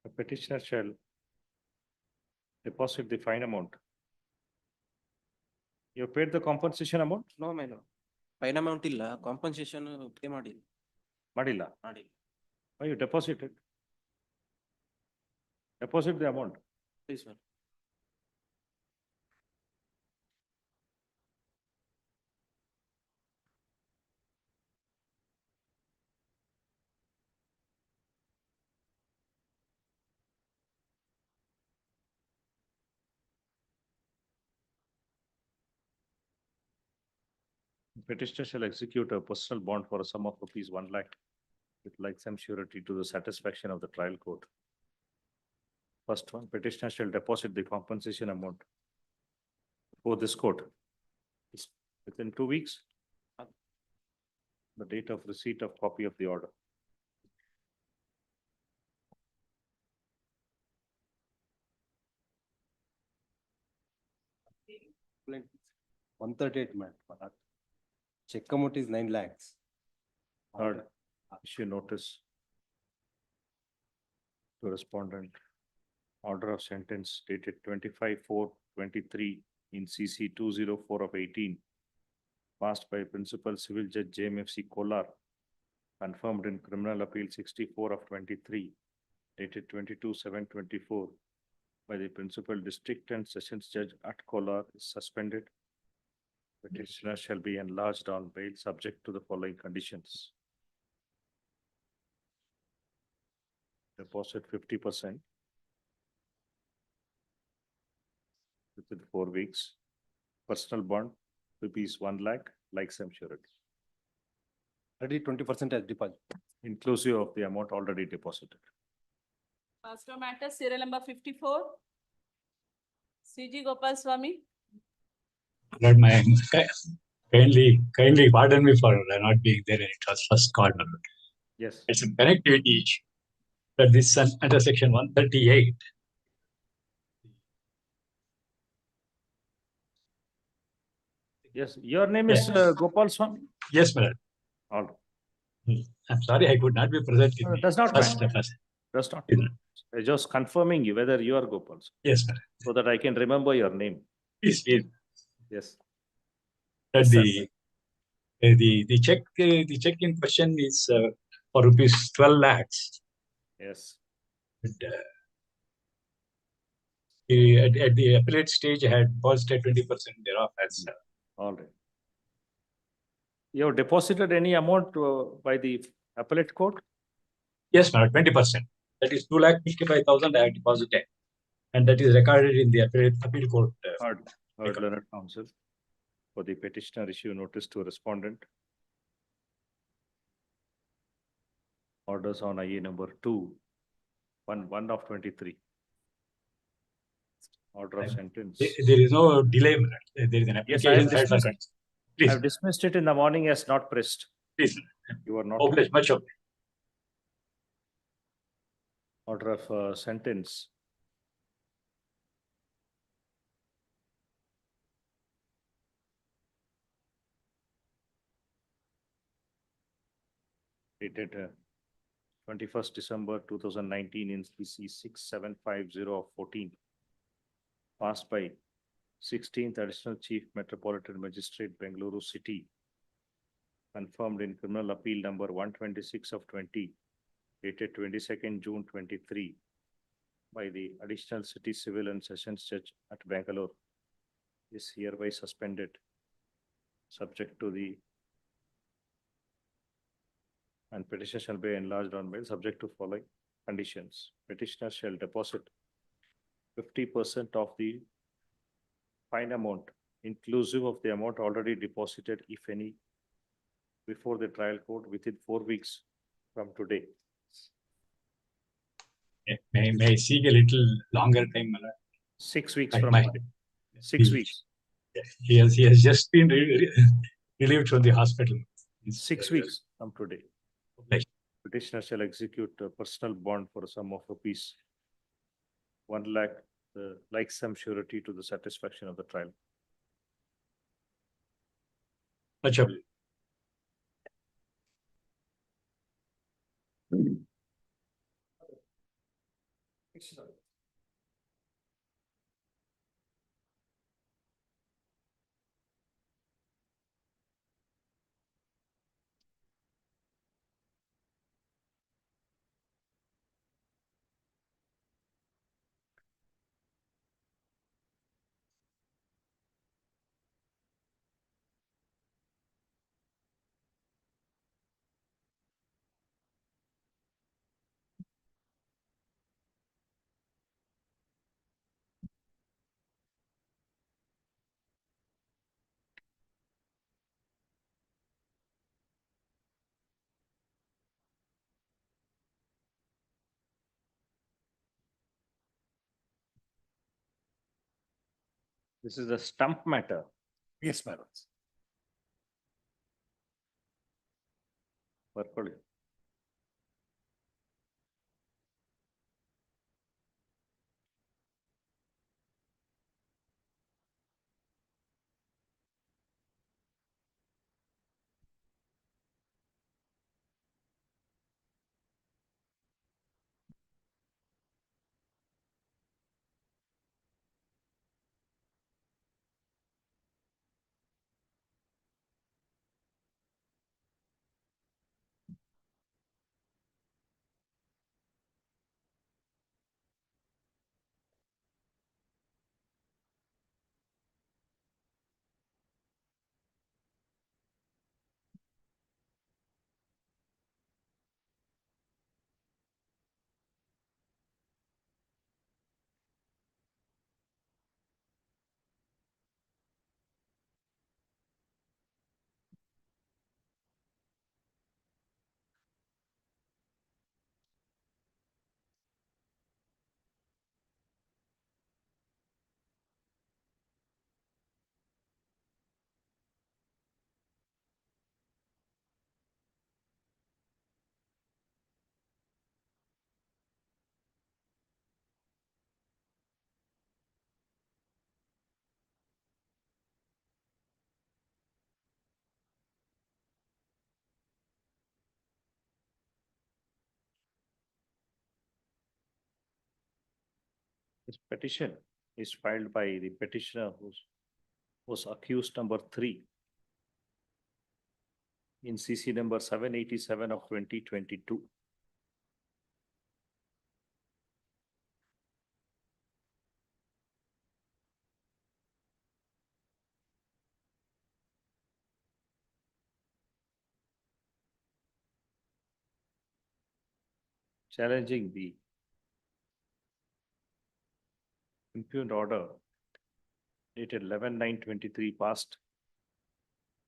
The petitioner shall deposit the fine amount. You have paid the compensation amount? No, my lord. Fine amount ಇಲ್ಲ, compensation pay ಮಾಡಿಲ್ಲ. ಮಾಡಿಲ್ಲ. Why you deposited? Deposit the amount. Please, sir. Petitioner shall execute a personal bond for a sum of rupees 1 lakh with like some surety to the satisfaction of the trial court. First one, petitioner shall deposit the compensation amount for this court within 2 weeks. The date of receipt of copy of the order. Like 138, man. Check amount is 9 lakhs. Third, issue notice to respondent. Order of sentence dated 25/4/23 in CC 204 of 18. Passed by Principal Civil Judge JMFC Kolar. Confirmed in Criminal Appeal 64 of 23. Dated 22/7/24 by the Principal District and Sessions Judge at Kolar is suspended. Petitioner shall be enlarged on bail subject to the following conditions. deposit 50% within 4 weeks. Personal bond, rupees 1 lakh, like sum surety, Already 20% as deposit. inclusive of the amount already deposited. First matter, serial number 54. CG Gopal Swami. Lord, my kindly pardon me for not being there. It was first call. My lord. Yes. It's a connectivity issue. That this under section 138. Yes, your name is Gopal Swami? Yes, my lord. All right. I'm sorry, I could not be present in the Does not first. matter. Does not. I just confirming you whether you are Gopal. Yes, sir. So that I can remember your name. Please, Yes. that Yes, the check in question is for rupees 12 lakhs. Yes. But, at the appellate stage, I had deposited 20% thereof as All right. You have deposited any amount by the appellate court? yes, madam, 20%. That is 2,55,000 I have deposited, and that is recorded in the appeal court. Heard, learned counsel. For the petitioner, issue notice to respondent. Orders on IA number 2, 1 of 23. Order of sentence. There is no delay, madam. There is an Yes, I have application. dismissed it. I Please, have dismissed it in the morning as not pressed. please. You are not. Obliged, much obliged. Order of sentence. Dated 21st December 2019 in PC 6750/14. Passed by 16th Additional Chief Metropolitan Magistrate, Bengaluru City. Confirmed in Criminal Appeal number 126 of 20, dated 22nd June 23, by the Additional City Civil and Sessions Judge at Bangalore, is hereby suspended, subject to the, and petition shall be enlarged on bail, subject to following conditions. Petitioner shall deposit 50% of the fine amount, inclusive of the amount already deposited, if any, before the trial court within 4 weeks from today. May I seek a little longer time, madam? 6 weeks Like from my- today. 6 weeks. He has just been relieved from the hospital. 6 weeks from today. Petitioner shall execute a personal bond for a sum of rupees 1 lakh, like sum surety to the satisfaction of the trial. Much obliged. This is the stump matter. Yes, madam. Purple. This petition is filed by the petitioner was accused number 3 in CC number 787 of 2022. Challenging the impugned order dated 11/9/23 passed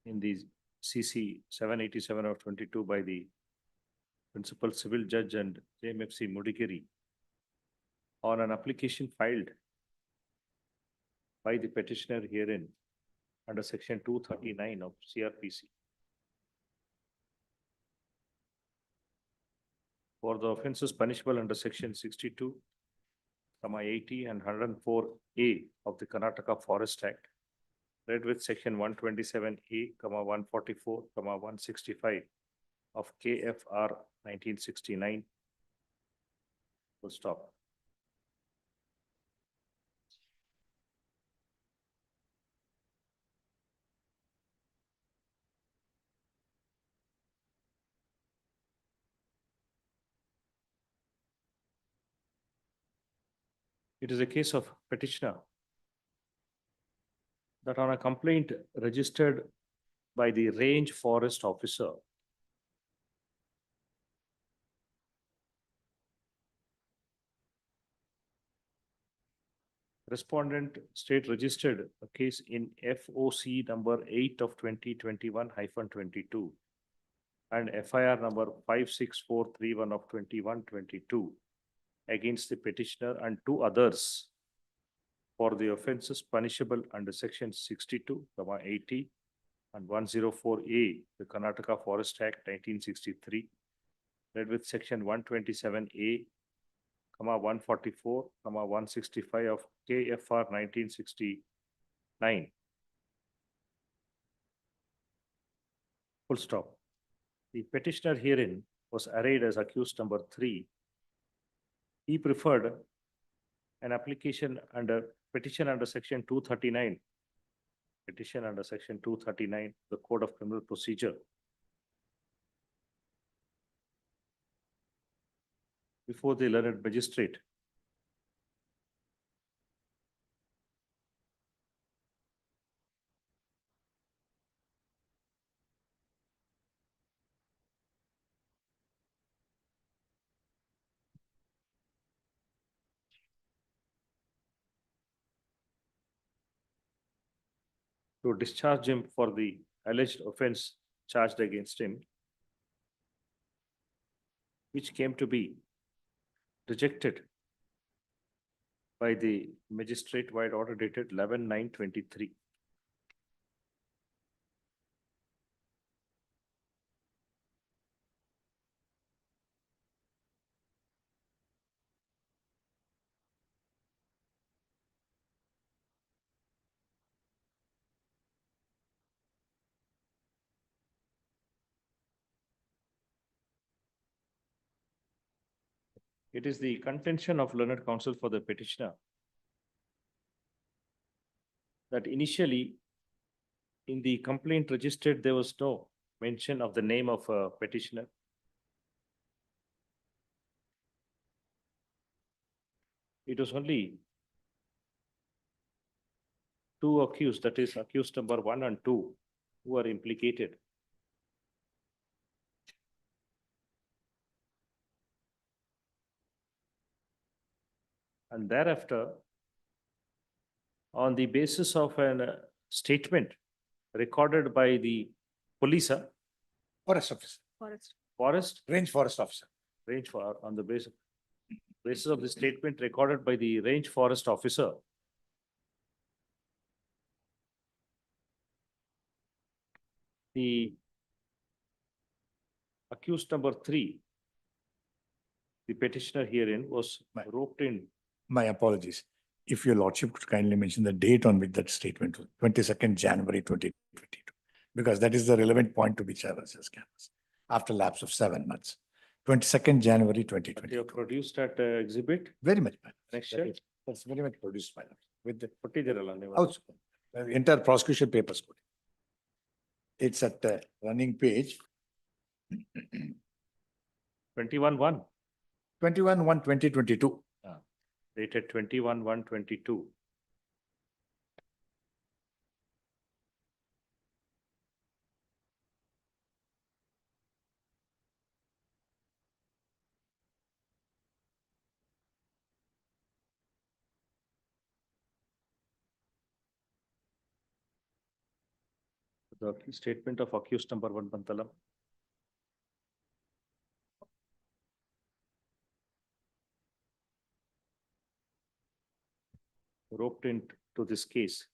in the CC 787 of 22 by the Principal Civil Judge and JMFC Mudigiri on an application filed by the petitioner herein under section 239 of CRPC. For the offences punishable under section 62, 80 and 104A of the Karnataka Forest Act, read with section 127A, 144, 165 of KFR 1969. Full stop. It is a case of petitioner that on a complaint registered by the range forest officer, respondent state registered a case in FOC number 8 of 2021-22 and FIR number 56431 of 21-22 against the petitioner and 2 others for the offences punishable under section 62, 80 and 104A, the Karnataka Forest Act 1963, read with section 127A, 144, 165 of KFR 1969. Full stop. The petitioner herein was arraigned as accused number 3. He preferred an application under petition under section 239, petition under section 239, the Code of Criminal Procedure, before the learned magistrate. To discharge him for the alleged offense charged against him, which came to be rejected by the magistrate-wide order dated 11/9/23. It is the contention of learned counsel for the petitioner that initially in the complaint registered, there was no mention of the name of a petitioner. It was only 2 accused, that is accused number 1 and 2, who are implicated. And thereafter, on the basis of a statement recorded by the police, Forest officer, forest, range forest officer. range for, on the basis of the statement recorded by the range forest officer, the accused number 3, the petitioner herein was roped in. My apologies. If your lordship could kindly mention the date on which that statement was, 22nd January 2022, because that is the relevant point to which I was just canvassed after lapse of 7 months. 22nd January 2022. You have produced that exhibit? Very much. Next year. That's very much produced, my lord, with the Procedural and also, entire prosecution papers. It's at the running page 21-1, 21/1/2022. dated 21-1/22. The statement of accused number 1, Pantalam. Roped into this case.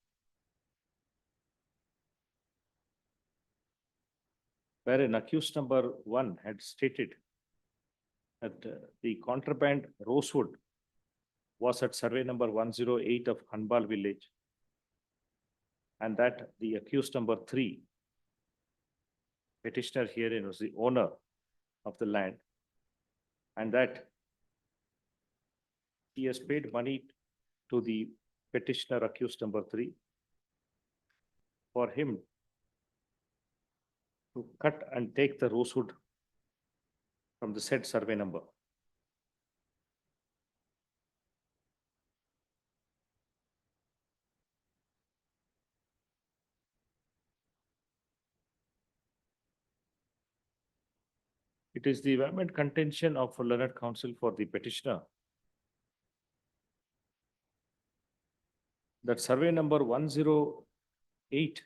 Wherein accused number 1 had stated that the contraband rosewood was at survey number 108 of Hanbal village. And that the accused number 3, petitioner herein was the owner of the land. And that he has paid money to the petitioner accused number 3 for him to cut and take the rosewood from the said survey number. It is the vehement contention of learned counsel for the petitioner that survey number 108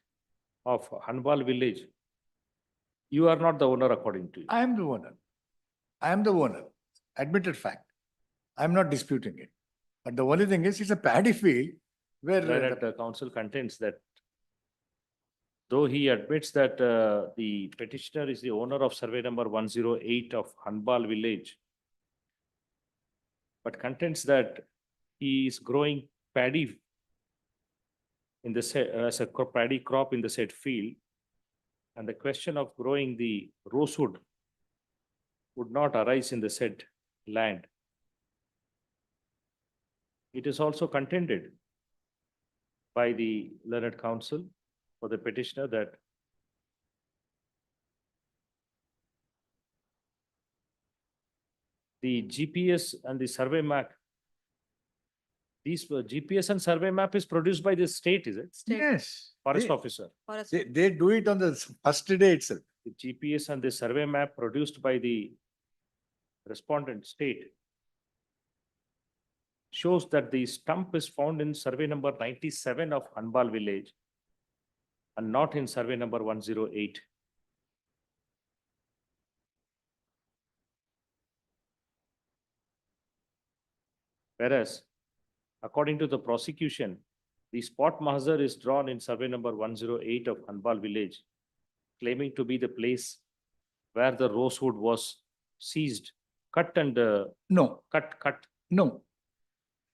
of Hanbal village, you are not the owner according to you. I am the owner. I am the owner. Admitted fact. I am not disputing it. But the only thing is, it's a paddy field where Learned counsel contends that though he admits that the petitioner is the owner of survey number 108 of Hanbal village, but contends that he is growing paddy in the as a paddy crop in the said field, and the question of growing the rosewood would not arise in the said land. It is also contended by the learned counsel for the petitioner that the GPS and the survey map, these GPS and survey map is produced by the state, is it? yes, Forest officer. they do it on the first day itself. The GPS and the survey map produced by the respondent state shows that the stump is found in survey number 97 of Hanbal village and not in survey number 108. Whereas, according to the prosecution, the spot mahzar is drawn in survey number 108 of Hanbal village, claiming to be the place where the rosewood was seized, cut and No, cut. no.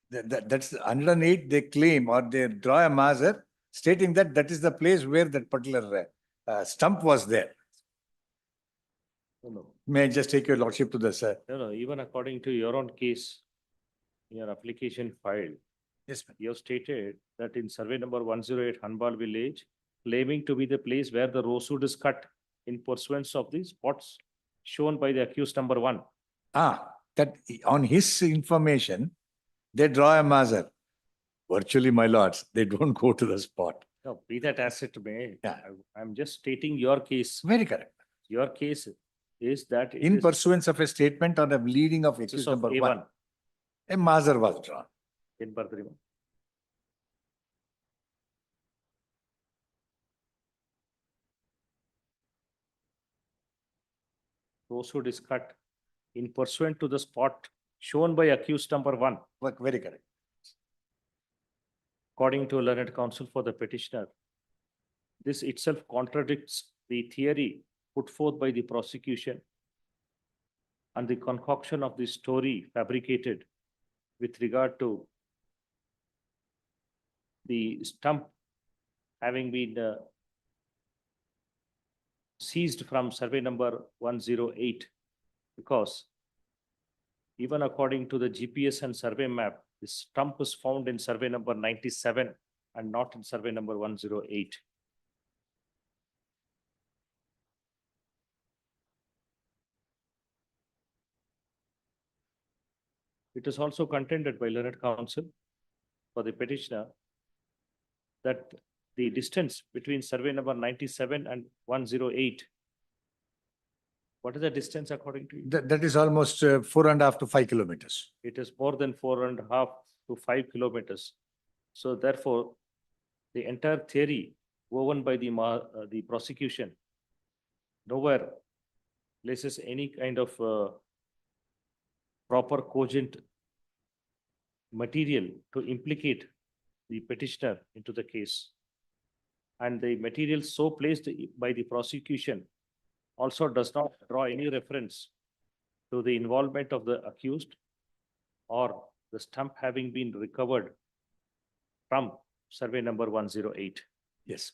That's 108 they claim, or they draw a measure stating that that is the place where that particular stump was there. No, May I just take your lordship to the sir? no, even according to your own case, your application filed, Yes, ma'am. you have stated that in survey number 108 Hanbal village, claiming to be the place where the rosewood is cut in pursuance of the spots shown by the accused number 1. That on his information, they draw a measure. Virtually, my lords, they don't go to the spot. No, be that as it may. Yeah. I'm just stating your case. Very correct. Your case is that it In is pursuance of a statement on the leading of accused of number A1 1, a measure was drawn. in Bardrima. Rosewood is cut in pursuant to the spot shown by accused number 1. Very correct. According to learned counsel for the petitioner, this itself contradicts the theory put forth by the prosecution and the concoction of the story fabricated with regard to the stump having been seized from survey number 108, because even according to the GPS and survey map, this stump is found in survey number 97 and not in survey number 108. It is also contended by learned counsel for the petitioner that the distance between survey number 97 and 108, what is the distance according to you? That is almost 4.5 to 5 kilometers. It is more than 4.5 to 5 kilometers. So therefore, the entire theory woven by the prosecution nowhere places any kind of proper cogent material to implicate the petitioner into the case. And the material so placed by the prosecution also does not draw any reference to the involvement of the accused or the stump having been recovered from survey number 108. Yes.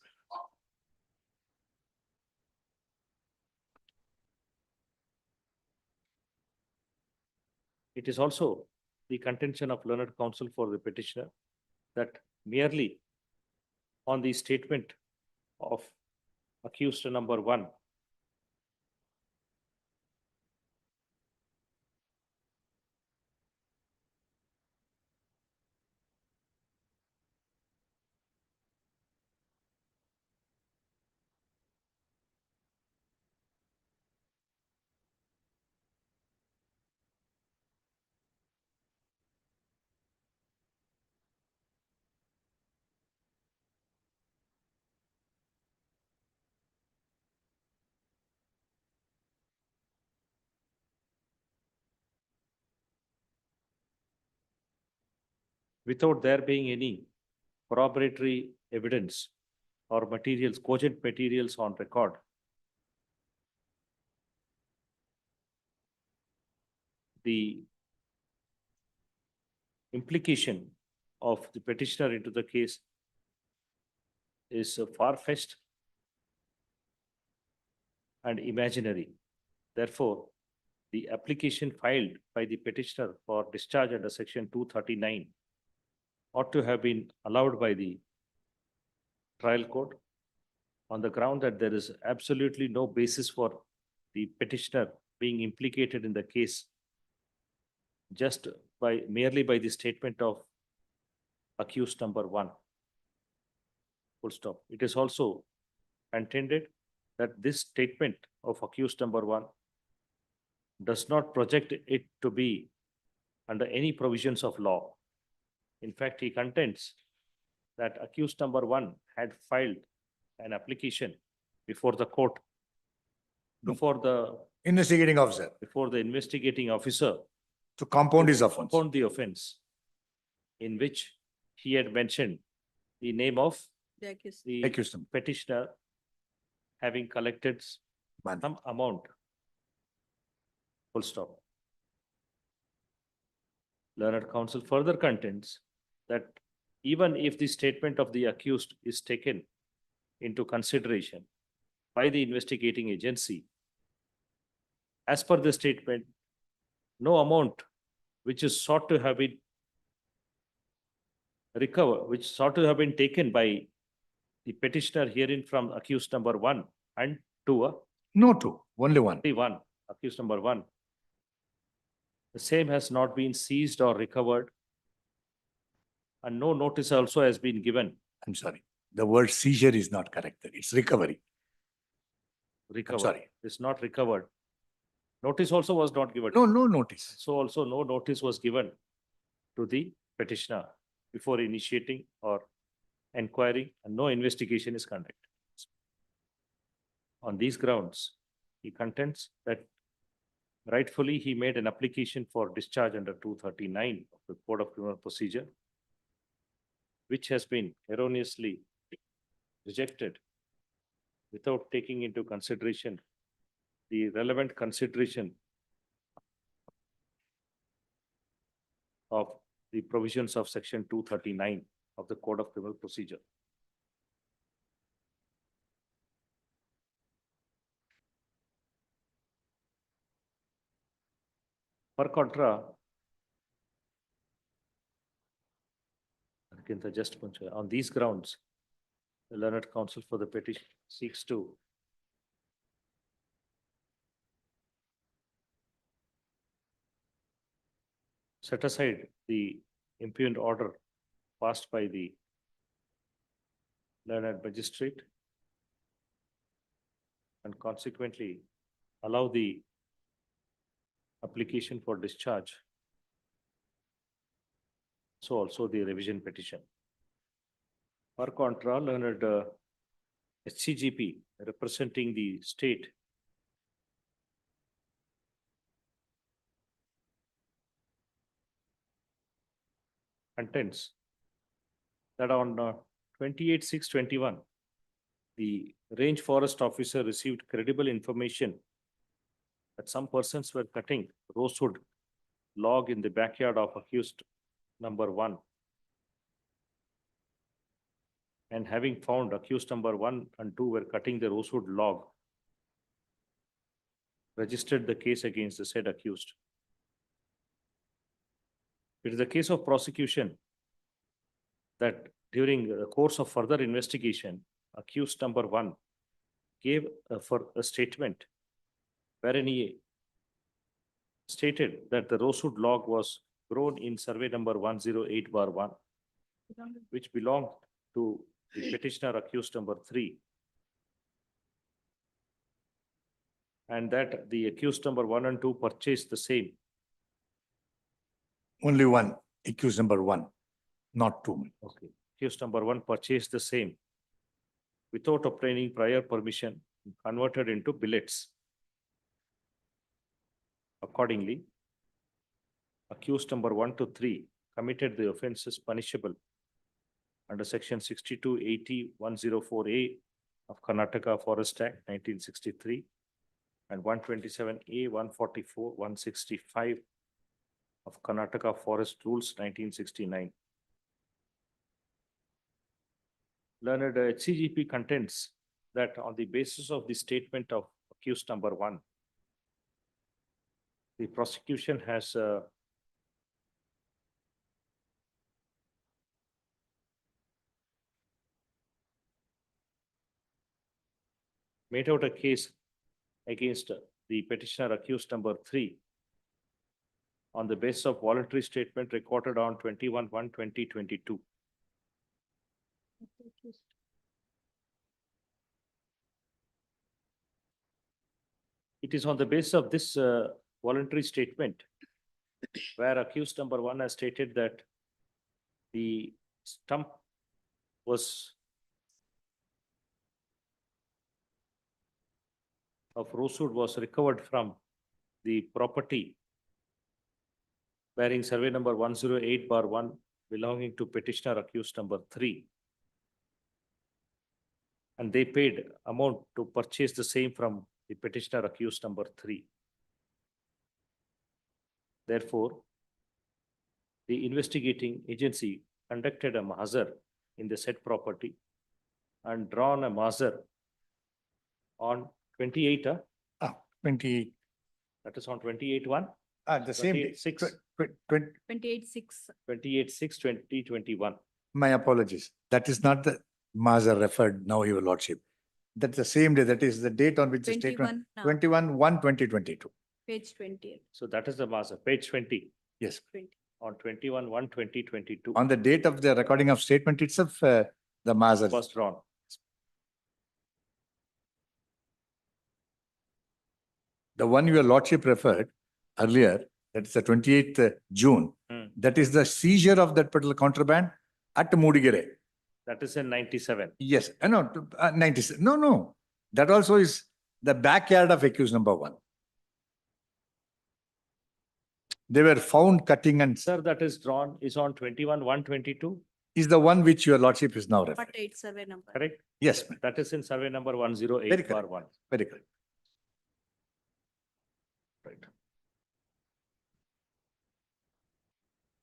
It is also the contention of learned counsel for the petitioner that merely on the statement of accused number 1, without there being any corroboratory evidence or materials, cogent materials on record, the implication of the petitioner into the case is far-fetched and imaginary. Therefore, the application filed by the petitioner for discharge under section 239 ought to have been allowed by the trial court on the ground that there is absolutely no basis for the petitioner being implicated in the case just merely by the statement of accused number 1. Full stop. It is also contended that this statement of accused number 1 does not project it to be under any provisions of law. In fact, he contends that accused number 1 had filed an application before the court, before the Investigating officer investigating officer to compound his offense. compound the offense, in which he had mentioned the name of The accused. the Accused him. petitioner having collected some amount. Full stop. Learned counsel further contends that even if the statement of the accused is taken into consideration by the investigating agency, as per the statement, no amount which is sought to have been recovered, which sought to have been taken by the petitioner herein from accused number 1 and 2, No two, only one. the 1, accused number 1. The same has not been seized or recovered, and no notice also has been given. I'm sorry. The word seizure is not correct. It's recovery. Recovered. sorry. It's not recovered. Notice also was not given. No notice. So also no notice was given to the petitioner before initiating or inquiring, and no investigation is conducted. On these grounds, he contends that rightfully he made an application for discharge under 239 of the Code of Criminal Procedure, which has been erroneously rejected without taking into consideration the relevant consideration of the provisions of section 239 of the Code of Criminal Procedure. Per contra, ಅದಕ್ಕಿಂತ just ಮುಂಚೆ, on these grounds, the learned counsel for the petition seeks to set aside the impugned order passed by the learned magistrate and consequently allow the application for discharge. So also the revision petition. Per contra, learned HCGP representing the state contends that on 28/6/21, the range forest officer received credible information that some persons were cutting rosewood log in the backyard of accused number 1. And having found accused number 1 and 2 were cutting the rosewood log, registered the case against the said accused. It is the case of prosecution that during the course of further investigation, accused number 1 gave a statement wherein he stated that the rosewood log was grown in survey number 108/1, which belonged to the petitioner accused number 3. And that the accused number 1 and 2 purchased the same. Only one, accused number 1, not 2. Okay. Accused number 1 purchased the same without obtaining prior permission, converted into billets. Accordingly, accused number 1 to 3 committed the offences punishable under section 6280(104)A of Karnataka Forest Act 1963 and 127A 144/165 of Karnataka Forest Rules 1969. Learned HCGP contends that on the basis of the statement of accused number 1, the prosecution has made out a case against the petitioner accused number 3 on the basis of voluntary statement recorded on 21/1/2022. It is on the basis of this voluntary statement where accused number 1 has stated that the stump was of rosewood was recovered from the property bearing survey number 108/1 belonging to petitioner accused number 3. And they paid amount to purchase the same from the petitioner accused number 3. Therefore, the investigating agency conducted a mahzar in the said property and drawn a mahzar on 28, 28, that is on 28/1. the same day. 28/6/2021. My apologies. That is not the Mazar referred now, your lordship. That's the same day. That is the date on which the statement, 21/1/2022. Page 20. So that is the mahzar, page 20. Yes. 20. On 21/1/2022. On the date of the recording of statement itself, the Mazar. Was drawn. The one your lordship referred earlier, that is the 28th June. That is the seizure of that particular contraband at Mudigere. That is in 97. Yes, no, 97. No. That also is the backyard of accused number 1. They were found cutting and Sir, that is drawn is on 21/1/22. is the one which your lordship is now referring. But it's survey number. Correct? Yes, ma'am. That is in survey number Very correct. 108/1. Very correct. Right.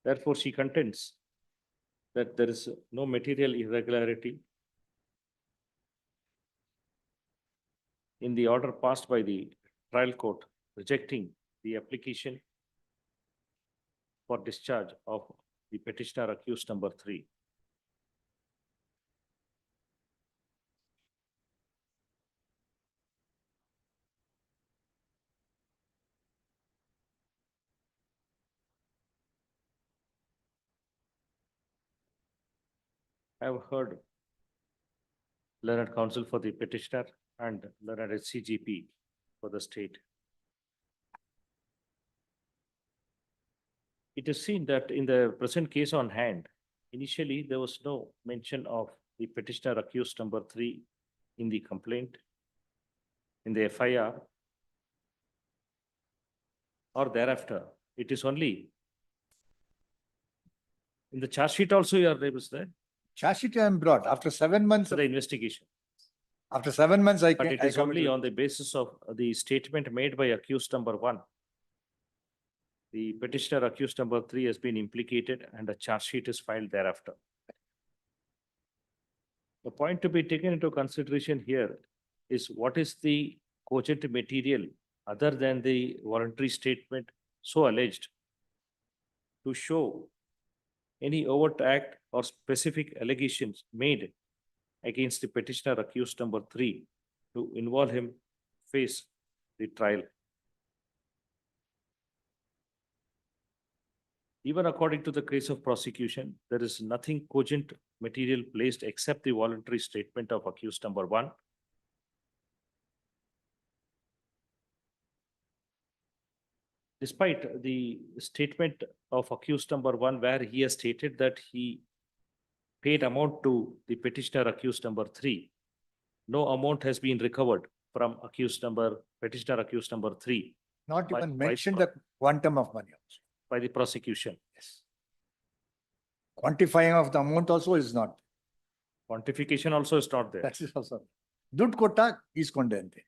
Therefore, she contends that there is no material irregularity in the order passed by the trial court rejecting the application for discharge of the petitioner accused number 3. I have heard learned counsel for the petitioner and learned CGP for the state. It is seen that in the present case on hand, initially there was no mention of the petitioner accused number 3 in the complaint, in the FIR, or thereafter. It is only in the charge sheet also your name is there, Charge sheet I am brought after 7 months. for the investigation. After 7 months, I But can. it is only on the basis of the statement made by accused number 1. The petitioner accused number 3 has been implicated and a charge sheet is filed thereafter. The point to be taken into consideration here is what is the cogent material other than the voluntary statement so alleged to show any overt act or specific allegations made against the petitioner accused number 3 to involve him face the trial. Even according to the case of prosecution, there is nothing cogent material placed except the voluntary statement of accused number 1. Despite the statement of accused number 1, where he has stated that he paid amount to the petitioner accused number 3, no amount has been recovered from petitioner accused number 3 Not by- even by mentioned pro- the quantum of money also. by the prosecution. Quantifying of the amount also is not. Quantification also is not there, That is also. ದುಡ್ಡು ಕೊಟ್ಟ ಈಸ್ಕೊಂಡೆ ಅಂತೆ.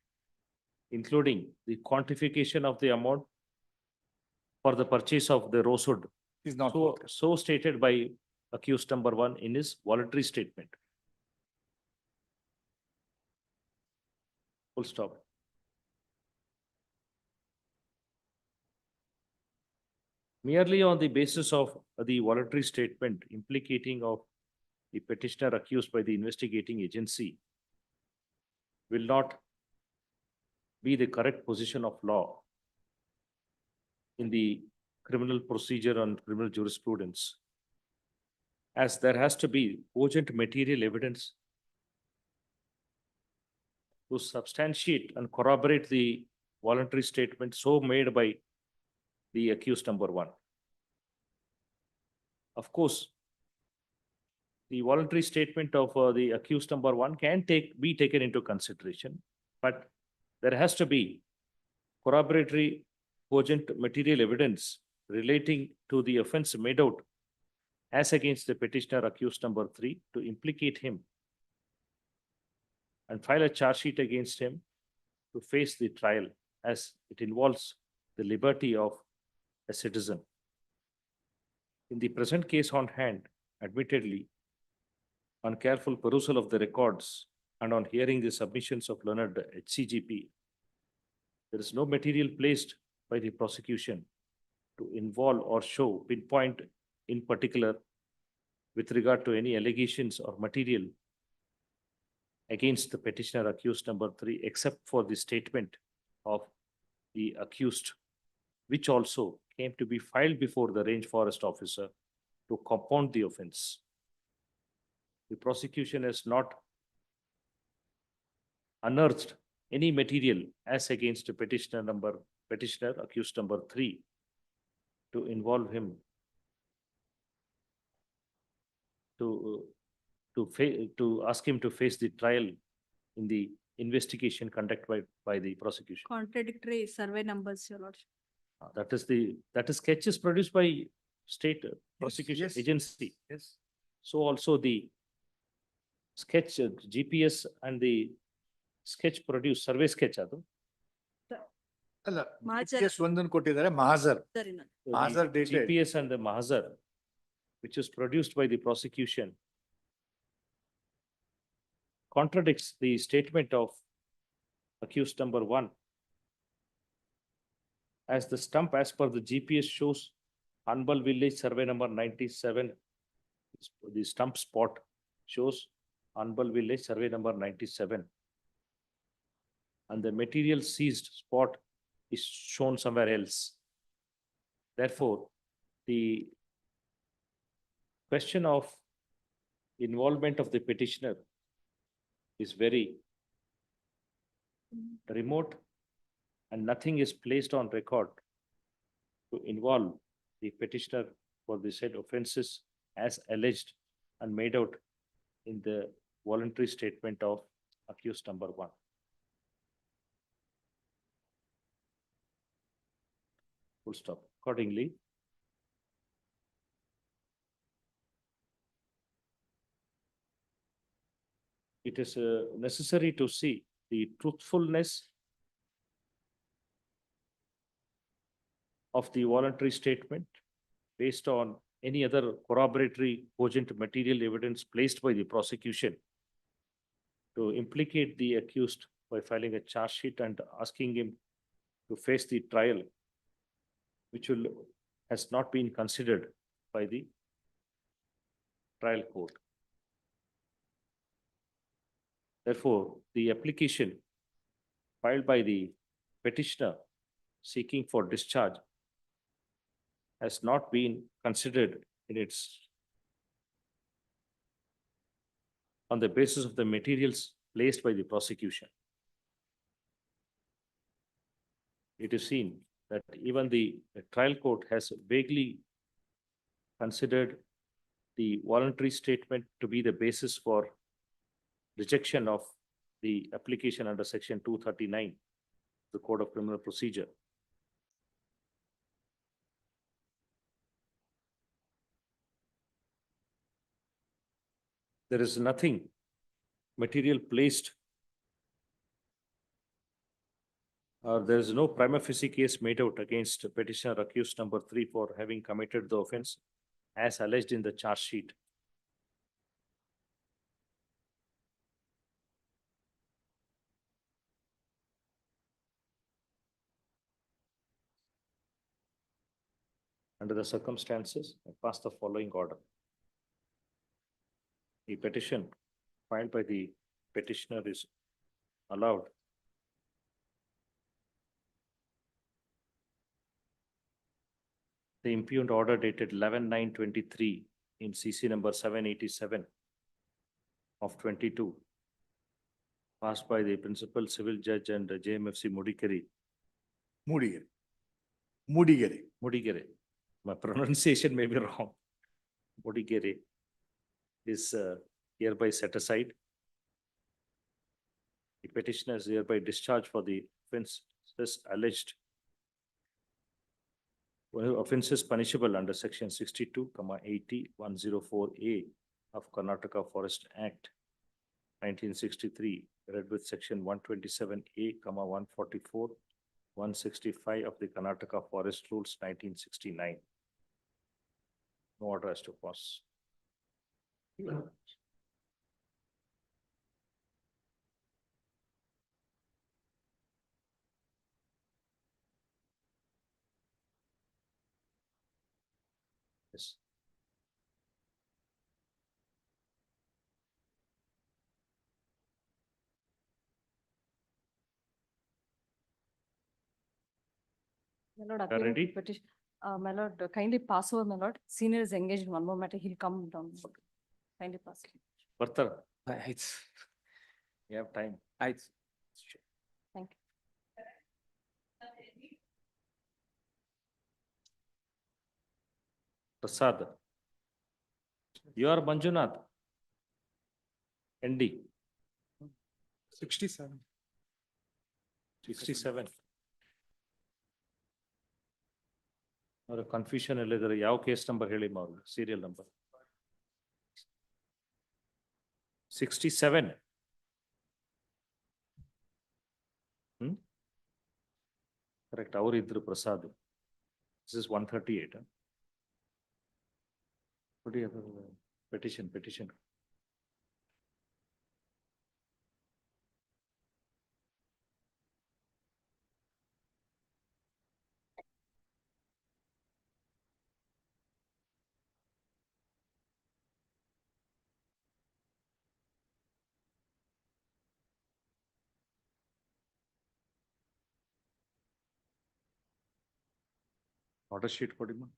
including the quantification of the amount for the purchase of the rosewood. Is not. So stated by accused number 1 in his voluntary statement. Full stop. Merely on the basis of the voluntary statement implicating of the petitioner accused by the investigating agency will not be the correct position of law in the criminal procedure and criminal jurisprudence, as there has to be cogent material evidence to substantiate and corroborate the voluntary statement so made by the accused number 1. Of course, the voluntary statement of the accused number 1 can be taken into consideration, but there has to be corroboratory cogent material evidence relating to the offense made out as against the petitioner accused number 3 to implicate him and file a charge sheet against him to face the trial, as it involves the liberty of a citizen. In the present case on hand, admittedly, on careful perusal of the records and on hearing the submissions of learned HCGP, there is no material placed by the prosecution to involve or show, pinpoint in particular with regard to any allegations or material against the petitioner accused number 3, except for the statement of the accused, which also came to be filed before the range forest officer to compound the offense. The prosecution has not unearthed any material as against the petitioner accused number 3 to involve him to ask him to face the trial in the investigation conducted by the prosecution. Contradictory survey numbers, your lordship. That is sketch is produced by state prosecution yes. agency. Yes. So also the sketch GPS and the sketch produced survey sketch adu. ಅಲ್ಲ Mahazar. GPS ಒಂದನ್ನು ಕೊಟ್ಟಿದ್ದಾರೆ mahazar. So the Mahazar dated. GPS and the Mahazar, which is produced by the prosecution, contradicts the statement of accused number 1, as the stump as per the GPS shows Anbal Village survey number 97. The stump spot shows Anbal Village survey number 97. And the material seized spot is shown somewhere else. Therefore, the question of involvement of the petitioner is very remote, and nothing is placed on record to involve the petitioner for the said offences as alleged and made out in the voluntary statement of accused number 1. Full stop. Accordingly, it is necessary to see the truthfulness of the voluntary statement based on any other corroboratory cogent material evidence placed by the prosecution to implicate the accused by filing a charge sheet and asking him to face the trial, which has not been considered by the trial court. Therefore, the application filed by the petitioner seeking for discharge has not been considered in its on the basis of the materials placed by the prosecution. It is seen that even the trial court has vaguely considered the voluntary statement to be the basis for rejection of the application under section 239, the Code of Criminal Procedure. There is nothing material placed, or there is no prima facie case made out against petitioner accused number 3 for having committed the offence as alleged in the charge sheet. Under the circumstances, I pass the following order. The petition filed by the petitioner is allowed. The impugned order dated 11/9/23 in CC number 787 of 22, passed by the Principal Civil Judge and JMFC Mudikeri. Mudigere. My pronunciation may be wrong. Mudigere is hereby set aside. The petitioner is hereby discharged for the offences alleged. Offences punishable under section 62, 80, 104A of Karnataka Forest Act 1963, read with section 127A, 144, 165 of the Karnataka Forest Rules 1969. No order has to pass. Yes. My lord, You are appearing ready? petition, my lord, kindly pass over, my lord. Senior is engaged in one more matter. He'll come down. Kindly pass. Bartar. You have time. Thank you. Prasad. You are Manjunath. ND. 67. 67. Or confusion illedare ಯಾವ case number ಹೇಳಿ ಮಾಡು serial number 67. Correct, ಅವರು ಇದ್ರು Prasad. This is 138. What do you have? Petition. Order sheet ಕೊಡಿ ಮಾ.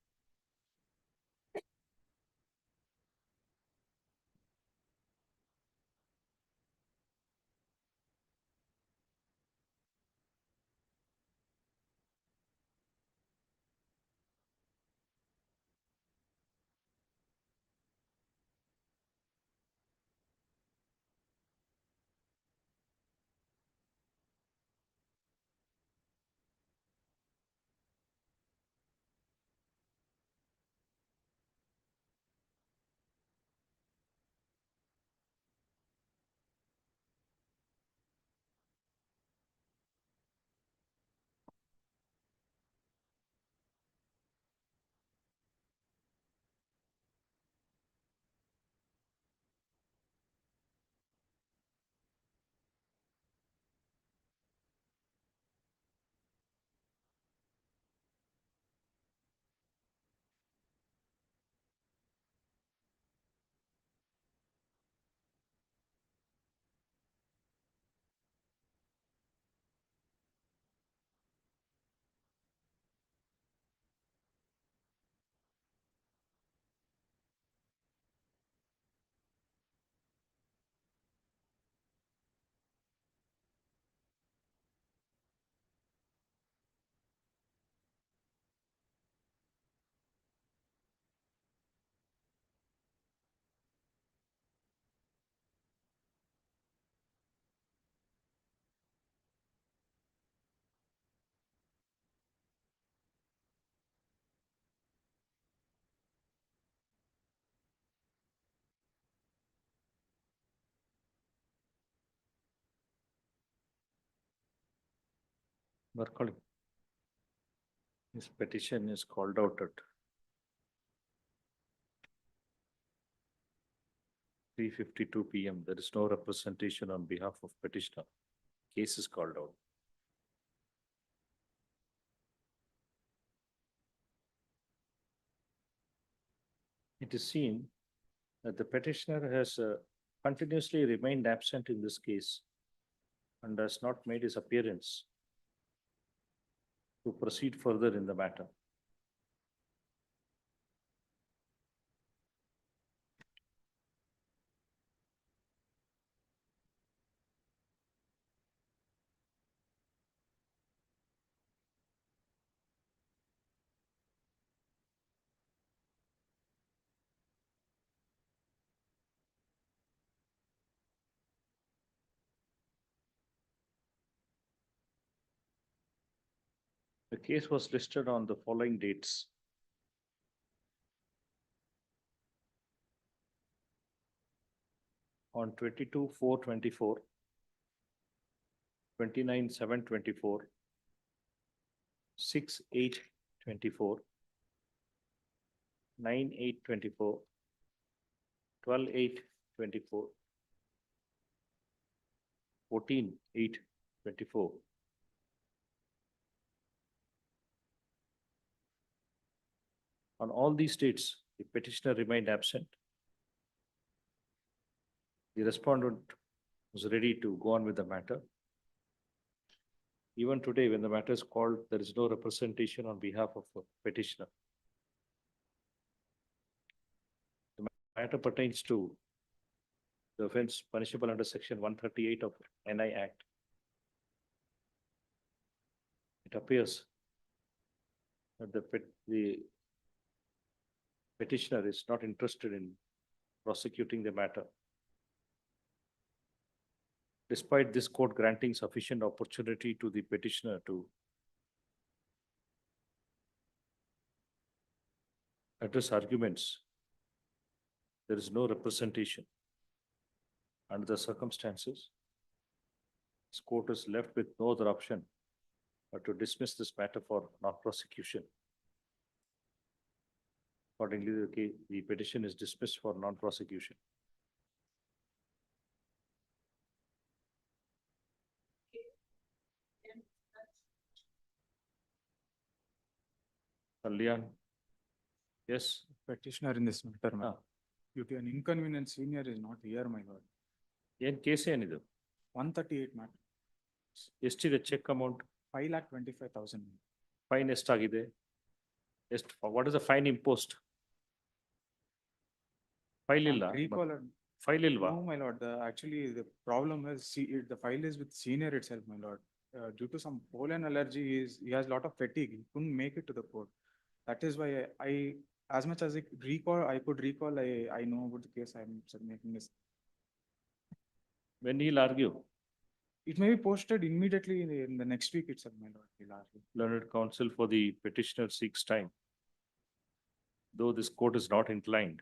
ಬರ್ಕೊಳ್ಳಿ. This petition is called out at 3:52 PM. There is no representation on behalf of petitioner. Case is called out. It is seen that the petitioner has continuously remained absent in this case and has not made his appearance to proceed further in the matter. The case was listed on the following dates. On 22/4/24, 29/7/24, 6/8/24, 9/8/24, 12/8/24, 14/8/24. On all these dates, the petitioner remained absent. The respondent was ready to go on with the matter. Even today, when the matter is called, there is no representation on behalf of the petitioner. The matter pertains to the offense punishable under section 138 of NI Act. It appears that the petitioner is not interested in prosecuting the matter. Despite this court granting sufficient opportunity to the petitioner to address arguments, there is no representation. Under the circumstances, this court is left with no other option but to dismiss this matter for non-prosecution. Accordingly, the petition is dismissed for non-prosecution. Kalyan. Yes. Petitioner in this matter, ma'am. Due to an inconvenience, senior is not here, my lord. ಏನ್ case ಏನಿದು? 138, ma'am. ಎಷ್ಟಿದೆ cheque amount? 5,25,000. Fine ಎಷ್ಟಾಗಿದೆ? Just what is the fine imposed? File illa. Recall. File ilva. No, my lord, actually, the problem is, the file is with senior itself, my lord. Due to some pollen allergy, he has a lot of fatigue, he couldn't make it to the court. That is why as much as I could recall, I know about the case, I'm making this. When he'll argue? It may be posted immediately in the next week itself, my lord, he'll argue. Learned counsel for the petitioner seeks time. Though this court is not inclined,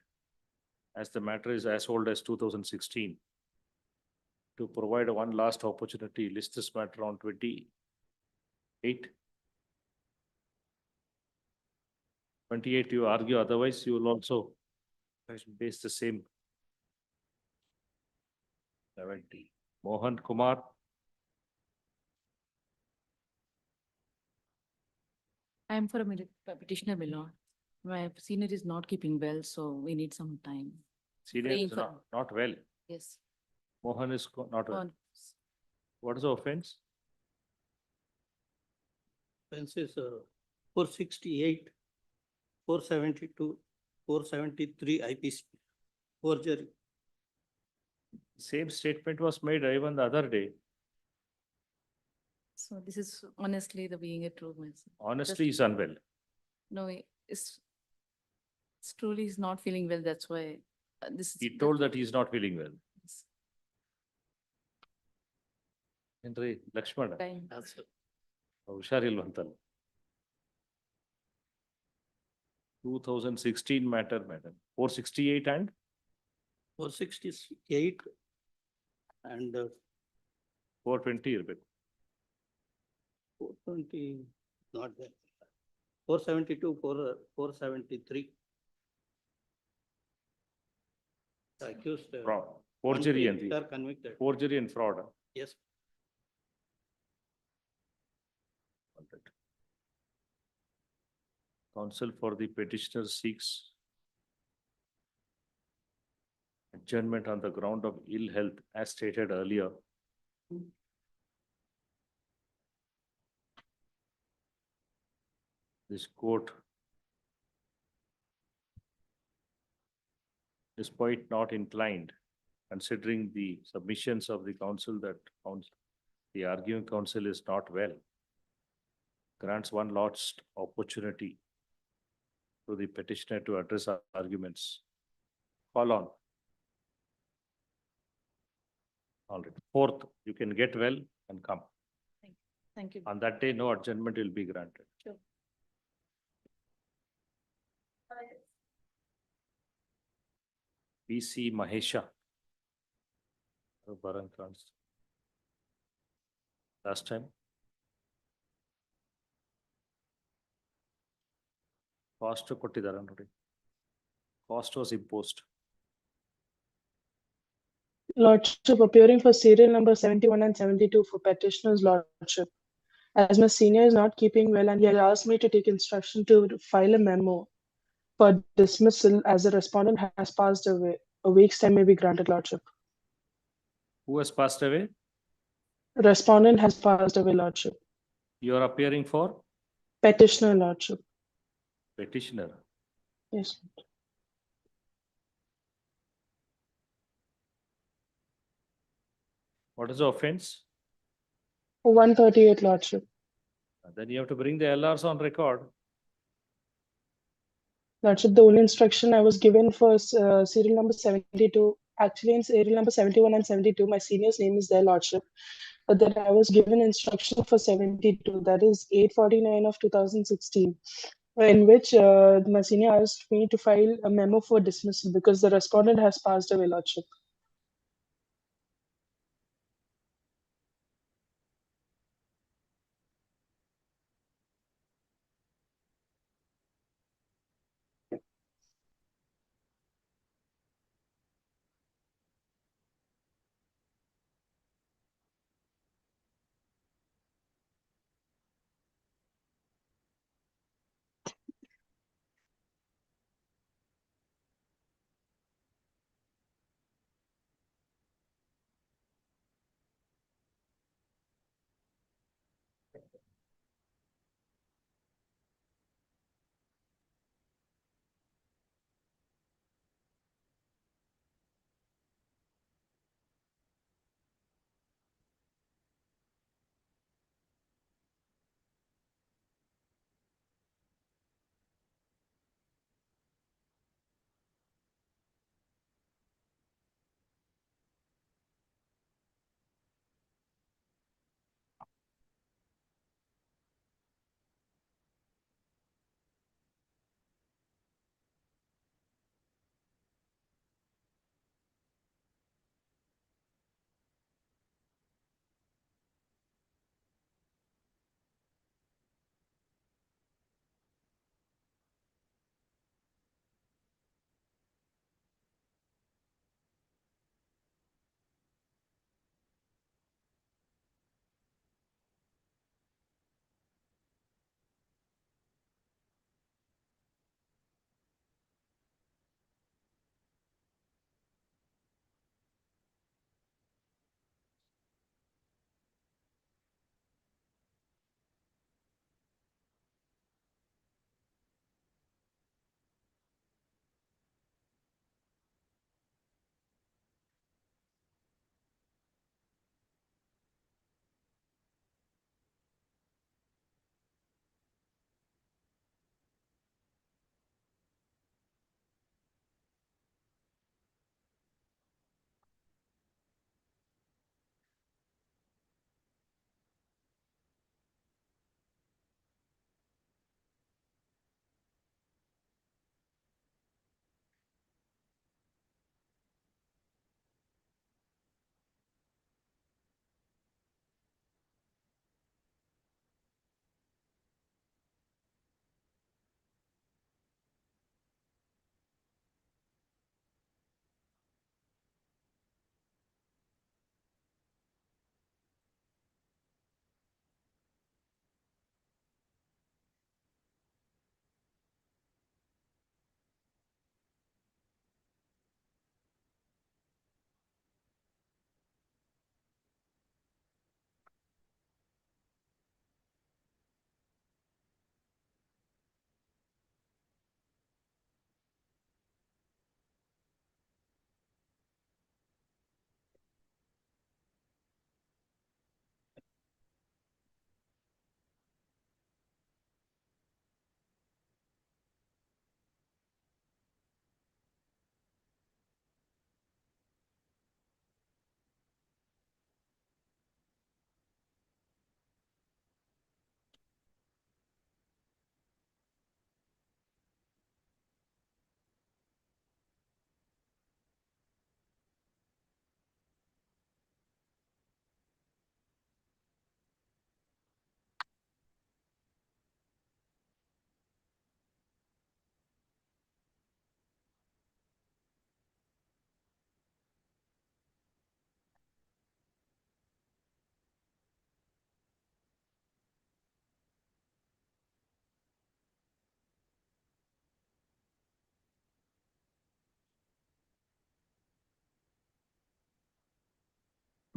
as the matter is as old as 2016, to provide one last opportunity, list this matter on 28. 28, you argue, otherwise you will also face the same. 70. Mohan Kumar. I am for a petitioner, my lord. My senior is not keeping well, so we need some time. Senior Praying is for- not well. Yes. Mohan is not well. On- What is the offense? Offense is 468, 472, 473 IPC, forgery. Same statement was made even the other day. So this is honestly the being a true myself. Honestly, is unwell. No, it's truly is not feeling well, that's why this is. He told that he is not feeling well. Henry Lakshmana. Time. ಹುಷಾರಿಲ್ವಂತಲ್ಲ. 2016 matter, madam. 468 and 468 and 420 ಇರ್ಬೇಕು. 420, not that. 472, 473. The accused. Fraud. Forgery and Are convicted. forgery and fraud. Yes. Counsel for the petitioner seeks adjournment on the ground of ill health as stated earlier. This court, despite not inclined, considering the submissions of the counsel that the arguing counsel is not well, grants one last opportunity to the petitioner to address our arguments. Call on. All right. Fourth, you can get well and come. Thank you. On that day, no adjournment will be granted. Sure. PC Mahesha. Bharan Kans. Last time. Cost ಕೊಟ್ಟಿದ್ದಾರೆ ನೋಡಿ. Cost was imposed. Lordship, appearing for serial number 71 and 72 for petitioner's lordship. As my senior is not keeping well and he has asked me to take instruction to file a memo for dismissal as the respondent has passed away. A week's time may be granted, lordship. Who has passed away? Respondent has passed away, lordship. You are appearing for Petitioner, lordship. petitioner. Yes. What is the offense? 138, lordship. Then you have to bring the LRs on record. Lordship, the only instruction I was given for serial number 72, actually in serial number 71 and 72, my senior's name is there, lordship. But then I was given instruction for 72, that is 849 of 2016, in which my senior asked me to file a memo for dismissal because the respondent has passed away, lordship.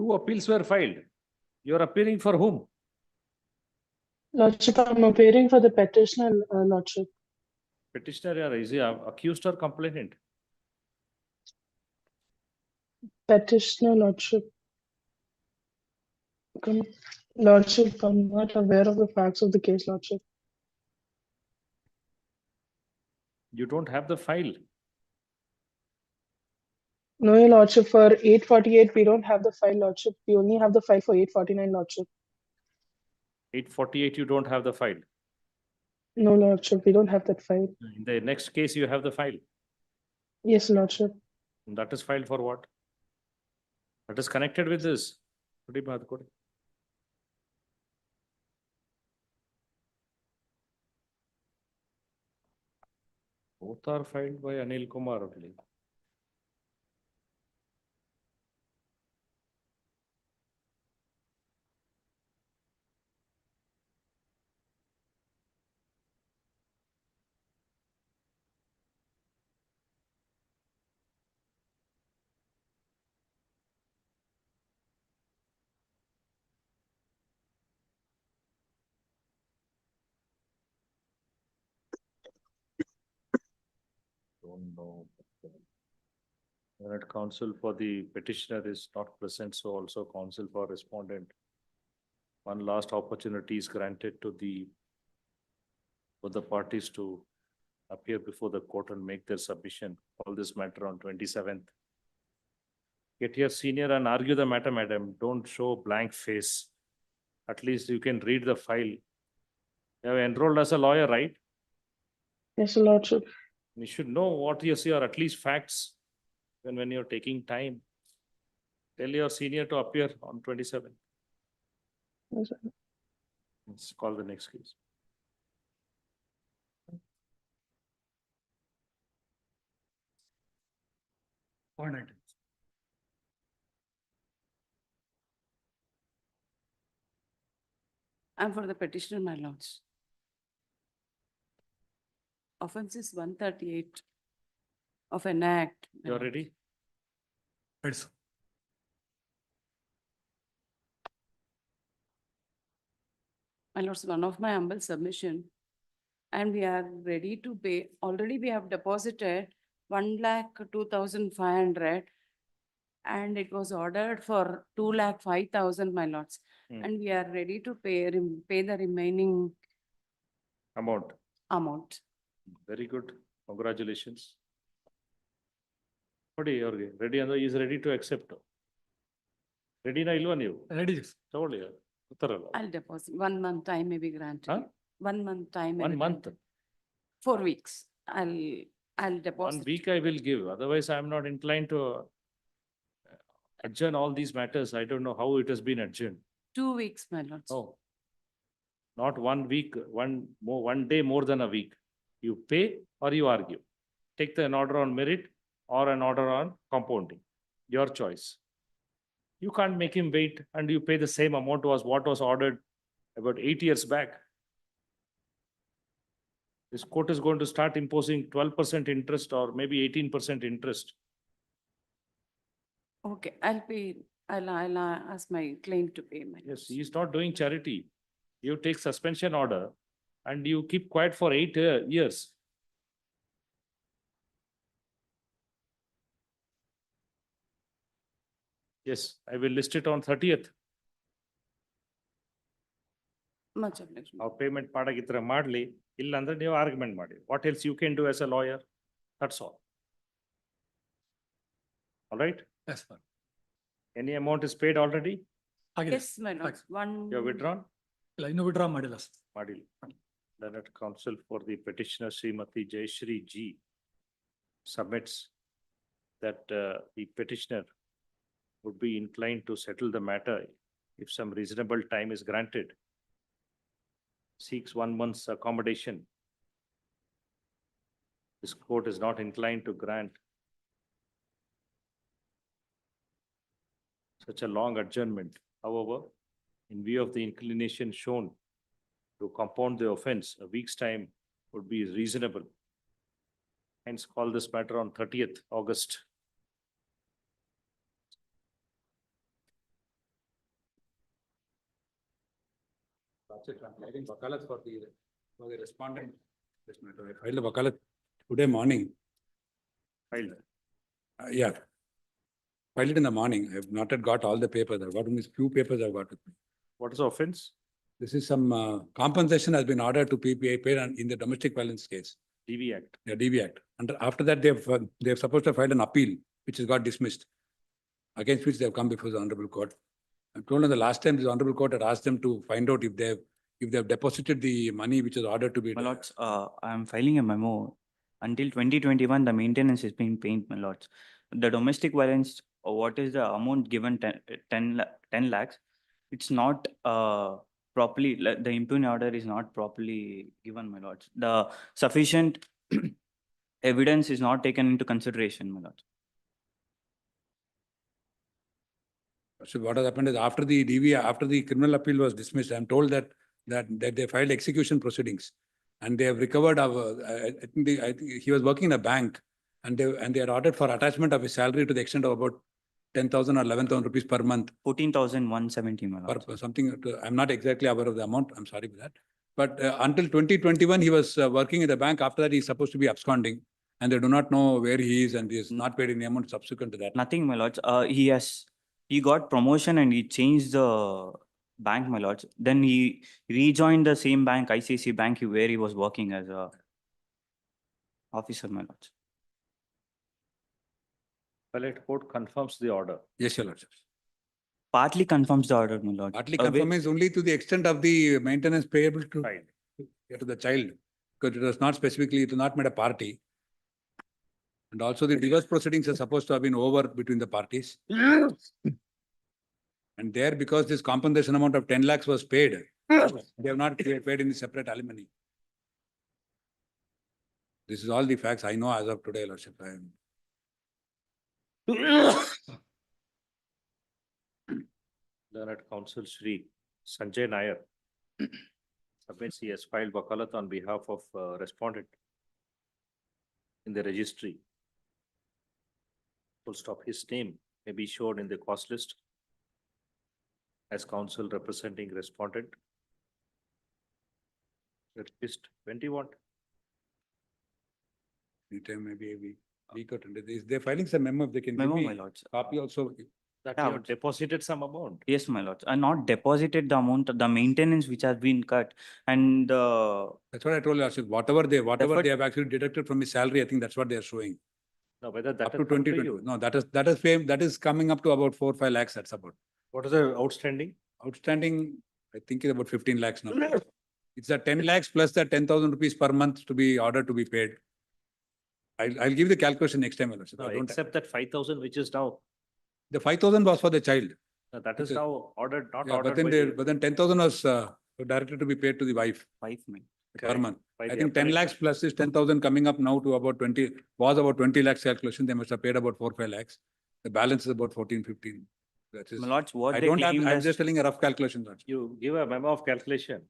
Two appeals were filed. You are appearing for whom? Lordship, I'm appearing for the petitioner, Lordship. Petitioner, is he accused or complainant? Petitioner, Lordship. Lordship, I'm not aware of the facts of the case, Lordship. You don't have the file. No, Your Lordship, for 848, we don't have the file, Lordship. We only have the file for 849, Lordship. 848, you don't have the file. No, Lordship, we don't have that file. In the next case, you have the file. Yes, Lordship. And that is filed for what? That is connected with this. Both are filed by Anil Kumar only. Don't know. That counsel for the petitioner is not present, so also counsel for respondent. One last opportunity is granted to for the parties to appear before the court and make their submission. All this matter on 27th. Get your senior and argue the matter, madam. Don't show blank face. At least you can read the file. You have enrolled as a lawyer, right? Yes, Lordship. You should know what you see, or at least facts. When you're taking time, tell your senior to appear on 27th. Yes, sir. Let's call the next case. Point item. I'm for the petitioner, my lords. Offense is 138 of an act. my You're lords. ready? Yes. My lords, one of my humble submission. And we are ready to pay. Already we have deposited 1,02,500. And it was ordered for 2,05,000, my lords. And we are ready to pay the remaining Amount. amount. Very good. Congratulations. Ready? He is ready to accept. Ready na ilva ನೀವು? Ready. ತಗೊಳ್ಳಿ. ಉತ್ತರಲ್ಲ. I'll deposit. 1 month time may be granted. Huh? 1 month time. may 1 be month. granted. 4 weeks. I'll deposit. 1 week I will give. Otherwise, I am not inclined to adjourn all these matters. I don't know how it has been adjourned. 2 weeks, my lords. No. Not 1 week, one day more than a week. You pay or you argue. Take an order on merit or an order on compounding. Your choice. You can't make him wait and you pay the same amount as what was ordered about 8 years back. This court is going to start imposing 12% interest or maybe 18% interest. Okay, I'll pay. I'll ask my claim to pay, my Yes, lords. he is not doing charity. You take suspension order and you keep quiet for 8 years. Yes, I will list it on 30th. Much obliged. Our payment ಮಾಡಾಗಿದ್ರೆ ಮಾಡ್ಲಿ, ಇಲ್ಲ ಅಂದ್ರೆ ನೀವು argument ಮಾಡಿ. What else you can do as a lawyer? That's all. All right? Yes, sir. Any amount is paid already? Yes, my lords. You have withdrawn? ಇಲ್ಲ ಇನ್ನೂ withdraw ಮಾಡಿಲ್ಲ sir. Madil. Learned counsel for the petitioner Srimati Jayashree G submits that the petitioner would be inclined to settle the matter if some reasonable time is granted. Seeks 1 month's accommodation. This court is not inclined to grant such a long adjournment. However, in view of the inclination shown to compound the offense, a week's time would be reasonable. Hence, call this matter on 30th August. Filing wakalat for the respondent. This matter. I filed a wakalat today morning. Filed. Yeah. Filed it in the morning. I have not yet got all the papers. I've got only few papers I've got with me. What is the offense? This is some compensation has been ordered to be paid in the domestic violence case. DV Act. Yeah, DV Act. And after that, they've supposed to file an appeal, which has got dismissed. Against which they have come before the Honorable Court. I told them the last time the Honorable Court had asked them to find out if they've deposited the money which is ordered to be. My lords, I am filing a memo. Until 2021, the maintenance is being paid, my lords. The domestic violence, what is the amount given 10 lakhs? It's not properly, the impugn order is not properly given, my lords. The sufficient evidence is not taken into consideration, my lords. So what has happened is after the criminal appeal was dismissed, I'm told that they filed execution proceedings, and they have recovered. I think he was working in a bank, and they had ordered for attachment of his salary to the extent of about 10,000 or 11,000 rupees per month. 14,170, my lords. I'm not exactly aware of the amount. I'm sorry for that. But until 2021, he was working in the bank. After that, he's supposed to be absconding, and they do not know where he is, and he has not paid any amount subsequent to that. Nothing, my lords. He got promotion and he changed the bank, my lords. Then he rejoined the same bank, ICICI Bank, where he was working as a officer, my lords. Appellate court confirms the order. Yes, your lordship. Partly confirms the order, my lord. Partly confirms only to the extent of the maintenance payable to the child, because it was not specifically, it was not made a party. And also the divorce proceedings are supposed to have been over between the parties. And there, because this compensation amount of 10 lakhs was paid, they have not paid in the separate alimony. This is all the facts I know as of today, lordship. Learned Counsel Shri Sanjay Nair submits he has filed wakalat on behalf of respondent in the registry. Full stop. His name may be shown in the cost list as counsel representing respondent. List when do you want? Anytime, maybe a week or 10 days. They're filing some memo, if they can Memo, give my me lords. copy also. That you have deposited some amount. Yes, my lords. I not deposited the amount, the maintenance which has been cut, and that's what I told you, lordship. Whatever they have actually deducted from his salary, I think that's what they are showing. No, whether that Up to has come to 2020. you. No, that is coming up to about 4 or 5 lakhs. That's about. What is the outstanding? Outstanding, I think it's about 15 lakhs now. It's a 10 lakhs plus the 10,000 rupees per month to be ordered to be paid. I'll give the calculation next time, lordship. No, except that 5,000 which is now. The 5,000 was for the child. That is now ordered, not Yeah, ordered. but then 10,000 was directed to be paid to the wife. 5 million. Per month. By I the think 10 appellate- lakhs plus is 10,000 coming up now to about 20, was about 20 lakhs calculation. They must have paid about 4 or 5 lakhs. The balance is about 14, 15. That is. My lords, what I they don't have, claimed I'm as- just telling a rough calculation. Lordship. You give a memo of calculation.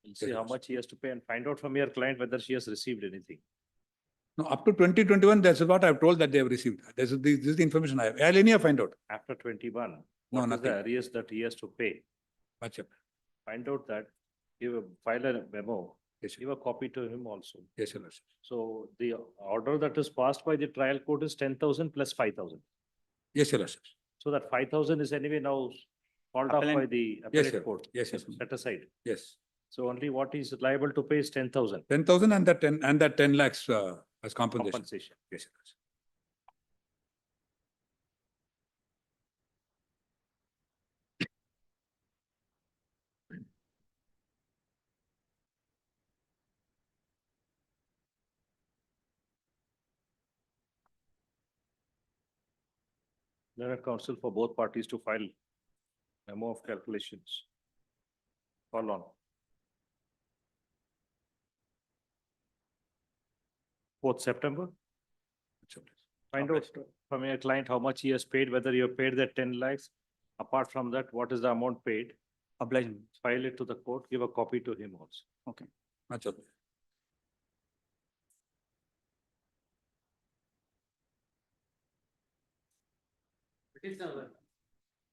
You'll see Yes, how yes. much he has to pay and find out from your client whether she has received anything. No, up to 2021, that's what I've told that they have received. This is the information I have. I'll anyhow find out. After 21, No, what is nothing. the arrears that he has to pay? Gotcha. Find out that, file a memo, Yes, give a copy to him also. Yes, your lordship. So the order that is passed by the trial court is 10,000 plus 5,000. Yes, your lordship. So that 5,000 is anyway now called off by Appellant- the Yes, appellate sir. court. Yes, yes. Set aside. Yes. So only what is liable to pay is 10,000 10,000 and that 10 lakhs as compensation. compensation. Yes, your lordship. Learned counsel for both parties to file memo of calculations. Call on. 4th September. Find out from your client how much he has paid, whether you have paid that 10 lakhs. Apart from that, what is the amount paid? Obligation. File it to the court, give a copy to him also. Okay. Much okay.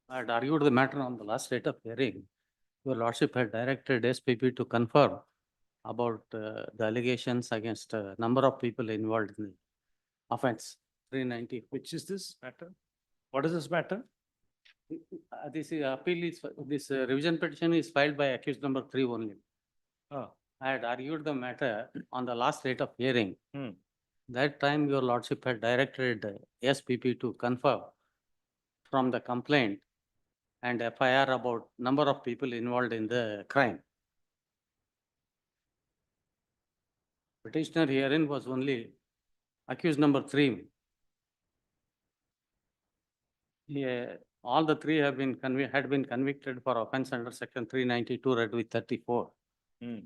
I had argued the matter on the last date of hearing. Your Lordship had directed SPP to confirm about the allegations against a number of people involved in the offense 390. Which is this matter? What is this matter? This is appeal is, this revision petition is filed by accused number 3 only. Ah. I had argued the matter on the last date of hearing. Hmm. That time your Lordship had directed SPP to confirm from the complaint and FIR about number of people involved in the crime. Petitioner herein was only accused number 3. Yeah, all the 3 have been had been convicted for offense under section 392 read with 34. Hmm.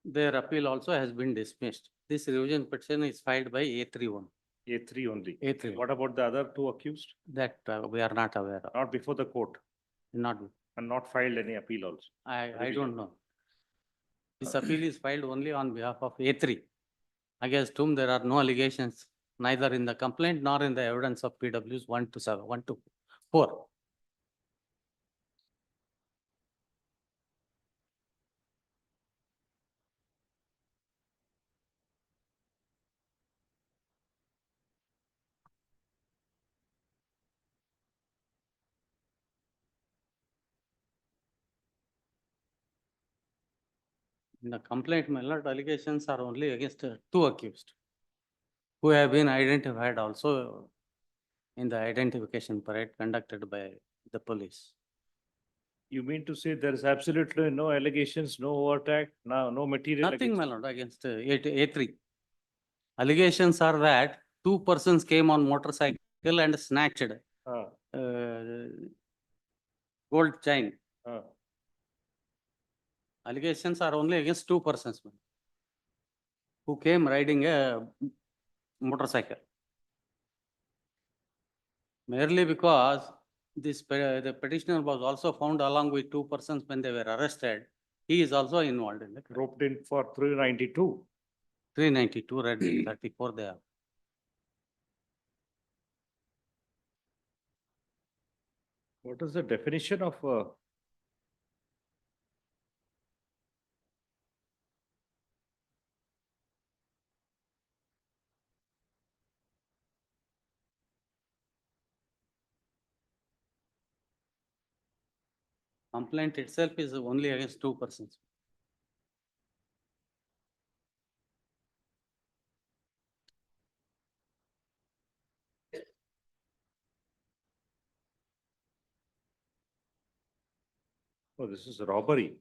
Their appeal also has been dismissed. This revision petition is filed by A31. A3 only. A3. What about the other 2 accused? That we are not aware of. Not before the court Not, and not filed any appeal also. I don't know. This appeal is filed only on behalf of A3, against whom there are no allegations, neither in the complaint nor in the evidence of PWs 1 to 4. In the complaint, my lord, allegations are only against 2 accused, who have been identified also in the identification parade conducted by the police. You mean to say there is absolutely no allegations, no overtake, no material? Nothing, against- my lord, against A3. Allegations are that 2 persons came on motorcycle and snatched Ah. gold chain. Ah. Allegations are only against 2 persons who came riding a motorcycle. Merely because the petitioner was also found along with 2 persons when they were arrested, he is also involved in the crime. Roped in for 392. 392 read 34 there. What is the definition of Complaint itself is only against 2 persons. oh, this is robbery.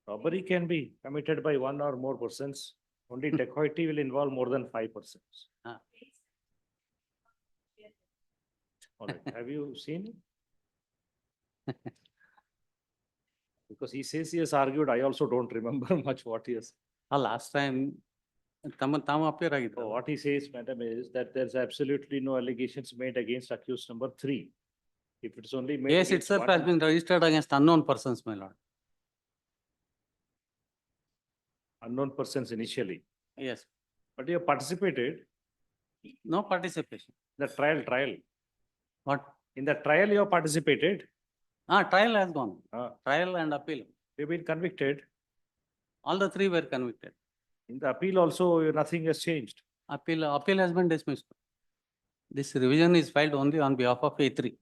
Robbery can be committed by 1 or more persons. Only dacoity will involve more than 5 persons. Ah. All right. Have you seen it? Because he says he has argued, I also don't remember much what he has. Last time, appear ಆಗಿದ್ರು. So what he says, madam, is that there's absolutely no allegations made against accused number 3. If it's only made. Case against itself one- has been registered against unknown persons, my lord. Unknown persons initially, Yes, but you have participated no participation. in the trial. What? In the trial you have participated, Trial has gone. Ah. Trial and appeal. you've been convicted. All the 3 were convicted. In the appeal also, nothing has changed. Appeal has been dismissed. This revision is filed only on behalf of A3.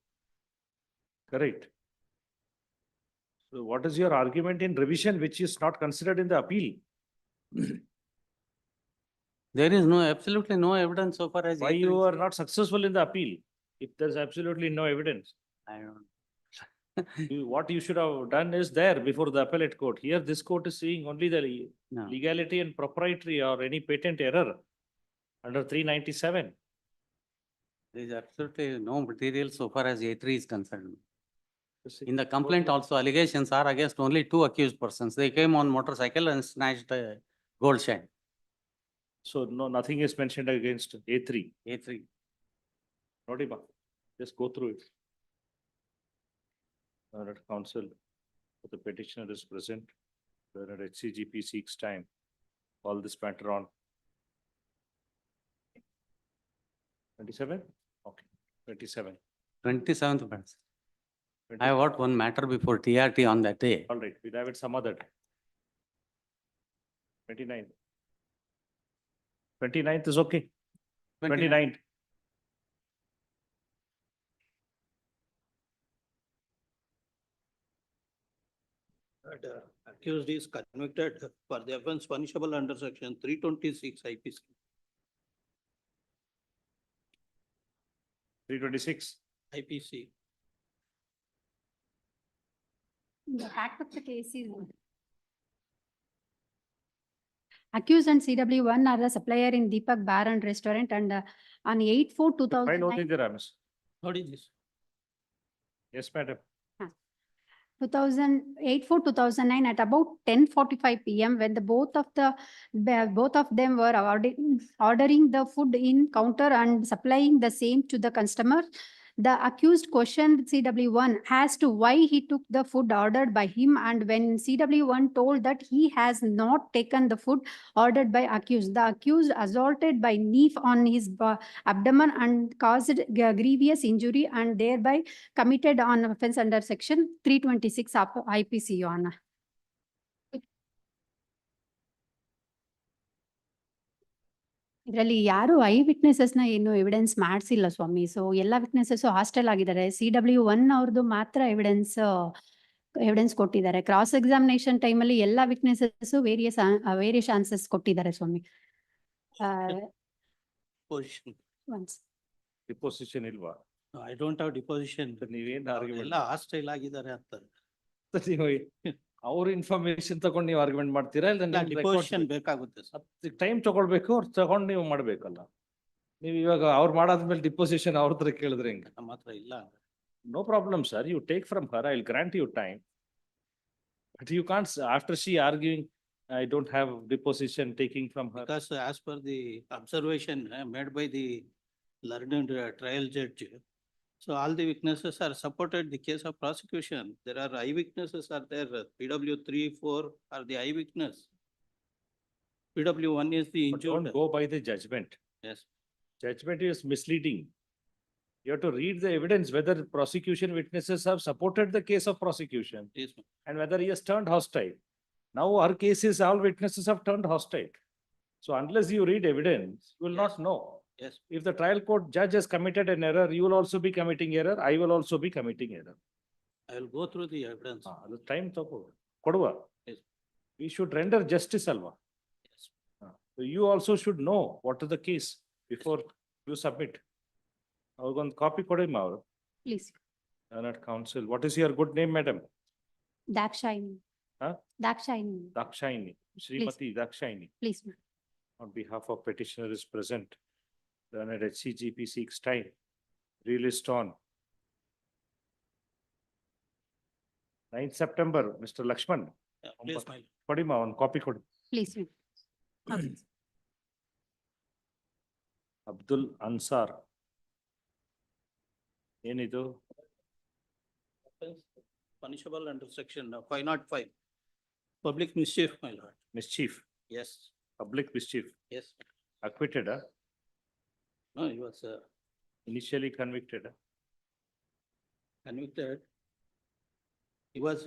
Correct. So what is your argument in revision, which is not considered in the appeal? There is absolutely no evidence so far as. Why A3 you is- are not successful in the appeal? If there's absolutely no evidence. I don't. What you should have done is there before the appellate court. Here, this court is seeing only the No. legality and proprietary or any patent error under 397. There is absolutely no material so far as A3 is concerned. In the complaint also, allegations are against only 2 accused persons. They came on motorcycle and snatched a gold chain. So no, nothing is mentioned against A3. A3. Nodiba, just go through it. Honored counsel, the petitioner is present. The HCGP seeks time. Call this matter on. 27? Okay, 27. 27th. I got one matter before TRT on that day. All right, we'll have it some other day. 29th. 29th is okay. 29th. Accused is convicted for the offense punishable under section 326 IPC. 326. IPC. The fact of the case is accused and CW1 are the supplier in Deepak Bar and Restaurant, and on 8/4/2009. File ಓದಿದ್ದೀರಾ, miss? What is this? Yes, madam. 2008/4/2009 at about 10:45 PM, when both of them were ordering the food in counter and supplying the same to the customer. The accused questioned CW1 as to why he took the food ordered by him, and when CW1 told that he has not taken the food ordered by accused, the accused assaulted by knife on his abdomen and caused grievous injury and thereby committed an offense under section 326 of IPC, Your Honor. ಇದರಲ್ಲಿ ಯಾರು I witnesses ನ ಏನು evidence ಮಾಡಿಸಿಲ್ಲ ಸ್ವಾಮಿ. So ಎಲ್ಲ witnesses hostel ಆಗಿದ್ದಾರೆ. CW1 ಅವ್ರದ್ದು ಮಾತ್ರ evidence ಕೊಟ್ಟಿದ್ದಾರೆ. ಕ್ರಾಸ್ ಎಕ್ಸಾಮಿನೇಷನ್ ಟೈಮಲ್ಲಿ ಎಲ್ಲ ವಿಟ್ನೆಸಸ್ ವೇರಿಯಸ್ ಆನ್ಸರ್ಸ್ ಕೊಟ್ಟಿದ್ದಾರೆ ಸ್ವಾಮಿ. Position. Deposition ಇಲ್ವಾ? No, I don't have deposition. ನೀವೇನ್ ಎಲ್ಲ ಹಾಸ್ಟೈಲ್ ಆಗಿದ್ದಾರೆ ಅಂತ. ಅವ್ರ ಇನ್ಫಾರ್ಮೇಶನ್ ತಗೊಂಡು ನೀವು ಆರ್ಗ್ಯುಮೆಂಟ್ ಮಾಡ್ತೀರಾ ಇಲ್ಲ ಡಿಪೋಸಿಷನ್ ಬೇಕಾಗುತ್ತೆ ಸರ್. ಟೈಮ್ ತಗೊಳ್ಬೇಕು, ಅವ್ರು ತಗೊಂಡು ನೀವು ಮಾಡ್ಬೇಕಲ್ಲ. ನೀವು ಇವಾಗ ಅವ್ರು ಮಾಡಾದ್ಮೇಲೆ ಡಿಪೋಸಿಷನ್ ಅವ್ರ ಹತ್ರ ಕೇಳಿದ್ರೆ ಹೆಂಗೆ? ನಮ್ಮ ಹತ್ರ ಇಲ್ಲ. No problem, sir. You take from her. I'll grant you time. But you can't, after she arguing, I don't have deposition taking from her. Because as per the observation made by the learned trial judge, so all the witnesses are supported the case of prosecution. There are eyewitnesses are there. PW 3, 4 are the eyewitness. PW 1 is the But injured. don't go by the judgment. Yes. Judgment is misleading. You have to read the evidence, whether prosecution witnesses have supported the case of prosecution Yes, ma'am. and whether he has turned hostile. Now our cases, all witnesses have turned hostile. So unless you read evidence, you will not know. Yes. If the trial court judge has committed an error, you will also be committing error. I will also be committing error. I will go through the evidence. The time Kodua. Yes. We should render justice, Alva. Yes. So you also should know what is the case before you submit. One copy kodima. Please. Not counsel. What is your good name, madam? Dakshayani. Huh? Dakshayani. Dakshayani. Srimati Dakshayani. Please, ma'am. On behalf of petitioner is present. Then at HCGP seeks time. Released on 9th September, Mr. Lakshman. Yeah, please, my lord. Kodima, one copy kod. Please, ma'am. Okay. Abdul Ansar. ಏನಿದು? Offense punishable under section 505. Public mischief, my lord. Mischief. Yes. Public mischief. Yes. Acquitted, huh? No, he was Initially convicted. convicted. He was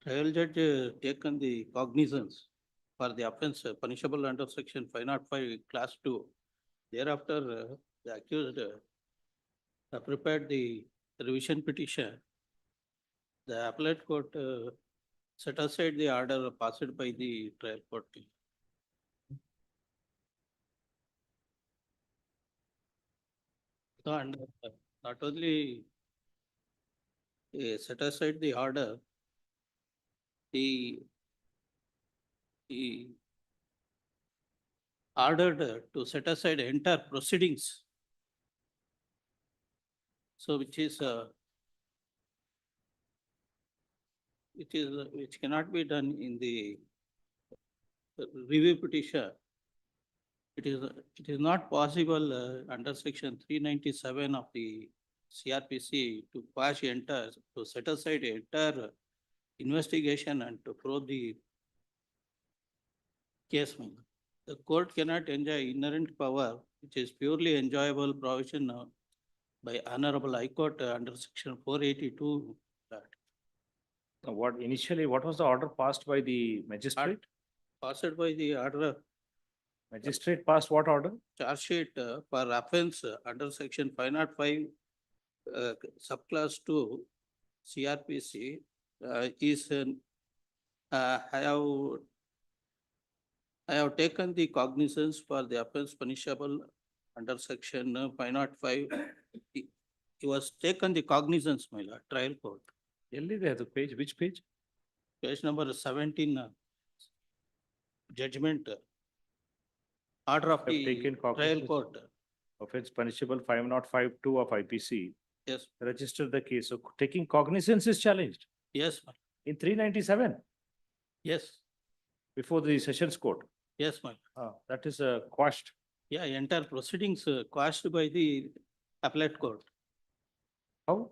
trial judge taken the cognizance for the offense punishable under section 505 class 2. Thereafter, the accused prepared the revision petition. The appellate court set aside the order passed by the trial court. So, and not only set aside the order, he ordered to set aside entire proceedings. So which cannot be done in the review petition. It is not possible under section 397 of the CRPC to to set aside entire investigation and to probe the case. The court cannot enjoy inherent power which is purely enjoyable provision by Honorable High Court under section 482. What initially, what was the order passed by the magistrate? Passed by the order Magistrate passed what order? charge sheet for offence under section 505 subclass 2 CRPC is I have taken the cognizance for the offence punishable under section 505. He was taken the cognizance, my lord, trial court. Elli they have the page, which page? Page number 17, judgment. Order of Have the taken trial cognizance. court. Offense punishable 505(2) of IPC. Yes, Register the case. So taking cognizance is challenged yes, ma'am. in 397 Yes, before the sessions court. yes, ma'am. That is quashed. Yeah, entire proceedings quashed by the appellate court. How?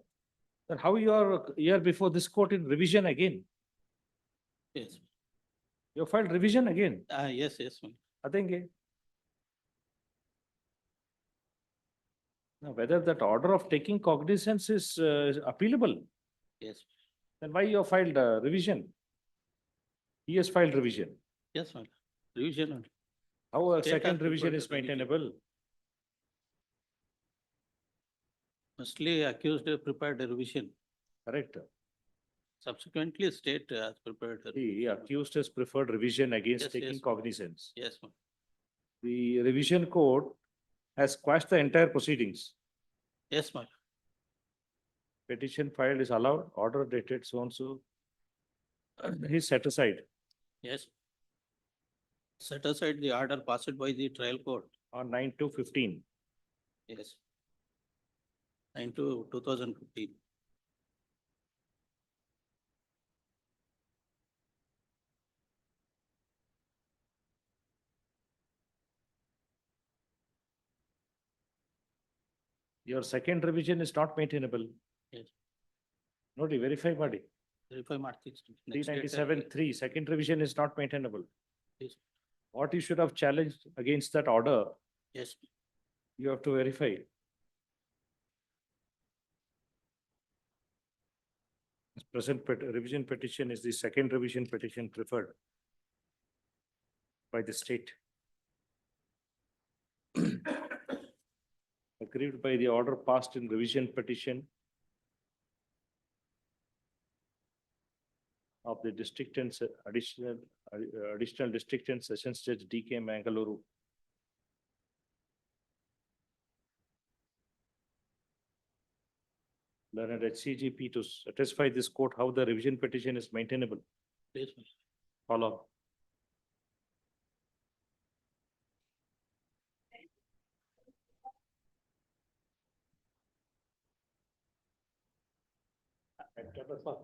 Then how you are here before this court in revision again? Yes, You filed revision again. yes, yes, ma'am. Adenge. Now, whether that order of taking cognizance is appealable, Yes, then why you have filed revision? He has filed revision. yes, ma'am. Revision only. How a State second has revision preferred is the revision. maintainable? Firstly, accused prepared a revision. Correct. Subsequently, state has prepared. a The accused has preferred revision against Yes, taking yes. cognizance. Yes, ma'am. The revision court has quashed the entire proceedings. Yes, ma'am. Petition filed is allowed, order dated so and so. He's set aside Yes. Set aside the order passed by the trial court. on 9/2/15. Yes. 9/2/2015. Your second revision is not maintainable. Yes. Noti, verify ಮಾಡಿ. Verify ಮಾಡ್ತೀನಿ. 397(3), second revision is not maintainable. Yes. What you should have challenged against that order, Yes. you have to verify. This present revision petition is the second revision petition preferred by the state. Aggrieved by the order passed in revision petition of the district and additional district and sessions judge DK Mangaluru. Learned HCGP to satisfy this court how the revision petition is maintainable. Yes, ma'am. Follow.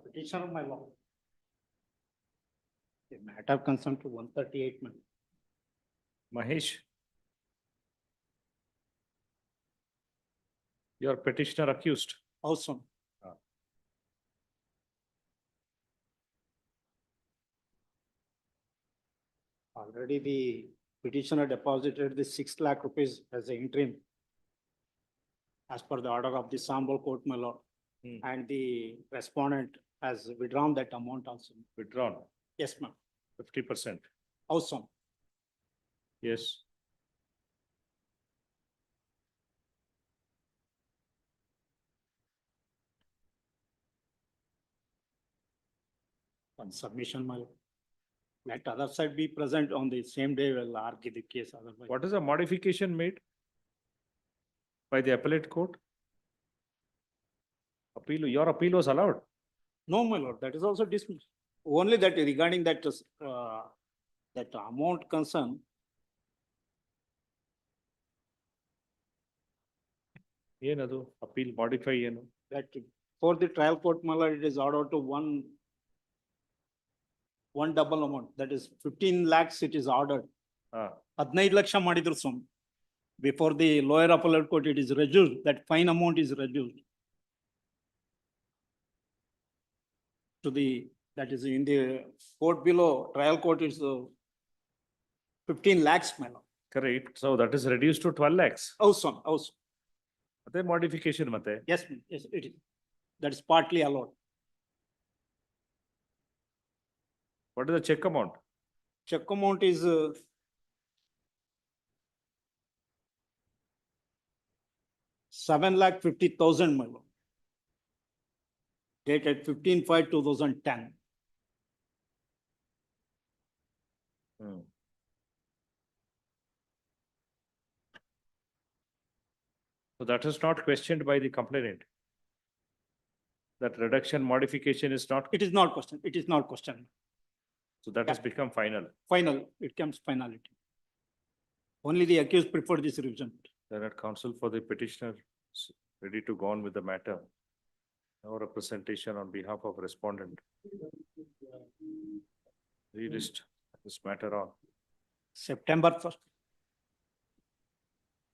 Petitioner, my lord. The matter concerned to 138, ma'am. Mahesh. Your petitioner accused. Awesome. Already the petitioner deposited the 6 lakh rupees as an interim as per the order of the Sambal court, my lord. And the respondent has withdrawn that amount also. Withdrawn Yes, ma'am. 50%. Awesome. Yes. On submission, my lord. Let other side be present on the same day, will argue the case otherwise. What is the modification made by the appellate court? Appeal, your appeal was allowed. No, my lord, that is also dismissed. Only that regarding that, that amount concern, Yenadu, appeal modify yenu. that for the trial court, my lord, it is ordered to one double amount, that is 15 lakhs it is ordered. 15 lakhs ಮಾಡಿದ್ರು ಸ್ವಾಮಿ. Before the lower appellate court, it is reduced, that fine amount is reduced to the, that is in the court below, trial court is 15 lakhs, my lord. Correct. So that is reduced to 12 lakhs. House. ಮತ್ತೆ modification ಮತ್ತೆ. Yes, yes, it is. That is partly allowed. What is the check amount? Check amount is 7,50,000, my lord. Dated 15/5/2010. So that is not questioned by the complainant. That reduction modification is not. It is not questioned. It is not questioned. So that has become final. Final, it comes finality. Only the accused preferred this revision. Then at counsel for the petitioner is ready to go on with the matter. No representation on behalf of respondent. Relist this matter on September 1st,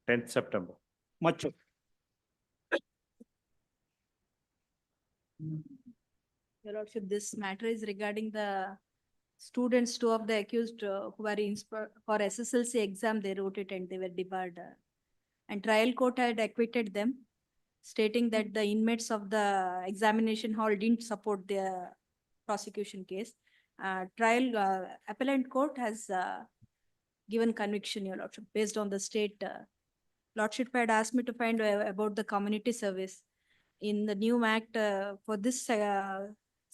10th September. much. Your Lordship, this matter is regarding the students, two of the accused who were in for SSLC exam, they wrote it and they were debarred. And trial court had acquitted them, stating that the inmates of the examination hall didn't support their prosecution case. Appellant court has given conviction, Your Lordship, based on the state. Lordship had asked me to find about the community service. In the new act, for this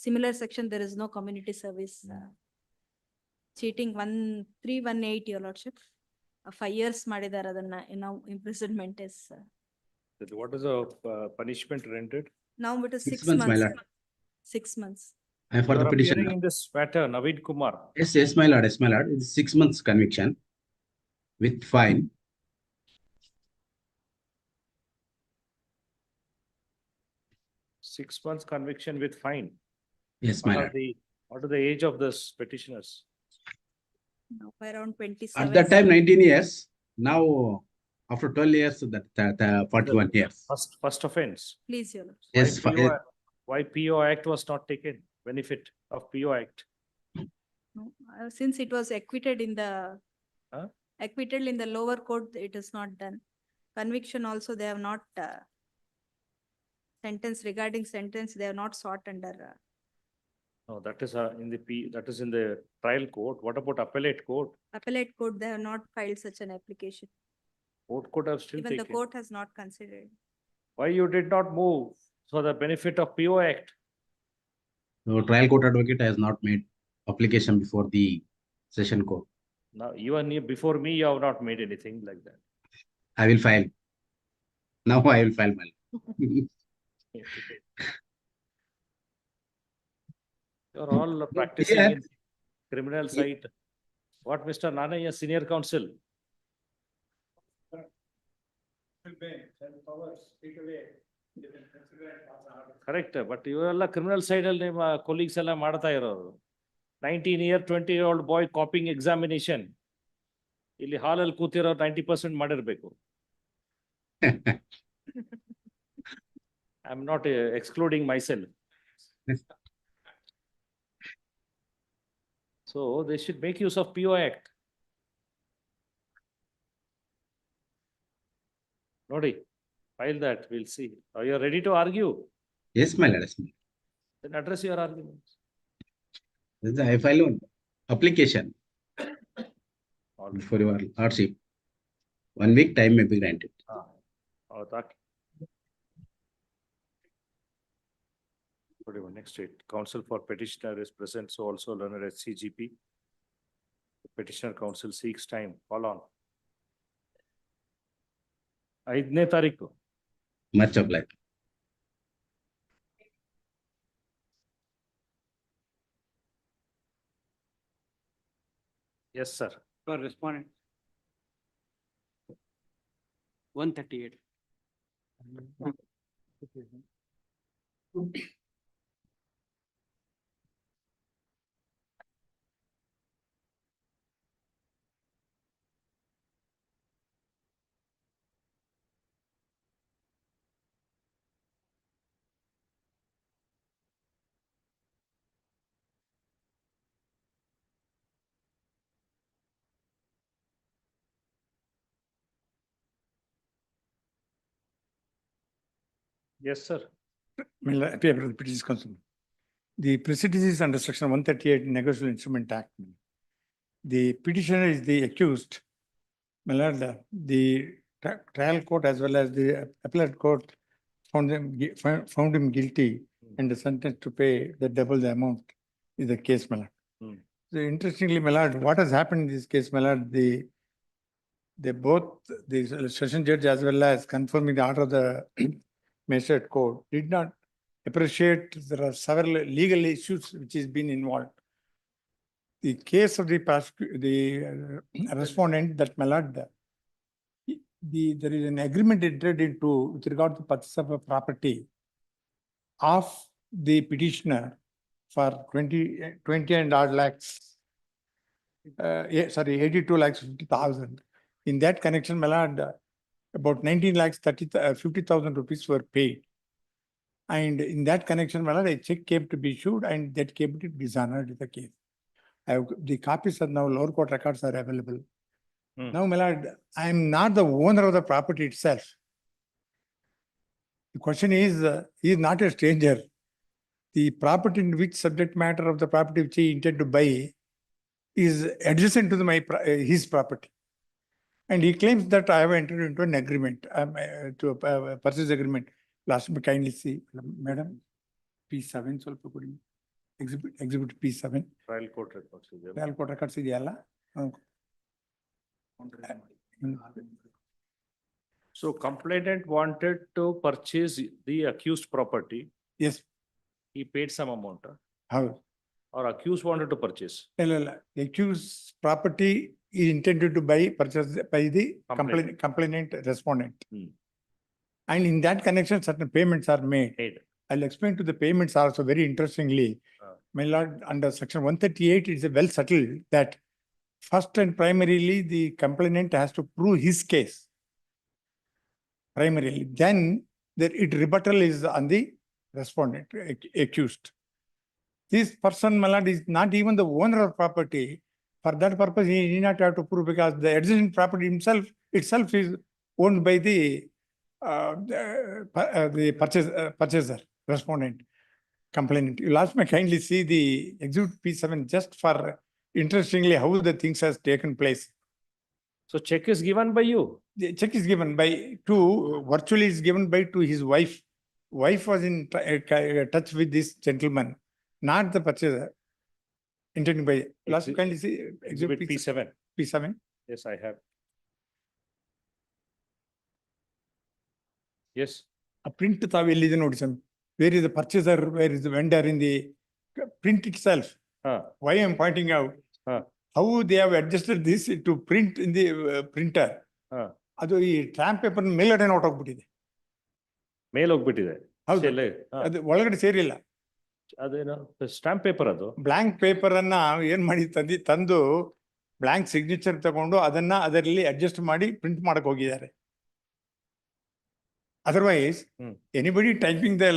similar section, there is no community service. Cheating 1318, Your Lordship. 5 years ಮಾಡಿದಾರೆ ಅದನ್ನ now imprisonment is. What is the punishment rendered? Now it is 6 months, my months. lord. 6 months. I for You the are petition. appearing in this matter, Naveen Kumar. Yes, yes, my lord, yes, my lord. It's 6 months conviction with fine. Six months conviction with fine. Yes, my lord. What are the age of this petitioners? Now around 27. At that time, 19 years. Now, after 12 years, that 41 years. First offense. Please, Your Lordship. Yes, Why PO Act was not taken? Benefit of PO Act. No, since it was acquitted in the Huh? acquitted in the lower court, it is not done. Conviction also, they have not sentence regarding sentence, they have not sought under. No, that is that is in the trial court. What about appellate court? Appellate court, they have not filed such an application. Court could have still Even the taken. court has not considered. Why you did not move for the benefit of PO Act? So trial court advocate has not made application before the session court. Now, before me, you have not made anything like that. I will file. Now I will file my. You're all practicing Yeah. in criminal side. What, Mr. Nanaya, senior counsel? Correct, but ಇವರೆಲ್ಲ criminal side ಅಲ್ಲಿ ನಿಮ್ಮ colleagues ಎಲ್ಲ ಮಾಡ್ತಾ ಇರೋರು. 19-year, 20-year-old boy copying examination. ಇಲ್ಲಿ ಹಾಲಲ್ಲಿ ಕೂತಿರೋ 90% ಮಾಡಿರ್ಬೇಕು. I'm not excluding myself. So they should make use of PO Act. Nodi, file that, we'll see. Are you ready to argue? Yes, my lord. Yes, my lord. Then address your arguments. I file one application for your lordship. 1 week time may be granted. Next date. Counsel for petitioner is present, so also learned at CGP. The petitioner counsel seeks time. Call on. 5ನೇ ತಾರೀಕು. Much obliged. Yes, sir. For respondent. 138. Yes, sir. Petitions Council. The Proceedings is under section 138 Negotiable Instrument Act. The petitioner is the accused. My lord, the trial court as well as the appellate court found him guilty and sentenced to pay the double the amount is the case, my lord. So interestingly, my lord, what has happened in this case, my lord, the session judge as well as confirming the order of the magistrate court did not appreciate there are several legal issues which has been involved. The case of the respondent that my lord, there is an agreement entered into with regard to purchase of a property of the petitioner for 20 and odd lakhs. 82 lakhs 50,000. In that connection, my lord, about 19 lakhs 50,000 rupees were paid. And in that connection, my lord, a check came to be issued and that came to be dishonored the case. The copies are now lower court records are available. Now, my lord, I am not the owner of the property itself. The question is, he is not a stranger. The property in which subject matter of the property which he intended to buy is adjacent to his property. And he claims that I have entered into an agreement, to a purchase agreement. Last, kindly see, madam, P7, exhibit P7. Trial court records. Trial court records ideyalla. So complainant wanted to purchase the accused property. Yes. He paid some amount. How? Or accused wanted to purchase. The accused property is intended to purchase by the complainant respondent. And in that connection, certain payments are made. I'll explain to the payments also very interestingly. My lord, under section 138, it is well settled that first and primarily the complainant has to prove his case. Primarily. Then its rebuttal is on the respondent, accused. This person, my lord, is not even the owner of property. For that purpose, he need not have to prove because the adjacent property itself is owned by the purchaser, respondent, complainant. You'll ask me kindly see the exhibit P7 just for interestingly how the things has taken place. So check is given by you? The check is given virtually is given to his wife. Wife was in touch with this gentleman, not the purchaser. Intended by, last kindly see Exhibit P7. P7. Yes, I have. Yes. A print where is the purchaser, where is the vendor in the print itself. Why I am pointing out how they have adjusted this to print in the printer. ಅದು ಈ Trump paper ಮೇಲ್ಗಡೆ note ಹೋಗ್ಬಿಟ್ಟಿದೆ. ಮೇಲ್ ಹೋಗ್ಬಿಟ್ಟಿದೆ. ಹೌದು, ಅದು ಒಳಗಡೆ ಸೇರಿಲ್ಲ. ಅದೇನು ಸ್ಟಾಂಪ್ ಪೇಪರ್ ಅದು. ಬ್ಲಾಂಕ್ ಪೇಪರ್ ಅನ್ನ ಏನ್ ಮಾಡಿ ತಂದು ಬ್ಲಾಂಕ್ ಸಿಗ್ನೇಚರ್ ತಗೊಂಡು ಅದನ್ನ ಅದರಲ್ಲಿ ಅಡ್ಜಸ್ಟ್ ಮಾಡಿ ಪ್ರಿಂಟ್ ಮಾಡಕ್ ಹೋಗಿದ್ದಾರೆ. Otherwise, anybody typing the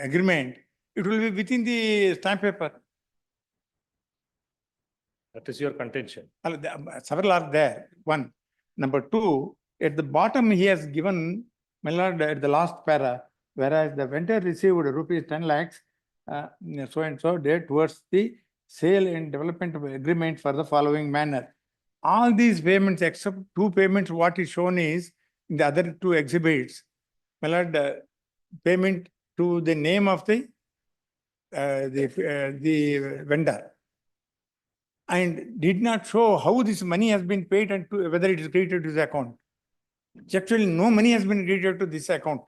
agreement, it will be within the stamp paper. That is your contention. Several are there. One. Number two, at the bottom he has given, my lord, at the last para, whereas the vendor received rupees 10 lakhs, so and so date towards the sale and development of agreement for the following manner. All these payments except two payments, what is shown is in the other two exhibits, my lord, payment to the name of the vendor, and did not show how this money has been paid and whether it is credited to his account. Actually, no money has been credited to this account.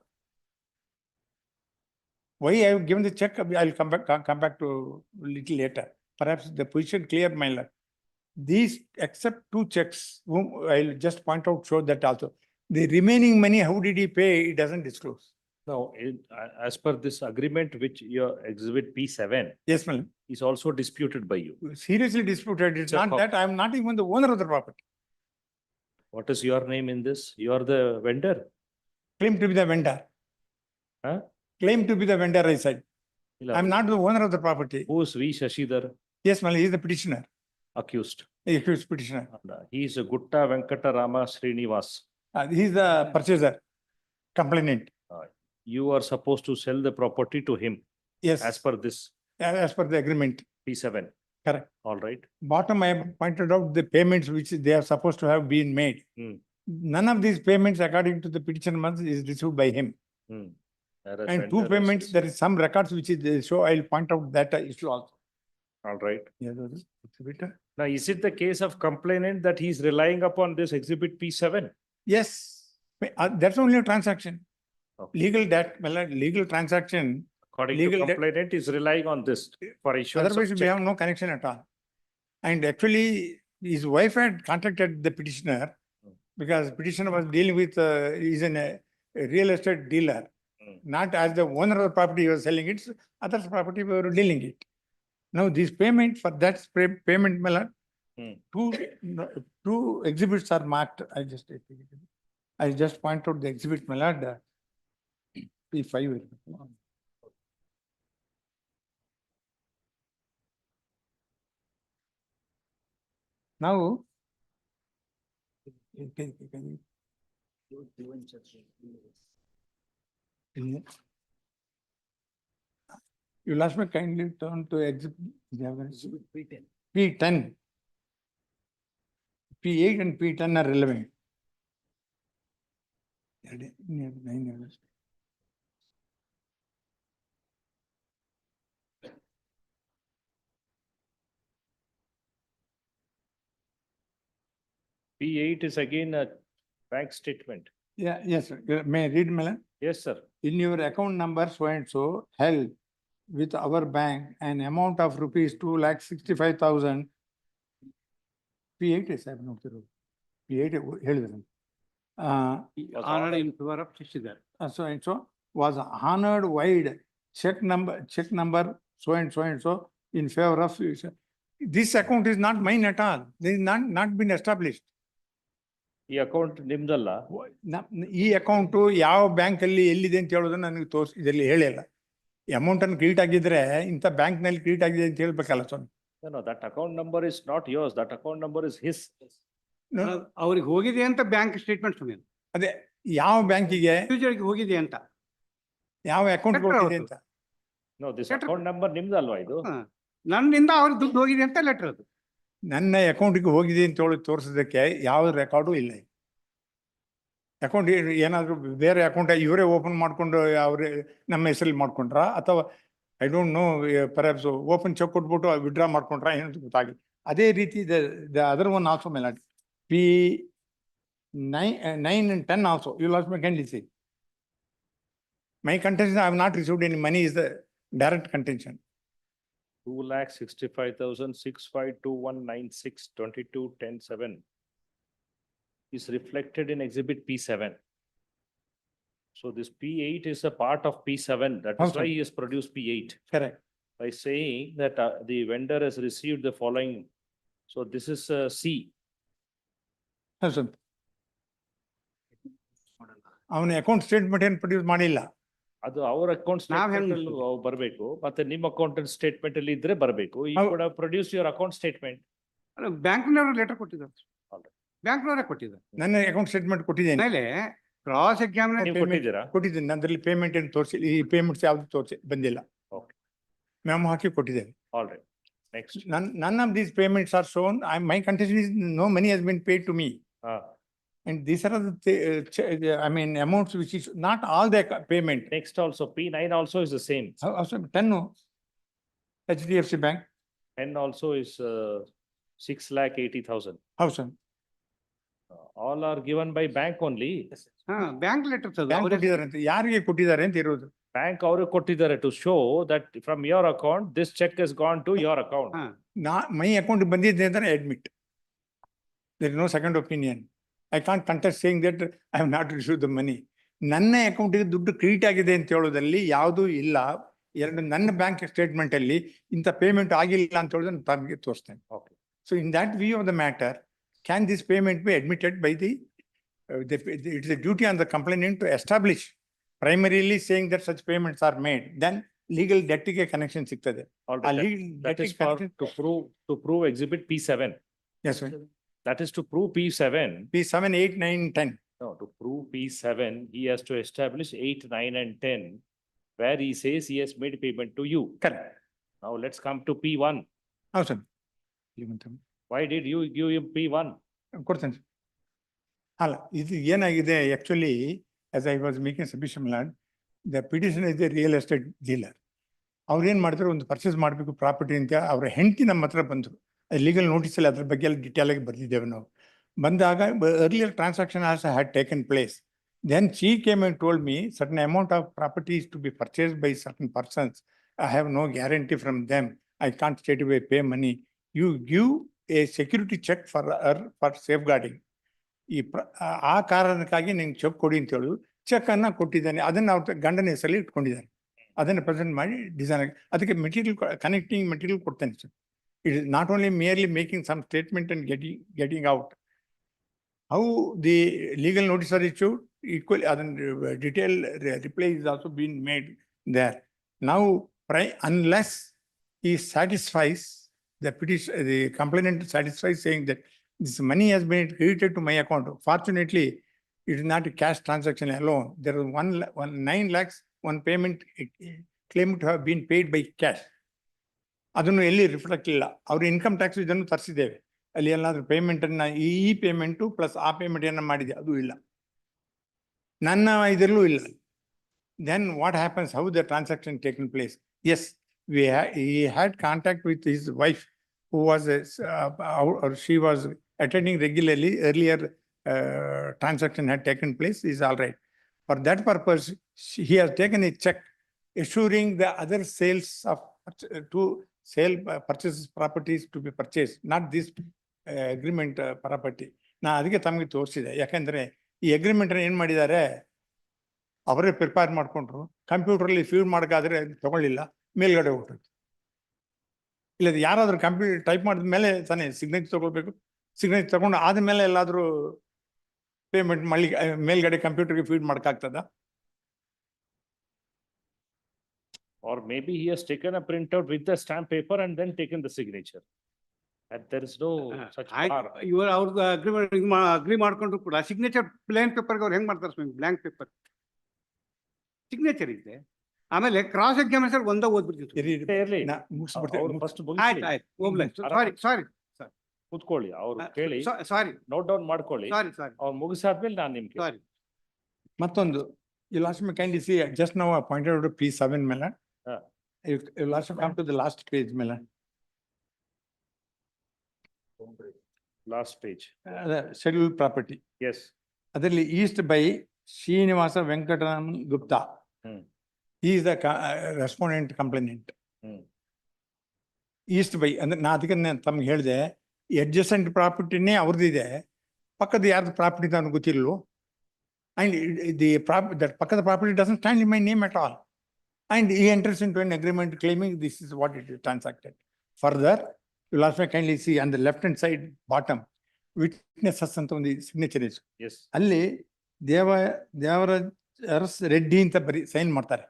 Why I have given the check, I will come back to a little later. Perhaps the position clear, my lord. These, except two checks, whom I will just point out, show that also. The remaining money, how did he pay? It doesn't disclose. No, as per this agreement, which your exhibit P7. Yes, ma'am. Is also disputed by you. Seriously disputed. It's not that I am not even the owner of the property. What is your name in this? You are the vendor. Claim to be the vendor. Claim to be the vendor, I said. I am not the owner of the property. Who is V. Shashidhar? Yes, ma'am. He is the petitioner. Accused. Accused petitioner. He is a Gutta Venkata Rama Srinivas. He is the purchaser, complainant. you are supposed to sell the property to him Yes. as per this As per the agreement. P7. Correct. All right. Bottom, I have pointed out the payments which they are supposed to have been made. Hmm. None of these payments, according to the petitioner, is received by him. Hmm. Whereas And two vendor is payments, there is some records which is, so I'll point out that issue also. All right. Yeah, those are exhibit. Now, is it the case of complainant that he's relying upon this exhibit P7? Yes, that's only a transaction. Okay. Legal debt, well, legal transaction. According legal to debt- complainant is relying on this for issuance of Otherwise, we check. have no connection at all. And actually, his wife had contacted the petitioner because petitioner was dealing with, he's a real estate dealer. Not as the owner of the property he was selling it, others property we were dealing it. Now, this payment for that payment, Mallard, two exhibits are marked. I just point out the exhibit, Mallard. P5. Now, you last me kindly turn to exhibit P10. P8 and P10 are relevant. P8 is again a bank statement. Yeah, yes, sir. May I read, Milan? Yes, sir. In your account number so and so held with our bank an amount of rupees 2,65,000. P8 is I have not the rule. P8 ಹೇಳಿದ್ರು. Honored in favor of Petitioner. So and so was honored wide check number so and so in favor of. This account is not mine at all. This is not been established. ಈ account ನಿಮ್ದಲ್ಲ. ಈ account ಯಾವ bank ಅಲ್ಲಿ ಎಲ್ಲಿದೆ ಅಂತ ಹೇಳೋದನ್ನ ನನಗೆ ಇದರಲ್ಲಿ ಹೇಳಿಲ್ಲ. ಅಮೌಂಟ್ ಅನ್ನು ಕ್ರೆಡಿಟ್ ಆಗಿದ್ರೆ ಇಂಥ ಬ್ಯಾಂಕ್ ನಲ್ಲಿ ಕ್ರೆಡಿಟ್ ಆಗಿದೆ ಅಂತ ಹೇಳ್ಬೇಕಲ್ಲ ಸ್ವಾಮಿ. No, that account number is not yours. That account number is his. ಅವ್ರಿಗೆ ಹೋಗಿದೆ ಅಂತ ಬ್ಯಾಂಕ್ ಸ್ಟೇಟ್ಮೆಂಟ್ ಸುಮ್ಮನೆ. ಅದೇ ಯಾವ ಬ್ಯಾಂಕಿಗೆ ಹೋಗಿದೆ ಅಂತ. ಯಾವ ಅಕೌಂಟ್ ಹೋಗಿದೆ ಅಂತ. No, this account number ನಿಮ್ದಲ್ವಾ ಇದು? ನನ್ನಿಂದ ಅವ್ರಿಗೆ ದುಡ್ಡು ಹೋಗಿದೆ ಅಂತ ಲೆಟರ್ ಅದು. ನನ್ನ ಅಕೌಂಟಿಗೆ ಹೋಗಿದೆ ಅಂತ ಹೇಳಿ ತೋರಿಸೋದಕ್ಕೆ ಯಾವ ರೆಕಾರ್ಡು ಇಲ್ಲ. ಅಕೌಂಟ್ ಏನಾದ್ರು ಬೇರೆ ಅಕೌಂಟ್ ಇವರೇ ಓಪನ್ ಮಾಡ್ಕೊಂಡು ಅವ್ರೆ ನಮ್ಮ ಹೆಸರಲ್ಲಿ ಮಾಡ್ಕೊಂಡ್ರ ಅಥವಾ I don't know perhaps open cheque ಕೊಟ್ಬಿಟ್ಟು ವಿಡ್ರಾ ಮಾಡ್ಕೊಂಡ್ರ ಏನಂತ ಗೊತ್ತಾಗಿ. ಅದೇ ರೀತಿ ದ ಅದರ್ ಒನ್ ಆಲ್ಸೋ ಮೆಲಾಟ್ P9 and 10 also. You lost my kindly say. My contention, I have not received any money is the direct contention. 2,65,652,196,22,10,7 is reflected in exhibit P7. So this P8 is a part of P7. That is why he has produced P8. Correct. By saying that the vendor has received the following. So this is C. ಅವನ account statement ಏನು produce ಮಾಡಿಲ್ಲ. ಅದು ಅವ್ರ account statement ಅಲ್ಲಿ ಬರಬೇಕು ಮತ್ತೆ ನಿಮ್ಮ account statement ಅಲ್ಲಿ ಇದ್ರೆ ಬರಬೇಕು. You could have produce your account statement. ಬ್ಯಾಂಕ್ನವರು ಲೆಟರ್ ಕೊಟ್ಟಿದ್ದಾರೆ. ಬ್ಯಾಂಕ್ನವರೇ ಕೊಟ್ಟಿದ್ದಾರೆ. ನನ್ನ ಅಕೌಂಟ್ ಸ್ಟೇಟ್ಮೆಂಟ್ ಕೊಟ್ಟಿದ್ದೇನೆ. ಮೇಲೆ ಕ್ರಾಸ್ ಎಕ್ಸಾಮಿನೇಷನ್ ಕೊಟ್ಟಿದ್ದೀರಾ? ಕೊಟ್ಟಿದ್ದೀನಿ. ಅದರಲ್ಲಿ ಪೇಮೆಂಟ್ ಏನು ತೋರಿಸಿ ಈ ಪೇಮೆಂಟ್ಸ್ ಯಾವ್ದು ತೋರಿಸಿ ಬಂದಿಲ್ಲ. ಮೆಮೊ ಹಾಕಿ ಕೊಟ್ಟಿದ್ದೇವೆ. All right. Next. None of these payments are shown. My contention is no money has been paid to me. And these are the amounts which is not all the payment. Next also P9 also is the same. Also 10 no. HDFC Bank. 10 also is 6,80,000. House. All are given by bank only. Bank letter bank ಕೊಟ್ಟಿದ್ದಾರೆ ಅಂತ ಯಾರಿಗೆ ಕೊಟ್ಟಿದ್ದಾರೆ ಅಂತ ಇರೋದು. Bank ಅವರು ಕೊಟ್ಟಿದ್ದಾರೆ to show that from your account this check has gone to your account. My account ಬಂದಿದೆ ಅಂತ admit. There is no second opinion. I can't contest saying that I have not received the money. ನನ್ನ ಅಕೌಂಟಿಗೆ ದುಡ್ಡು credit ಆಗಿದೆ ಅಂತ ಹೇಳೋದ್ರಲ್ಲಿ ಯಾವುದೂ ಇಲ್ಲ. ಎರಡು ನನ್ನ ಬ್ಯಾಂಕ್ ಸ್ಟೇಟ್ಮೆಂಟ್ ಅಲ್ಲಿ ಇಂಥ ಪೇಮೆಂಟ್ ಆಗಿಲ್ಲ ಅಂತ ಹೇಳೋದನ್ನ ತಮಗೆ ತೋರಿಸ್ತೇನೆ. So in that view of the matter, can this payment be admitted by it is a duty on the complainant to establish primarily saying that such payments are made, then legal debt ಗೆ connection ಸಿಗ್ತದೆ. That is for to prove exhibit P7. Yes, sir. That is to prove P7. P7, 8, 9, 10. No, to prove P7, he has to establish 8, 9, and 10, where he says he has made payment to you. Correct. Now let's come to P1. Awesome. Why did you give him P1? ಕೊಡ್ತೇನೆ sir. ಅಲ್ಲ ಇದು ಏನಾಗಿದೆ actually as I was making submission land the petition is A real estate dealer. ಅವ್ರು ಏನು ಮಾಡಿದ್ರು, ಒಂದು purchase ಮಾಡಬೇಕು property ಅಂತ ಅವ್ರ ಹೆಂಡತಿ ನಮ್ಮ ಹತ್ರ ಬಂದರು. ಲೀಗಲ್ ನೋಟಿಸಲ್ಲಿ ಅದ್ರ ಬಗ್ಗೆ ಎಲ್ಲ ಡೀಟೇಲ್ ಆಗಿ ಬರೆದಿದ್ದೇವೆ ನಾವು. ಬಂದಾಗ earlier transaction also had taken place. Then she came and told me certain amount of property is to be purchased by certain persons. I have no guarantee from them. I can't straight away pay money. You give a security check for her for safeguarding. ಆ ಕಾರಣಕ್ಕಾಗಿ ನಿಂಗೆ check ಕೊಡಿ ಅಂತ ಹೇಳಿ check ಅನ್ನ ಕೊಟ್ಟಿದ್ದಾನೆ. ಅದನ್ನ ಅವ್ರ ಗಂಡನ ಹೆಸರಲ್ಲಿ ಇಟ್ಕೊಂಡಿದ್ದಾರೆ. ಅದನ್ನು ಪ್ರೆಸೆಂಟ್ ಮಾಡಿ ಡಿಸೈನ್ ಆಗಿ ಅದಕ್ಕೆ ಮೆಟೀರಿಯಲ್ ಕನೆಕ್ಟಿಂಗ್ ಮೆಟೀರಿಯಲ್ ಕೊಡ್ತೇನೆ sir. It is not only merely making some statement and getting out. How the legal notice are issued, equally, detailed reply is also being made there. Now, unless he satisfies the petition, the complainant satisfies saying that this money has been credited to my account. Fortunately, it is not a cash transaction alone. There is 9 lakhs, one payment claimed to have been paid by cash. ಅದನ್ನು ಎಲ್ಲಿ reflect ಇಲ್ಲ. ಅವ್ರ income tax ಇದನ್ನು ತರಿಸಿದ್ದೇವೆ. ಅಲ್ಲಿ ಏನಾದ್ರೂ payment ಅನ್ನ ಈ payment plus ಆ ಪೇಮೆಂಟ್ ಏನ ಮಾಡಿದೆ ಅದು ಇಲ್ಲ, ನನ್ನ ಇದರಲ್ಲೂ ಇಲ್ಲ. Then what happens, how the transaction taken place? Yes, he had contact with his wife who was she was attending regularly. Earlier transaction had taken place, is all right. For that purpose, he has taken a check assuring the other sales of purchases properties to be purchased, not this agreement property. ನಾ ಅದಕ್ಕೆ ತಮಗೆ ತೋರಿಸಿದೆ. ಯಾಕಂದ್ರೆ ಈ agreement ಏನ್ ಮಾಡಿದ್ದಾರೆ, ಅವರೇ prepare ಮಾಡ್ಕೊಂಡ್ರು. ಕಂಪ್ಯೂಟರ್ಲಿ ಫೀಡ್ ಮಾಡೋಕ್ಕಾದ್ರೆ ತಗೊಳ್ಳಿಲ್ಲ, ಮೇಲ್ಗಡೆ ಹೋಗ್ತದೆ. ಇಲ್ಲ ಯಾರಾದ್ರೂ ಕಂಪ್ಯೂಟರ್ ಟೈಪ್ ಮಾಡಿದ ಮೇಲೆ ತಾನೇ ಸಿಗ್ನೇಚರ್ ತಗೊಳ್ಬೇಕು. ಸಿಗ್ನೇಚರ್ ತಗೊಂಡು ಆದ್ಮೇಲೆ ಎಲ್ಲಾದ್ರೂ ಪೇಮೆಂಟ್ ಮಾಡಿ ಮೇಲ್ಗಡೆ ಕಂಪ್ಯೂಟರ್ಗೆ feed ಮಾಡೋಕ್ಕಾಗ್ತದ? Or maybe he has taken a printout with the stamp paper and then taken the signature. And there is no such power. ಇವರು ಅವ್ರದ್ದು ಅಗ್ರಿ ಮಾಡ್ಕೊಂಡ್ರು ಕೂಡ ಸಿಗ್ನೇಚರ್ ಪ್ಲೇನ್ ಪೇಪರ್ಗೆ ಅವ್ರು ಹೆಂಗ್ ಮಾಡ್ತಾರೆ ಸ್ವಾಮಿ? ಬ್ಲಾಂಕ್ ಪೇಪರ್ ಸಿಗ್ನೇಚರ್ ಇದೆ, ಆಮೇಲೆ ಕ್ರಾಸ್ ಎಕ್ಸಾಮಿನೇಷನ್ ಒಂದೇ ಓದ್ಬಿಡ್ತೀವಿ. ಸಾರಿ ಕೂತ್ಕೊಳ್ಳಿ, ಅವ್ರು ಕೇಳಿ ಸಾರಿ ನೋಟ್ ಡೌನ್ ಮಾಡ್ಕೊಳ್ಳಿ. ಅವ್ರು ಮುಗಿಸಾದ್ಮೇಲೆ ನಾನು ನಿಮ್ಗೆ ಸಾರಿ. ಮತ್ತೊಂದು, you last me kindly see, just now I pointed out to P7 Milan. You last come to the last page Milan. Last page. Scheduled property. Yes. ಅದರಲ್ಲಿ East by Srinivasa Venkataraman Gupta. He is the respondent complainant. East by ಅಂದ್ರೆ ನಾ ಅದಕ್ಕೆ ತಮ್ಗೆ ಹೇಳಿದೆ, adjacent ಪ್ರಾಪರ್ಟಿನೇ ಅವ್ರದ್ದಿದೆ, ಪಕ್ಕದ ಯಾರ್ದು property ನನಗೆ ಗೊತ್ತಿಲ್ಲೋ. And that Pakada property doesn't stand in my name at all. And he enters into an agreement claiming this is what it is transacted. Further, you will also kindly see on the left hand side bottom, witnesses and the signature is. Yes. ಅಲ್ಲಿ ದೇವರಾಜ್ ರೆಡ್ಡಿ ಅಂತ ಬರೀ sign ಮಾಡ್ತಾರೆ.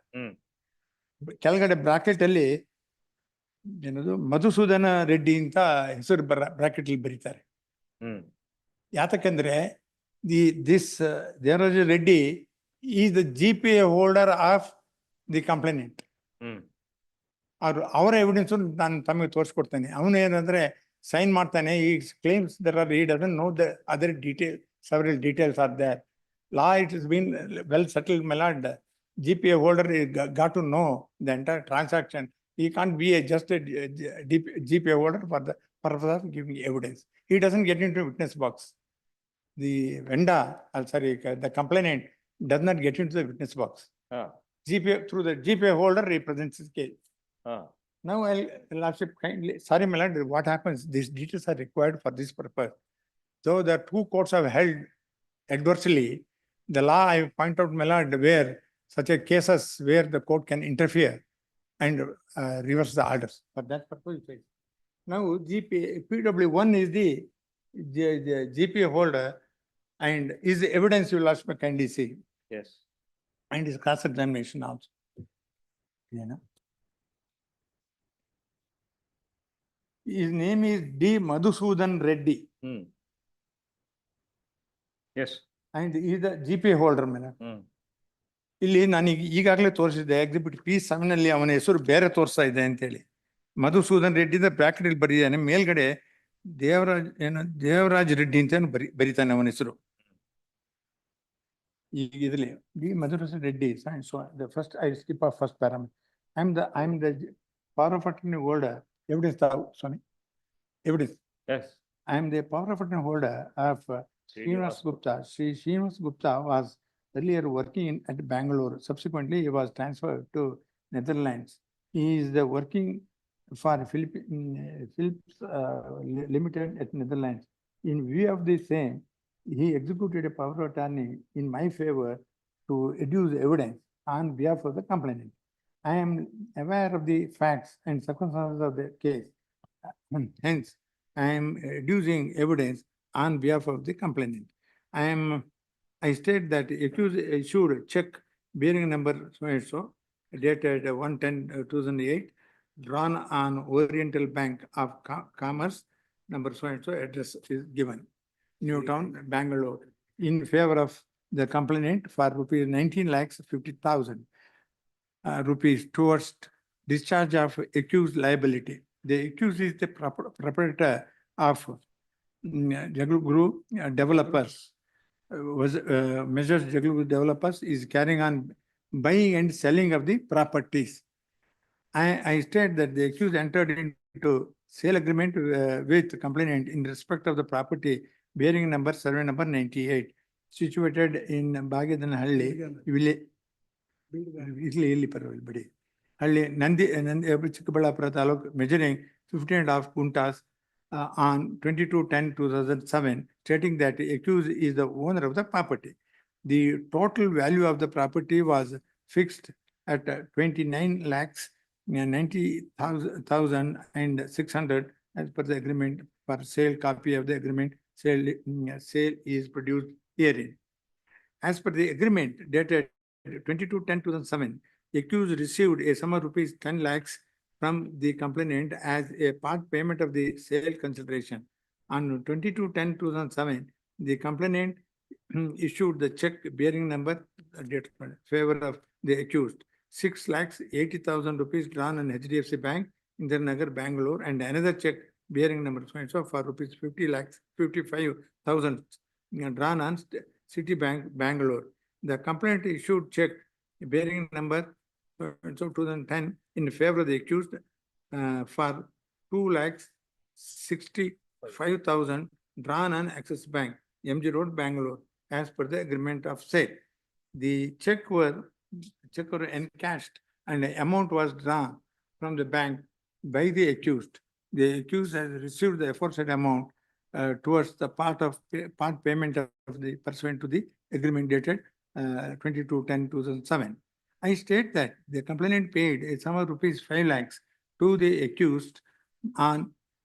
ಕೆಳಗಡೆ bracket ಅಲ್ಲಿ ಏನದು ಮಧುಸೂದನ ರೆಡ್ಡಿ ಅಂತ ಹೆಸರು bracket ಅಲ್ಲಿ ಬರೀತಾರೆ. ಯಾತಕ್ಕಂದ್ರೆ this Devaraj Reddy is the GPA holder of the complainant. ಅವರ ಎವಿಡೆನ್ಸ್ ನಾನು ತಮಗೆ ತೋರಿಸ್ಕೊಡ್ತೇನೆ. ಅವನು ಏನಂದ್ರೆ ಸೈನ್ ಮಾಡ್ತಾನೆ. ಈ claims there are, he doesn't know the other detail, several details are there. Law, it has been well settled, my lord. GPA holder got to know the entire transaction. He can't be just a GPA holder for the purpose of giving evidence. He doesn't get into witness box. The vendor, the complainant does not get into the witness box. GPA, through the GPA holder represents his case. Now, Lordship kindly, sorry, my lord, what happens? These details are required for this purpose. So the two courts have held adversely. The law, I point out, my lord, where such a cases where the court can interfere and reverse the orders. For that purpose, now PW1 is the GPA holder, and is the evidence you last kindly see. Yes. And his cross examination also. You know? His name is D. Madhusudan Reddy. Yes. and he is the GP holder, madam. ಇಲ್ಲಿ ನನಗೆ ಈಗಾಗಲೇ ತೋರಿಸಿದ್ದೆ exhibit P7 ಅಲ್ಲಿ ಅವನ ಹೆಸರು ಬೇರೆ ತೋರಿಸ್ತಾ ಇದೆ ಅಂತೇಳಿ. ಮಧುಸೂದನ್ ರೆಡ್ಡಿ ಬ್ರಾಕೆಟ್ ಅಲ್ಲಿ ಬರೀತಾನೆ, ಮೇಲ್ಗಡೆ ದೇವರಾಜ್ ರೆಡ್ಡಿ ಅಂತ ಬರೀತಾನೆ ಅವನ ಹೆಸರು. ಈಗ ಇದ್ರಲ್ಲಿ D Madhusudan Reddy first I skip of first parameter. I am the power of attorney holder. Evidence, Swami. Evidence. Yes. I am the power of attorney holder of Srinivas Gupta. Srinivas Gupta was earlier working at Bangalore. Subsequently, he was transferred to Netherlands. He is the working for Philips Limited at Netherlands. In view of the same, he executed a power of attorney in my favor to adduce evidence on behalf of the complainant. I am aware of the facts and circumstances of the case. Hence, I am adducing evidence on behalf of the complainant. I state that accused issued a check bearing number so dated 1/10/2008, drawn on Oriental Bank of Commerce, number so address is given, Newtown, Bangalore, in favor of the complainant for rupees 19,50,000 rupees towards discharge of accused liability. The accused is the proprietor of Jaglu Developers. Measures Jaglu Developers is carrying on buying and selling of the properties. I state that the accused entered into sale agreement with complainant in respect of the property bearing survey number 98, situated in Bagadanhalli village. ಇಲ್ಲಿ ಪರವಾಗಿಲ್ಲ ಬಿಡಿ. ಹಳ್ಳಿ Nandi Chikkaballapur taluk, measuring 15.5 quintas on 22/10/2007, stating that the accused is the owner of the property. The total value of the property was fixed at 29,90,600 as per the agreement for sale. Copy of the agreement sale is produced herein. As per the agreement dated 22/10/2007, accused received a sum of rupees 10 lakhs from the complainant as a part payment of the sale consideration. On 22/10/2007, the complainant issued the check bearing number favor of the accused 6,80,000 rupees drawn on HDFC Bank, Indiranagar, Bangalore, and another check bearing number for rupees 50,55,000 drawn on Citibank, Bangalore. The complainant issued check bearing number 2010 in favor of the accused for 2,65,000 drawn on Axis Bank, MG Road, Bangalore, as per the agreement of sale. The check were encashed and the amount was drawn from the bank by the accused. The accused has received the aforesaid amount towards the part payment of the pursuant to the agreement dated 22/10/2007. I state that the complainant paid a sum of rupees 5 lakhs to the accused on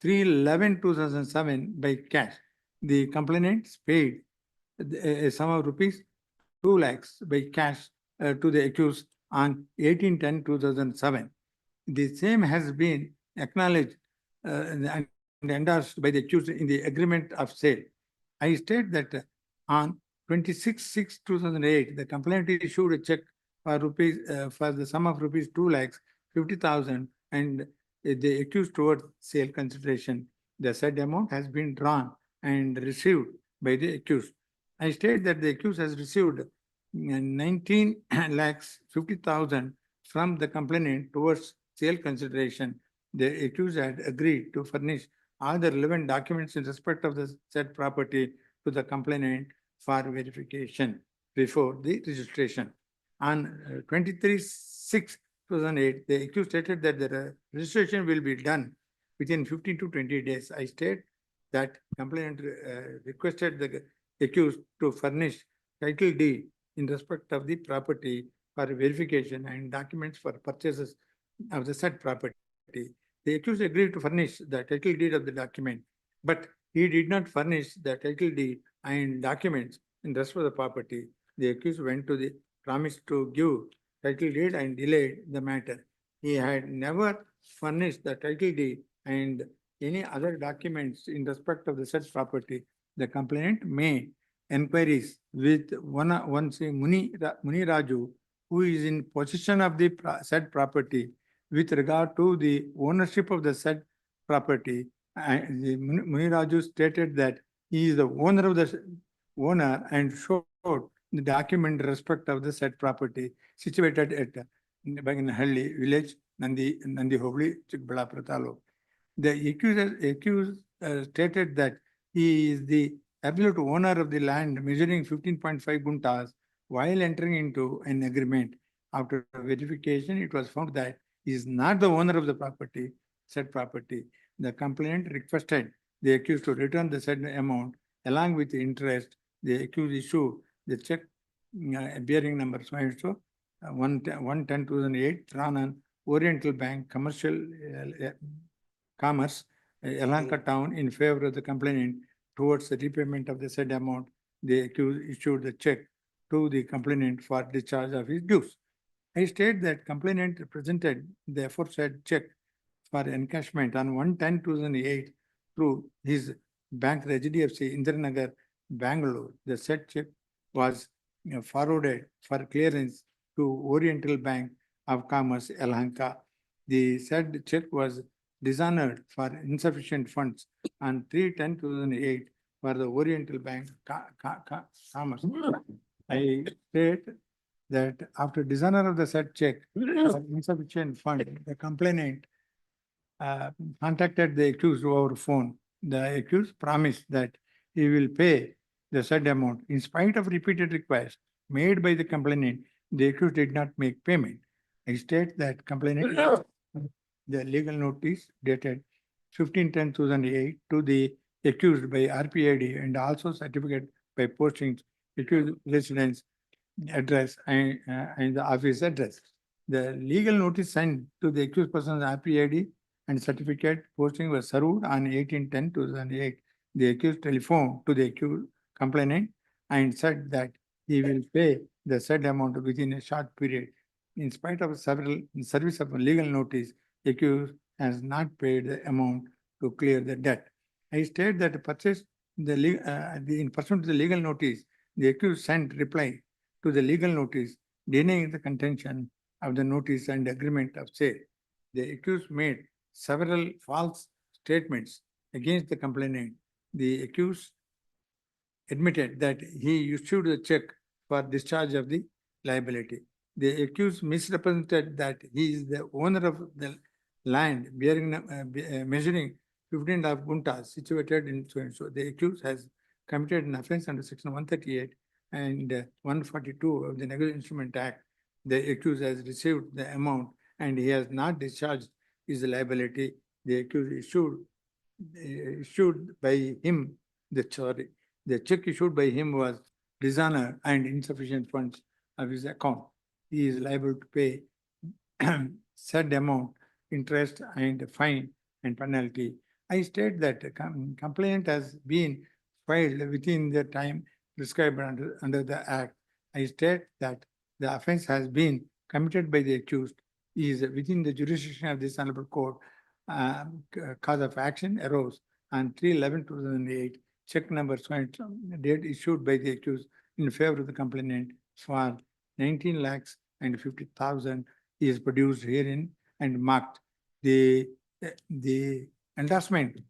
3/11/2007 by cash. The complainant paid a sum of rupees 2 lakhs by cash to the accused on 18/10/2007. The same has been acknowledged and endorsed by the accused in the agreement of sale. I state that on 26/6/2008, the complainant issued a check for the sum of rupees 2,50,000 and the accused towards sale consideration. The said amount has been drawn and received by the accused. I state that the accused has received 19,50,000 from the complainant towards sale consideration. The accused had agreed to furnish all the relevant documents in respect of the said property to the complainant for verification before the registration. On 23/6/2008, the accused stated that the registration will be done within 15 to 20 days. I state that complainant requested the accused to furnish title deed in respect of the property for verification and documents for purchases of the said property. The accused agreed to furnish the title deed of the document, but he did not furnish the title deed and documents in respect of the property. The accused went to the promise to give title deed and delayed the matter. He had never furnished the title deed and any other documents in respect of the said property. The complainant may enquiries with one say Muni Raju, who is in possession of the said property with regard to the ownership of the said property. And the Muni Raju stated that he is the owner of the owner and showed the document in respect of the said property situated at Baginhalli village, Nandi Hobli, Chikbalapura Taluk. The accused stated that he is the absolute owner of the land measuring 15.5 guntas while entering into an agreement. After verification, it was found that he is not the owner of the property, said property. The complainant requested the accused to return the said amount along with the interest. The accused issued the check bearing number so and so 110/2008 drawn on Oriental Bank Commerce, Yelahanka town in favor of the complainant towards the repayment of the said amount. The accused issued the check to the complainant for discharge of his dues. I state that complainant presented the aforesaid check for encashment on 110/2008 through his bank, the HDFC, Indiranagar, Bangalore. The said check was forwarded for clearance to Oriental Bank of Commerce, Yelahanka. The said check was dishonored for insufficient funds on 3/10/2008 for the Oriental Bank Commerce. I state that after dishonor of the said check for insufficient fund, the complainant contacted the accused over phone. The accused promised that he will pay the said amount. In spite of repeated requests made by the complainant, the accused did not make payment. I state that complainant the legal notice dated 15/10/2008 to the accused by RPID and also certificate by posting accused residence address and the office address. The legal notice sent to the accused person's RPID and certificate posting was served on 18/10/2008. The accused telephoned to the accused complainant and said that he will pay the said amount within a short period. In spite of several service of a legal notice, the accused has not paid the amount to clear the debt. I state that in pursuant to the legal notice, the accused sent reply to the legal notice denying the contention of the notice and agreement of sale. The accused made several false statements against the complainant. The accused admitted that he issued the check for discharge of the liability. The accused misrepresented that he is the owner of the land bearing measuring 15.5 guntas situated in so and so. The accused has committed an offense under section 138 and 142 of the Negligent Instrument Act. The accused has received the amount and he has not discharged his liability. The accused issued by him the check issued by him was dishonor and insufficient funds of his account. He is liable to pay said amount, interest and fine and penalty. I state that the complaint has been filed within the time prescribed under the Act. I state that the offense has been committed by the accused is within the jurisdiction of this honorable court. Cause of action arose on 3/11/2008. Check number date issued by the accused in favor of the complainant for 19,50,000 is produced herein and marked. The endorsement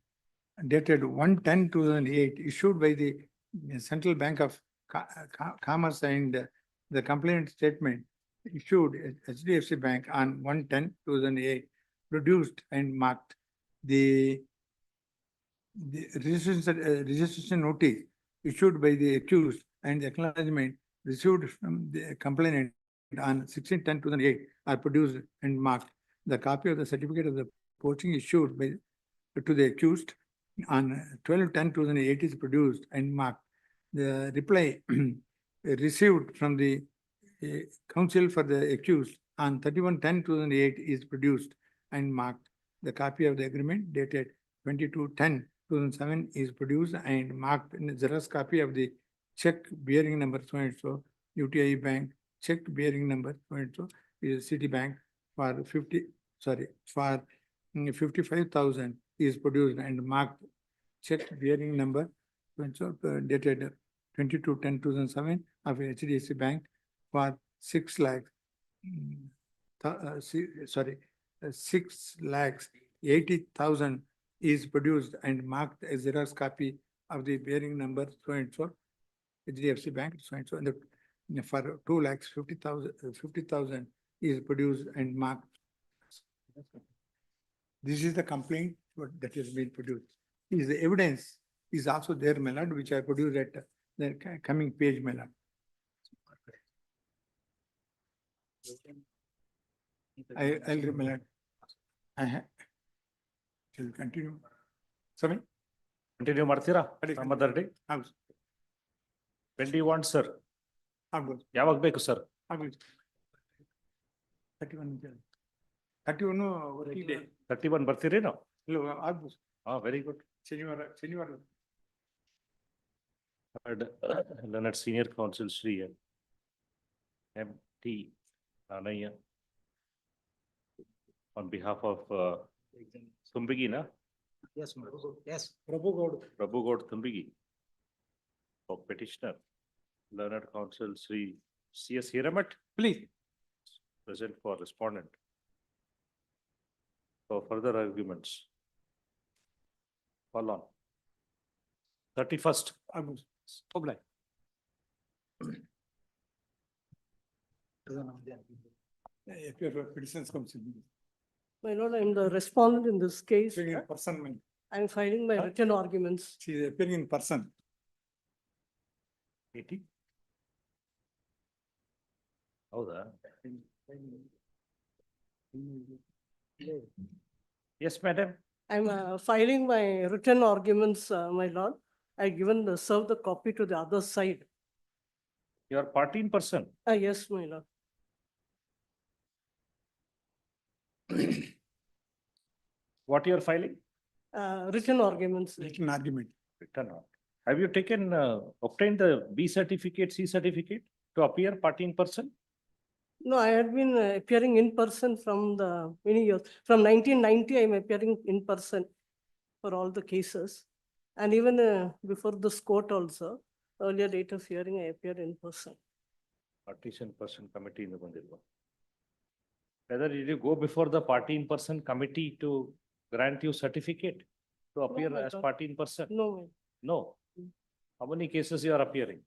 dated 1/10/2008 issued by the Central Bank of Commerce and the complaint statement issued at HDFC Bank on 1/10/2008 produced and marked. The registration notice issued by the accused and the acknowledgement received from the complainant on 16/10/2008 are produced and marked. The copy of the certificate of the posting issued to the accused on 12/10/2008 is produced and marked. The reply received from the counsel for the accused on 31/10/2008 is produced and marked. The copy of the agreement dated 22/10/2007 is produced and marked. In the Xerox copy of the check bearing number so and so, UTI Bank, check bearing number so and so is Citibank for 55,000 is produced and marked. Check bearing number so and so dated 22/10/2007 of HDFC Bank for 6 lakhs. 6,80,000 is produced and marked as Xerox copy of the bearing number so and so, HDFC Bank so and so, and for 2,50,000 is produced and marked. This is the complaint that has been produced. Is the evidence is also there, my lord, which I produced at the coming page, my lord. I'll remember. Shall we continue? Sorry? Continue ಮಾಡ್ತೀರಾ? Some other day? ಹೌದು. When do you want, sir? ಆಗ್ಬೋದು. ಯಾವಾಗ ಬೇಕು, sir? ಆಗ್ಬೋದು. 31 working day. 31 ಬರ್ತೀರೇನೋ? ಇಲ್ಲ, ಆಗ್ಬೋದು. Very good. ಶನಿವಾರ. Leonard Senior Counsel Shri M.T. Nanaya on behalf of Tumbigi, na? Yes, yes. Prabhu Gaud Tumbigi of Petitioner. Leonard Counsel Shri C.S. Hiramat. Please. Present for respondent. For further arguments. Call on. 31st. Obliged. If your petitions comes in. My lord, I am the respondent in this case. Appearing in person, ma'am. I am filing my written arguments. She is appearing in person. 80? ಹೌದಾ? Yes, madam. I am filing my written arguments, my lord. I given serve the copy to the other side. You are party in person. Yes, my lord. What you are filing? Written arguments. Written argument. Written out. Have you taken, obtained the B certificate, C certificate to appear party in person? No, I had been appearing in person from the many years. From 1990, I am appearing in person for all the cases. And even before this court also, earlier date of hearing, I appeared in person. Partition person committee in the Mandirva. Whether did you go before the party in person committee to grant you certificate to appear my as lord. party in person? No, No. How many cases you are appearing?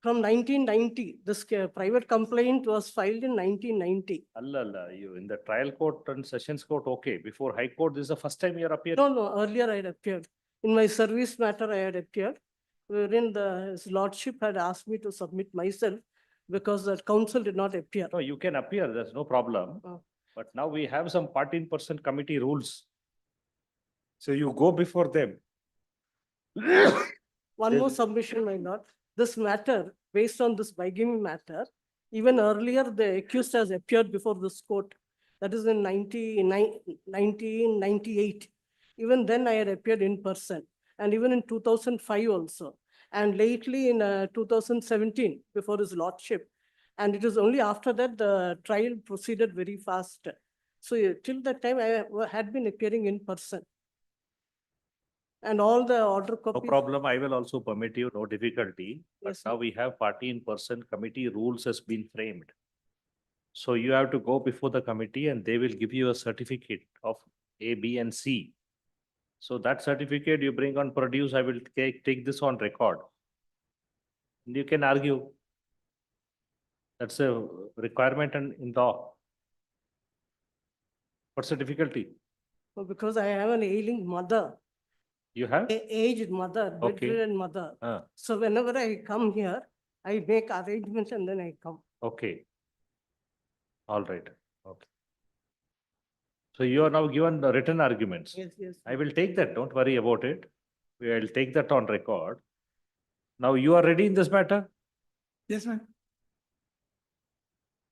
from 1990, this private complaint was filed in 1990. Allah, you in the trial court and sessions court, okay. Before high court, this is the first time you are appearing. No, earlier I had appeared. In my service matter, I had appeared, wherein his lordship had asked me to submit myself because the council did not appear. No, you can appear, there's no problem. But now we have some party in person committee rules. So you go before them. One more submission, my lord. This matter, based on this bigamy matter, even earlier, the accused has appeared before this court. That is in 1998. Even then I had appeared in person, and even in 2005 also. And lately in 2017, before his lordship. And it is only after that the trial proceeded very fast. So till that time, I had been appearing in person. And all the order No copies. problem, I will also permit you, no difficulty. But Yes, now we have party in person committee rules has been framed. So you have to go before the committee and they will give you a certificate of A, B and C. So that certificate you bring on produce, I will take this on record. And you can argue. That's a requirement in law. What's the difficulty? Because I have an ailing mother. You have? Aged mother, Okay. bedridden mother. So whenever I come here, I make arrangements and then I come. Okay. All right, okay. So you are now given the written arguments. Yes. I will take that, don't worry about it. We will take that on record. Now you are ready in this matter? Yes, ma'am.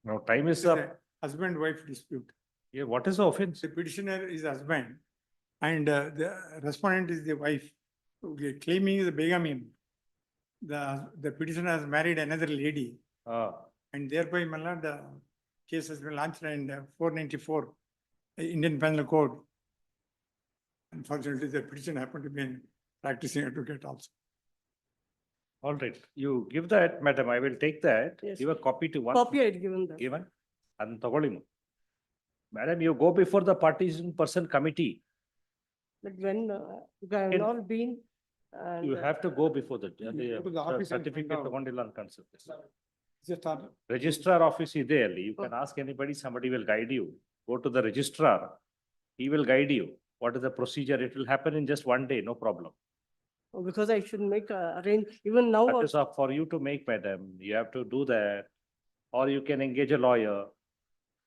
Now time is It's up. a Husband-wife dispute. Yeah, what is the offense? The petitioner is husband and the respondent is the wife. Okay, claiming is a bigamy. The petitioner has married another lady. And thereby, my lord, the case has been launched in 494 Indian Penal Code. Unfortunately, the petitioner happened to be a practicing advocate also. All right, you give that, madam, I will take that, Yes. give a copy to one. Copy I had given them. Given, and tagoli. Madam, you go before the partition person committee, But when they have In- not been. you have to go before the go to the office and certificate find out. ತಗೊಂಡಿಲ್ಲ ಅಂತ ಅನ್ಸುತ್ತೆ. Just on- Registrar office is there, you can ask anybody, somebody will guide you. Go to the registrar, he will guide you. What is the procedure? It will happen in just one day, no problem. Because I should make arrange, even now. That is up for you to make, madam. You have to do that. Or you can engage a lawyer.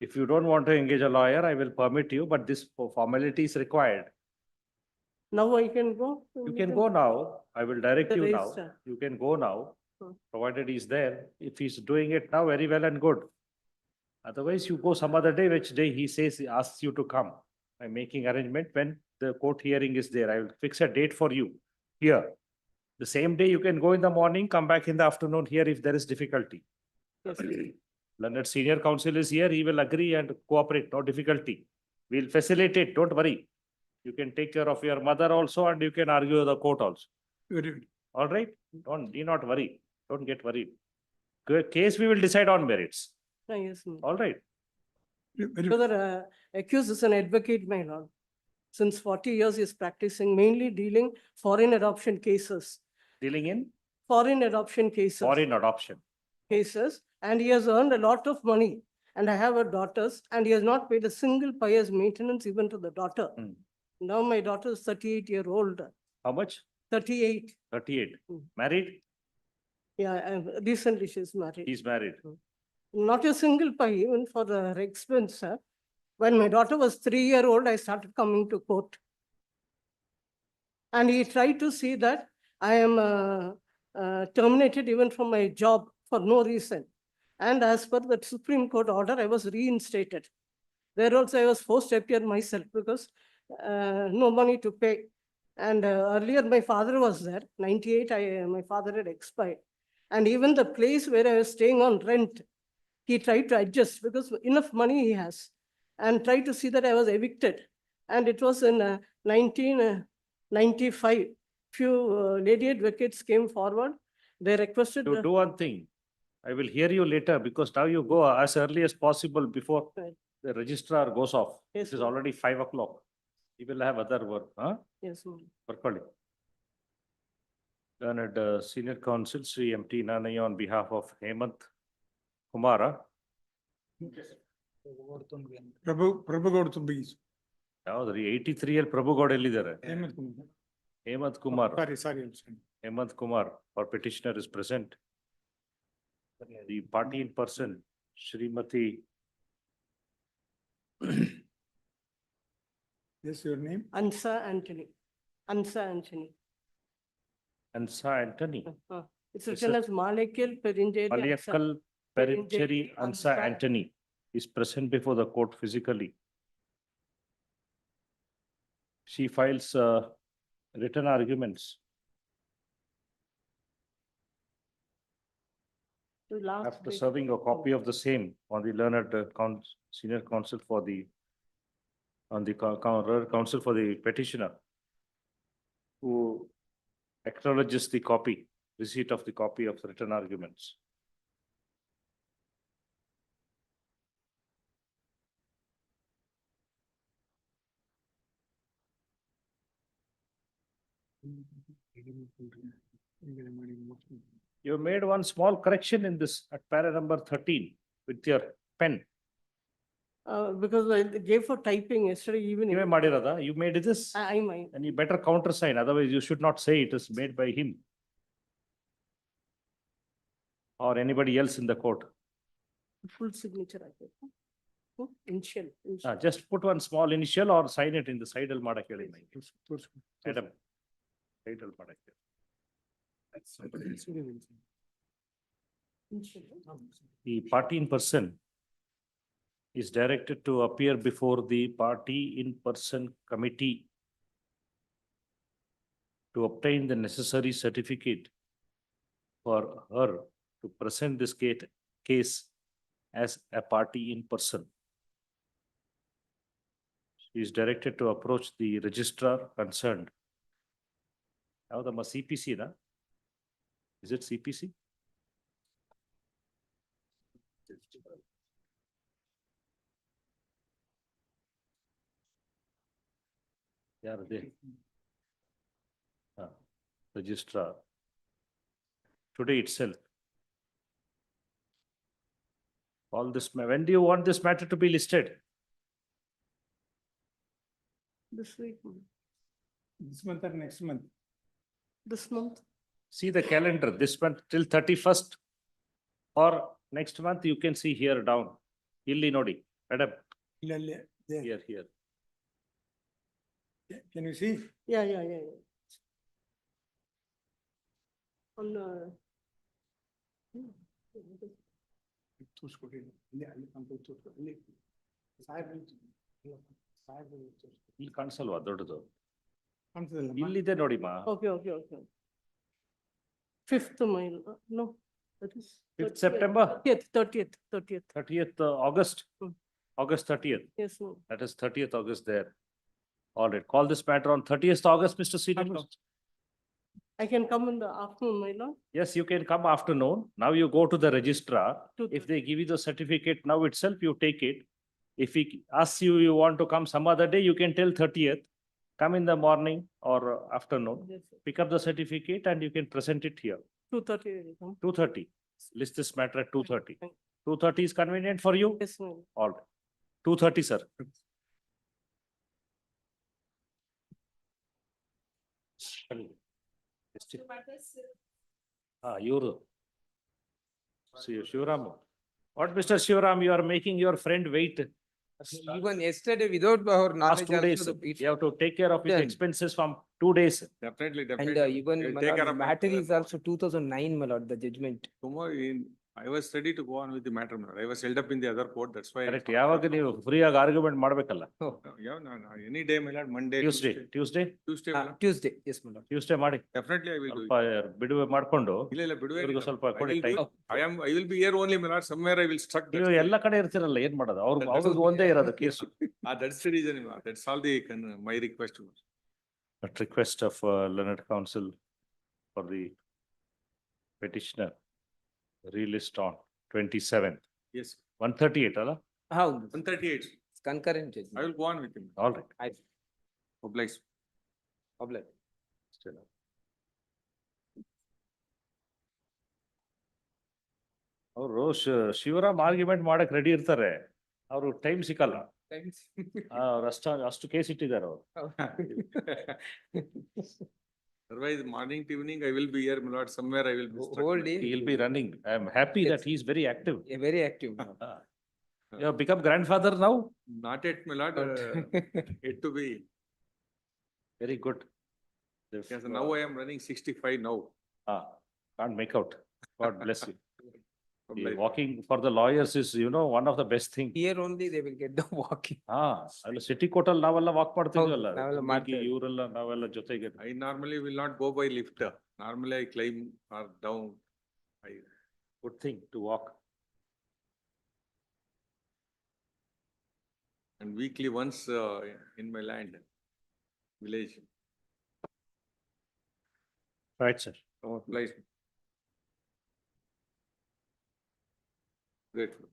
If you don't want to engage a lawyer, I will permit you, but this formality is required. Now I can go. You can go now. I will direct The you now. registrar. You can go now, Hmm. provided he's there. If he's doing it now, very well and good. Otherwise, you go some other day, which day he says, he asks you to come. I'm making arrangement when the court hearing is there. I will fix a date for you here. The same day you can go in the morning, come back in the afternoon here if there is difficulty. Yes. Learned senior counsel is here, he will agree and cooperate, no difficulty. We'll facilitate, don't worry. You can take care of your mother also and you can argue the court also. Very good. All right? Need not worry. Don't get worried. Case we will decide on merits. Yes. All right? Very- Brother, accused is an advocate, my lord. Since 40 years he is practicing, mainly dealing foreign adoption cases. Dealing in Foreign adoption cases. foreign adoption. Cases, and he has earned a lot of money. And I have a daughters, and he has not paid a single pious maintenance even to the daughter. Hmm. Now my daughter is 38-year-old, How much? 38. 38. Hmm. Married? Yeah, recently she's married. He's married. Not a single pie, even for the expense. When my daughter was 3-year-old, I started coming to court. And he tried to see that I am terminated even from my job for no reason. And as per the Supreme Court order, I was reinstated. There also I was forced to appear myself because no money to pay. And earlier my father was there, 98, my father had expired. And even the place where I was staying on rent, he tried to adjust because enough money he has and tried to see that I was evicted. And it was in 1995. Few lady advocates came forward. They requested. You do one thing. I will hear you later because now you go as early as possible before Right. the registrar goes off. Yes, It is ma'am. already 5 o'clock. He will have other work, huh? Yes, ma'am. Workali. Learned senior counsel Sri M.T. Nanai on behalf of Hemant Kumara. Prabhu Gaur Tumbi. ಯಾವ್ದ್ರಿ 83 ಅಲ್ಲಿ ಪ್ರಭುಗೌಡ ಎಲ್ಲಿದ್ದಾರೆ? Hemant Kumar. Hemant Kumar. Sorry, I'm sorry. Hemant Kumar, our petitioner is present. The party in person, Shrimati. Yes, your name? Ansa Anthony. Ansa Anthony. Ansa Anthony. It's Yes, written sir. as Malekil Perinjeri. Paliyakkal Perincheri Ansa Ansa Anthony is present before the court physically. She files written arguments. After serving a copy of the same on the learned senior counsel for the counsel for the petitioner, who acknowledges the copy, receipt of the copy of the written arguments. You made one small correction in this at para number 13 with your pen. Because I gave for typing yesterday evening. ನೀವೇ ಮಾಡಿರೋದಾ? You made this? I might. And you better countersign, otherwise you should not say it is made by him. Or anybody else in the court. Full signature I gave. Initial. Just put one small initial or sign it in the side al ಮಾಡಕ್ಕೆ ಹೇಳಿ. Madam. Side al ಮಾಡಕ್ಕೆ. The party in person is directed to appear before the party in person committee to obtain the necessary certificate for her to present this case as a party in person. She is directed to approach the registrar concerned. Now the CPC, na? Is it CPC? Yeah, they. Registrar. Today itself. All this, when do you want this matter to be listed? This week, This month or next month? this month. See the calendar, this month till 31st. Or next month, you can see here down. Illi nodi, madam, There. here. Can you see? Yeah. On ಇಲ್ಲಿ ಕಾಣಿಸಲ್ವಾ ದೊಡ್ಡದು? ಕಾಣಿಸ್ತದಲ್ಲಮ್ಮ? ಇಲ್ಲಿದೆ ನೋಡಿಮ್ಮ. Okay. 5th mile, no, that is. 5th September? 30th. August. August 30th. Yes, ma'am. That is 30th August there. All right, call this matter on 30th August, Mr. Senior. I can come in the afternoon, my lord. Yes, you can come afternoon. Now you go to the registrar. To- If they give you the certificate now itself, you take it. If he asks you, you want to come some other day, you can tell 30th. Come in the morning or afternoon, Yes, sir. pick up the certificate and you can present it here. 2:30 I will come. 2:30. List this matter at 2:30. Thank 2:30 is convenient for you? Yes, ma'am. All right. 2:30, sir. You're. See, Shivaram. What, Mr. Shivaram, you are making your friend wait. Even yesterday, without our Last knowledge 2 days, also, you have to take care of his Done. expenses from 2 days. Definitely, and definitely. even We'll my take lord, care the of matter it. is also 2009, my lord, the judgment. Tomorrow, I was ready to go on with the matter, my lord. I was held up in the other court, that's why. Correct. ಯಾವಾಗ ನೀವು free ಆಗಿ argument ಮಾಡ್ಬೇಕಲ್ಲ? Yeah, no, any day, my lord, Monday. Tuesday, Tuesday, my lord. Tuesday, yes, my lord. Tuesday ಮಾಡಿ. Definitely, I will do ಸ್ವಲ್ಪ it. ಬಿಡುವೆ ಮಾಡ್ಕೊಂಡು ಇಲ್ಲ, ಬಿಡುವೆ ಇವ್ರಿಗೂ ಇಲ್ಲ. ಸ್ವಲ್ಪ I ಕೊಡಿ will do time. it. I will be here only, my lord. Somewhere I will stuck. ನೀವು ಎಲ್ಲ ಕಡೆ ಇರ್ತಿರಲ್ಲ, ಏನ್ ಮಾಡೋದು? ಅವ್ರಿಗೆ ಒಂದೇ ಇರೋದು case. That's the reason, my lord. That's all the, my request. At request of Learned Counsel for the petitioner, relist on 27th. Yes. 138, ಅಲ್ಲ? ಹೌದು. 138. Concurrent judgment. I will go on with him. All right. ಆಯ್ತು. Oblige. Oblige. Still. ಅವರು Shivaram argument ಮಾಡಕ್ ready ಇರ್ತಾರೆ, ಅವ್ರು time ಸಿಕ್ಕಲ್ಲ. ಅಷ್ಟು case ಇಟ್ಟಿದ್ದಾರೆ ಅವರು. Otherwise, morning to evening, I will be here, my lord. Somewhere I will be stuck. Whole day. He'll be running. I am happy that he is very active. Yeah, very active. my lord. You have become grandfather now? Not yet, my lord. Yet to be. Very good. Because now I am running 65 now. Can't make out. God bless you. The Oblige. walking for the lawyers is, one of the best thing. Here only they will get the walking. ಅಲ್ಲಿ city court ಅಲ್ಲಿ ನಾವೆಲ್ಲ walk ಮಾಡ್ತಿದ್ವಲ್ಲ, ನಾವೆಲ್ಲ ಮಾಡ್ತಾ ಇದ್ವಿ. ಇವರೆಲ್ಲ ನಾವೆಲ್ಲ ಜೊತೆಗೆ. I normally will not go by lift. Normally I climb or down. Good thing to walk. And weekly once in my land, village. Right, sir. Place. Grateful.